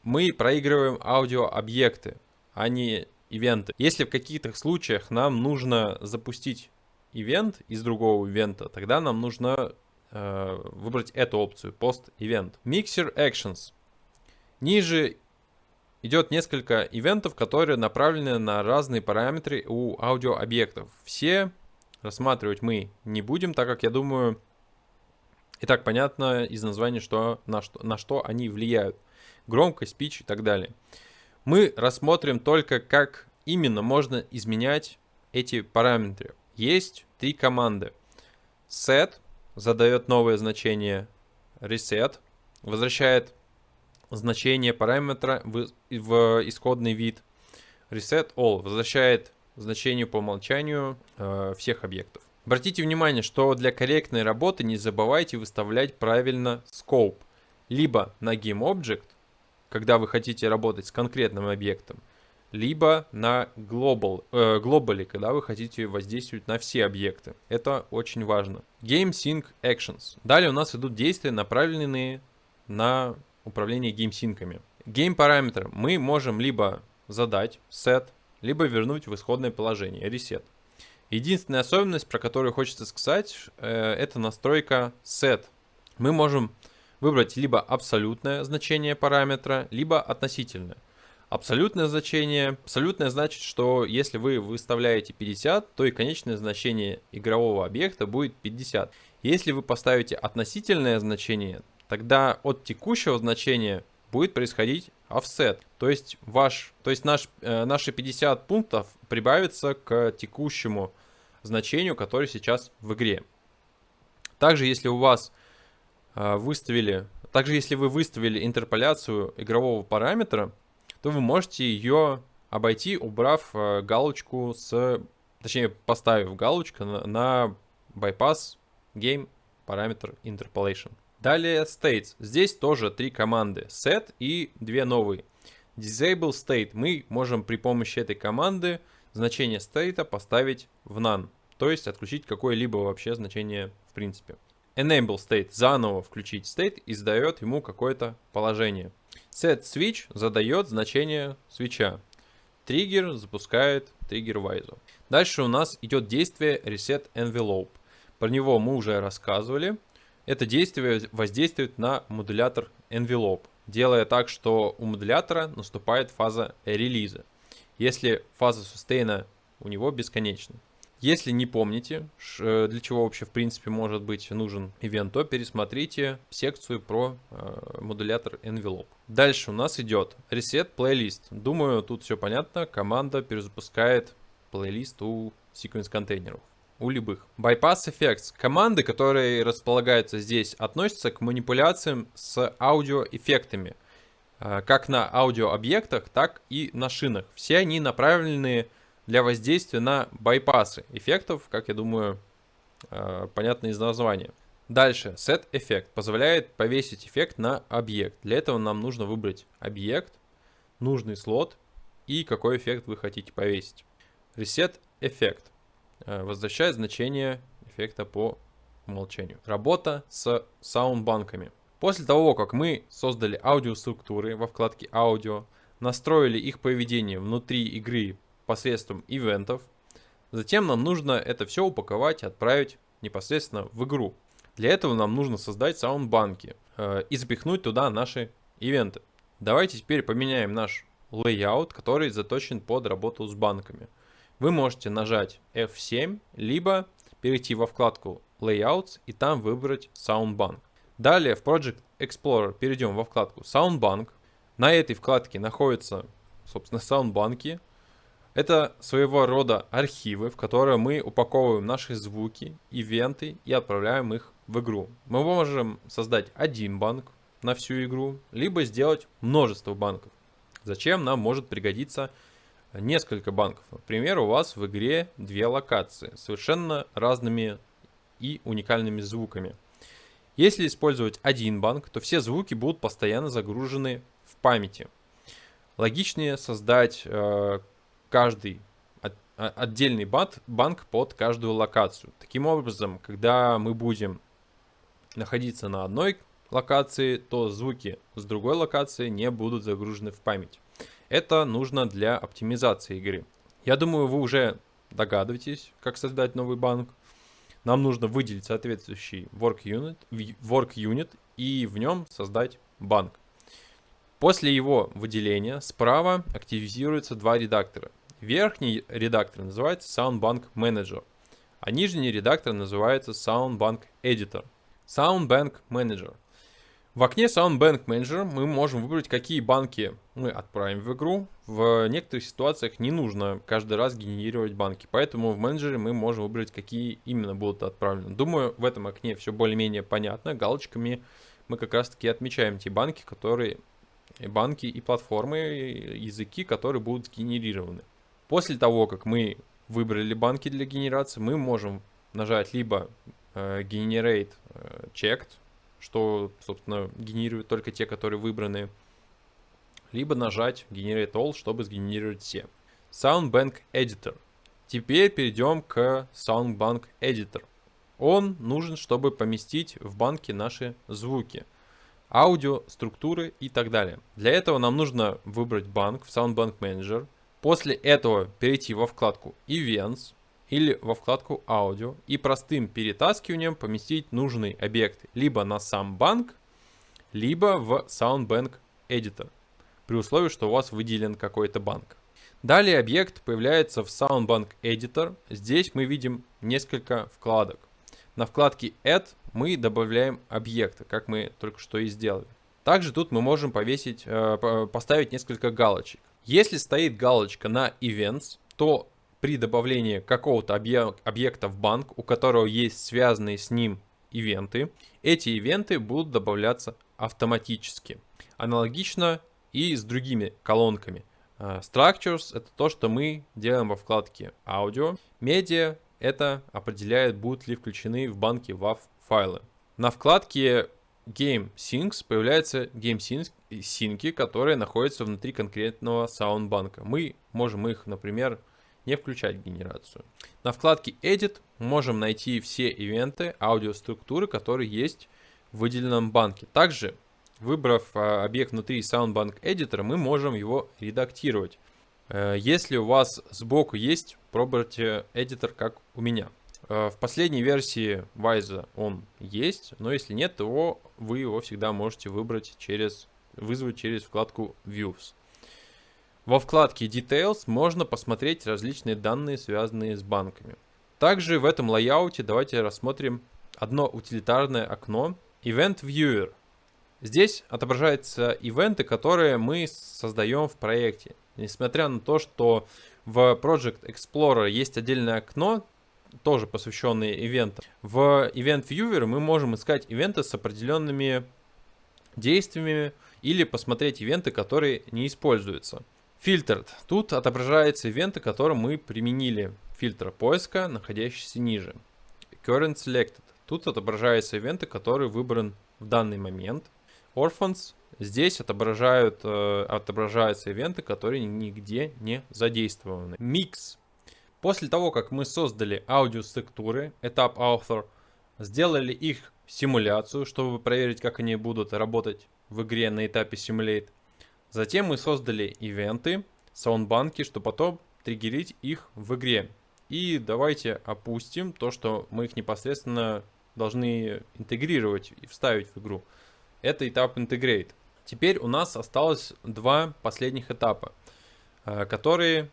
мы проигрываем аудиообъекты, а не ивенты. Если в каких-то случаях нам нужно запустить ивент из другого ивента, тогда нам нужно выбрать эту опцию, post-event. Mixer Actions. Ниже идет несколько ивентов, которые направлены на разные параметры у аудиообъектов. Все рассматривать мы не будем, так как, я думаю, и так понятно из названия, на что они влияют. Громкость, pitch и так далее. Мы рассмотрим только, как именно можно изменять эти параметры. Есть 3 команды. Set задает новое значение. Reset возвращает значение параметра в исходный вид. Reset all возвращает значение по умолчанию всех объектов. Обратите внимание, что для корректной работы не забывайте выставлять правильно scope. Либо на GameObject, когда вы хотите работать с конкретным объектом, либо на globally, когда вы хотите воздействовать на все объекты. Это очень важно. GameSync Actions. Далее у нас идут действия, направленные на управление геймсинками. Гейм-параметр мы можем либо задать set, либо вернуть в исходное положение reset. Единственная особенность, про которую хочется сказать, это настройка set. Мы можем выбрать либо абсолютное значение параметра, либо относительное. Абсолютное значит, что если вы выставляете 50, то и конечное значение игрового объекта будет 50. Если вы поставите относительное значение, тогда от текущего значения будет происходить offset. То есть наши 50 пунктов прибавятся к текущему значению, которое сейчас в игре. Также, если вы выставили интерполяцию игрового параметра, то вы можете ее обойти, поставив галочку на bypass game parameter interpolation. Далее states. Здесь тоже 3 команды. Set и 2 новые. Disable state. Мы можем при помощи этой команды значение state поставить в none. То есть отключить какое-либо вообще значение в принципе. Enable state. Заново включить state и задает ему какое-то положение. Set switch задает значение свитча. Trigger запускает триггер вайзу. Дальше у нас идет действие reset envelope. Про него мы уже рассказывали. Это действие воздействует на модулятор envelope, делая так, что у модулятора наступает фаза релиза, если фаза сустейна у него бесконечна. Если не помните, для чего вообще в принципе может быть нужен ивент, то пересмотрите секцию про модулятор envelope. Дальше у нас идет reset playlist. Думаю, тут все понятно. Команда перезапускает плейлист у секвенс-контейнеров. У любых. Bypass Effects. Команды, которые располагаются здесь, относятся к манипуляциям с аудиоэффектами. Как на аудиообъектах, так и на шинах. Все они направлены для воздействия на байпасы эффектов, как я думаю, понятно из названия. Дальше, Set Effect позволяет повесить эффект на объект. Для этого нам нужно выбрать объект, нужный слот и какой эффект вы хотите повесить. Reset Effect возвращает значение эффекта по умолчанию. Работа с саундбанками. После того, как мы создали аудиоструктуры во вкладке «Аудио», настроили их поведение внутри игры посредством ивентов, затем нам нужно это все упаковать и отправить непосредственно в игру. Для этого нам нужно создать саундбанки и запихнуть туда наши ивенты. Давайте теперь поменяем наш layout, который заточен под работу с банками. Вы можете нажать F7, либо перейти во вкладку Layouts и там выбрать Soundbank. Далее в Project Explorer перейдем во вкладку Soundbank. На этой вкладке находятся, собственно, саундбанки. Это своего рода архивы, в которые мы упаковываем наши звуки, ивенты и отправляем их в игру. Мы можем создать один банк на всю игру, либо сделать множество банков. Зачем нам может пригодиться несколько банков? Например, у вас в игре две локации, совершенно разными и уникальными звуками. Если использовать один банк, то все звуки будут постоянно загружены в памяти. Логичнее создать каждый отдельный банк под каждую локацию. Таким образом, когда мы будем находиться на одной локации, то звуки с другой локации не будут загружены в память. Это нужно для оптимизации игры. Я думаю, вы уже догадываетесь, как создать новый банк. Нам нужно выделить соответствующий work unit и в нем создать банк. После его выделения справа активизируются два редактора. Верхний редактор называется Soundbank Manager, а нижний редактор называется Soundbank Editor. Soundbank Manager. В окне Soundbank Manager мы можем выбрать, какие банки мы отправим в игру. В некоторых ситуациях не нужно каждый раз генерировать банки, поэтому в менеджере мы можем выбрать, какие именно будут отправлены. Думаю, в этом окне все более-менее понятно. Галочками мы как раз-таки отмечаем те банки и платформы, языки, которые будут генерированы. После того, как мы выбрали банки для генерации, мы можем нажать либо Generate Checked, что, собственно, генерирует только те, которые выбраны, либо нажать Generate All, чтобы сгенерировать все. Soundbank Editor. Теперь перейдем к Soundbank Editor. Он нужен, чтобы поместить в банки наши звуки, аудио, структуры и так далее. Для этого нам нужно выбрать банк в Soundbank Manager. После этого перейти во вкладку Events или во вкладку Audio и простым перетаскиванием поместить нужный объект либо на сам банк, либо в Soundbank Editor, при условии, что у вас выделен какой-то банк. Далее объект появляется в Soundbank Editor. Здесь мы видим несколько вкладок. На вкладке Add мы добавляем объекты, как мы только что и сделали. Также тут мы можем поставить несколько галочек. Если стоит галочка на Events, то при добавлении какого-то объекта в банк, у которого есть связанные с ним ивенты, эти ивенты будут добавляться автоматически. Аналогично и с другими колонками. Structures — это то, что мы делаем во вкладке Audio. Media — это определяет, будут ли включены в банки WAV файлы. На вкладке Game Syncs появляются Game Sync, которые находятся внутри конкретного саундбанка. Мы можем их, например, не включать в генерацию. На вкладке Edit можем найти все ивенты, аудиоструктуры, которые есть в выделенном банке. Также, выбрав объект внутри Soundbank Editor, мы можем его редактировать. Если у вас сбоку есть, пробуйте Editor, как у меня. В последней версии Wise он есть, но если нет, то вы его всегда можете вызвать через вкладку Views. Во вкладке Details можно посмотреть различные данные, связанные с банками. Также в этом лайауте давайте рассмотрим одно утилитарное окно Event Viewer. Здесь отображаются ивенты, которые мы создаем в проекте. Несмотря на то, что в Project Explorer есть отдельное окно, тоже посвященное ивентам. В Event Viewer мы можем искать ивенты с определенными действиями или посмотреть ивенты, которые не используются. Filtered. Тут отображаются ивенты, которые мы применили. Фильтр поиска, находящийся ниже. Current Selected. Тут отображаются ивенты, которые выбран в данный момент. Orphans. Здесь отображаются ивенты, которые нигде не задействованы. Mix. После того, как мы создали аудиоструктуры, этап Author, сделали их симуляцию, чтобы проверить, как они будут работать в игре на этапе Simulate. Затем мы создали ивенты, саундбанки, чтобы потом триггерить их в игре. И давайте опустим то, что мы их непосредственно должны интегрировать и вставить в игру. Это этап Integrate. Теперь у нас осталось два последних этапа, которые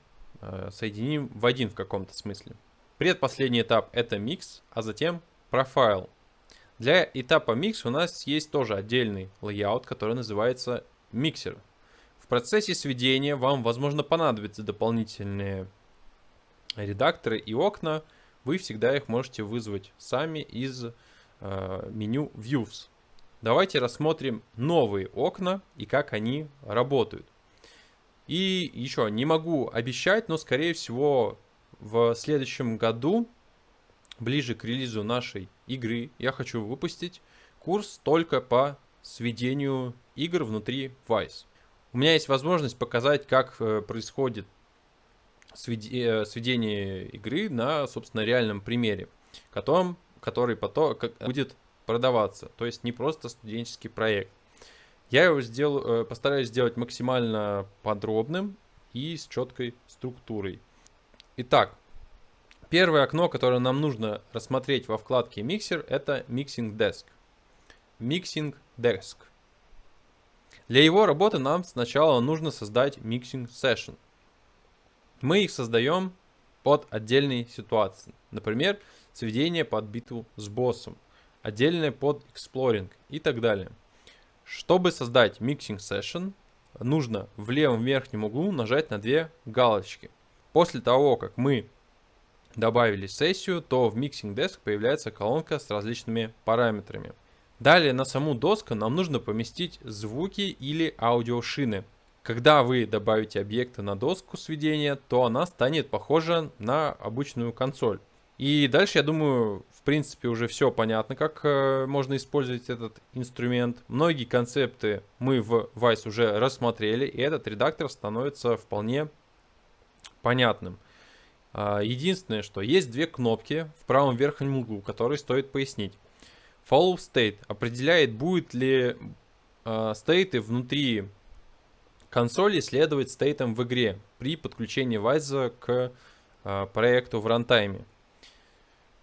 соединим в один в каком-то смысле. Предпоследний этап это Mix, а затем Profile. Для этапа Mix у нас есть тоже отдельный layout, который называется Mixer. В процессе сведения вам, возможно, понадобятся дополнительные редакторы и окна. Вы всегда их можете вызвать сами из меню Views. Давайте рассмотрим новые окна и как они работают. И еще не могу обещать, но скорее всего в следующем году, ближе к релизу нашей игры, я хочу выпустить курс только по сведению игр внутри Wwise. У меня есть возможность показать, как происходит сведение игры на, собственно, реальном примере, который потом будет продаваться. То есть не просто студенческий проект. Я его постараюсь сделать максимально подробным и с четкой структурой. Итак, первое окно, которое нам нужно рассмотреть во вкладке Mixer, это Mixing Desk. Mixing Desk. Для его работы нам сначала нужно создать Mixing Session. Мы их создаем под отдельные ситуации. Например, сведение под битву с боссом, отдельное под Exploring и так далее. Чтобы создать Mixing Session, нужно в левом верхнем углу нажать на две галочки. После того, как мы добавили сессию, то в Mixing Desk появляется колонка с различными параметрами. Далее на саму доску нам нужно поместить звуки или аудиошины. Когда вы добавите объекты на доску сведения, то она станет похожа на обычную консоль. И дальше, я думаю, в принципе уже все понятно, как можно использовать этот инструмент. Многие концепты мы в Wwise уже рассмотрели, и этот редактор становится вполне понятным. Единственное, что есть две кнопки в правом верхнем углу, которые стоит пояснить. Follow State определяет, будет ли стейты внутри консоли следовать стейтам в игре при подключении Wwise к проекту в рантайме.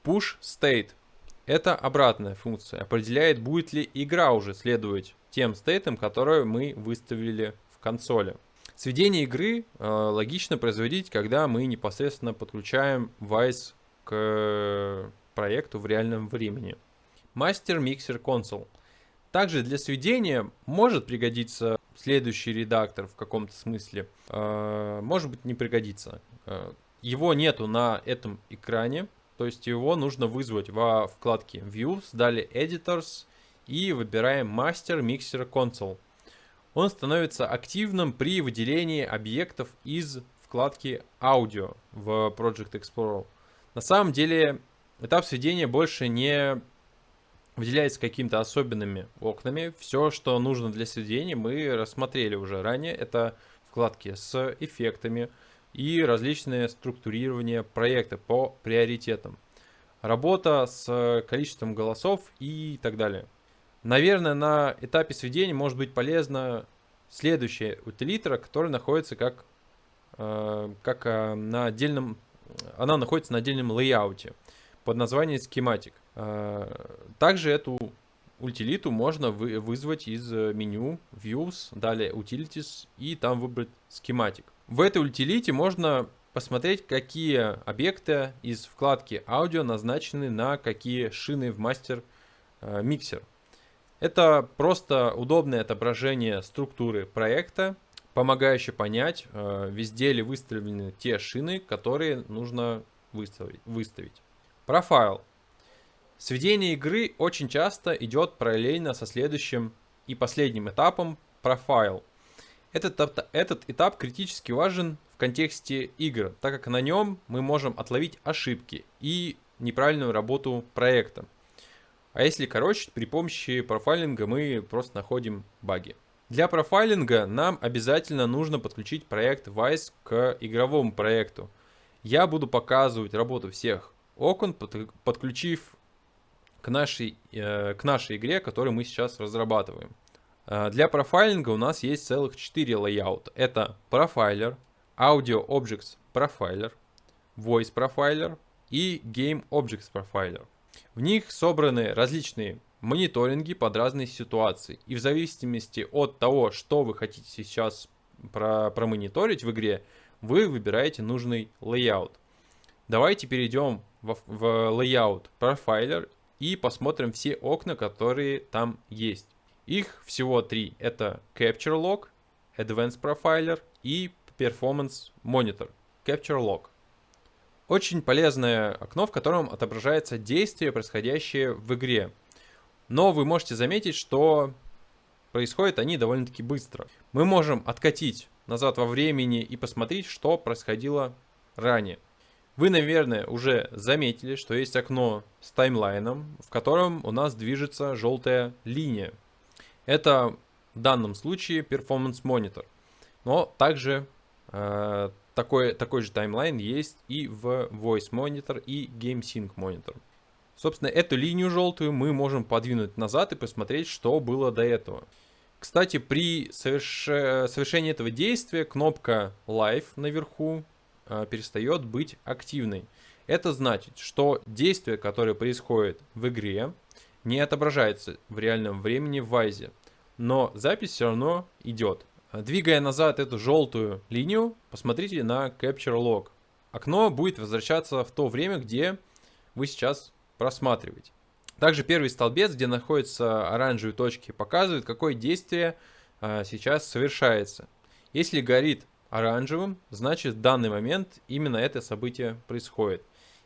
Push State — это обратная функция, определяет, будет ли игра уже следовать тем стейтам, которые мы выставили в консоли. Сведение игры логично производить, когда мы непосредственно подключаем Wwise к проекту в реальном времени. Master Mixer Console. Также для сведения может пригодиться следующий редактор в каком-то смысле. Может быть, не пригодится. Его нету на этом экране. То есть его нужно вызвать во вкладке Views, далее Editors и выбираем Master Mixer Console. Он становится активным при выделении объектов из вкладки Audio в Project Explorer. На самом деле этап сведения больше не выделяется какими-то особенными окнами. Все, что нужно для сведения, мы рассмотрели уже ранее. Это вкладки с эффектами и различные структурирования проекта по приоритетам. Работа с количеством голосов и так далее. Наверное, на этапе сведения может быть полезна следующая утилитра, которая находится на отдельном, она находится на отдельном лейауте под названием Schematic. Также эту утилиту можно вызвать из меню Views, далее Utilities и там выбрать Schematic. В этой утилите можно посмотреть, какие объекты из вкладки Audio назначены на какие шины в Master Mixer. Это просто удобное отображение структуры проекта помогающий понять, везде ли выставлены те шины, которые нужно выставить. Профайл. Сведение игры очень часто идет параллельно со следующим и последним этапом профайл. Этот этап критически важен в контексте игр, так как на нем мы можем отловить ошибки и неправильную работу проекта. А если короче, при помощи профайлинга мы просто находим баги. Для профайлинга нам обязательно нужно подключить проект Wise к игровому проекту. Я буду показывать работу всех окон, подключив к нашей игре, которую мы сейчас разрабатываем. Для профайлинга у нас есть целых 4 лейаута. Это профайлер, Audio Objects Profiler, Voice Profiler и Game Objects Profiler. В них собраны различные мониторинги под разные ситуации. И в зависимости от того, что вы хотите сейчас промониторить в игре, вы выбираете нужный лейаут. Давайте перейдем в лейаут Profiler и посмотрим все окна, которые там есть. Их всего 3. Это Capture Log, Advanced Profiler и Performance Monitor. Capture Log. Очень полезное окно, в котором отображается действие, происходящее в игре. Но вы можете заметить, что происходят они довольно-таки быстро. Мы можем откатить назад во времени и посмотреть, что происходило ранее. Вы, наверное, уже заметили, что есть окно с таймлайном, в котором у нас движется желтая линия. Это в данном случае Performance Monitor. Но также такой же таймлайн есть и в Voice Monitor и Game Sync Monitor. Собственно, эту линию желтую мы можем подвинуть назад и посмотреть, что было до этого. Кстати, при совершении этого действия кнопка Live наверху перестает быть активной. Это значит, что действие, которое происходит в игре, не отображается в реальном времени в Wise, но запись все равно идет. Двигая назад эту желтую линию, посмотрите на Capture Log. Окно будет возвращаться в то время, где вы сейчас просматриваете. Также первый столбец, где находятся оранжевые точки, показывает, какое действие сейчас совершается. Если горит оранжевым, значит в данный момент именно это событие происходит.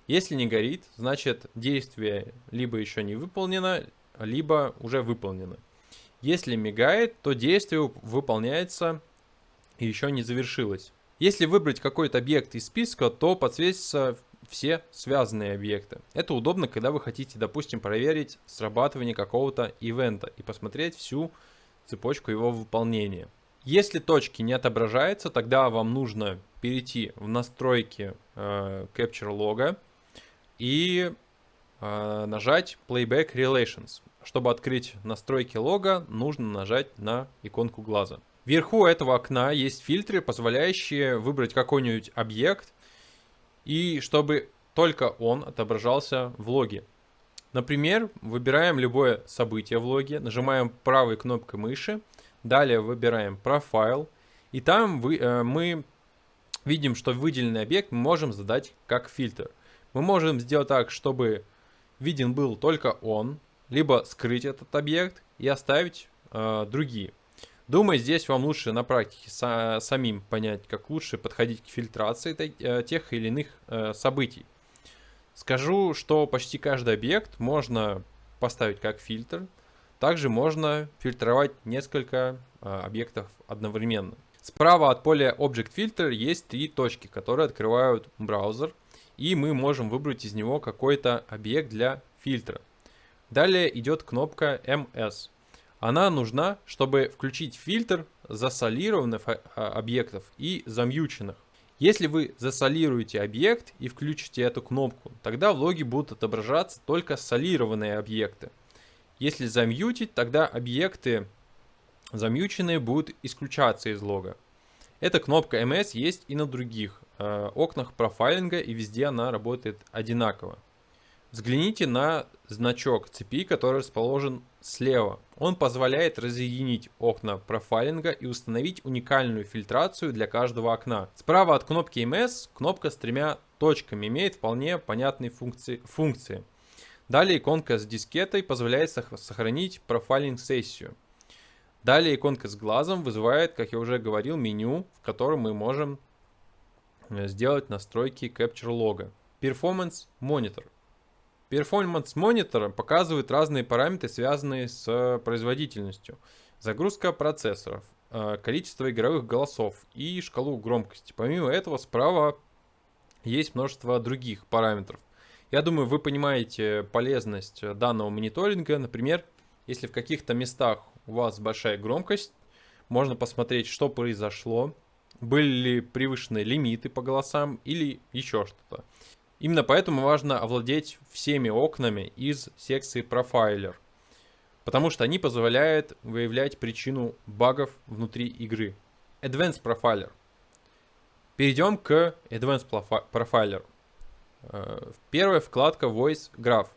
Если не горит, значит действие либо еще не выполнено, либо уже выполнено. Если мигает, то действие выполняется и еще не завершилось. Если выбрать какой-то объект из списка, то подсветятся все связанные объекты. Это удобно, когда вы хотите, допустим, проверить срабатывание какого-то ивента и посмотреть всю цепочку его выполнения. Если точки не отображаются, тогда вам нужно перейти в настройки Capture Log и нажать Playback Relations. Чтобы открыть настройки лога, нужно нажать на иконку глаза. Вверху этого окна есть фильтры, позволяющие выбрать какой-нибудь объект, и чтобы только он отображался в логе. Например, выбираем любое событие в логе, нажимаем правой кнопкой мыши, далее выбираем Profile, и там мы видим, что выделенный объект мы можем задать как фильтр. Мы можем сделать так, чтобы виден был только он, либо скрыть этот объект и оставить другие. Думаю, здесь вам лучше на практике самим понять, как лучше подходить к фильтрации тех или иных событий. Скажу, что почти каждый объект можно поставить как фильтр. Также можно фильтровать несколько объектов одновременно. Справа от поля Object Filter есть 3 точки, которые открывают браузер, и мы можем выбрать из него какой-то объект для фильтра. Далее идет кнопка MS. Она нужна, чтобы включить фильтр засолированных объектов и замьюченных. Если вы засолируете объект и включите эту кнопку, тогда в логе будут отображаться только солированные объекты. Если замьютить, тогда объекты замьюченные будут исключаться из лога. Эта кнопка MS есть и на других окнах профайлинга, и везде она работает одинаково. Взгляните на значок цепи, который расположен слева. Он позволяет разъединить окна профайлинга и установить уникальную фильтрацию для каждого окна. Справа от кнопки MS кнопка с 3 точками имеет вполне понятные функции. Далее иконка с дискетой позволяет сохранить профайлинг-сессию. Далее иконка с глазом вызывает, как я уже говорил, меню, в котором мы можем сделать настройки Capture Log. Performance Monitor. Performance Monitor показывает разные параметры, связанные с производительностью. Загрузка процессоров, количество игровых голосов и шкалу громкости. Помимо этого, справа есть множество других параметров. Я думаю, вы понимаете полезность данного мониторинга. Например, если в каких-то местах у вас большая громкость, можно посмотреть, что произошло, были ли превышены лимиты по голосам или еще что-то. Именно поэтому важно овладеть всеми окнами из секции Profiler, потому что они позволяют выявлять причину багов внутри игры. Advanced Profiler. Перейдем к Advanced Profiler. Первая вкладка Voice Graph.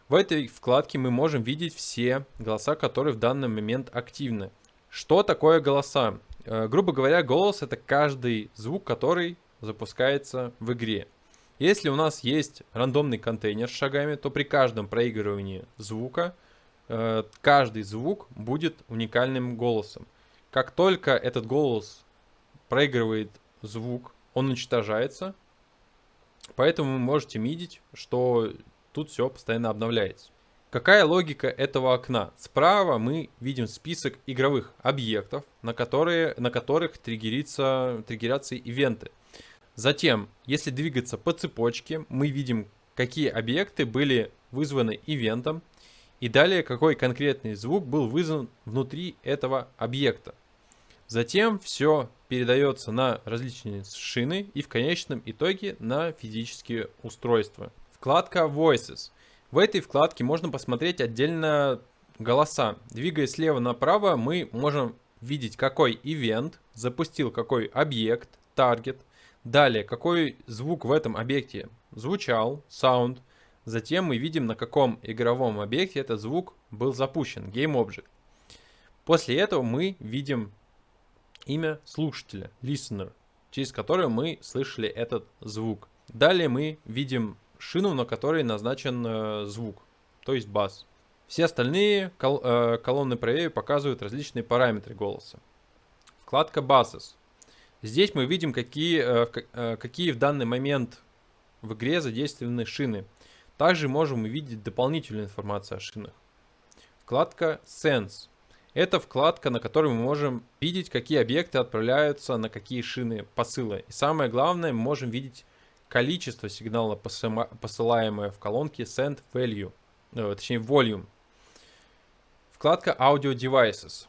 В этой вкладке мы можем видеть все голоса, которые в данный момент активны. Что такое голоса? Грубо говоря, голос — это каждый звук, который запускается в игре. Если у нас есть рандомный контейнер с шагами, то при каждом проигрывании звука каждый звук будет уникальным голосом. Как только этот голос проигрывает звук, он уничтожается. Поэтому вы можете видеть, что тут все постоянно обновляется. Какая логика этого окна? Справа мы видим список игровых объектов, на которых триггерятся ивенты. Затем, если двигаться по цепочке, мы видим, какие объекты были вызваны ивентом, и далее, какой конкретный звук был вызван внутри этого объекта. Затем все передается на различные шины и в конечном итоге на физические устройства. Вкладка Voices. В этой вкладке можно посмотреть отдельно голоса. Двигаясь слева направо, мы можем видеть, какой ивент запустил какой объект, таргет. Далее, какой звук в этом объекте звучал, sound. Затем мы видим, на каком игровом объекте этот звук был запущен, GameObject. После этого мы видим имя слушателя, listener, через которое мы слышали этот звук. Далее мы видим шину, на которой назначен звук, то есть бас. Все остальные колонны правее показывают различные параметры голоса. Вкладка Buzzes. Здесь мы видим, какие в данный момент в игре задействованы шины. Также можем увидеть дополнительную информацию о шинах. Вкладка Sense. Это вкладка, на которой мы можем видеть, какие объекты отправляются на какие шины посылы. И самое главное, мы можем видеть количество сигнала, посылаемое в колонке Send Value, точнее Volume. Вкладка Audio Devices.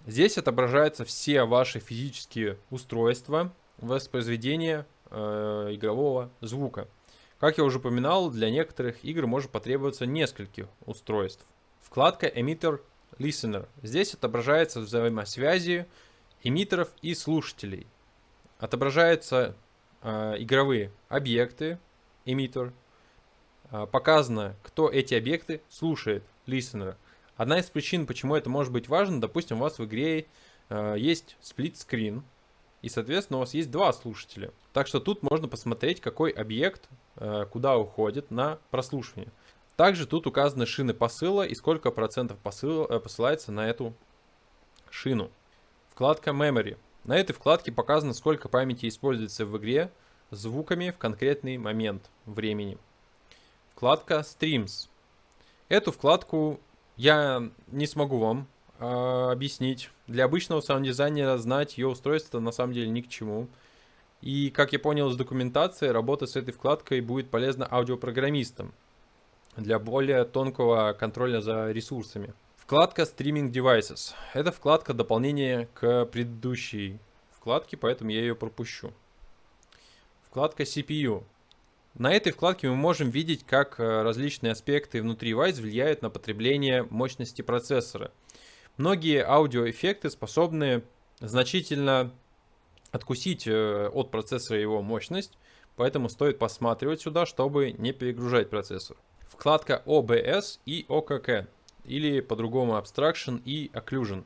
Здесь отображаются все ваши физические устройства воспроизведения игрового звука. Как я уже упоминал, для некоторых игр может потребоваться несколько устройств. Вкладка Emitter Listener. Здесь отображаются взаимосвязи эмиттеров и слушателей. Отображаются игровые объекты, эмиттер. Показано, кто эти объекты слушает, listener. Одна из причин, почему это может быть важно, допустим, у вас в игре есть сплит-скрин, и, соответственно, у вас есть два слушателя. Так что тут можно посмотреть, какой объект куда уходит на прослушивание. Также тут указаны шины посыла и сколько процентов посылается на эту шину. Вкладка Memory. На этой вкладке показано, сколько памяти используется в игре звуками в конкретный момент времени. Вкладка Streams. Эту вкладку я не смогу вам объяснить. Для обычного саунд-дизайнера знать ее устройство на самом деле ни к чему. И, как я понял из документации, работа с этой вкладкой будет полезна аудиопрограммистам для более тонкого контроля за ресурсами. Вкладка Streaming Devices. Это вкладка дополнения к предыдущей вкладке, поэтому я ее пропущу. Вкладка CPU. На этой вкладке мы можем видеть, как различные аспекты внутри девайса влияют на потребление мощности процессора. Многие аудиоэффекты способны значительно откусить от процессора его мощность, поэтому стоит посматривать сюда, чтобы не перегружать процессор. Вкладка OBS и OKK, или по-другому Abstraction и Occlusion.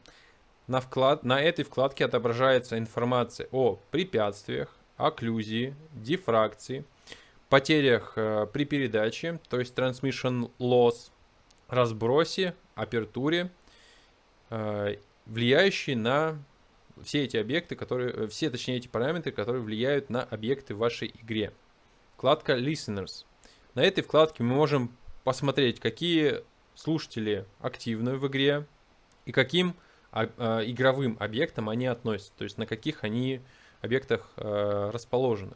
На этой вкладке отображается информация о препятствиях, окклюзии, дифракции, потерях при передаче, то есть transmission loss, разбросе, апертуре влияющие на все эти объекты, точнее эти параметры, которые влияют на объекты в вашей игре. Вкладка Listeners. На этой вкладке мы можем посмотреть, какие слушатели активны в игре и каким игровым объектам они относятся, то есть на каких они объектах расположены.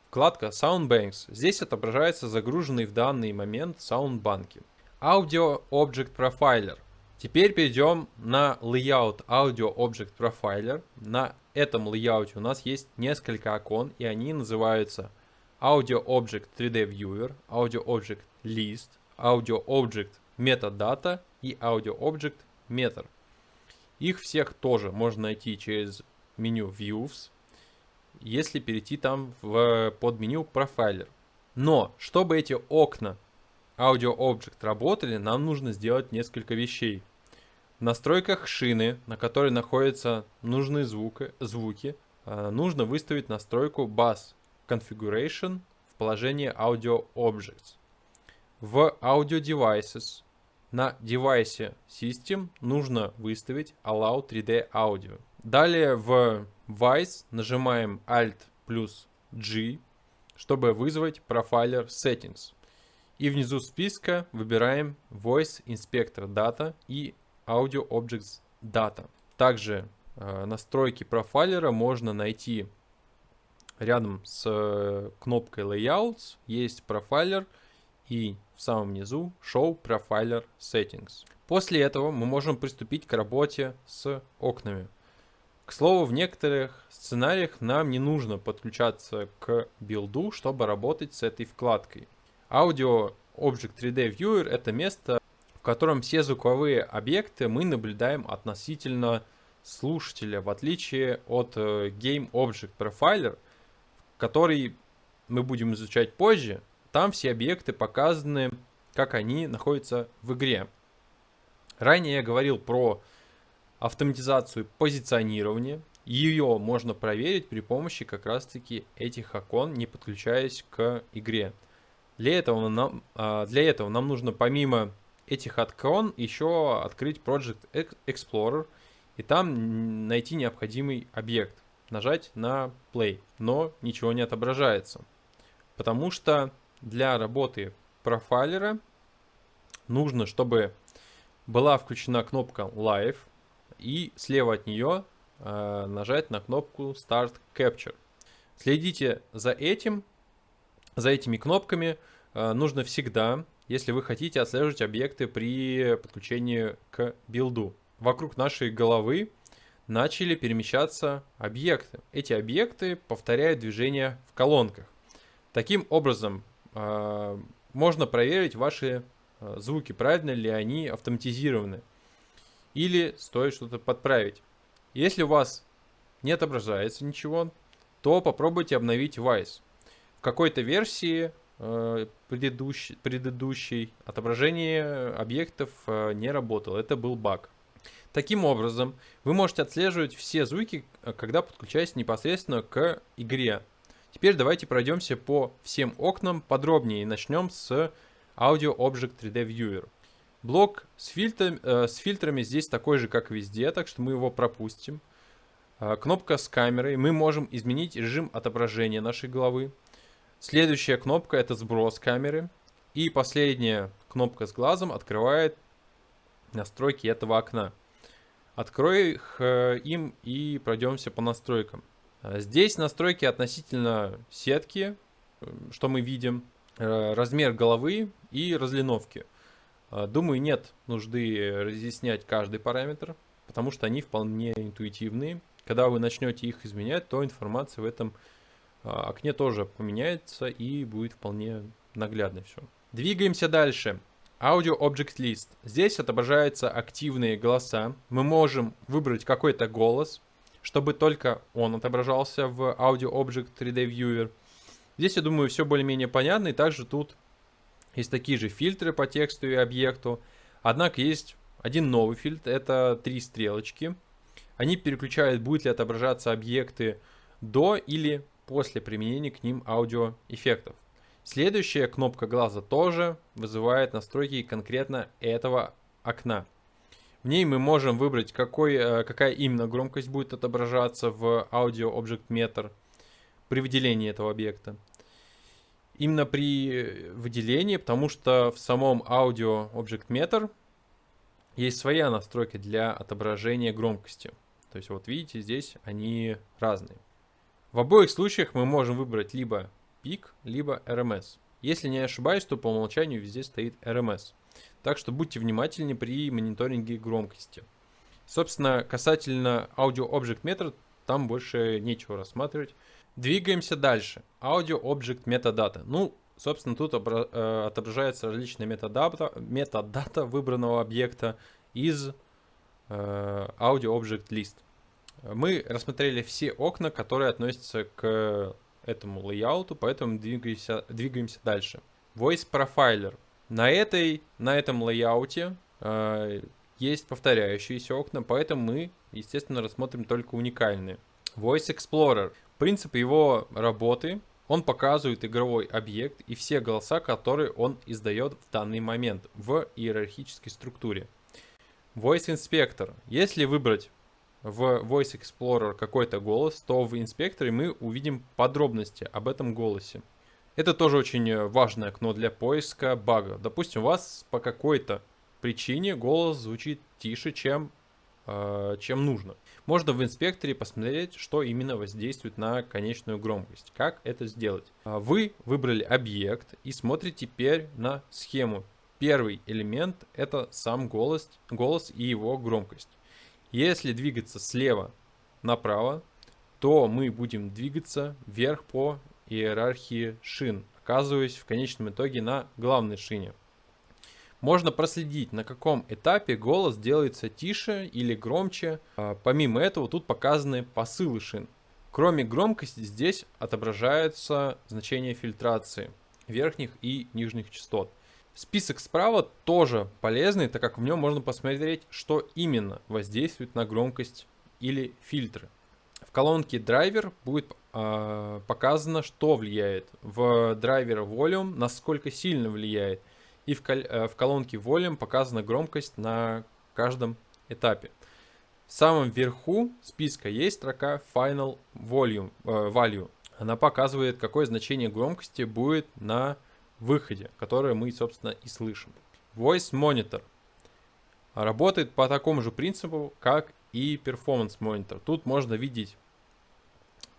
Вкладка Soundbanks. Здесь отображается загруженный в данный момент саундбанки. Audio Object Profiler. Теперь перейдем на layout Audio Object Profiler. На этом layout у нас есть несколько окон, и они называются Audio Object 3D Viewer, Audio Object List, Audio Object Metadata и Audio Object Meter. Их всех тоже можно найти через меню Views, если перейти там в подменю Profiler. Но, чтобы эти окна Audio Object работали, нам нужно сделать несколько вещей. В настройках шины, на которой находятся нужные звуки, нужно выставить настройку Bass Configuration в положении Audio Objects. В Audio Devices на девайсе System нужно выставить Allow 3D Audio. Далее в Voice нажимаем Alt плюс G, чтобы вызвать Profiler Settings. И внизу списка выбираем Voice Inspector Data и Audio Objects Data. Также настройки профайлера можно найти рядом с кнопкой Layouts. Есть профайлер и в самом низу Show Profiler Settings. После этого мы можем приступить к работе с окнами. К слову, в некоторых сценариях нам не нужно подключаться к билду, чтобы работать с этой вкладкой. Audio Object 3D Viewer — это место, в котором все звуковые объекты мы наблюдаем относительно слушателя, в отличие от Game Object Profiler, который мы будем изучать позже. Там все объекты показаны, как они находятся в игре. Ранее я говорил про автоматизацию позиционирования. Ее можно проверить при помощи как раз-таки этих окон, не подключаясь к игре. Для этого нам нужно помимо этих окон еще открыть Project Explorer и там найти необходимый объект. Нажать на Play, но ничего не отображается. Потому что для работы профайлера нужно, чтобы была включена кнопка Live, и слева от нее нажать на кнопку Start Capture. Следите за этими кнопками нужно всегда, если вы хотите отслеживать объекты при подключении к билду. Вокруг нашей головы начали перемещаться объекты. Эти объекты повторяют движения в колонках. Таким образом, можно проверить ваши звуки, правильно ли они автоматизированы, или стоит что-то подправить. Если у вас не отображается ничего, то попробуйте обновить Voice. В какой-то версии предыдущей отображение объектов не работало. Это был баг. Таким образом, вы можете отслеживать все звуки, когда подключаетесь непосредственно к игре. Теперь давайте пройдемся по всем окнам подробнее и начнем с Audio Object 3D Viewer. Блок с фильтрами здесь такой же, как везде, так что мы его пропустим. Кнопка с камерой. Мы можем изменить режим отображения нашей головы. Следующая кнопка — это сброс камеры. И последняя кнопка с глазом открывает настройки этого окна. Открою им и пройдемся по настройкам. Здесь настройки относительно сетки, что мы видим, размер головы и разлиновки. Думаю, нет нужды разъяснять каждый параметр, потому что они вполне интуитивные. Когда вы начнете их изменять, то информация в этом окне тоже поменяется и будет вполне наглядно все. Двигаемся дальше. Audio Object List. Здесь отображаются активные голоса. Мы можем выбрать какой-то голос, чтобы только он отображался в Audio Object 3D Viewer. Здесь, я думаю, все более-менее понятно. И также тут есть такие же фильтры по тексту и объекту. Однако есть один новый фильтр. Это 3 стрелочки. Они переключают, будут ли отображаться объекты до или после применения к ним аудиоэффектов. Следующая кнопка глаза тоже вызывает настройки конкретно этого окна. В ней мы можем выбрать, какая именно громкость будет отображаться в Audio Object Meter при выделении этого объекта. Именно при выделении, потому что в самом Audio Object Meter есть своя настройка для отображения громкости. То есть вот видите, здесь они разные. В обоих случаях мы можем выбрать либо Peak, либо RMS. Если не ошибаюсь, то по умолчанию везде стоит RMS. Так что будьте внимательны при мониторинге громкости. Собственно, касательно Audio Object Meter, там больше нечего рассматривать. Двигаемся дальше. Audio Object Metadata. Ну, собственно, тут отображается различная метадата выбранного объекта из Audio Object List. Мы рассмотрели все окна, которые относятся к этому лейауту, поэтому двигаемся дальше. Voice Profiler. На этом лейауте есть повторяющиеся окна, поэтому мы, естественно, рассмотрим только уникальные. Voice Explorer. Принцип его работы: он показывает игровой объект и все голоса, которые он издает в данный момент в иерархической структуре. Voice Inspector. Если выбрать в Voice Explorer какой-то голос, то в инспекторе мы увидим подробности об этом голосе. Это тоже очень важное окно для поиска бага. Допустим, у вас по какой-то причине голос звучит тише, чем нужно. Можно в инспекторе посмотреть, что именно воздействует на конечную громкость. Как это сделать? Вы выбрали объект и смотрите теперь на схему. Первый элемент — это сам голос и его громкость. Если двигаться слева направо, то мы будем двигаться вверх по иерархии шин, оказываясь в конечном итоге на главной шине. Можно проследить, на каком этапе голос делается тише или громче. Помимо этого, тут показаны посылы шин. Кроме громкости, здесь отображается значение фильтрации верхних и нижних частот. Список справа тоже полезный, так как в нем можно посмотреть, что именно воздействует на громкость или фильтры. В колонке драйвер будет показано, что влияет. В драйвер Volume, насколько сильно влияет. И в колонке Volume показана громкость на каждом этапе. В самом верху списка есть строка Final Value. Она показывает, какое значение громкости будет на выходе, которое мы, собственно, и слышим. Voice Monitor работает по такому же принципу, как и Performance Monitor. Тут можно видеть,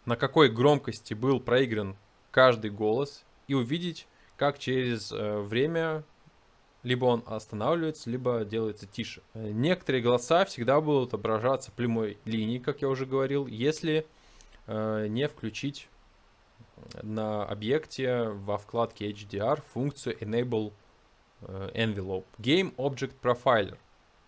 на какой громкости был проигран каждый голос, и увидеть, как через время либо он останавливается, либо делается тише. Некоторые голоса всегда будут отображаться прямой линией, как я уже говорил, если не включить на объекте во вкладке HDR функцию Enable Envelope. Game Object Profiler.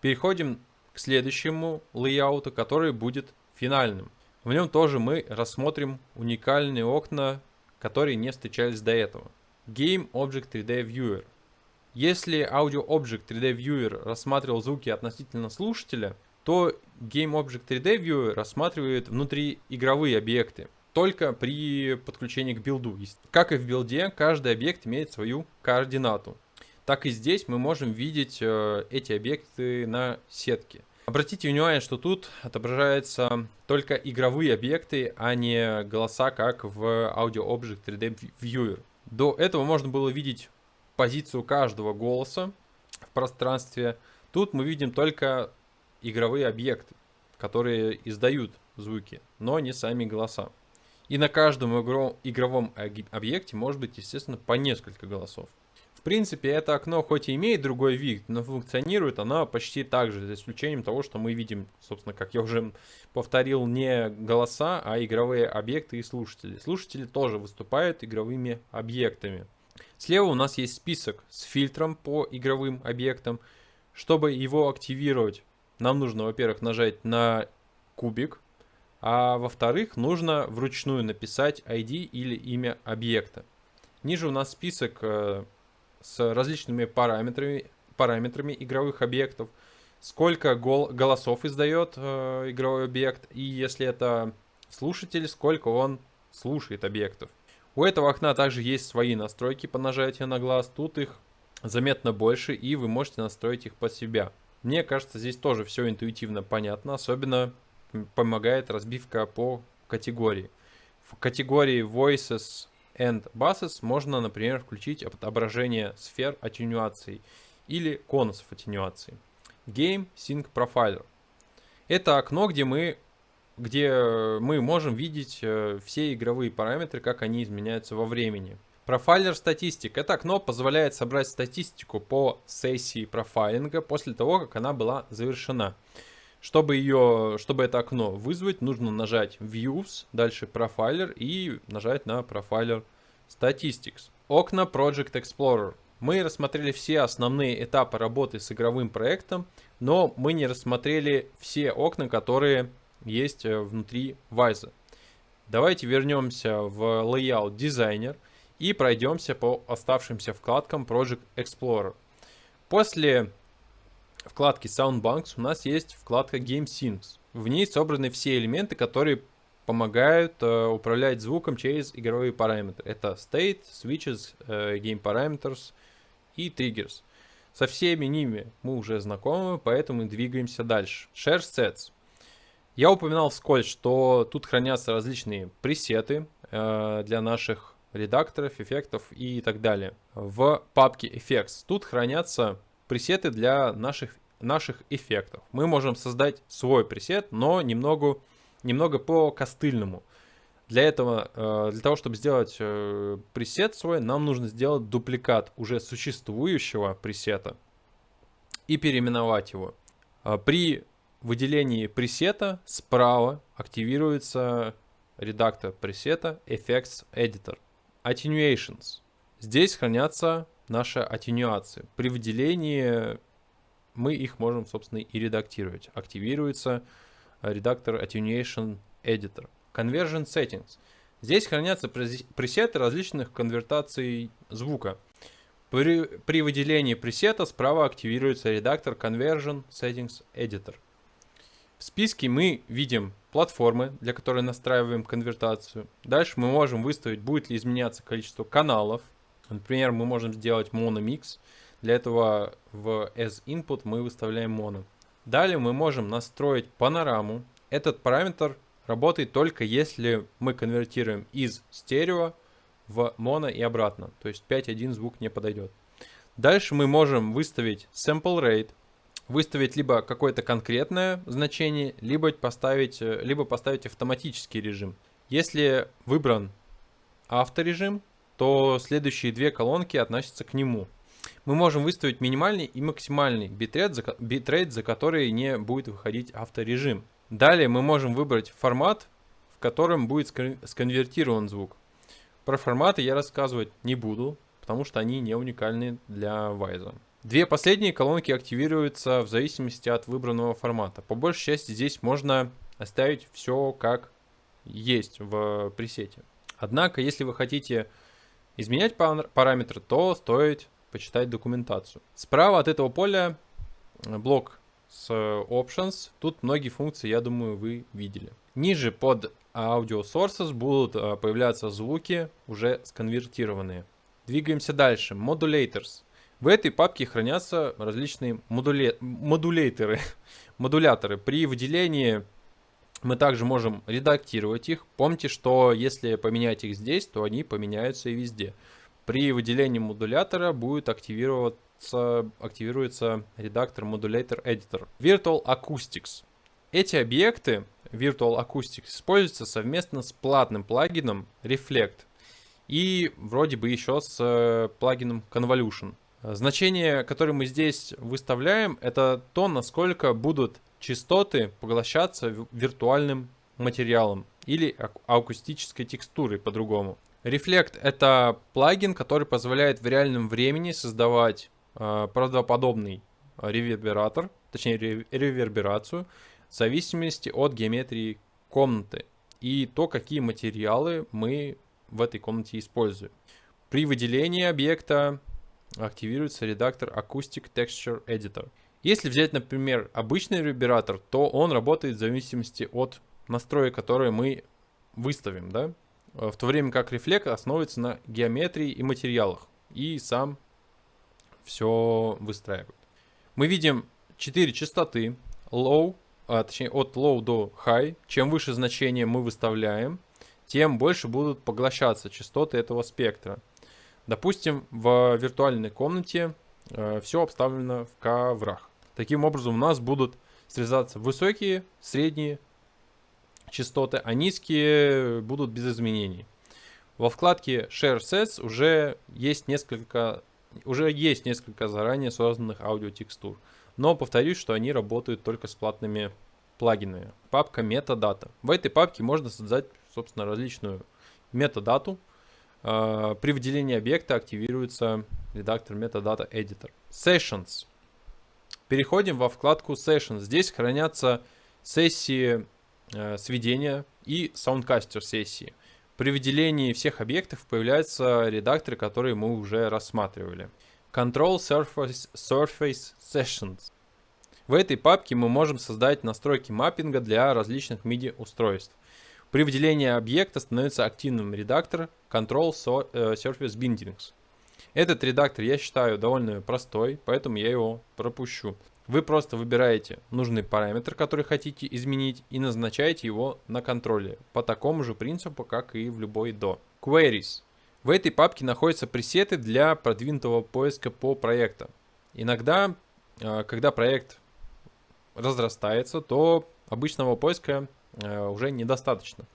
Переходим к следующему лейауту, который будет финальным. В нем тоже мы рассмотрим уникальные окна, которые не встречались до этого. Game Object 3D Viewer. Если Audio Object 3D Viewer рассматривал звуки относительно слушателя, то Game Object 3D Viewer рассматривает внутриигровые объекты только при подключении к билду. Как и в билде, каждый объект имеет свою координату. Так и здесь мы можем видеть эти объекты на сетке. Обратите внимание, что тут отображаются только игровые объекты, а не голоса, как в Audio Object 3D Viewer. До этого можно было видеть позицию каждого голоса в пространстве. Тут мы видим только игровые объекты, которые издают звуки, но не сами голоса. И на каждом игровом объекте может быть, естественно, по несколько голосов. В принципе, это окно хоть и имеет другой вид, но функционирует оно почти так же, за исключением того, что мы видим, собственно, как я уже повторил, не голоса, а игровые объекты и слушатели. Слушатели тоже выступают игровыми объектами. Слева у нас есть список с фильтром по игровым объектам. Чтобы его активировать, нам нужно, во-первых, нажать на кубик, а во-вторых, нужно вручную написать ID или имя объекта. Ниже у нас список с различными параметрами игровых объектов, сколько голосов издает игровой объект, и если это слушатель, сколько он слушает объектов. У этого окна также есть свои настройки по нажатию на глаз, тут их заметно больше, и вы можете настроить их под себя. Мне кажется, здесь тоже все интуитивно понятно, особенно помогает разбивка по категории. В категории Voices and Buses можно, например, включить отображение сфер аттенюации или конусов аттенюации. Game Sync Profiler. Это окно, где мы можем видеть все игровые параметры, как они изменяются во времени. Профайлер статистик. Это окно позволяет собрать статистику по сессии профайлинга после того, как она была завершена. Чтобы это окно вызвать, нужно нажать Views, дальше Profiler и нажать на Profiler Statistics. Окна Project Explorer. Мы рассмотрели все основные этапы работы с игровым проектом, но мы не рассмотрели все окна, которые есть внутри Wise. Давайте вернемся в Layout Designer и пройдемся по оставшимся вкладкам Project Explorer. После вкладки Soundbanks у нас есть вкладка Game Syncs. В ней собраны все элементы, которые помогают управлять звуком через игровые параметры. Это State, Switches, Game Parameters и Triggers. Со всеми ними мы уже знакомы, поэтому двигаемся дальше. Share Sets. Я упоминал вскользь, что тут хранятся различные пресеты для наших редакторов, эффектов и так далее. В папке Effects тут хранятся пресеты для наших эффектов. Мы можем создать свой пресет, но немного по-костыльному. Для того, чтобы сделать пресет свой, нам нужно сделать дупликат уже существующего пресета и переименовать его. При выделении пресета справа активируется редактор пресета Effects Editor. Attenuations. Здесь хранятся наши аттенюации. При выделении мы их можем, собственно, и редактировать. Активируется редактор Attenuation Editor. Conversion Settings. Здесь хранятся пресеты различных конвертаций звука. При выделении пресета справа активируется редактор Conversion Settings Editor. В списке мы видим платформы, для которой настраиваем конвертацию. Дальше мы можем выставить, будет ли изменяться количество каналов. Например, мы можем сделать mono-mix. Для этого в As Input мы выставляем mono. Далее мы можем настроить панораму. Этот параметр работает только если мы конвертируем из стерео в моно и обратно. То есть 5.1 звук не подойдет. Дальше мы можем выставить sample rate. Выставить либо какое-то конкретное значение, либо поставить автоматический режим. Если выбран авторежим, то следующие две колонки относятся к нему. Мы можем выставить минимальный и максимальный битрейт, за который не будет выходить авторежим. Далее мы можем выбрать формат, в котором будет сконвертирован звук. Про форматы я рассказывать не буду, потому что они не уникальны для Wise. Две последние колонки активируются в зависимости от выбранного формата. По большей части здесь можно оставить все как есть в пресете. Однако, если вы хотите изменять параметры, то стоит почитать документацию. Справа от этого поля блок с Options. Тут многие функции, я думаю, вы видели. Ниже под Audio Sources будут появляться звуки, уже сконвертированные. Двигаемся дальше. Modulators. В этой папке хранятся различные модуляторы. При выделении мы также можем редактировать их. Помните, что если поменять их здесь, то они поменяются и везде. При выделении модулятора будет активируется редактор Modulator Editor. Virtual Acoustics. Эти объекты Virtual Acoustics используются совместно с платным плагином Reflect и вроде бы еще с плагином Convolution. Значение, которое мы здесь выставляем, это то, насколько будут частоты поглощаться виртуальным материалом или акустической текстурой по-другому. Reflect — это плагин, который позволяет в реальном времени создавать правдоподобный реверберацию в зависимости от геометрии комнаты и то, какие материалы мы в этой комнате используем. При выделении объекта активируется редактор Acoustic Texture Editor. Если взять, например, обычный ревербератор, то он работает в зависимости от настроек, которые мы выставим, да? В то время как Reflect основывается на геометрии и материалах и сам все выстраивает. Мы видим 4 частоты, точнее от low до high. Чем выше значение мы выставляем, тем больше будут поглощаться частоты этого спектра. Допустим, в виртуальной комнате все обставлено в коврах. Таким образом, у нас будут срезаться высокие, средние частоты, а низкие будут без изменений. Во вкладке Share Sets уже есть несколько заранее созданных аудиотекстур. Но повторюсь, что они работают только с платными плагинами. Папка Metadata. В этой папке можно создать, собственно, различную метадату. При выделении объекта активируется редактор Metadata Editor. Sessions. Переходим во вкладку Sessions. Здесь хранятся сессии сведения и саундкастер сессии. При выделении всех объектов появляются редакторы, которые мы уже рассматривали. Control Surface Sessions. В этой папке мы можем создать настройки маппинга для различных MIDI устройств. При выделении объекта становится активным редактор Control Surface Bindings. Этот редактор я считаю довольно простой, поэтому я его пропущу. Вы просто выбираете нужный параметр, который хотите изменить, и назначаете его на контроллере по такому же принципу, как и в любой DAW. Queries. В этой папке находятся пресеты для продвинутого поиска по проекту. Иногда, когда проект разрастается, то обычного поиска уже недостаточно.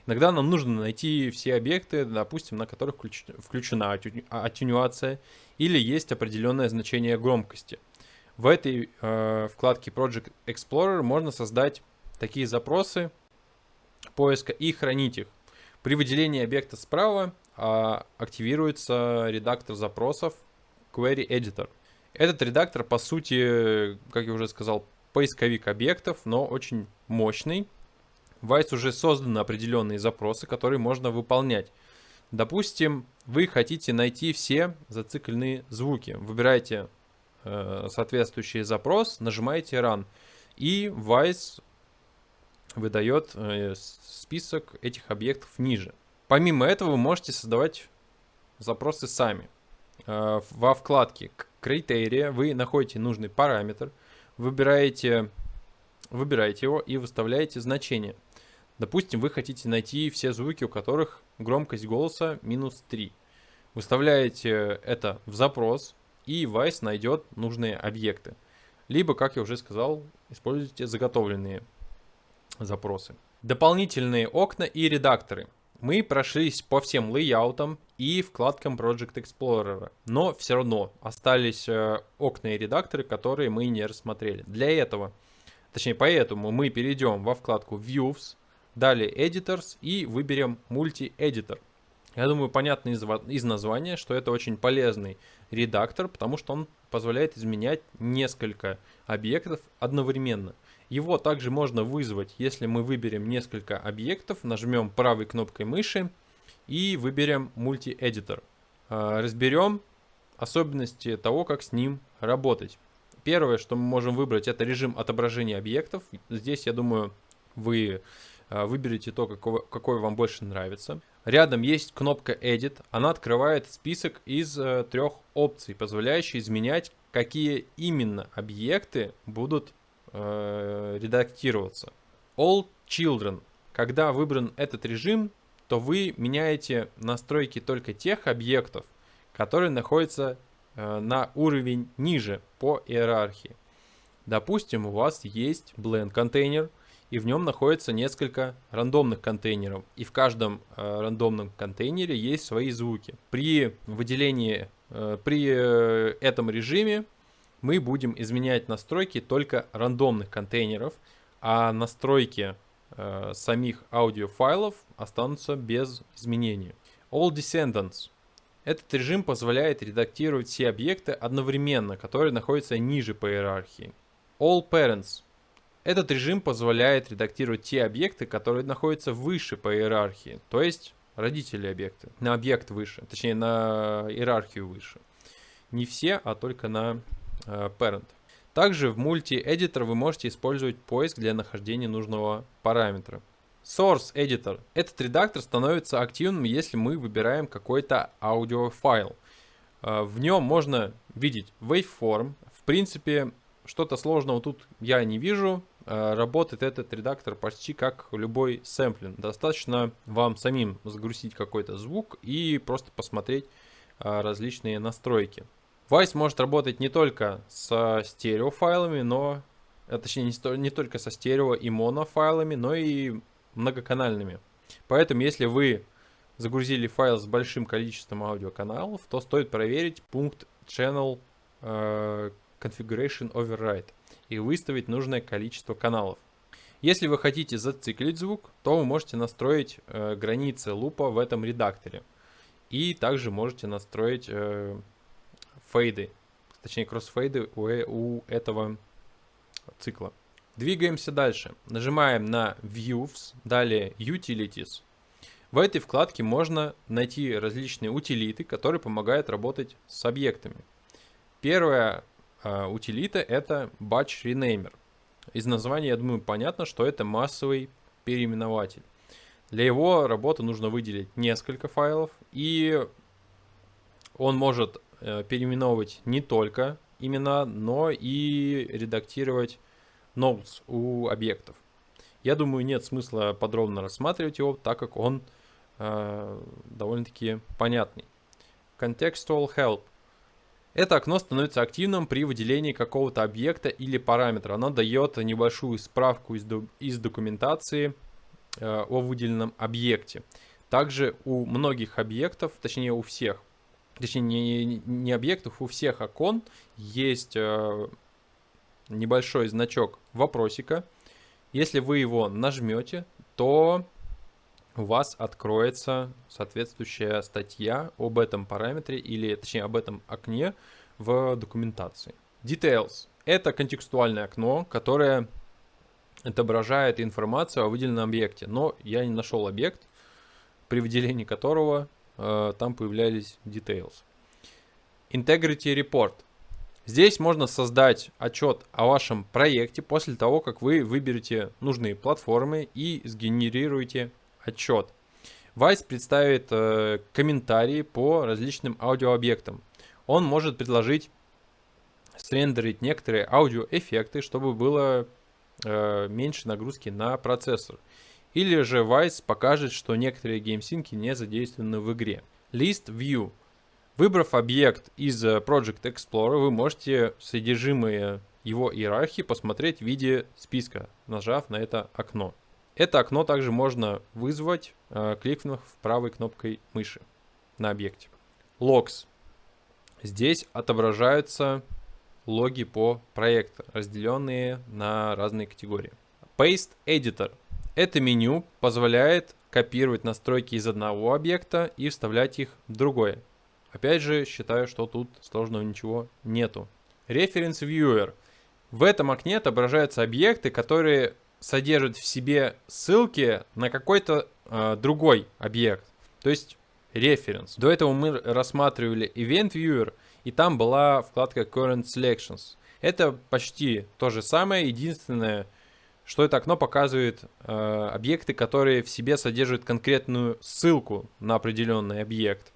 Иногда нам нужно найти все объекты, допустим, на которых включена аттенюация или есть определенное значение громкости. В этой вкладке Project Explorer можно создать такие запросы поиска и хранить их. При выделении объекта справа активируется редактор запросов Query Editor. Этот редактор, по сути, как я уже сказал, поисковик объектов, но очень мощный. В Wwise уже созданы определенные запросы, которые можно выполнять. Допустим, вы хотите найти все зацикленные звуки. Выбираете соответствующий запрос, нажимаете Run, и Wwise выдает список этих объектов ниже. Помимо этого вы можете создавать запросы сами. Во вкладке Criteria вы находите нужный параметр, выбираете его и выставляете значение. Допустим, вы хотите найти все звуки, у которых громкость голоса -3. Выставляете это в запрос, и Wwise найдет нужные объекты. Либо, как я уже сказал, используйте заготовленные запросы. Дополнительные окна и редакторы. Мы прошлись по всем лейаутам и вкладкам Project Explorer, но все равно остались окна и редакторы, которые мы не рассмотрели. Поэтому мы перейдем во вкладку Views, далее Editors и выберем Multi-Editor. Я думаю, понятно из названия, что это очень полезный редактор, потому что он позволяет изменять несколько объектов одновременно. Его также можно вызвать, если мы выберем несколько объектов, нажмем правой кнопкой мыши и выберем Multi-Editor. Разберем особенности того, как с ним работать. Первое, что мы можем выбрать, это режим отображения объектов. Здесь, я думаю, вы выберете то, какой вам больше нравится. Рядом есть кнопка Edit. Она открывает список из 3 опций, позволяющих изменять, какие именно объекты будут редактироваться. All Children. Когда выбран этот режим, то вы меняете настройки только тех объектов, которые находятся на уровень ниже по иерархии. Допустим, у вас есть blend контейнер, и в нем находится несколько рандомных контейнеров. И в каждом рандомном контейнере есть свои звуки. При этом режиме мы будем изменять настройки только рандомных контейнеров, а настройки самих аудиофайлов останутся без изменений. All Descendants. Этот режим позволяет редактировать все объекты одновременно, которые находятся ниже по иерархии. All Parents. Этот режим позволяет редактировать те объекты, которые находятся выше по иерархии, то есть родители объекта, на объект выше, точнее на иерархию выше. Не все, а только на parent. Также в Multi-Editor вы можете использовать поиск для нахождения нужного параметра. Source Editor. Этот редактор становится активным, если мы выбираем какой-то аудиофайл. В нем можно видеть waveform. В принципе, что-то сложного тут я не вижу. Работает этот редактор почти как любой сэмплинг. Достаточно вам самим загрузить какой-то звук и просто посмотреть различные настройки. Wwise может работать не только со стереофайлами, но, точнее, не только со стерео и монофайлами, но и многоканальными. Поэтому, если вы загрузили файл с большим количеством аудиоканалов, то стоит проверить пункт Channel Configuration Override и выставить нужное количество каналов. Если вы хотите зациклить звук, то вы можете настроить границы лупа в этом редакторе. И также можете настроить фейды, точнее кроссфейды у этого цикла. Двигаемся дальше. Нажимаем на Views, далее Utilities. В этой вкладке можно найти различные утилиты, которые помогают работать с объектами. Первая утилита это Batch Renamer. Из названия, я думаю, понятно, что это массовый переименователь. Для его работы нужно выделить несколько файлов, и он может переименовывать не только имена, но и редактировать nodes у объектов. Я думаю, нет смысла подробно рассматривать его, так как он довольно-таки понятный. Contextual Help. Это окно становится активным при выделении какого-то объекта или параметра. Оно дает небольшую справку из документации о выделенном объекте. Также у многих объектов, точнее у всех, точнее не объектов, у всех окон есть небольшой значок вопросика. Если вы его нажмете, то у вас откроется соответствующая статья об этом параметре или точнее об этом окне в документации. Details — это контекстуальное окно, которое отображает информацию о выделенном объекте, но я не нашел объект, при выделении которого там появлялись details. Integrity Report. Здесь можно создать отчет о вашем проекте после того, как вы выберете нужные платформы и сгенерируете отчет. Wwise представит комментарии по различным аудиообъектам. Он может предложить срендерить некоторые аудиоэффекты, чтобы было меньше нагрузки на процессор. Или же Wwise покажет, что некоторые геймсинки не задействованы в игре. List View. Выбрав объект из Project Explorer, вы можете содержимое его иерархии посмотреть в виде списка, нажав на это окно. Это окно также можно вызвать, кликнув правой кнопкой мыши на объекте. Logs. Здесь отображаются логи по проекту, разделенные на разные категории. Paste Editor. Это меню позволяет копировать настройки из одного объекта и вставлять их в другое. Опять же, считаю, что тут сложного ничего нету. Reference Viewer. В этом окне отображаются объекты, которые содержат в себе ссылки на какой-то другой объект. То есть reference. До этого мы рассматривали Event Viewer, и там была вкладка Current Selections. Это почти то же самое, единственное, что это окно показывает объекты, которые в себе содержат конкретную ссылку на определенный объект.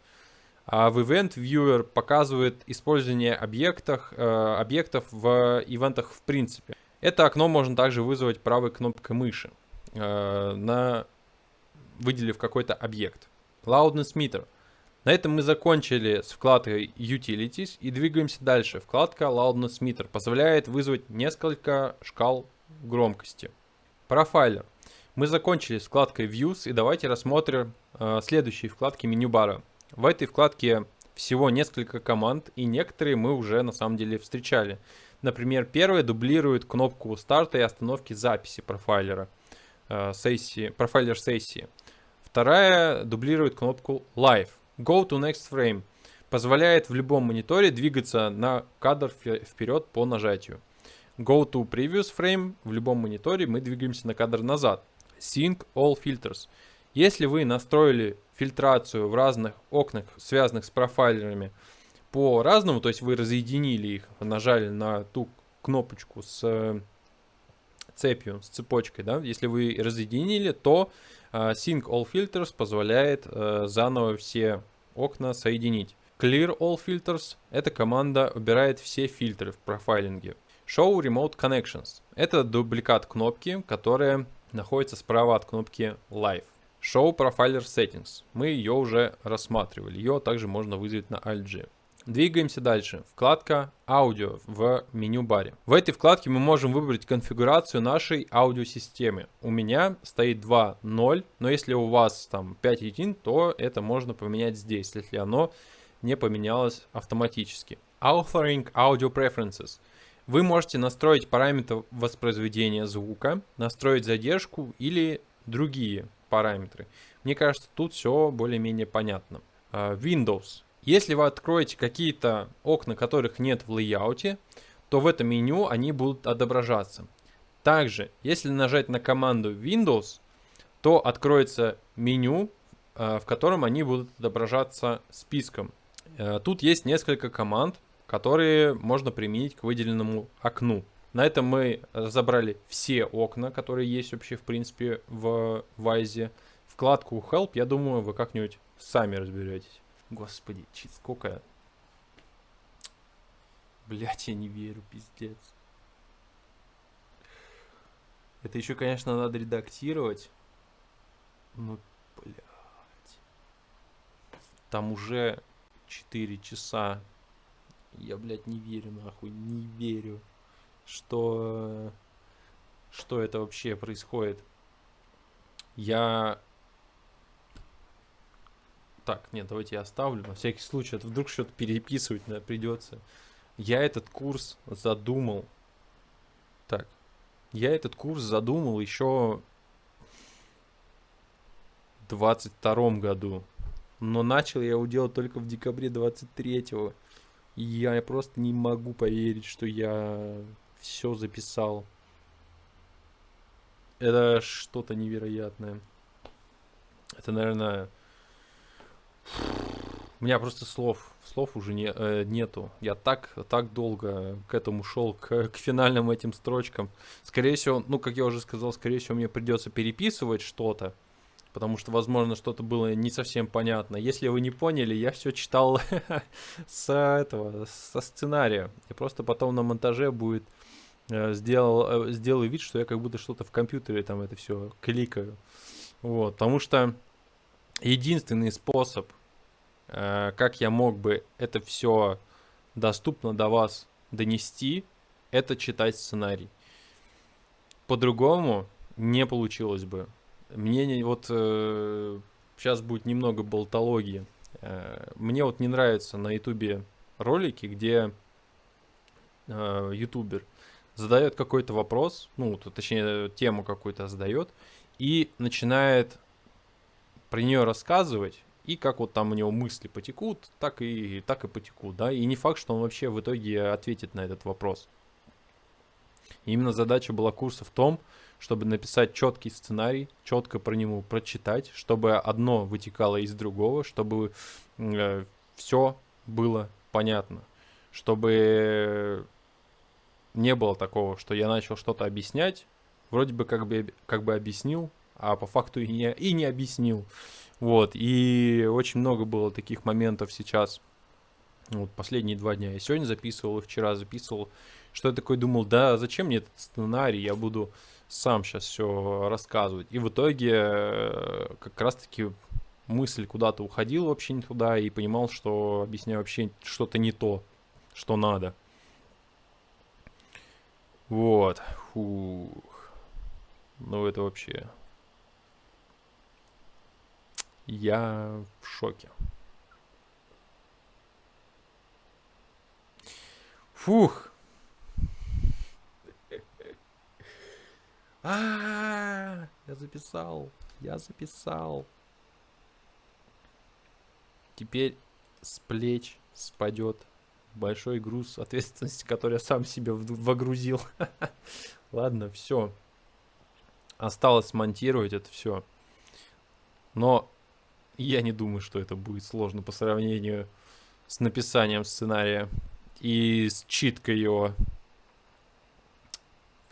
А в Event Viewer показывает использование объектов в ивентах в принципе. Это окно можно также вызвать правой кнопкой мыши, выделив какой-то объект. Loudness Meter. На этом мы закончили с вкладкой Utilities и двигаемся дальше. Вкладка Loudness Meter позволяет вызвать несколько шкал громкости. Profiler. Мы закончили с вкладкой Views и давайте рассмотрим следующие вкладки меню бара. В этой вкладке всего несколько команд, и некоторые мы уже на самом деле встречали. Например, первая дублирует кнопку старта и остановки записи профайлера, профайлер сессии. Вторая дублирует кнопку Live. Go to Next Frame позволяет в любом мониторе двигаться на кадр вперед по нажатию. Go to Previous Frame в любом мониторе мы двигаемся на кадр назад. Sync All Filters. Если вы настроили фильтрацию в разных окнах, связанных с профайлерами, по-разному, то есть вы разъединили их, нажали на ту кнопочку с цепью, с цепочкой, да? Если вы разъединили, то Sync All Filters позволяет заново все окна соединить. Clear All Filters — эта команда убирает все фильтры в профайлинге. Show Remote Connections. Это дубликат кнопки, которая находится справа от кнопки Live. Show Profiler Settings. Мы ее уже рассматривали. Ее также можно вызвать на Alt-G. Двигаемся дальше. Вкладка «Аудио» в меню-баре. В этой вкладке мы можем выбрать конфигурацию нашей аудиосистемы. У меня стоит 2.0, но если у вас там 5.1, то это можно поменять здесь, если оно не поменялось автоматически. Authoring Audio Preferences. Вы можете настроить параметры воспроизведения звука, настроить задержку или другие параметры. Мне кажется, тут все более-менее понятно. Windows. Если вы откроете какие-то окна, которых нет в лейауте, то в этом меню они будут отображаться. Также, если нажать на команду Windows, то откроется меню, в котором они будут отображаться списком. Тут есть несколько команд, которые можно применить к выделенному окну. На этом мы разобрали все окна, которые есть вообще в принципе в Wise. Вкладку Help, я думаю, вы как-нибудь сами разберетесь. Господи, сколько... Блять, я не верю, пиздец. Это еще, конечно, надо редактировать. Ну, блядь. Там уже 4 часа. Я, блядь, не верю, нахуй, не верю, что это вообще происходит. Так, нет, давайте я оставлю, на всякий случай, это вдруг что-то переписывать придется. Я этот курс задумал. Так, я этот курс задумал еще в 22-м году. Но начал я его делать только в декабре 23-го. И я просто не могу поверить, что я все записал. Это что-то невероятное. Это, наверное... У меня просто слов уже нету. Я так долго к этому шел, к финальным этим строчкам. Скорее всего, ну, как я уже сказал, скорее всего, мне придется переписывать что-то. Потому что, возможно, что-то было не совсем понятно. Если вы не поняли, я все читал со сценария. И просто потом на монтаже будет сделаю вид, что я как будто что-то в компьютере там это все кликаю. Вот, потому что единственный способ, как я мог бы это все доступно до вас донести, это читать сценарий. По-другому не получилось бы. Мне вот сейчас будет немного болтологии. Мне вот не нравится на ютубе ролики, где ютубер задает какой-то вопрос, ну, точнее, тему какую-то задает, и начинает про нее рассказывать, и как вот там у него мысли потекут, так и потекут, да, и не факт, что он вообще в итоге ответит на этот вопрос. И именно задача была курса в том, чтобы написать четкий сценарий, четко про него прочитать, чтобы одно вытекало из другого, чтобы все было понятно, чтобы не было такого, что я начал что-то объяснять, вроде бы как бы объяснил, а по факту и не объяснил. Вот, и очень много было таких моментов сейчас, вот последние 2 дня. Я сегодня записывал и вчера записывал, что я такой думал, да зачем мне этот сценарий, я буду сам сейчас все рассказывать. И в итоге как раз-таки мысль куда-то уходила вообще не туда, и понимал, что объясняю вообще что-то не то, что надо. Вот. Фух. Ну это вообще... Я в шоке. Фух. Я записал. Теперь с плеч спадет большой груз ответственности, который я сам себе вогрузил. Ладно, все. Осталось смонтировать это все. Но я не думаю, что это будет сложно по сравнению с написанием сценария и с читкой его.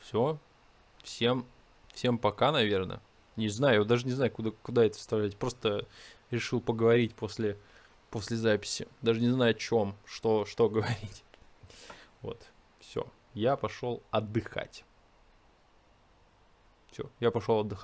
Все. Всем пока, наверное. Не знаю, я даже не знаю, куда это вставлять. Просто решил поговорить после записи. Даже не знаю о чем, что говорить. Вот, все. я пошел отдыхать. Все, я пошел отдыхать.